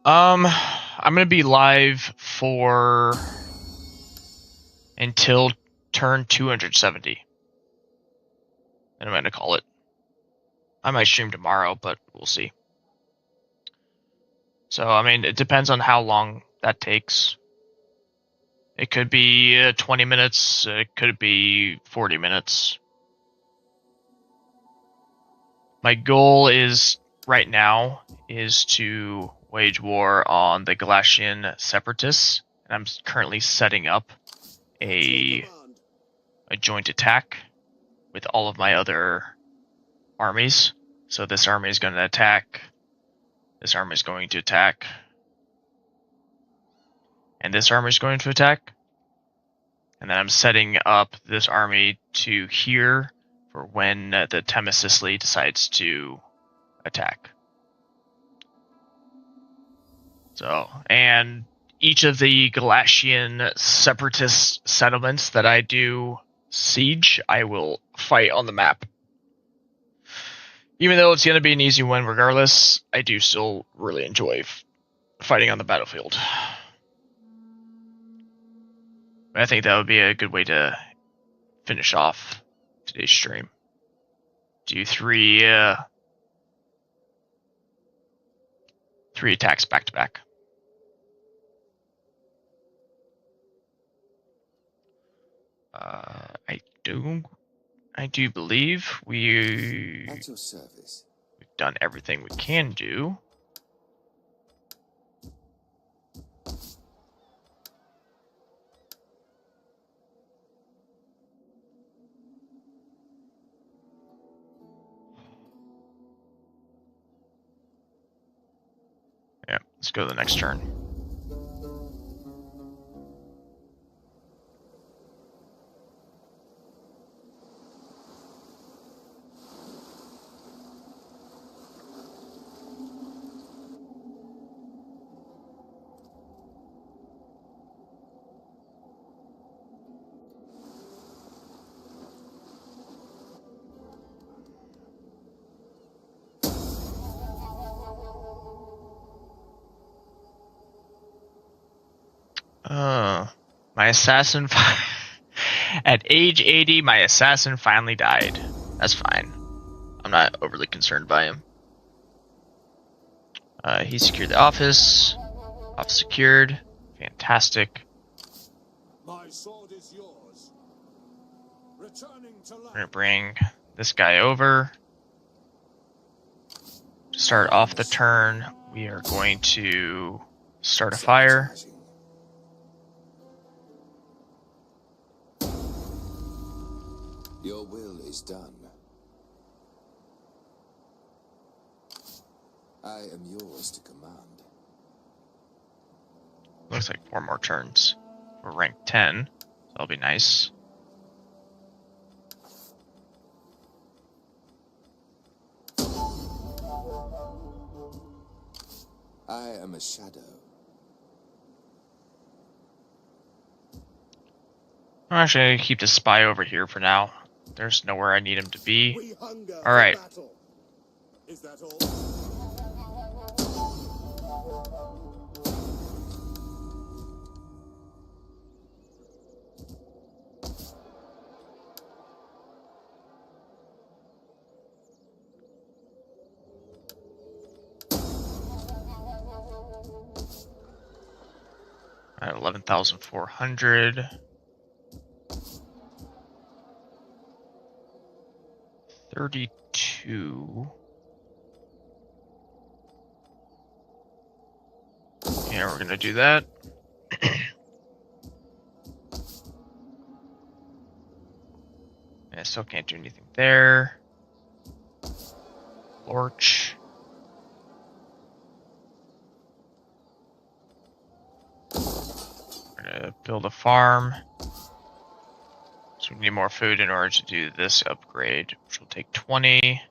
A: I'm gonna be live for until turn 270. And I'm gonna call it. I might stream tomorrow, but we'll see. So, I mean, it depends on how long that takes. It could be 20 minutes, it could be 40 minutes. My goal is, right now, is to wage war on the Galatian separatists. And I'm currently setting up a joint attack with all of my other armies. So this army is going to attack This army is going to attack. And this army is going to attack. And then I'm setting up this army to here for when the Themistocles decides to attack. So, and each of the Galatian separatist settlements that I do siege, I will fight on the map. Even though it's going to be an easy win regardless, I do still really enjoy fighting on the battlefield. I think that would be a good way to finish off today's stream. Do three attacks back to back. I do believe we've
D: At your service.
A: done everything we can do. Yeah, let's go to the next turn. My assassin at age 80, my assassin finally died. That's fine. I'm not overly concerned by him. He secured the office. Office secured. Fantastic.
F: My sword is yours. Returning to
A: We're gonna bring this guy over. To start off the turn, we are going to start a fire.
D: Sabotaging. Your will is done. I am yours to command.
A: Looks like 4 more turns. We're ranked 10. That'll be nice.
D: I am a shadow.
A: I'm actually gonna keep the spy over here for now. There's nowhere I need him to be.
B: We hunger
A: All right.
B: for battle. Is that all?
A: At 11,400. 32. Yeah, we're gonna do that. I still can't do anything there. Lorch. We're gonna build a farm. So we need more food in order to do this upgrade, which will take 20.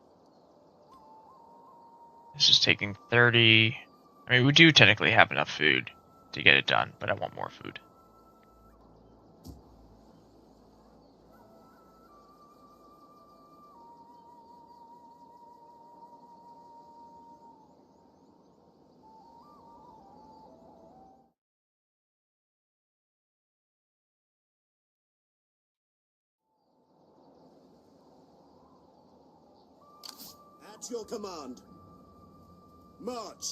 A: This is taking 30. I mean, we do technically have enough food to get it done, but I want more food.
B: At your command. March.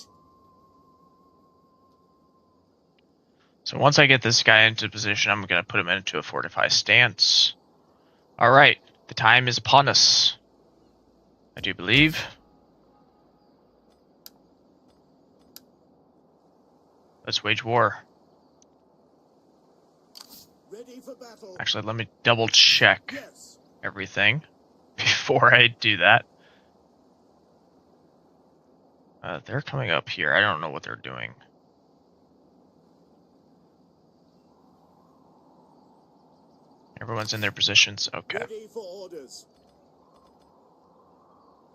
A: So once I get this guy into position, I'm going to put him into a fortified stance. Alright, the time is upon us. I do believe. Let's wage war.
B: Ready for battle.
A: Actually, let me double check
B: Yes.
A: everything before I do that. They're coming up here. I don't know what they're doing. Everyone's in their positions. Okay.
B: Ready for orders.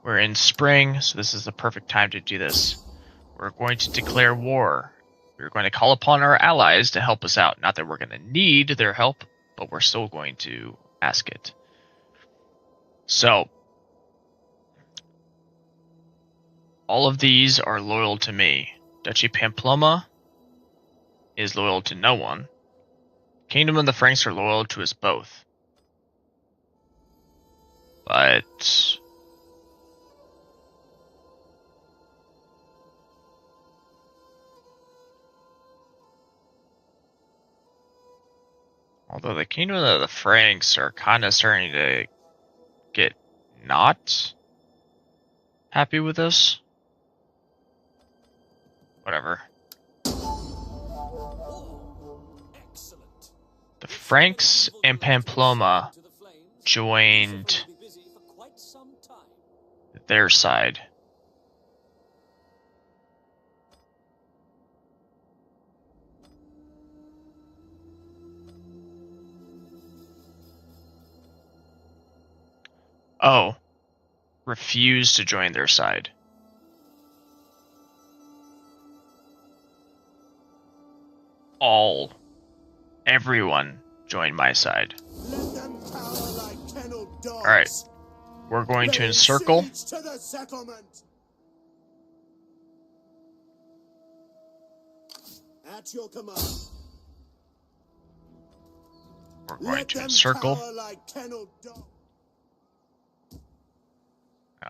A: We're in spring, so this is the perfect time to do this. We're going to declare war. We're going to call upon our allies to help us out. Not that we're going to need their help, but we're still going to ask it. So, all of these are loyal to me. Duchy Pamplona is loyal to no one. Kingdom of the Franks are loyal to us both. But although the Kingdom of the Franks are kind of starting to get not happy with us. Whatever.
E: Excellent.
A: The Franks and Pamplona joined
E: We'll be busy for quite some time.
A: their side. Oh, refuse to join their side. Everyone join my side.
B: Let them cower like kenneled dogs.
A: Alright, we're going to
B: Lay
A: encircle.
B: siege to the settlement. At your command.
A: We're going
B: Let
A: to
B: them
A: encircle.
B: cower like kenneled dogs.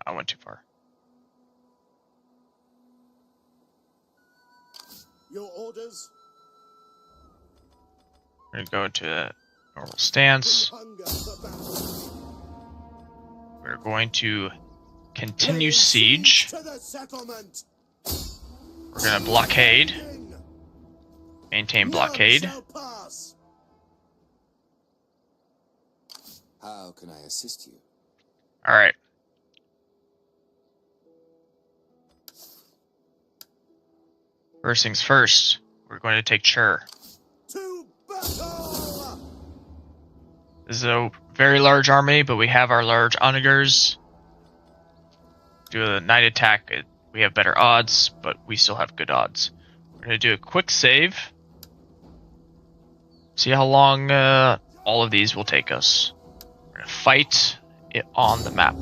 A: I went too far.
B: Your orders.
A: We're going to go into a normal stance.
B: Hunger for battle.
A: We're going to continue
B: Lay
A: siege.
B: to the settlement.
A: We're going to blockade.
B: In.
A: Maintain
B: None
A: blockade.
B: shall pass.
D: How can I assist you?
A: Alright. First things first, we're going to take Chur.
B: To battle.
A: This is a very large army, but we have our large onagers. Do a night attack, we have better odds, but we still have good odds. We're going to do a quick save. See how long all of these will take us. We're going to fight it on the map.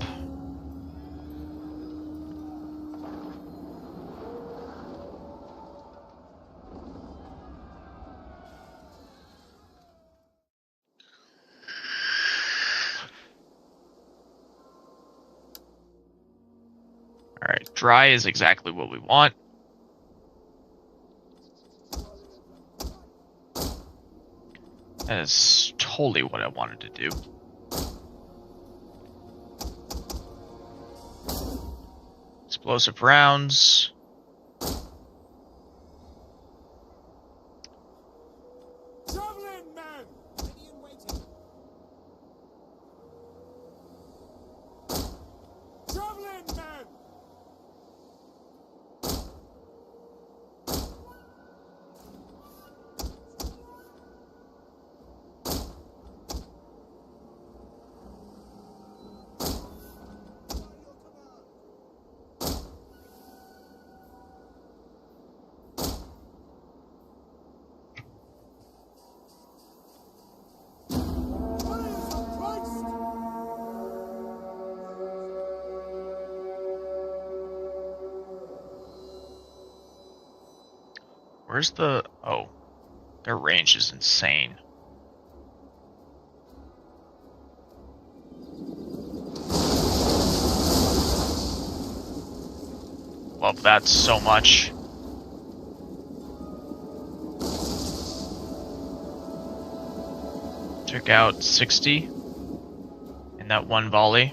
A: Alright, dry is exactly what we want. That is totally what I wanted to do. Explosive rounds.
F: Javelin man!
E: Ready and waiting.
F: Javelin man!
A: Where's the... Oh. Their range is insane. Love that so much. Took out 60 in that one volley.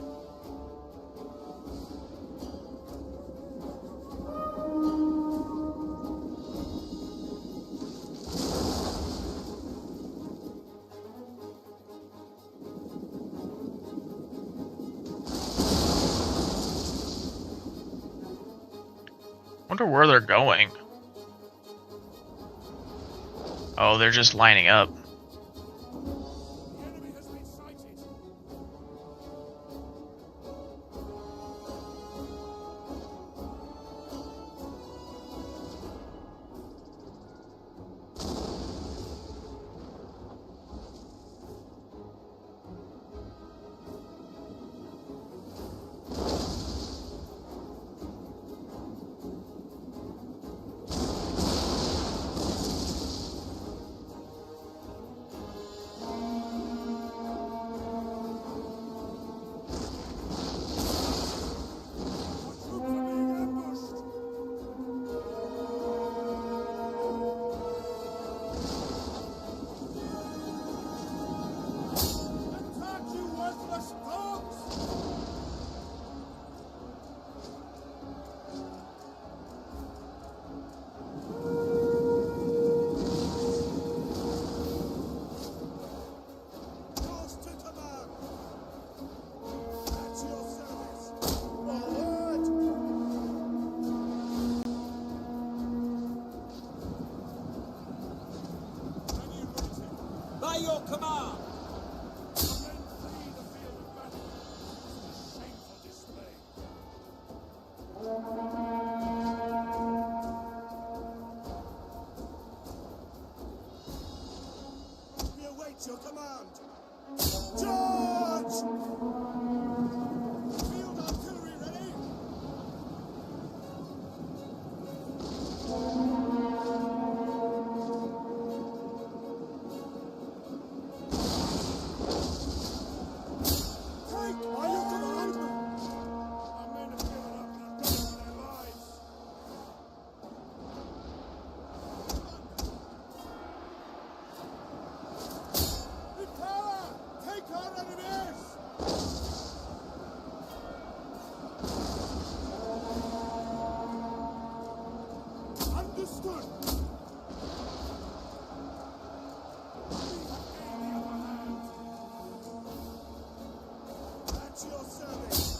A: Wonder where they're going. Oh, they're just lining up.
B: The enemy has been sighted.
E: By your command!
B: We await your command. Charge! Field artillery ready. Take by your command. Our men have given up and are running for their lives. Attila! Take our enemies! Understood! We have gained the upper hand. At your service!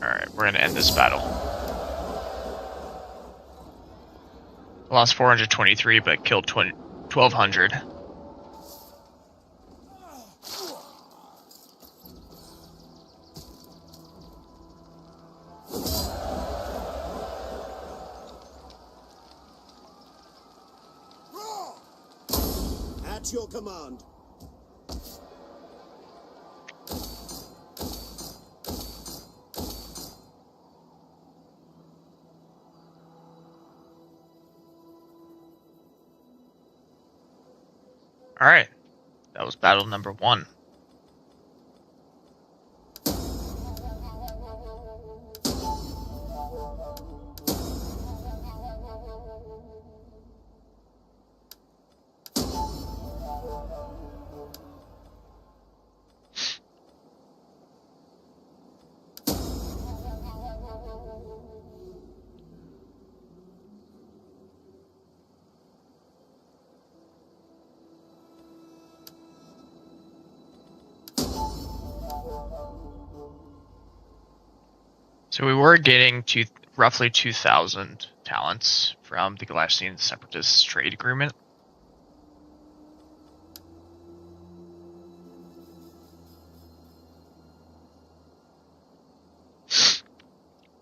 A: Alright, we're gonna end this battle. Lost 423, but killed 1,200.
B: At your command.
A: Alright, that was battle number 1. So we were getting roughly 2,000 talents from the Galatian Separatists trade agreement.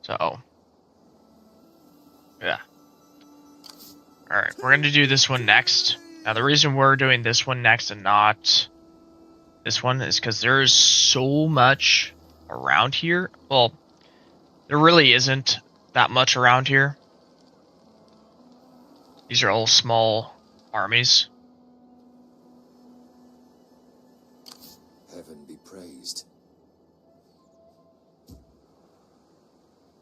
A: So, yeah. Alright, we're going to do this one next. Now the reason we're doing this one next and not this one is because there's so much around here. Well, there really isn't that much around here. These are all small armies.
D: Heaven be praised.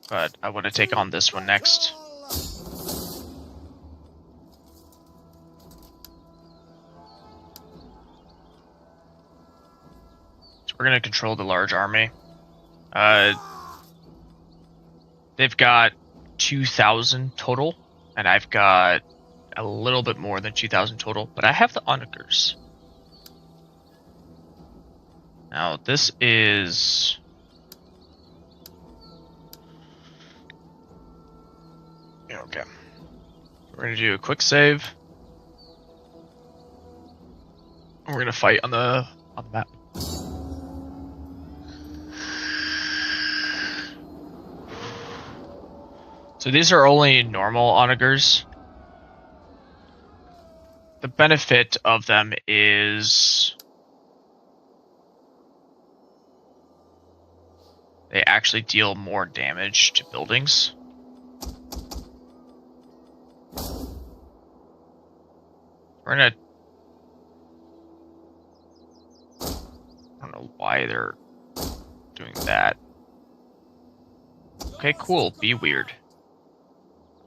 A: But I want to take on this one next. So we're going to control the large army. They've got 2,000 total, and I've got a little bit more than 2,000 total, but I have the onagers. Now this is... Okay. We're going to do a quick save. We're going to fight on the map. So these are only normal onagers. The benefit of them is they actually deal more damage to buildings. We're gonna... I don't know why they're doing that. Okay, cool. Be weird.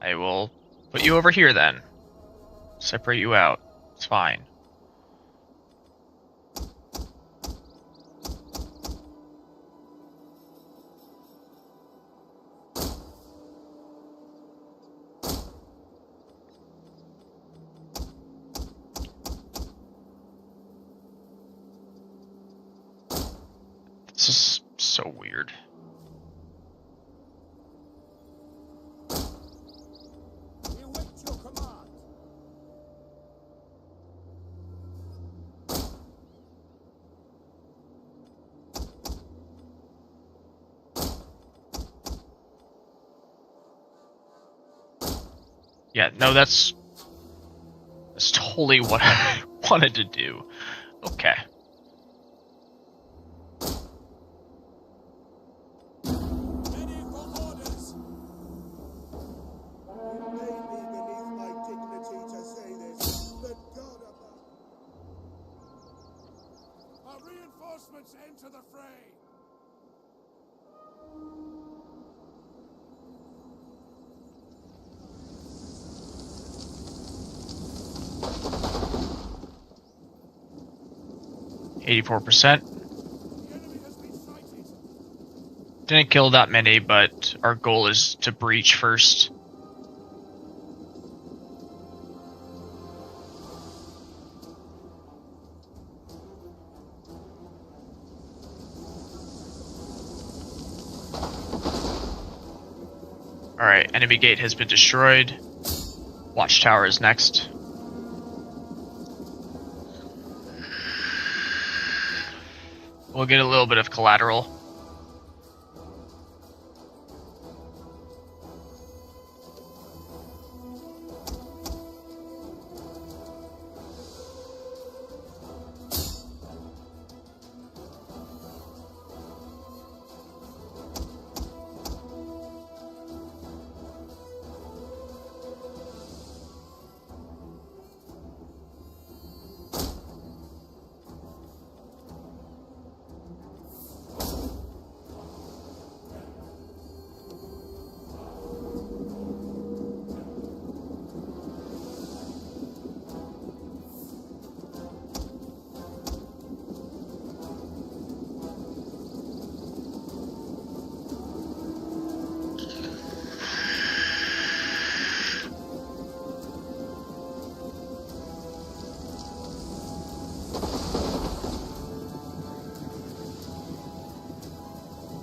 A: I will put you over here then. Separate you out. It's fine. This is so weird.
B: We await your command.
A: Yeah, no, that's totally what I wanted to do. Okay.
B: Ready for orders. It may be beneath my dignity to say this, but God above. Our reinforcements enter the fray.
A: %.
B: The enemy has been sighted.
A: Didn't kill that many, but our goal is to breach first. Alright, enemy gate has been destroyed. Watchtower is next. We'll get a little bit of collateral.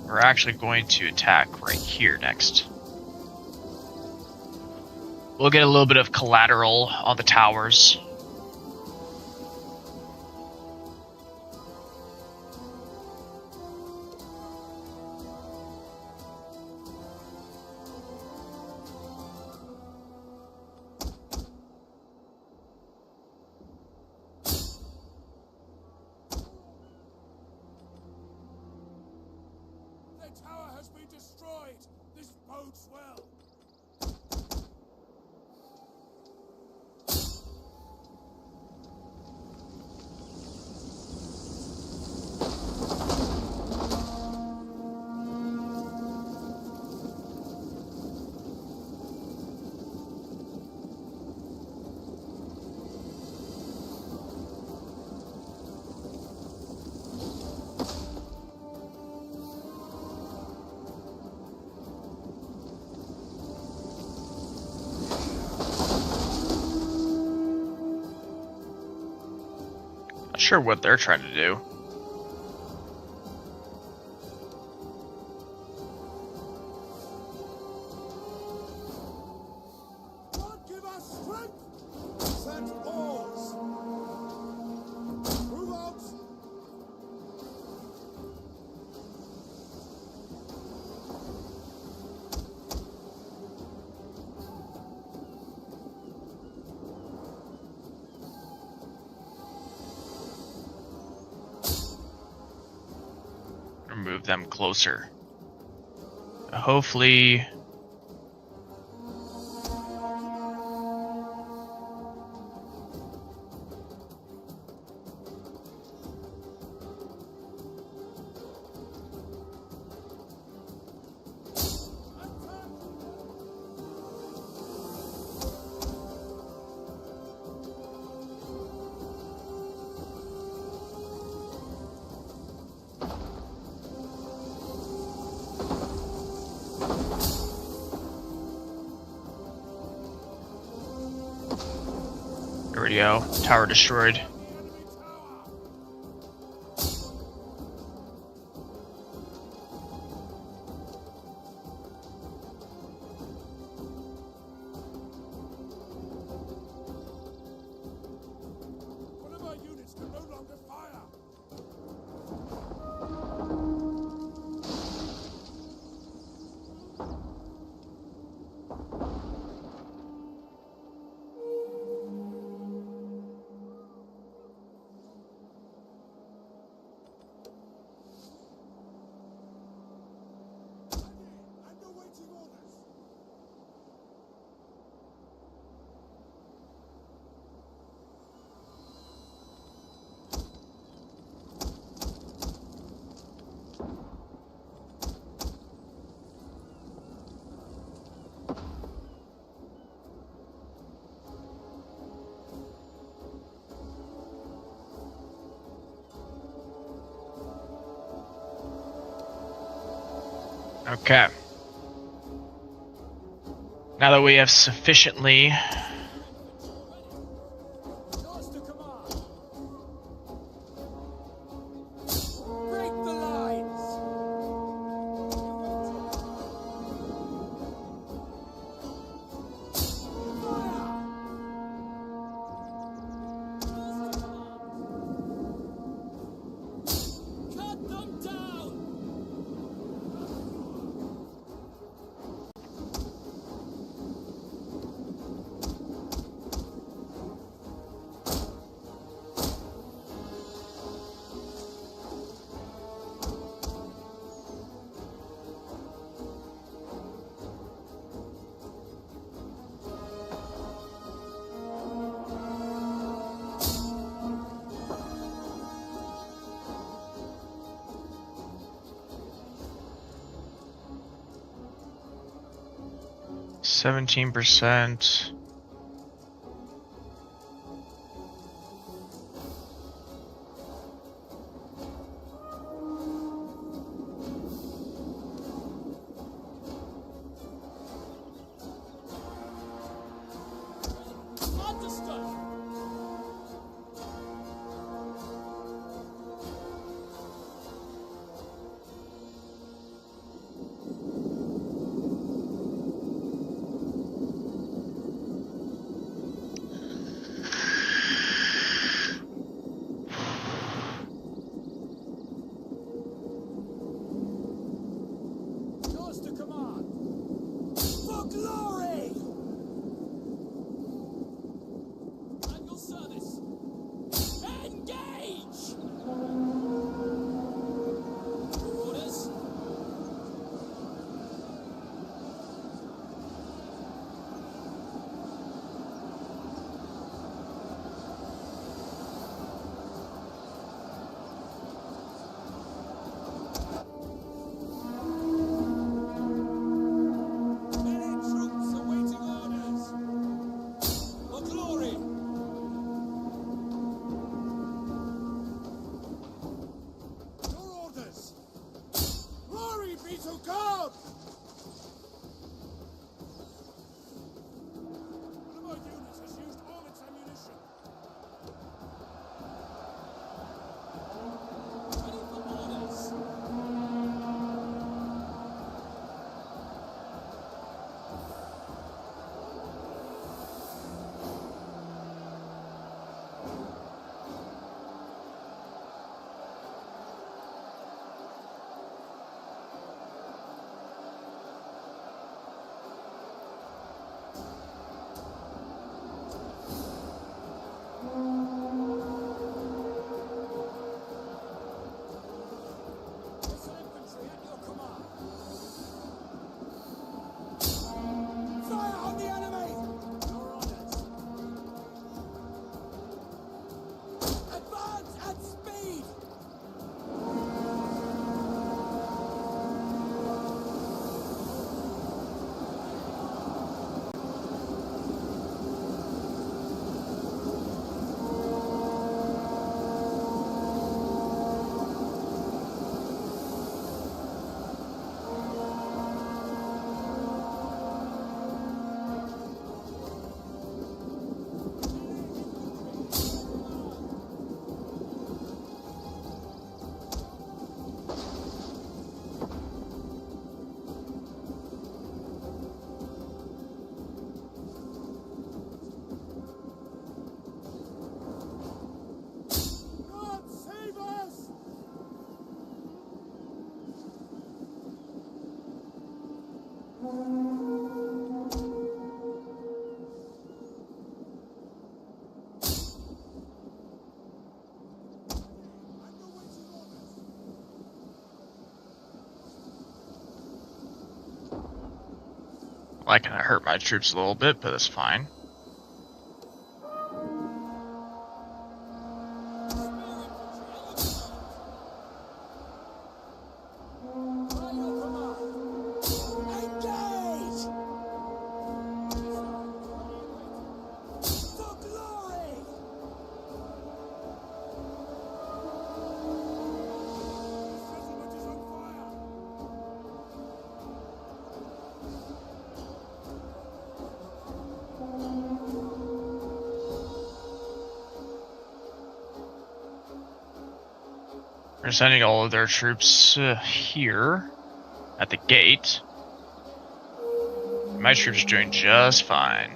A: We're actually going to attack right here next. We'll get a little bit of collateral on the towers.
B: has been destroyed. This bodes well.
A: Not sure what they're trying to do.
B: God give us strength. Set oars. Move out.
A: Or move them closer. Hopefully. There we go. Tower destroyed.
B: One of our units can no longer fire. I'm awaiting orders.
A: Okay. Now that we have sufficiently
E: Yours to command. Break the lines. Cut them down.
A: %.
E: Understood. Yours to command. For glory! At your service. Engage! Orders.
B: One of our units has used all its ammunition.
E: Ready for orders. Missile infantry at your command. Fire on the enemy! Your orders. Advance at speed!
B: God save us! I'm awaiting orders.
A: Well, that kind of hurt my troops a little bit, but that's fine.
E: By your command. Engage! For glory!
B: The settlement is on fire!
A: They're sending all of their troops here at the gate. My troops are doing just fine.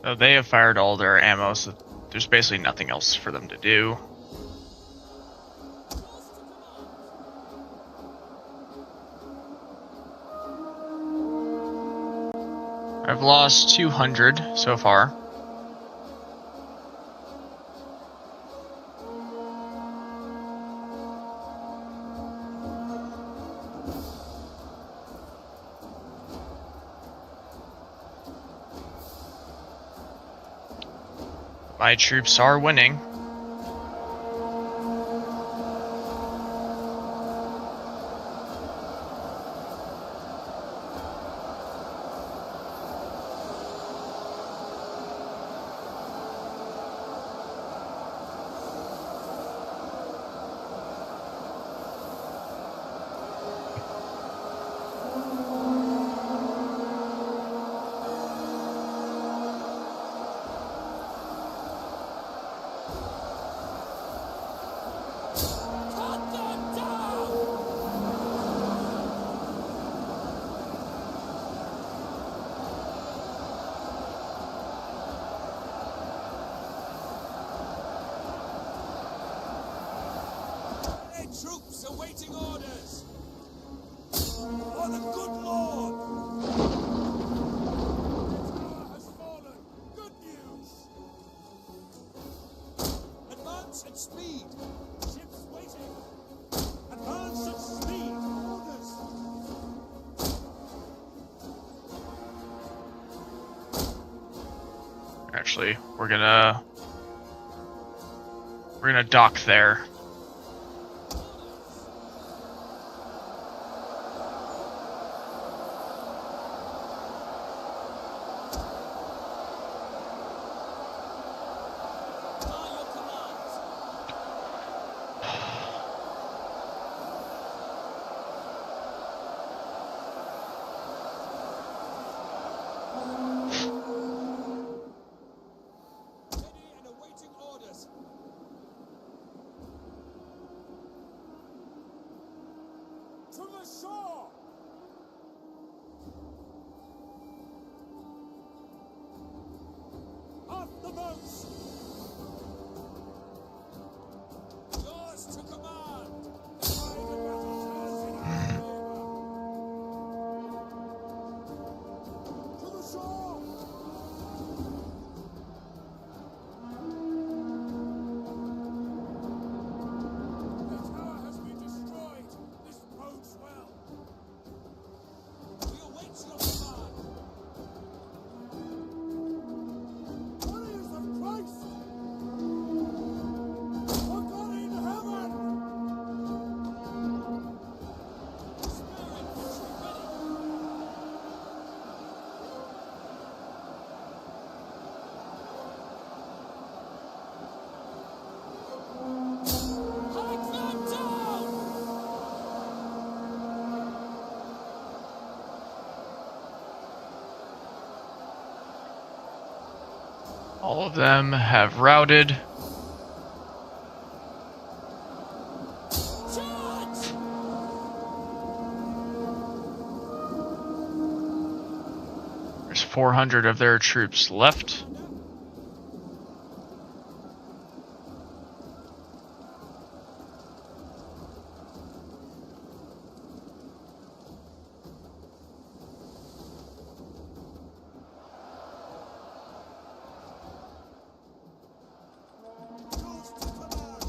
A: So they have fired all their ammo, so there's basically nothing else for them to do. I've lost 200 so far. My troops are winning.
E: Cut them down!
B: Hey, troops awaiting orders! For the good Lord! The tower has fallen!
F: at speed!
B: Ships waiting! Advance at speed! Orders!
A: Actually, we're gonna dock there.
F: Ready and awaiting orders! To the shore!
B: Off the boats!
F: Yours to command!
B: Private battle turns in our favor!
F: To the shore!
B: The tower has been destroyed! This bodes well!
F: We await your command!
B: Warriors of Christ! For God in heaven!
F: Spear infantry ready! Hack them down!
A: All of them have routed.
F: Charge!
A: There's 400 of their troops left.
B: Yours to command!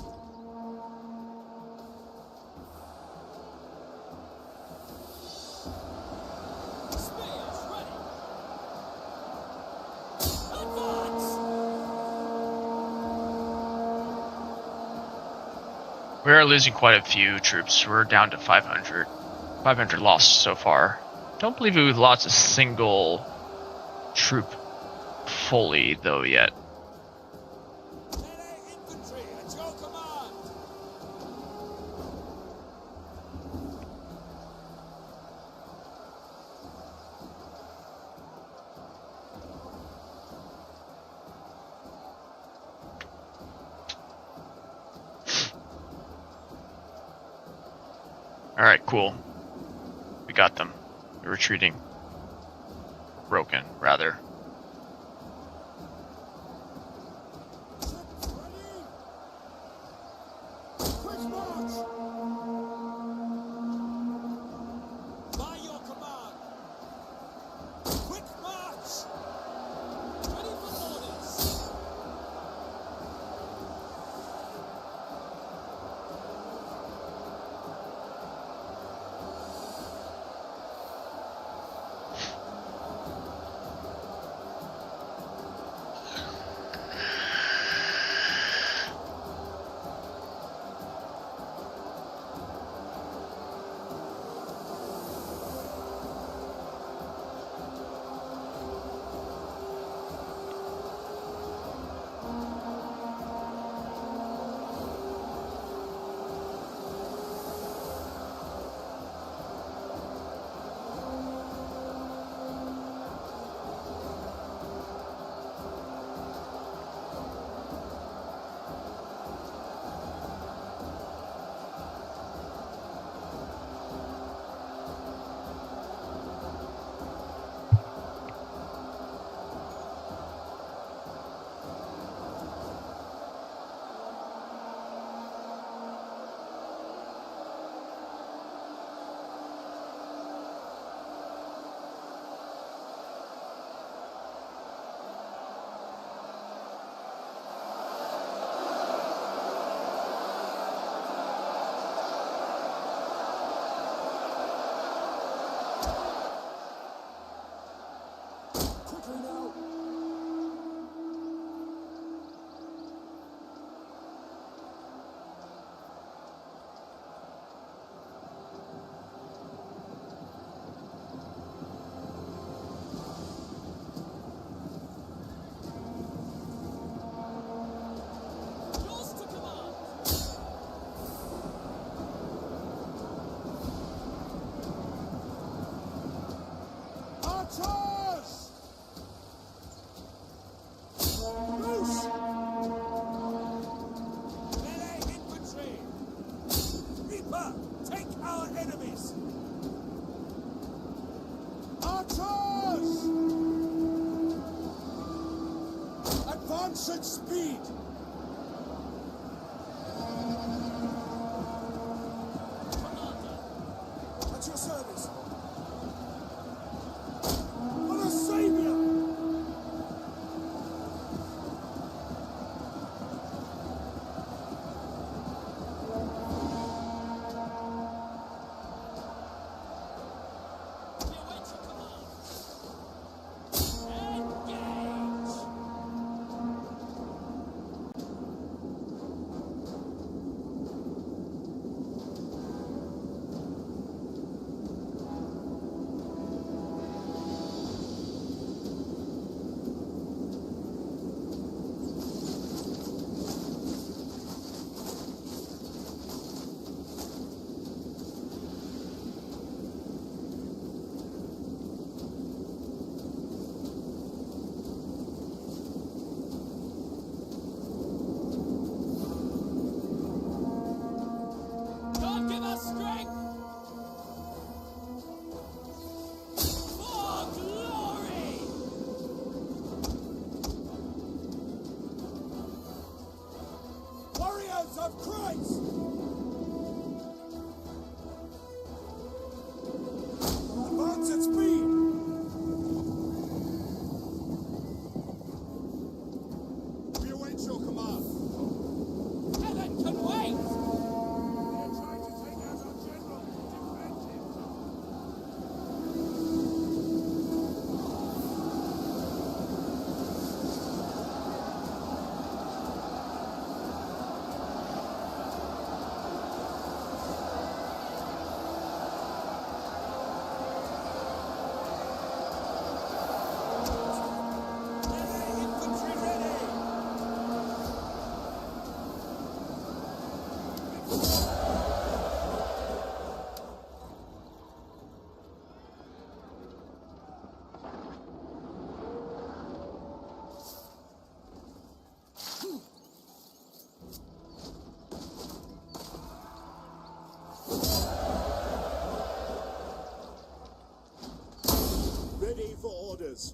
F: Spears ready! Advance!
A: We are losing quite a few troops. We're down to 500. 500 lost so far. Don't believe we've lost a single troop fully though yet.
F: Melee infantry at your command!
A: Alright, cool. We got them. They're retreating. Broken, rather.
B: Ships ready! Quick march!
F: By your command! Quick march! Ready for orders!
B: loose!
E: Melee infantry! Reaper, take our enemies!
B: Archers! Advance at speed! At your service! For the Savior!
E: We await your command! Engage! God give us strength! For glory!
B: Warriors of Christ! Advance at speed! We await your command.
E: Heaven can wait!
B: They're trying to take out our general. Defend him.
E: Melee infantry ready!
B: Ready for orders.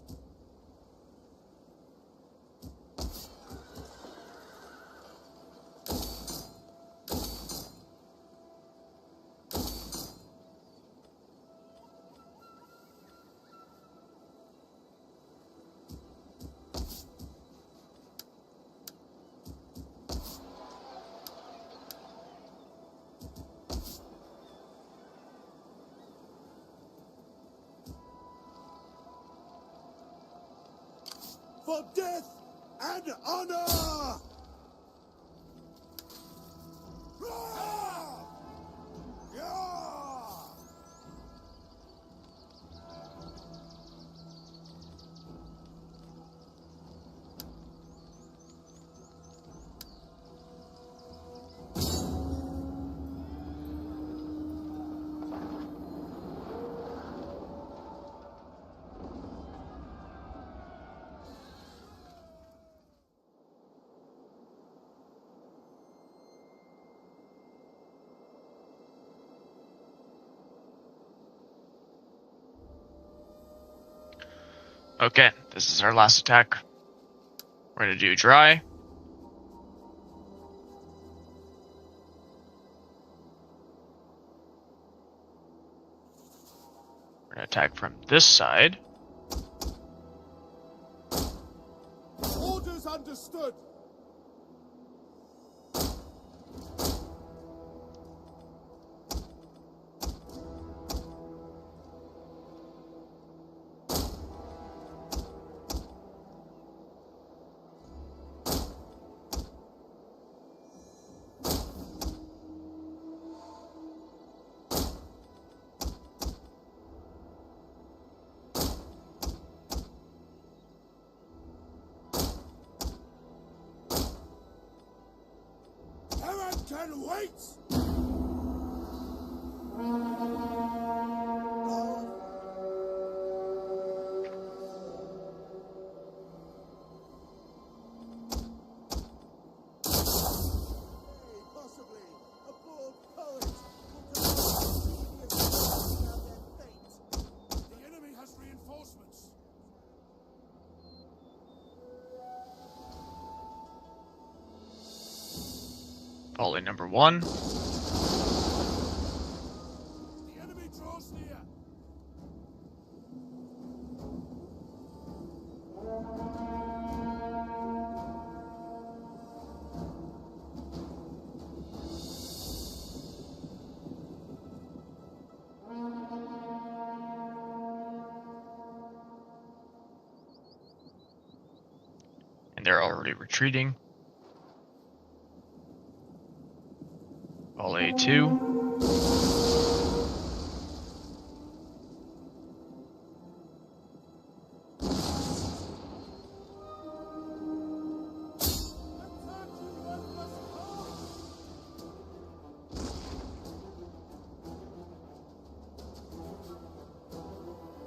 B: For death and honor! Roar! Yeah!
A: Okay, this is our last attack. We're gonna do dry. We're gonna attack from this side.
B: Orders understood. Heaven can wait!
A: Volley number 1.
B: The enemy draws near.
A: And they're already retreating. Volley 2.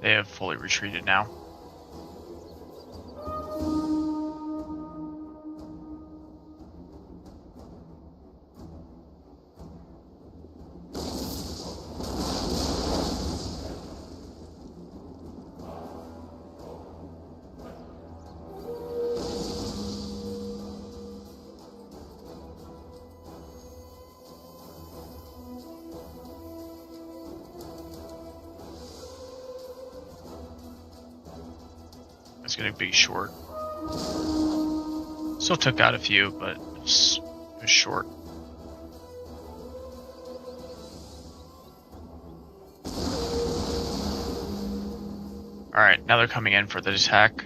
A: They have fully retreated now. It's gonna be short. Still took out a few, but it was short. Alright, now they're coming in for the attack.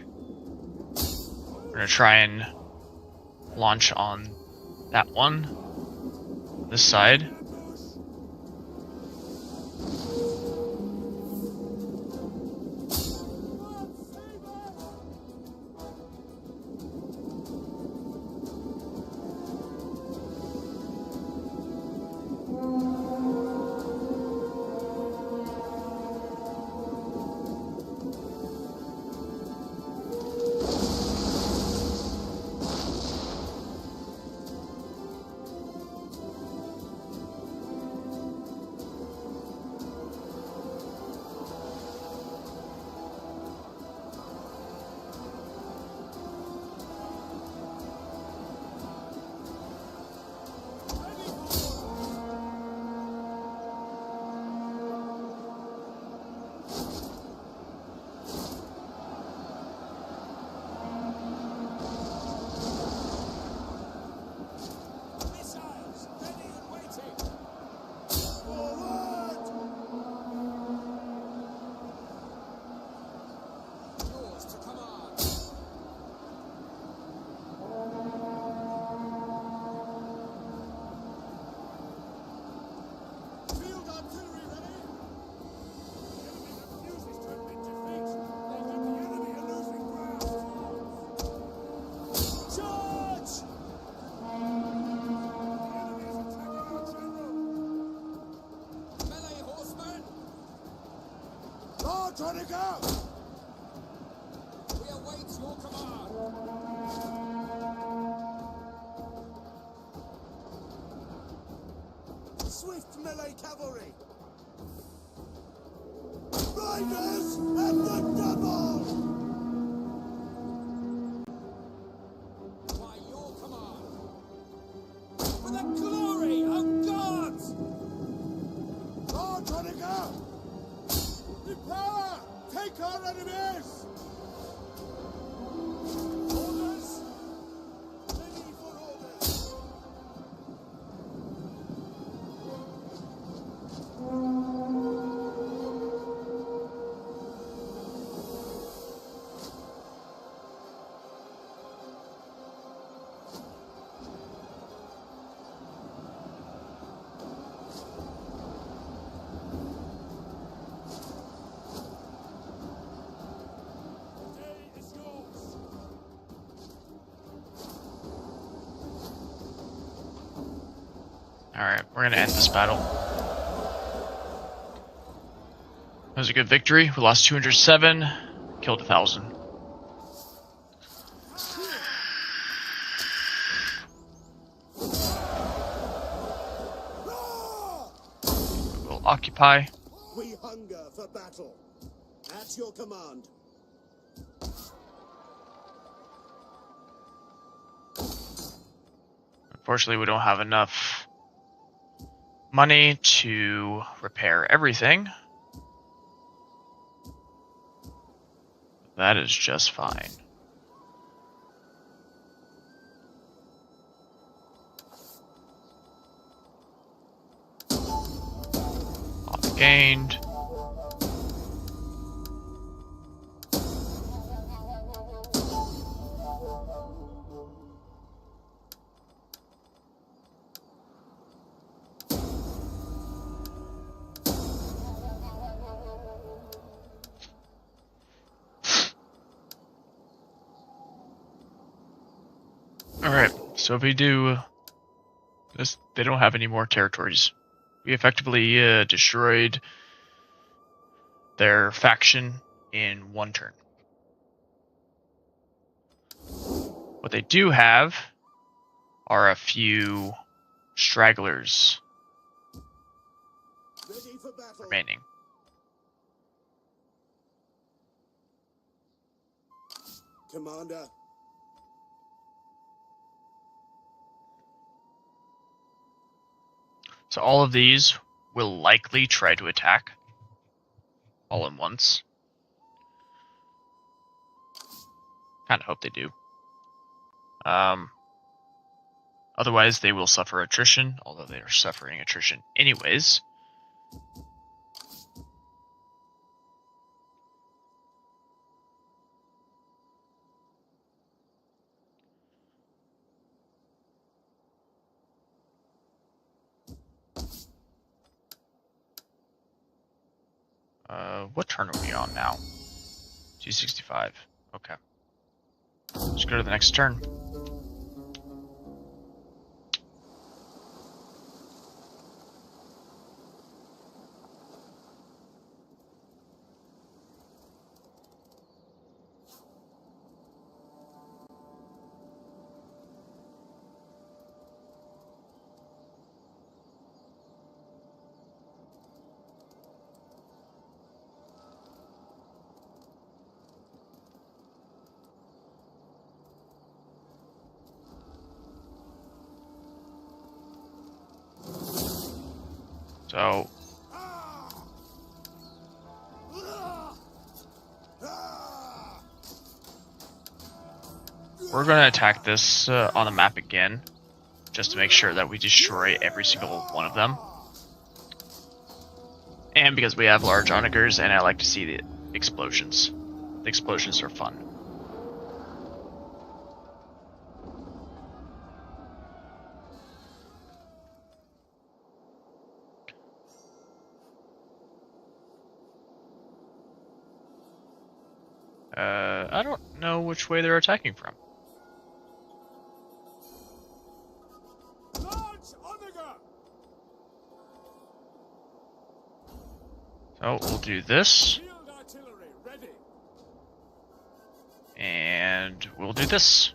A: We're gonna try and launch on that one, this side.
B: Missiles ready and waiting. Forward!
F: Yours to command.
B: Field artillery ready. The enemy refuses to admit defeat. They give the enemy a losing ground. Charge! The enemy is attacking our general.
F: Melee horsemen.
B: Charge on it go!
F: We await your command.
B: Swift melee cavalry. Riders at the double!
F: By your command. For the glory of God.
B: Charge on it go! Prepare! Take our enemies! Orders! Ready for orders! The day is yours!
A: Alright, we're gonna end this battle. That was a good victory. We lost 207, killed 1,000.
B: Roar!
A: We'll occupy.
B: We hunger for battle. At your command.
A: Unfortunately, we don't have enough money to repair everything. That is just fine. All gained. Alright, so if we do this, they don't have any more territories. We effectively destroyed their faction in one turn. What they do have are a few stragglers
B: Ready for battle.
A: remaining.
B: Commander.
A: So all of these will likely try to attack all at once. Kind of hope they do. Otherwise, they will suffer attrition, although they are suffering attrition anyways. What turn are we on now? 265. Okay. Let's go to the next turn. So we're going to attack this on the map again, just to make sure that we destroy every single one of them. And because we have large onagers, and I like to see the explosions. The explosions are fun. I don't know which way they're attacking from. So we'll do this. And we'll do this.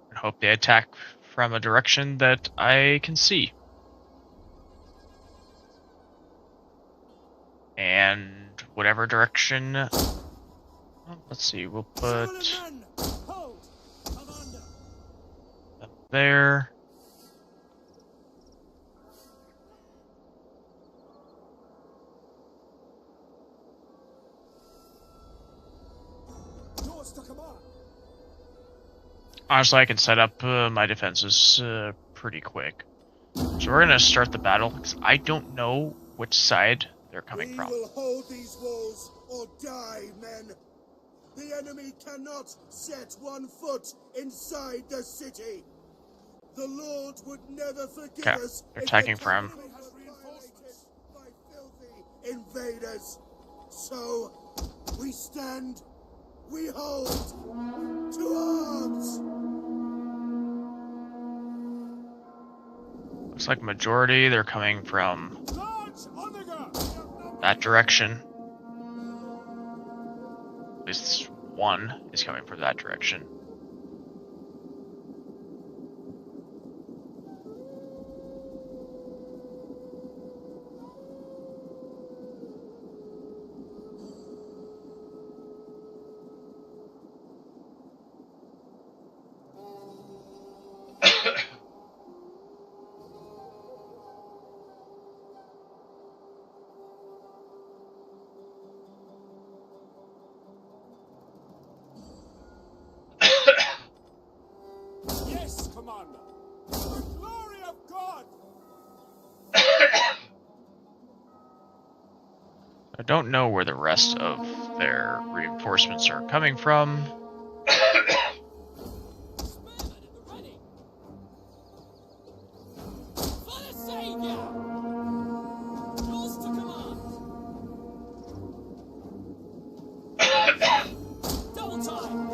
A: And hope they attack from a direction that I can see. And whatever direction... Well, let's see, we'll put... them there. Honestly, I can set up my defenses pretty quick. So we're gonna start the battle, because I don't know which side they're coming from.
B: We will hold these walls or die, men. The enemy cannot set one foot inside the city. The Lord would never forgive
A: Okay,
B: us.
A: they're
B: if
A: attacking
B: the
A: from...
B: capital was violated by filthy invaders. So we stand, we hold to arms.
A: Looks like majority, they're coming from that direction. At least one is coming from that direction.
F: Commander. For the glory of God!
A: I don't know where the rest of their reinforcements are coming from.
E: Spearmen at the ready! For the Savior! Yours to command! Double time!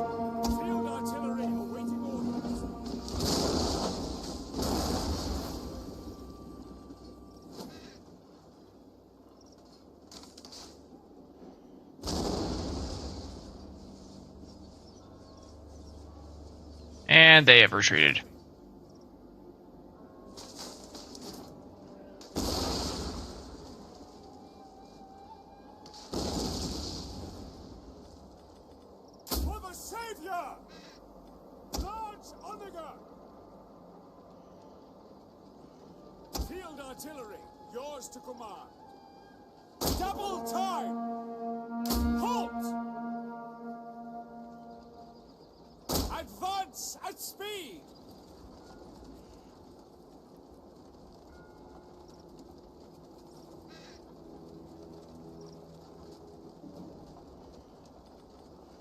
F: Field artillery awaiting orders.
A: And they have retreated.
F: For the Savior! Large Omega! Field artillery, yours to command. Double time! Halt! Advance at speed!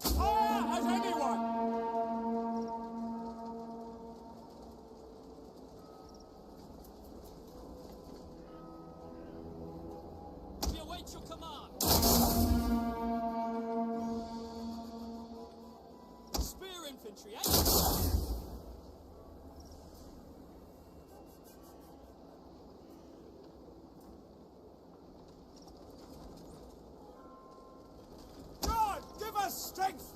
F: Fire at anyone!
E: We await your command! Spear infantry, eh?
F: God, give us strength!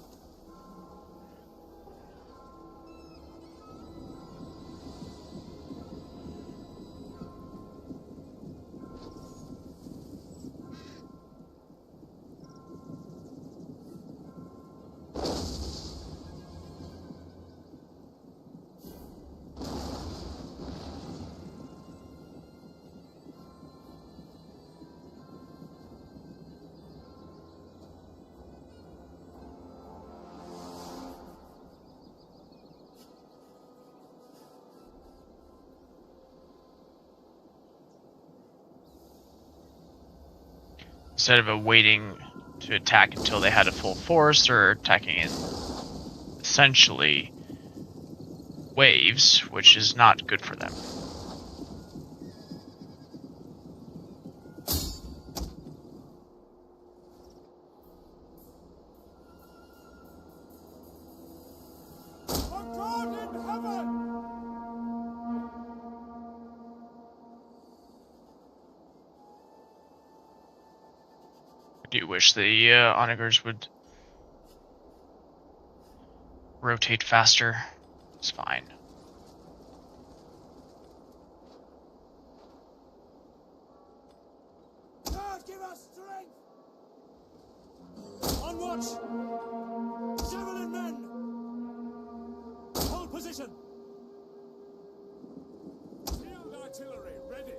A: Instead of waiting to attack until they had a full force, or attacking in essentially waves, which is not good for them.
F: For God in heaven!
A: I do wish the onagers would rotate faster. It's fine.
F: God, give us strength! On watch! Javelin men! Hold position! Field artillery ready!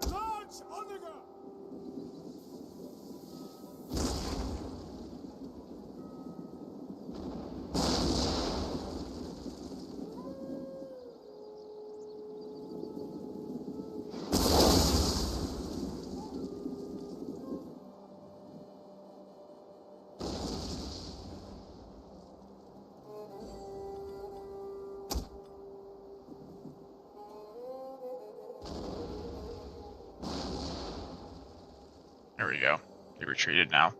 F: Large Omega!
A: There we go. They retreated now.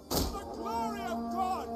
F: For the glory of God!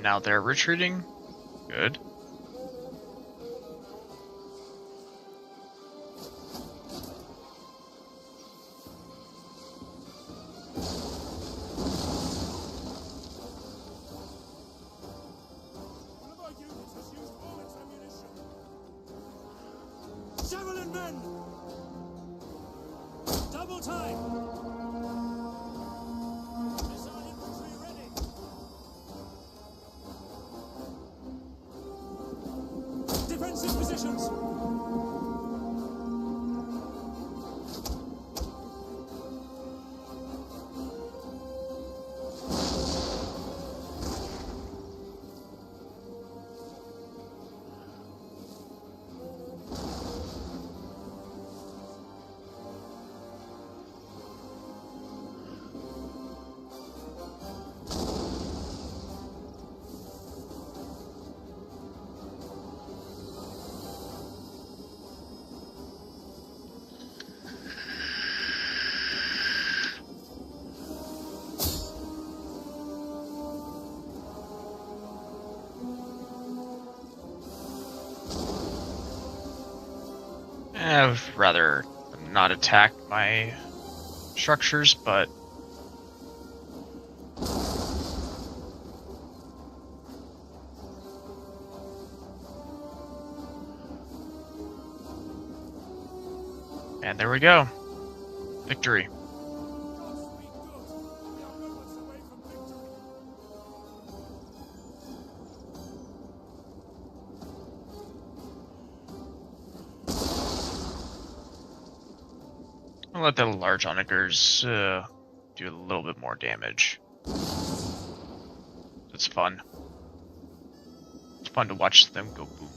A: And now they're retreating. Good.
B: One of our units has used all its ammunition. Javelin men! Double time! Missile infantry ready! Defensive positions!
A: I would rather not attack my structures, but and there we go. Victory.
B: Godspeed good! We are moments away from victory!
A: I'll let the large onagers do a little bit more damage. It's fun. It's fun to watch them go boom.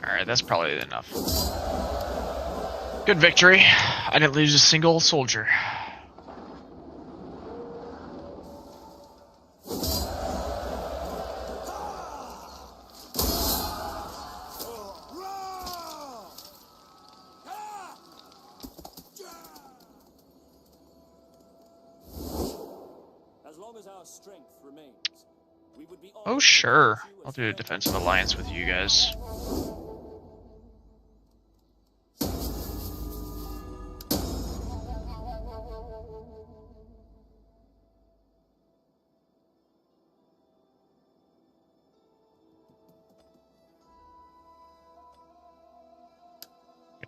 A: Alright, that's probably enough. Good victory. I didn't lose a single soldier.
E: As long as our strength remains, we would be
A: Oh, sure. I'll do a defensive alliance with you guys.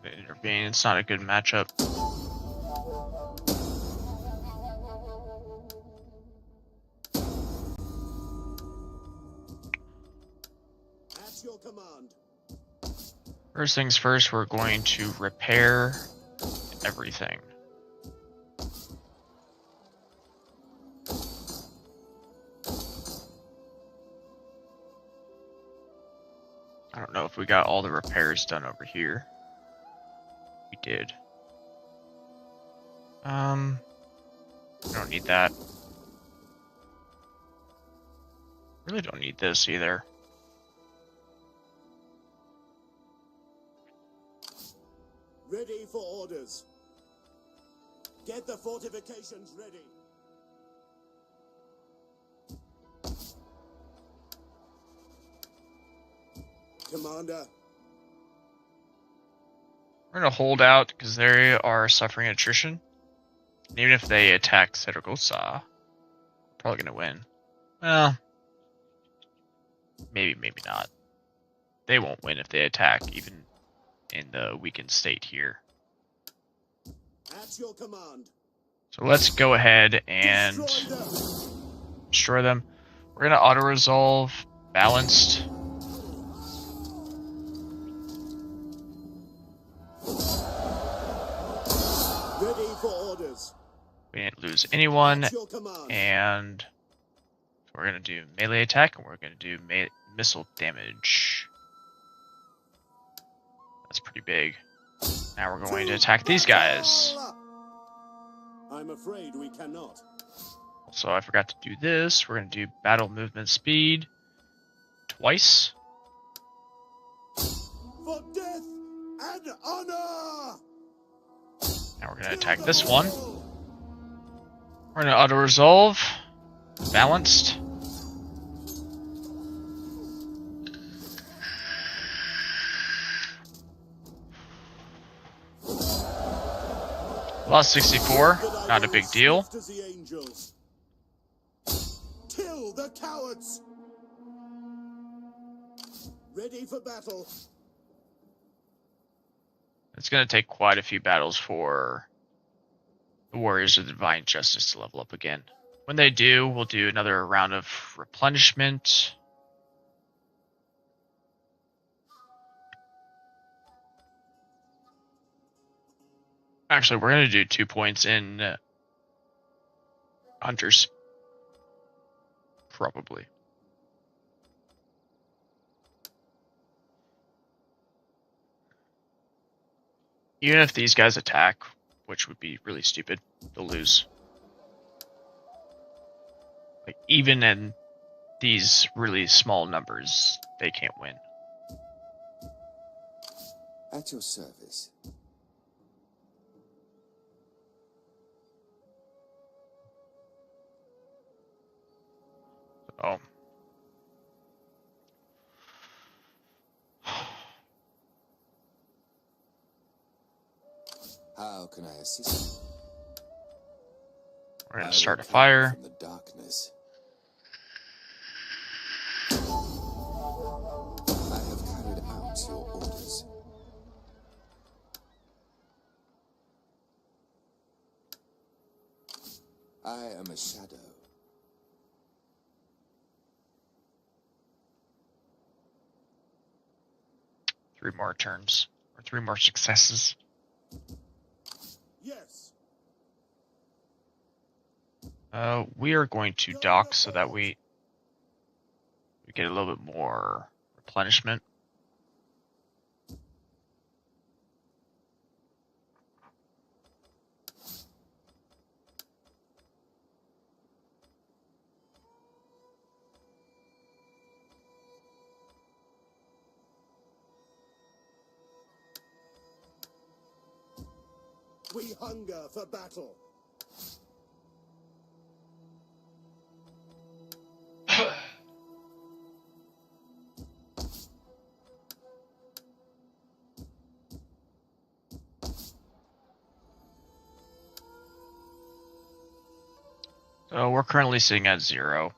A: Gonna intervene. It's not a good matchup.
B: At your command.
A: First things first, we're going to repair everything. I don't know if we got all the repairs done over here. We did. We don't need that. Really don't need this either.
B: Ready for orders. Get the fortifications ready. Commander.
A: We're gonna hold out because they are suffering attrition. And even if they attack Saragossa, probably gonna win. Well, maybe, maybe not. They won't win if they attack, even in the weakened state here.
B: At your command.
A: So let's go ahead and
B: Destroy them.
A: destroy them. We're gonna auto-resolve balanced.
B: Ready for orders.
A: We didn't lose anyone,
B: At your command.
A: and we're gonna do melee attack, and we're gonna do missile damage. That's pretty big. Now we're going to attack these guys.
B: I'm afraid we cannot.
A: So I forgot to do this. We're gonna do battle movement speed twice.
B: For death and honor.
A: Now we're gonna attack this one. We're gonna auto-resolve. Balanced. Lost 64, not a big deal.
B: Kill the cowards. Ready for battle.
A: It's gonna take quite a few battles for the Warriors of the Divine Justice to level up again. When they do, we'll do another round of replenishment. Actually, we're going to do 2 points in Hunters. Probably. Even if these guys attack, which would be really stupid, they'll lose. Like, even in these really small numbers, they can't win.
D: At your service.
A: Oh.
D: How can I assist?
A: We're going to start a fire.
D: From the darkness. I have carried out your orders. I am a shadow.
A: Three more turns, or 3 more successes.
B: Yes.
A: We are going to dock so that we get a little bit more replenishment.
B: We hunger for battle.
A: So we're currently sitting at 0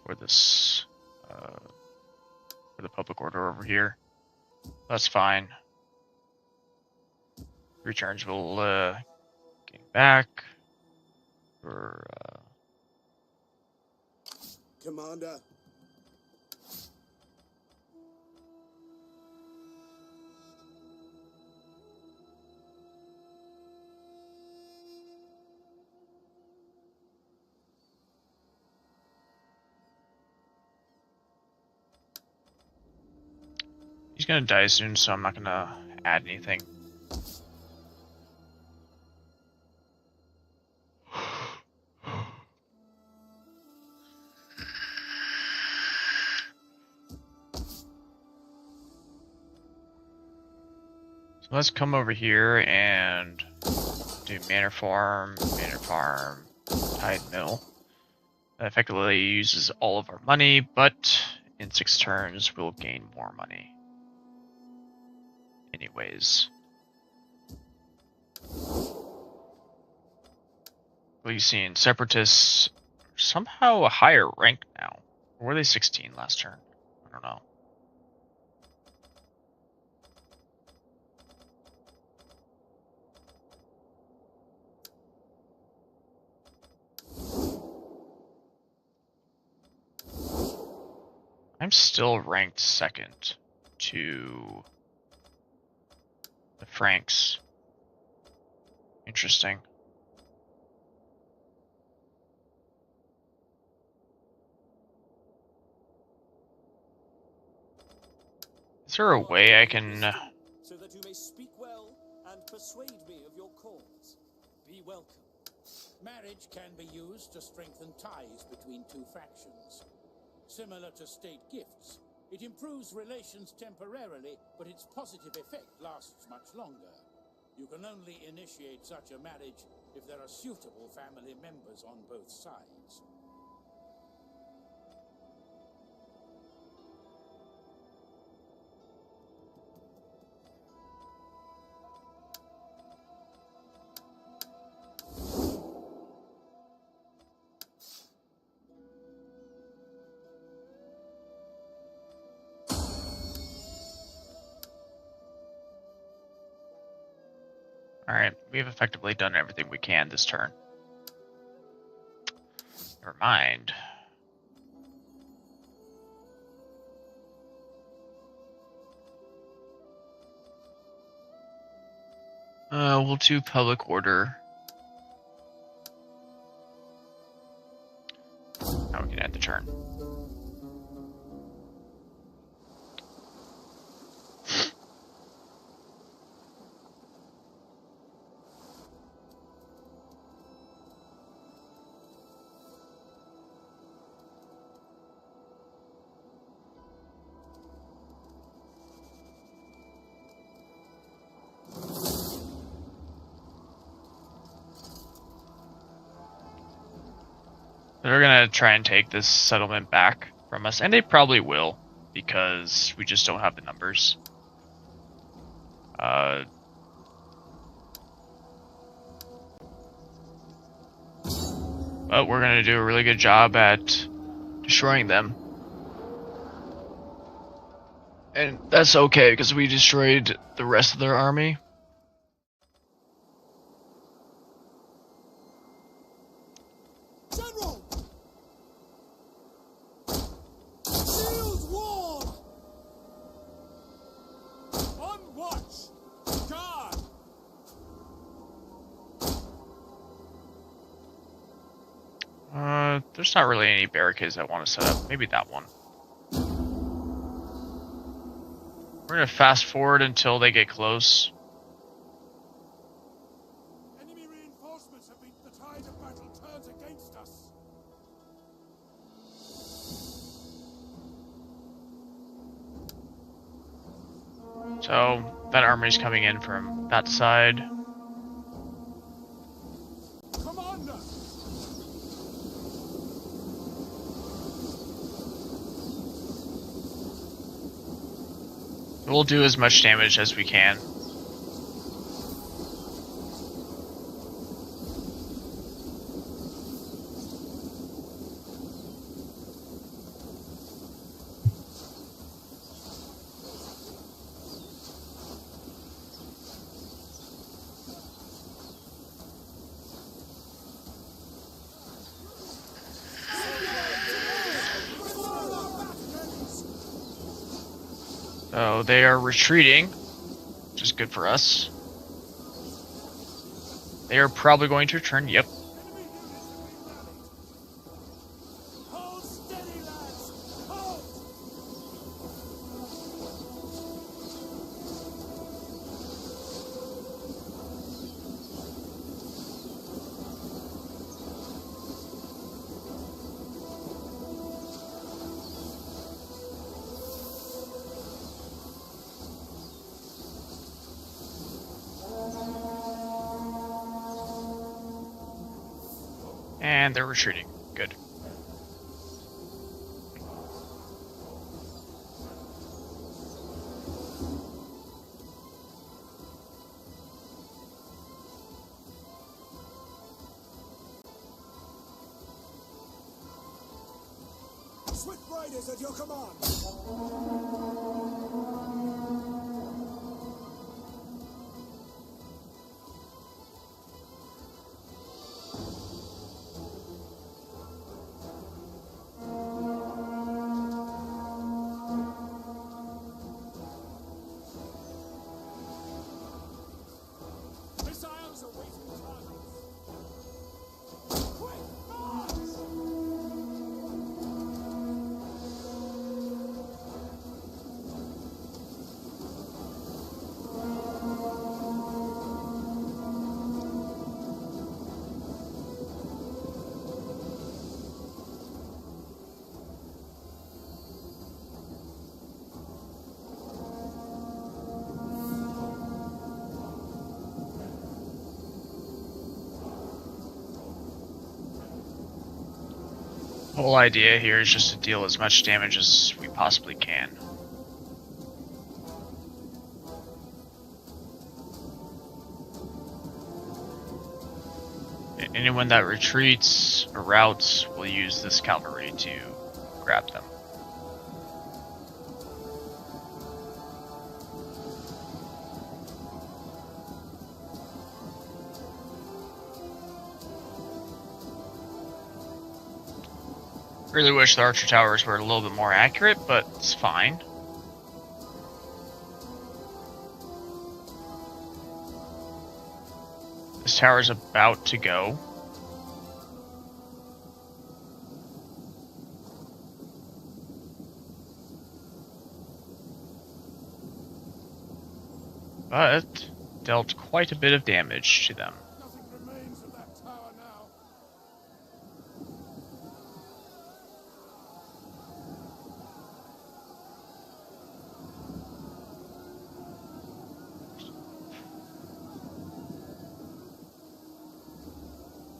A: for this, for the public order over here. That's fine. Returns will get back. For
B: Commander.
A: he's gonna die soon, so I'm not gonna add anything. So let's come over here and do Manor Farm, Tide Mill. That effectively uses all of our money, but in 6 turns we'll gain more money. Anyways. We've seen Separatists somehow a higher rank now. Or were they 16 last turn? I don't know. I'm still ranked second to the Franks. Interesting. Is there a way I can...
E: so that you may speak well and persuade me of your cause. Be welcome.
C: Marriage can be used to strengthen ties between two factions. Similar to state gifts, it improves relations temporarily, but its positive effect lasts much longer. You can only initiate such a marriage if there are suitable family members on both sides.
A: Alright, we've effectively done everything we can this turn. Never mind. We'll do public order. Now we can end the turn. They're gonna try and take this settlement back from us, and they probably will, because we just don't have the numbers. But we're gonna do a really good job at destroying them. And that's okay, because we destroyed the rest of their army.
F: General! Shield wall! On watch! Guard!
A: There's not really any barricades I want to set up. Maybe that one. We're gonna fast forward until they get close.
F: Enemy reinforcements have been... The tide of battle turns against us.
A: So that army's coming in from that side.
F: Commander!
A: We'll do as much damage as we can. So they are retreating, which is good for us. They are probably going to return, yep.
F: Enemy units have been rallied. Hold steady, lads! Hold!
A: And they're retreating. Good.
F: Swift riders at your command!
A: The whole idea here is just to deal as much damage as we possibly can. Anyone that retreats or routes will use this cavalry to grab them. Really wish the archer towers were a little bit more accurate, but it's fine. This tower's about to go. But dealt quite a bit of damage to them.
F: Nothing remains of that tower now.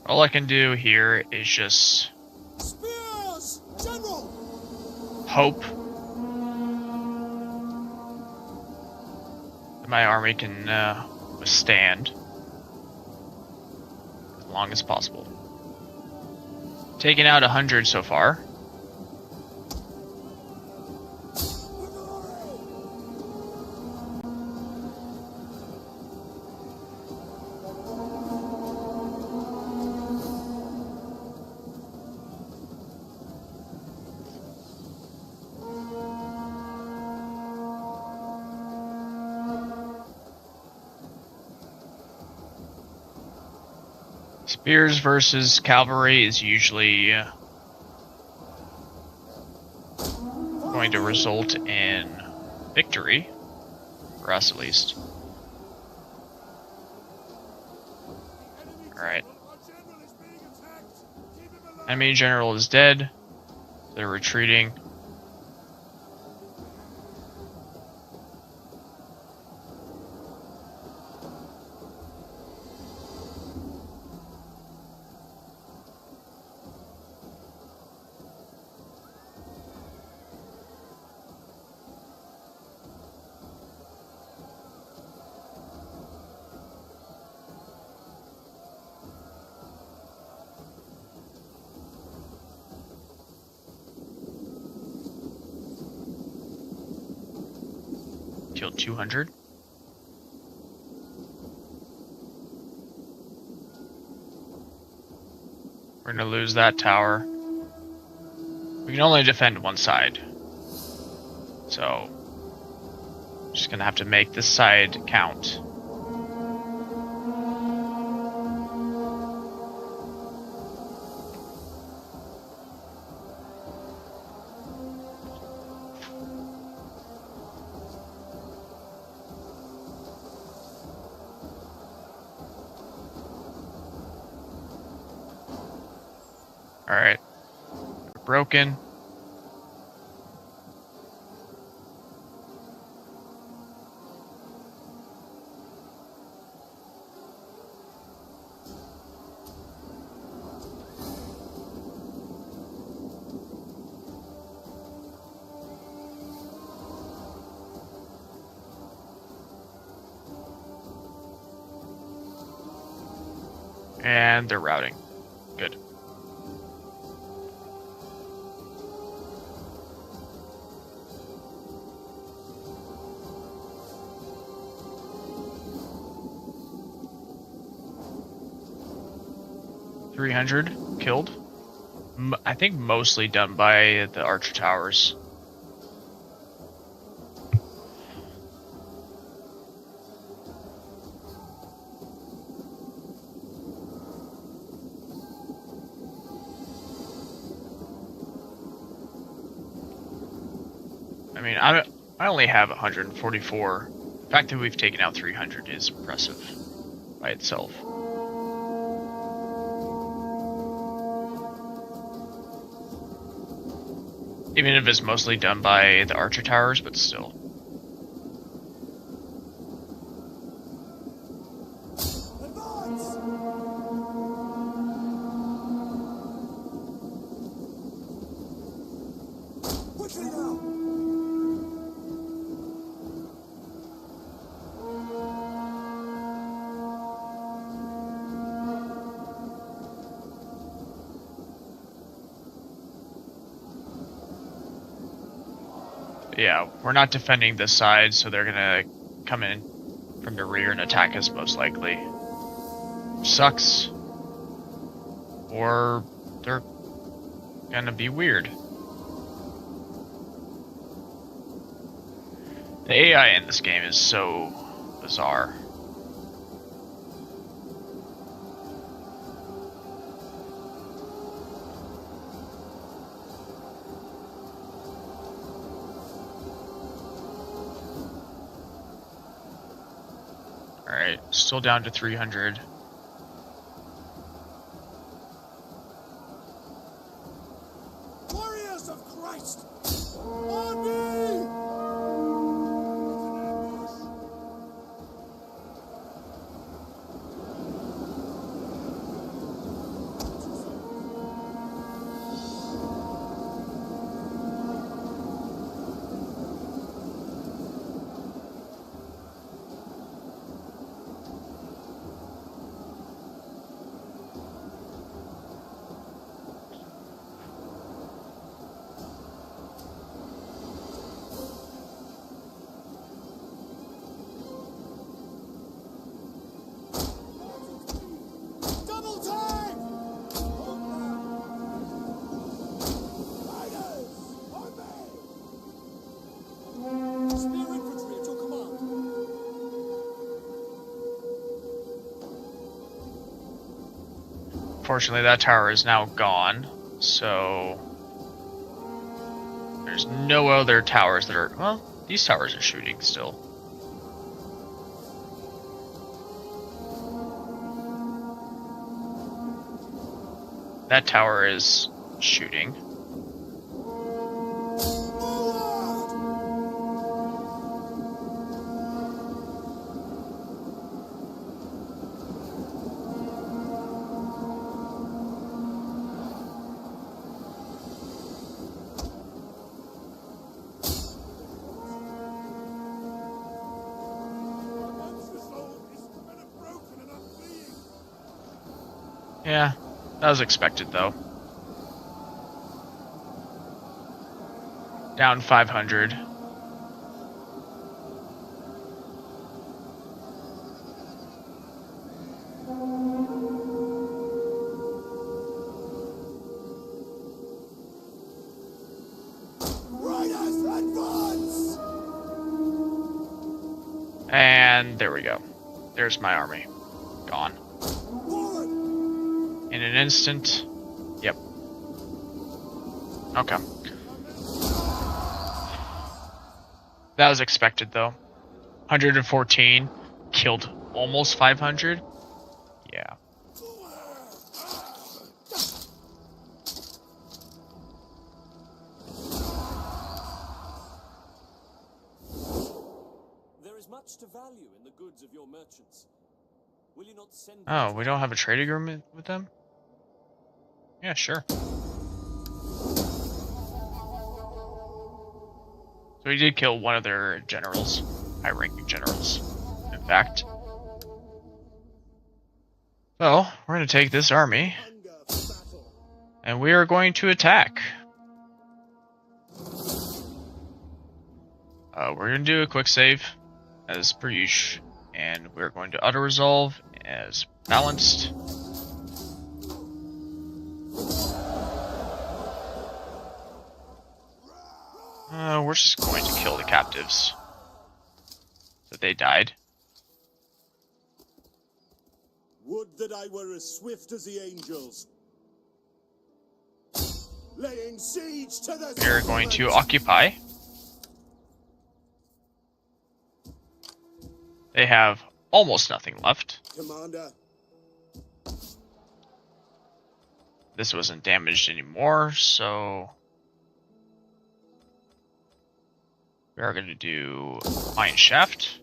A: All I can do here is just
F: Spears! General!
A: hope that my army can withstand as long as possible. Taking out 100 so far. Spears versus cavalry is usually going to result in victory, for us at least. Alright. Enemy general is dead. They're retreating. Killed 200. We're gonna lose that tower. We can only defend one side. So, just gonna have to make this side count. Alright. Broken. And they're routing. Good. $300 killed. I think mostly done by the archer towers. I mean, I only have 144. The fact that we've taken out 300 is impressive by itself. Even if it's mostly done by the archer towers, but still.
B: Quickly now!
A: Yeah, we're not defending this side, so they're gonna come in from the rear and attack us most likely. Sucks. Or they're gonna be weird. The AI in this game is so bizarre. Alright, still down to 300.
B: Warriors of Christ! On me! Double time! Riders! On me!
E: Spear infantry at your command.
A: Fortunately, that tower is now gone, so there's no other towers that are... Well, these towers are shooting still. That tower is shooting. Yeah, that was expected though. Down 500.
B: Riders, advance!
A: And there we go. There's my army. Gone.
B: Forward!
A: In an instant. Yep. Okay. That was expected though. 114 killed almost 500. Yeah.
E: There is much to value in the goods of your merchants. Will you not send them
A: Oh,
E: to
A: we don't have a trade agreement with them? Yeah, sure. So he did kill one of their generals, high-ranking generals, in fact. So, we're going to take this army,
B: Hunger for battle.
A: and we are going to attack. We're going to do a quick save, as per usual, and we're going to auto-resolve as balanced. We're just going to kill the captives. So they died.
B: Would that I were as swift as the angels. Laying siege to the...
A: We're going to occupy. They have almost nothing left.
B: Commander,
A: This wasn't damaged anymore, so we are going to do mine shaft.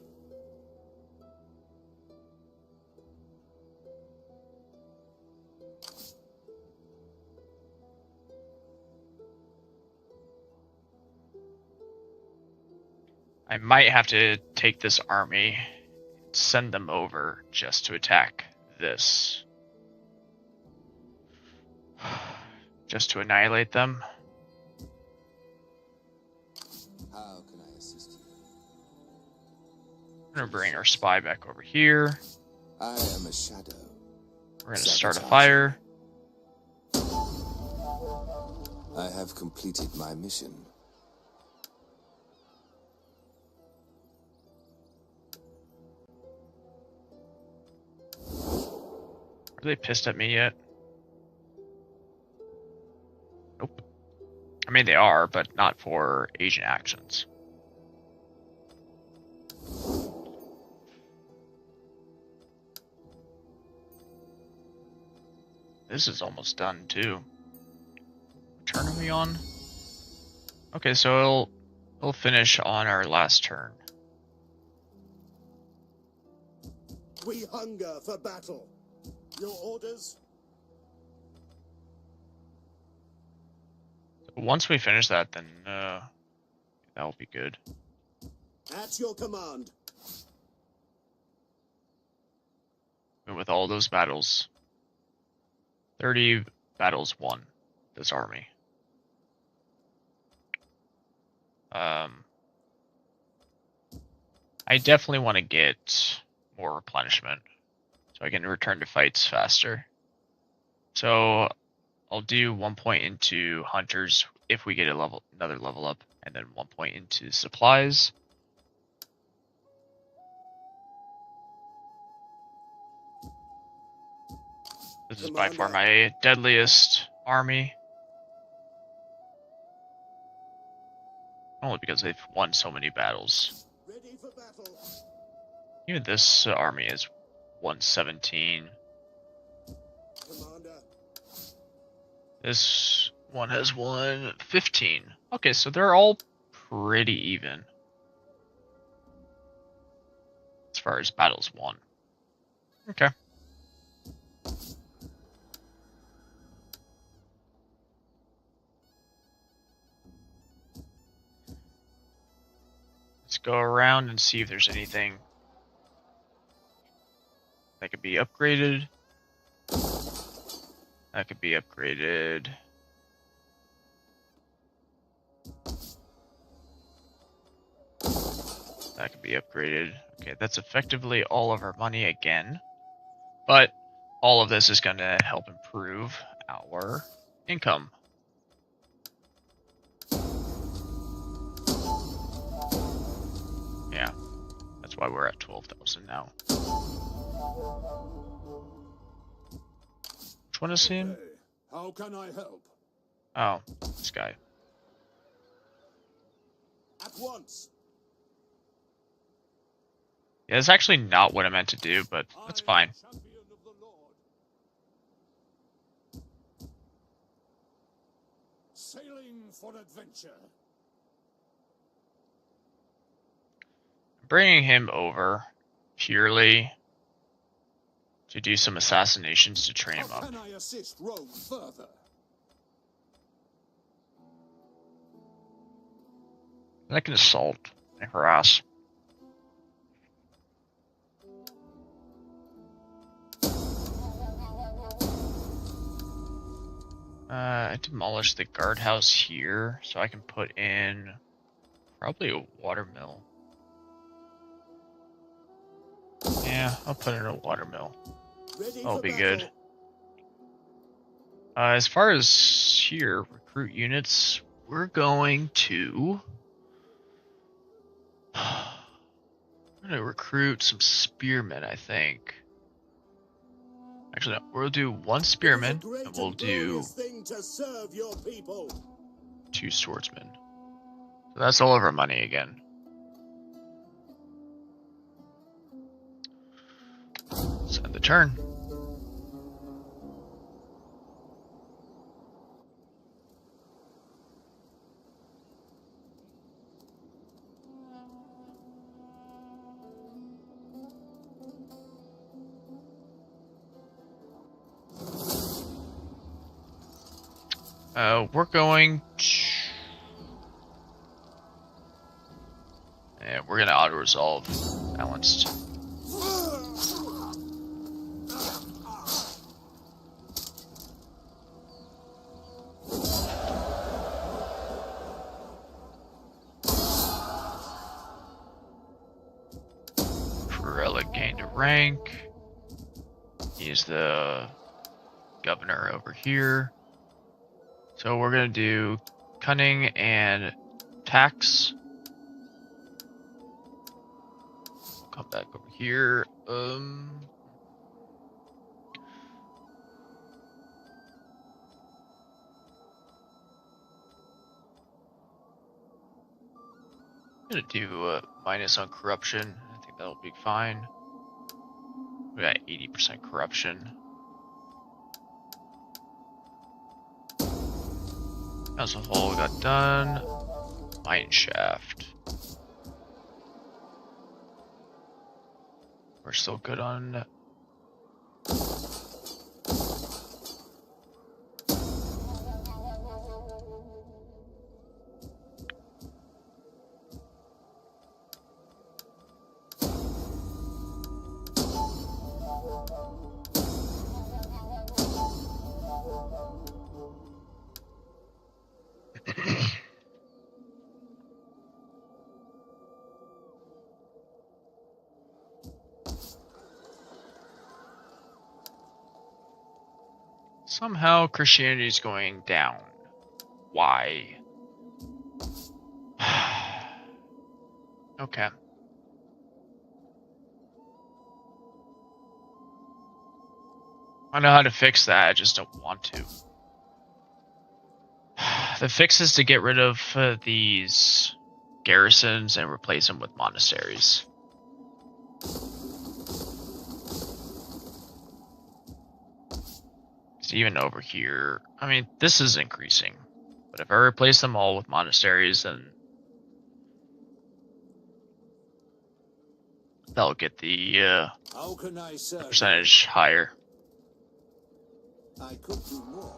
A: I might have to take this army, send them over just to attack this. Just to annihilate them.
D: How can I assist you?
A: We're gonna bring our spy back over here.
D: I am a shadow.
A: We're gonna start a fire.
D: I have completed my mission.
A: Are they pissed at me yet? Nope. I mean, they are, but not for Asian actions. This is almost done, too. What turn are we on? Okay, so it'll finish on our last turn.
B: We hunger for battle. Your orders?
A: Once we finish that, then that'll be good.
B: At your command.
A: And with all those battles, 30 battles won this army. I definitely want to get more replenishment so I can return to fights faster. So I'll do 1 point into hunters if we get another level up, and then 1 point into supplies. This is by far my deadliest army. Only because they've won so many battles.
B: Ready for battle.
A: Even this army is 117.
B: Commander.
A: This one has 115. Okay, so they're all pretty even as far as battles won. Okay. Let's go around and see if there's anything that could be upgraded. That could be upgraded. That could be upgraded. Okay, that's effectively all of our money again. But all of this is going to help improve our income. Yeah, that's why we're at 12,000 now. Which one is he in?
F: Hey, how can I help?
A: Oh, this guy.
B: At once.
A: Yeah, that's actually not what I meant to do, but that's fine.
F: Champion of the Lord. Sailing for adventure.
A: Bringing him over purely to do some assassinations to train him
F: How
A: up.
F: can I assist Rome further?
A: And I can assault and harass. I demolished the guardhouse here, so I can put in probably a watermill. Yeah, I'll put in a watermill.
B: Ready
A: That'll
B: for
A: be
B: battle.
A: good. As far as here, recruit units, we're going to... I'm going to recruit some spearmen, I think. Actually, no, we'll do one spearman,
B: It is a great
A: and we'll do
B: glorious thing to serve your people.
A: 2 swordsmen. So that's all of our money again. Let's end the turn. We're going to... Yeah, we're gonna auto-resolve balanced. Relic gained a rank. He's the governor over here. So we're gonna do cunning and tax. Come back over here. I'm gonna do minus on corruption. I think that'll be fine. We got 80% corruption. As a whole, got done. Mine shaft. We're still good on. Somehow Christianity is going down. Why? Okay. I know how to fix that, I just don't want to. The fix is to get rid of these garrisons and replace them with monasteries. Even over here, I mean, this is increasing. But if I replace them all with monasteries, then that'll get the
C: How can I serve?
A: percentage higher.
C: I could do more.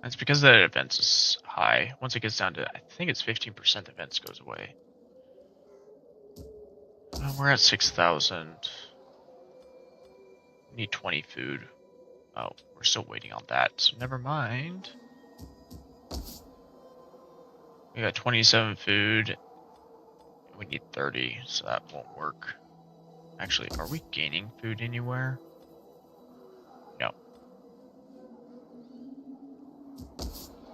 A: That's because the events is high. Once it gets down to, I think it's 15%, events goes away. We're at 6,000. Need 20 food. Oh, we're still waiting on that, so never mind. We got 27 food. We need 30, so that won't work. Actually, are we gaining food anywhere? No.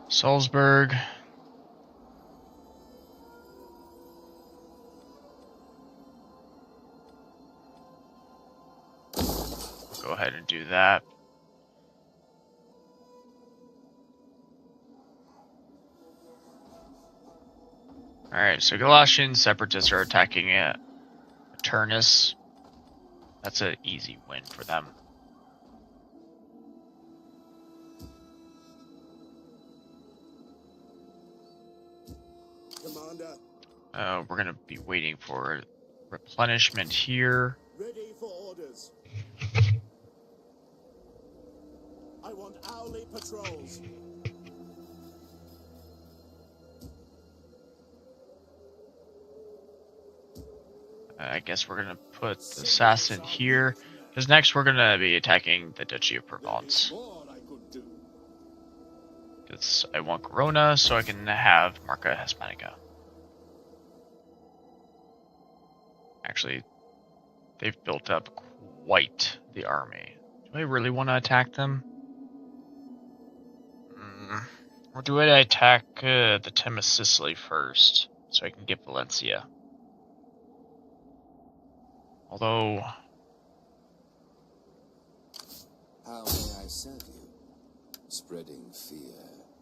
A: Salzburg. Go ahead and do that. Alright, so Galatian separatists are attacking Turnus. That's an easy win for them.
B: Commander,
A: We're gonna be waiting for replenishment here.
B: ready for orders. I want hourly patrols.
A: I guess we're gonna put the assassin here, because next we're gonna be attacking the Duchy of Provence.
F: More I could do.
A: Because I want Corona, so I can have Marca Hispanica. Actually, they've built up quite the army. Do I really want to attack them? Or do I attack the Tim of Sicily first, so I can get Valencia? Although...
D: How may I serve you? Spreading fear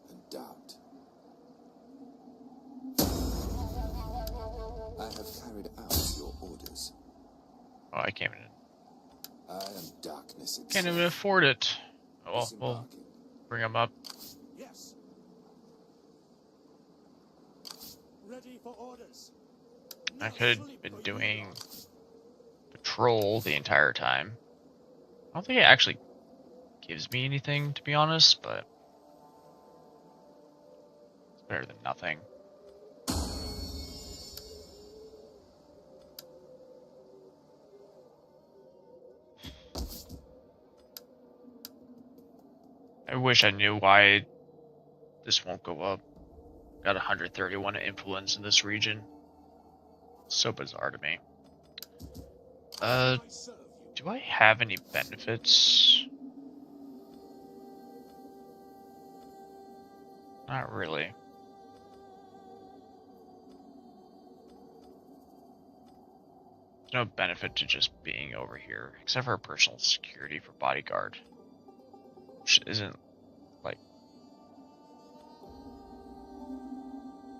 D: and doubt. I have carried out your orders.
A: Oh, I can't even...
D: I am darkness itself.
A: Can't even afford it. Oh, well, we'll
D: Disembarking.
A: bring them up.
B: Yes. Ready for orders.
A: I could have been doing patrol the entire time. I don't think it actually gives me anything, to be honest, but it's better than nothing. I wish I knew why this won't go up. Got 131 influence in this region. So bizarre to me. Do I have any benefits? Not really. There's no benefit to just being over here, except for personal security for bodyguard. Which isn't, like,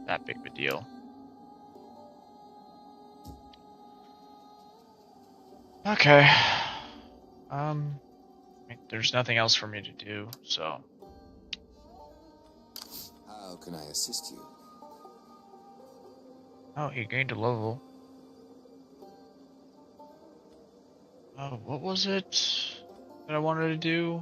A: that big of a deal. Okay. I mean, there's nothing else for me to do, so.
D: How can I assist you?
A: Oh, he gained a level. Oh, what was it that I wanted to do?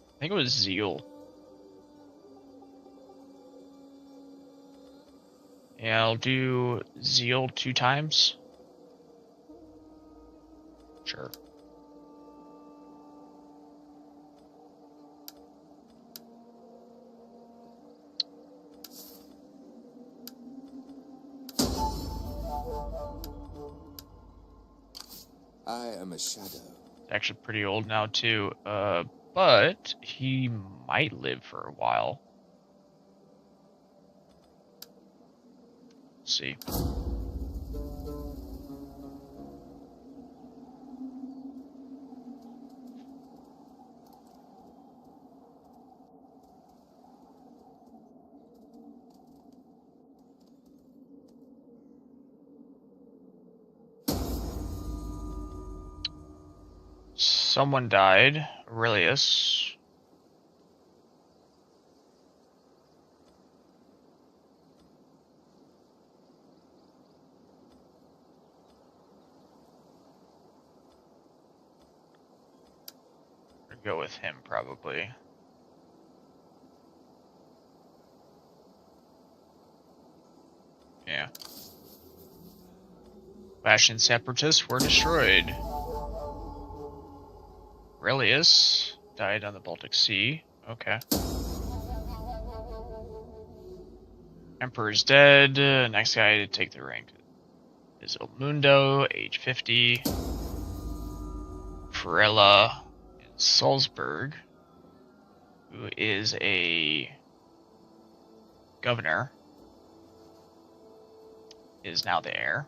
A: I think it was Zeal. Yeah, I'll do Zeal 2 times. Sure.
D: I am a shadow.
A: Actually pretty old now too. But he might live for a while. Let's see. Someone died. Aurelius. I'll go with him probably. Yeah. Bastion separatists were destroyed. Aurelius died on the Baltic Sea. Okay. Emperor's dead. Next guy to take the rank is El Mundo, age 50. Ferella in Salzburg, who is a governor, is now the heir.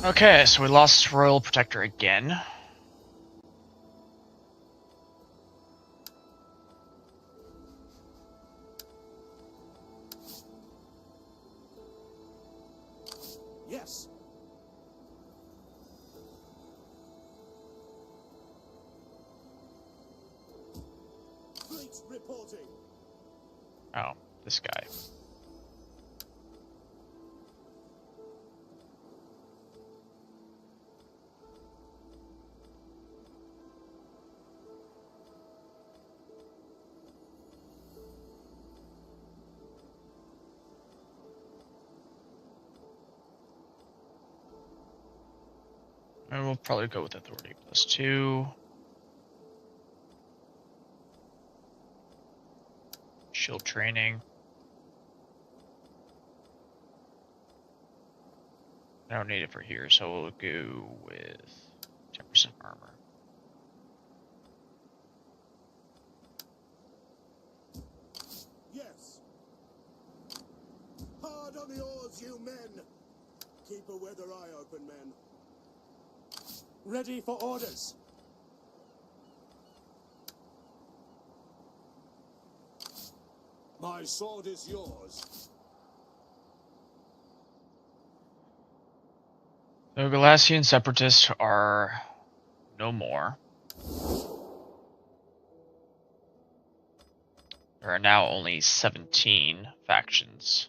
A: Okay, so we lost Royal Protector again.
F: Yes. Fleet reporting.
A: Oh, this guy. And we'll probably go with authority +2. Shield training. I don't need it for here, so we'll go with 10% armor.
B: Yes. Hard on the oars, you men. Keep a weather eye open, men.
F: Ready for orders. My sword is yours.
A: The Galatian separatists are no more. There are now only 17 factions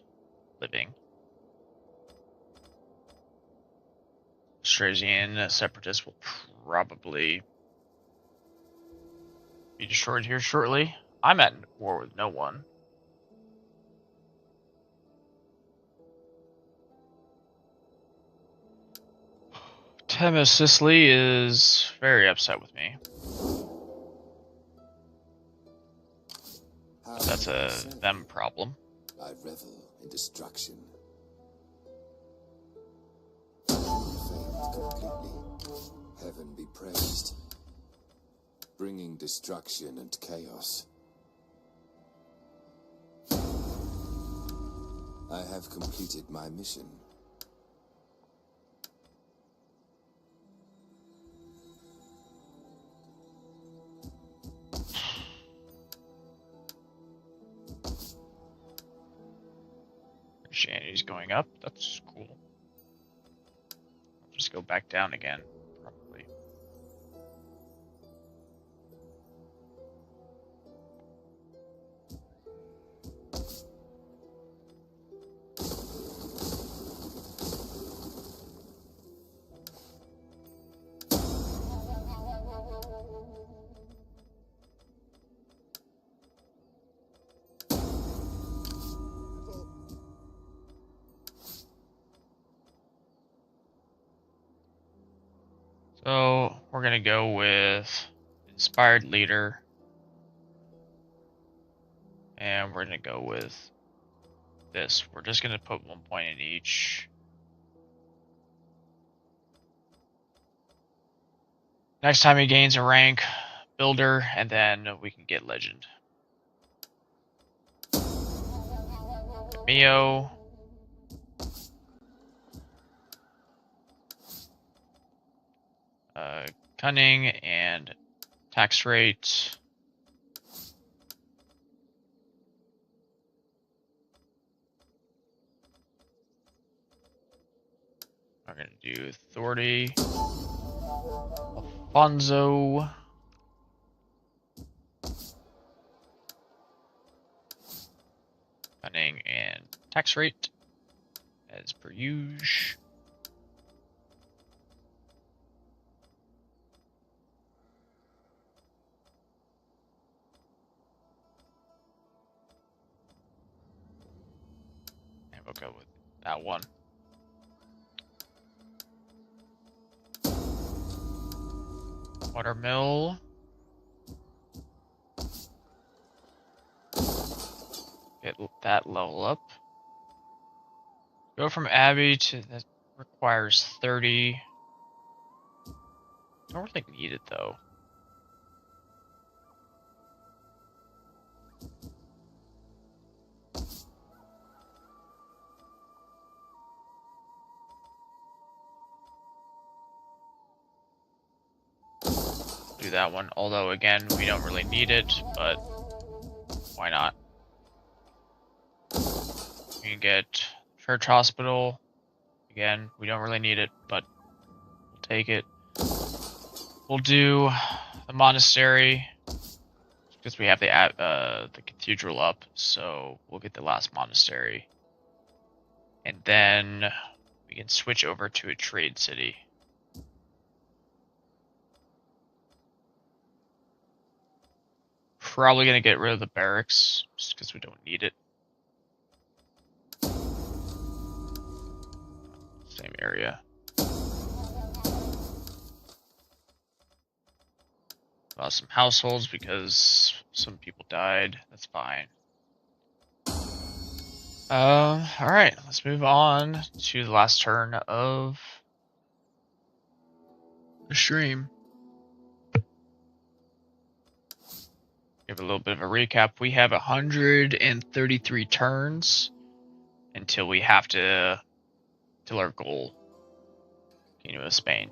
A: living. Austrasian separatists will probably be destroyed here shortly. I'm at war with no one. Hema Sicily is very upset with me.
D: How
A: But that's
D: may I
A: a
D: serve
A: them
D: you?
A: problem.
D: I revel in destruction. Failed completely. Heaven be praised. Bringing destruction and chaos. I have completed my mission.
A: Christianity's going up. That's cool. I'll just go back down again, probably. So we're gonna go with inspired leader, and we're gonna go with this. We're just gonna put 1 point in each. Next time he gains a rank, builder, and then we can get legend. Mio. Cunning and tax rate. We're gonna do authority. Alfonso. Cunning and tax rate as per usual. And we'll go with that one. Watermill. Get that level up. Go from Abbey to that requires 30. Don't really need it though. Do that one, although again we don't really need it, but why not? We can get Church Hospital. Again, we don't really need it, but we'll take it. We'll do the monastery because we have the cathedral up, so we'll get the last monastery, and then we can switch over to a trade city. Probably gonna get rid of the barracks just because we don't need it. Same area. Lost some households because some people died. That's fine. Alright, let's move on to the last turn of the stream. Give a little bit of a recap. We have 133 turns until we have to till our goal, Kingdom of Spain.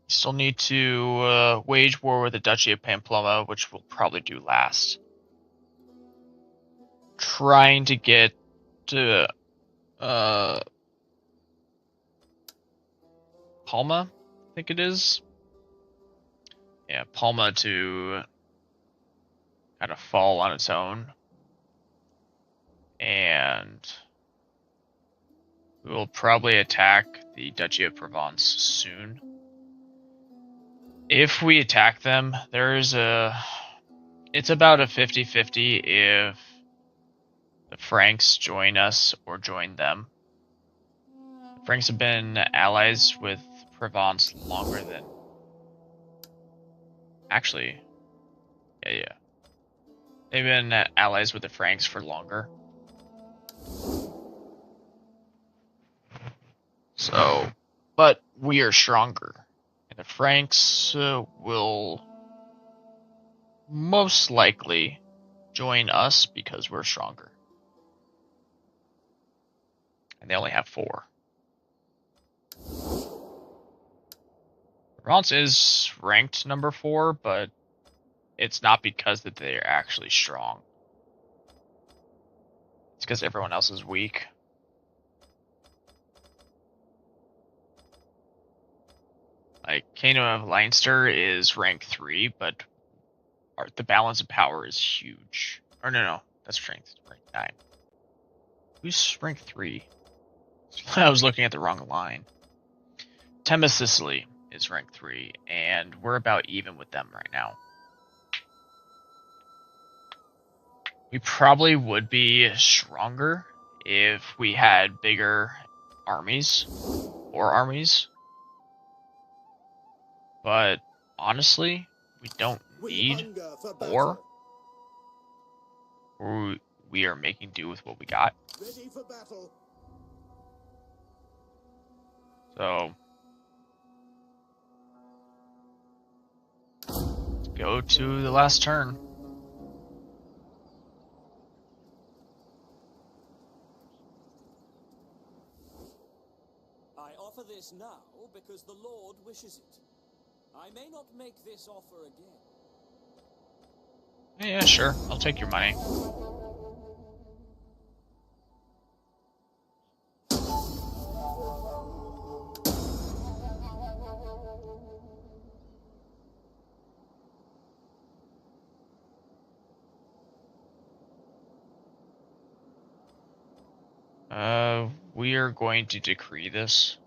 A: Still need to wage war with the Duchy of Pamplona, which we'll probably do last. Trying to get to Palma, I think it is. Yeah, Palma to kind of fall on its own. And we will probably attack the Duchy of Provence soon. If we attack them, it's about a 50-50 if the Franks join us or join them. The Franks have been allies with Provence longer than... Actually, yeah. They've been allies with the Franks for longer. So, but we are stronger. And the Franks will most likely join us because we're stronger. And they only have 4. Provence is ranked number 4, but it's not because that they're actually strong. It's because everyone else is weak. Like, Kingdom of Leinster is rank 3, but the balance of power is huge. Or no, that's rank 9. Who's rank 3? I was looking at the wrong line. Tema Sicily is rank 3, and we're about even with them right now. We probably would be stronger if we had bigger armies, or armies. But honestly, we don't need more. We are making do with what we got.
B: Ready for battle.
A: So let's go to the last turn.
E: I offer this now because the Lord wishes it. I may not make this offer again.
A: Yeah, sure. I'll take your money. We are going to decree this.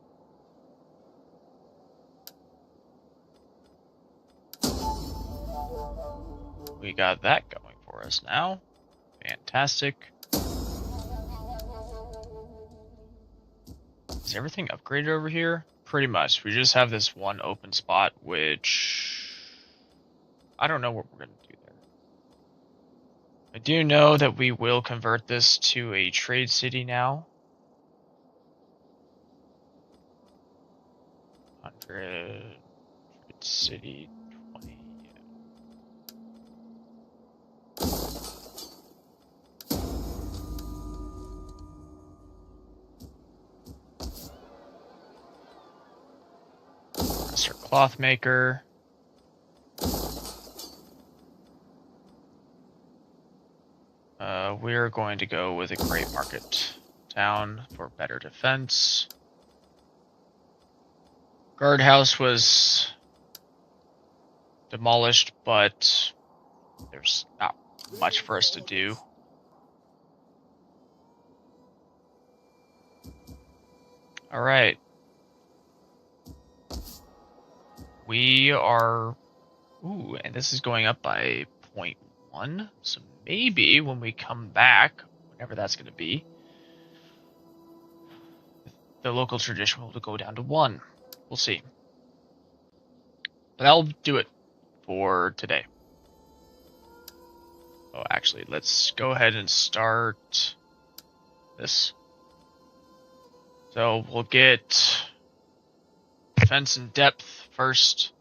A: We got that going for us now. Fantastic. Is everything upgraded over here? Pretty much. We just have this one open spot, which... I don't know what we're going to do there. I do know that we will convert this to a trade city now. 100... Trade city 20... Mr. Clothmaker. We're going to go with a great market town for better defense. Guardhouse was demolished, but there's not much for us to do. Alright. We are... Ooh, and this is going up by 0.1. So maybe when we come back, whenever that's going to be, the local tradition will go down to 1. We'll see. But that'll do it for today. Oh, actually, let's go ahead and start this. So we'll get defense and depth first,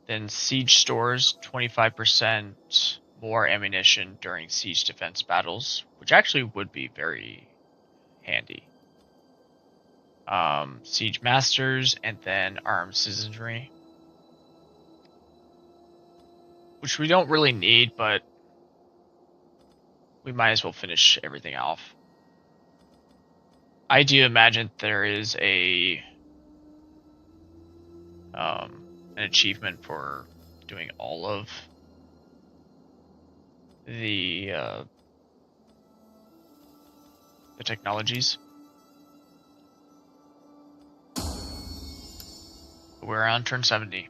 A: then siege stores, 25% more ammunition during siege defense battles, which actually would be very handy. Siege masters, and then armed citizenry, which we don't really need, but we might as well finish everything off. I do imagine there is an achievement for doing all of the technologies. We're on turn 70.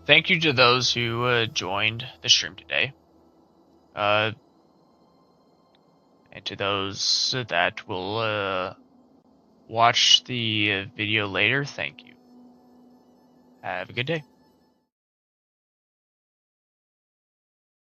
A: Thank you to those who joined the stream today. And to those that will watch the video later, thank you. Have a good day.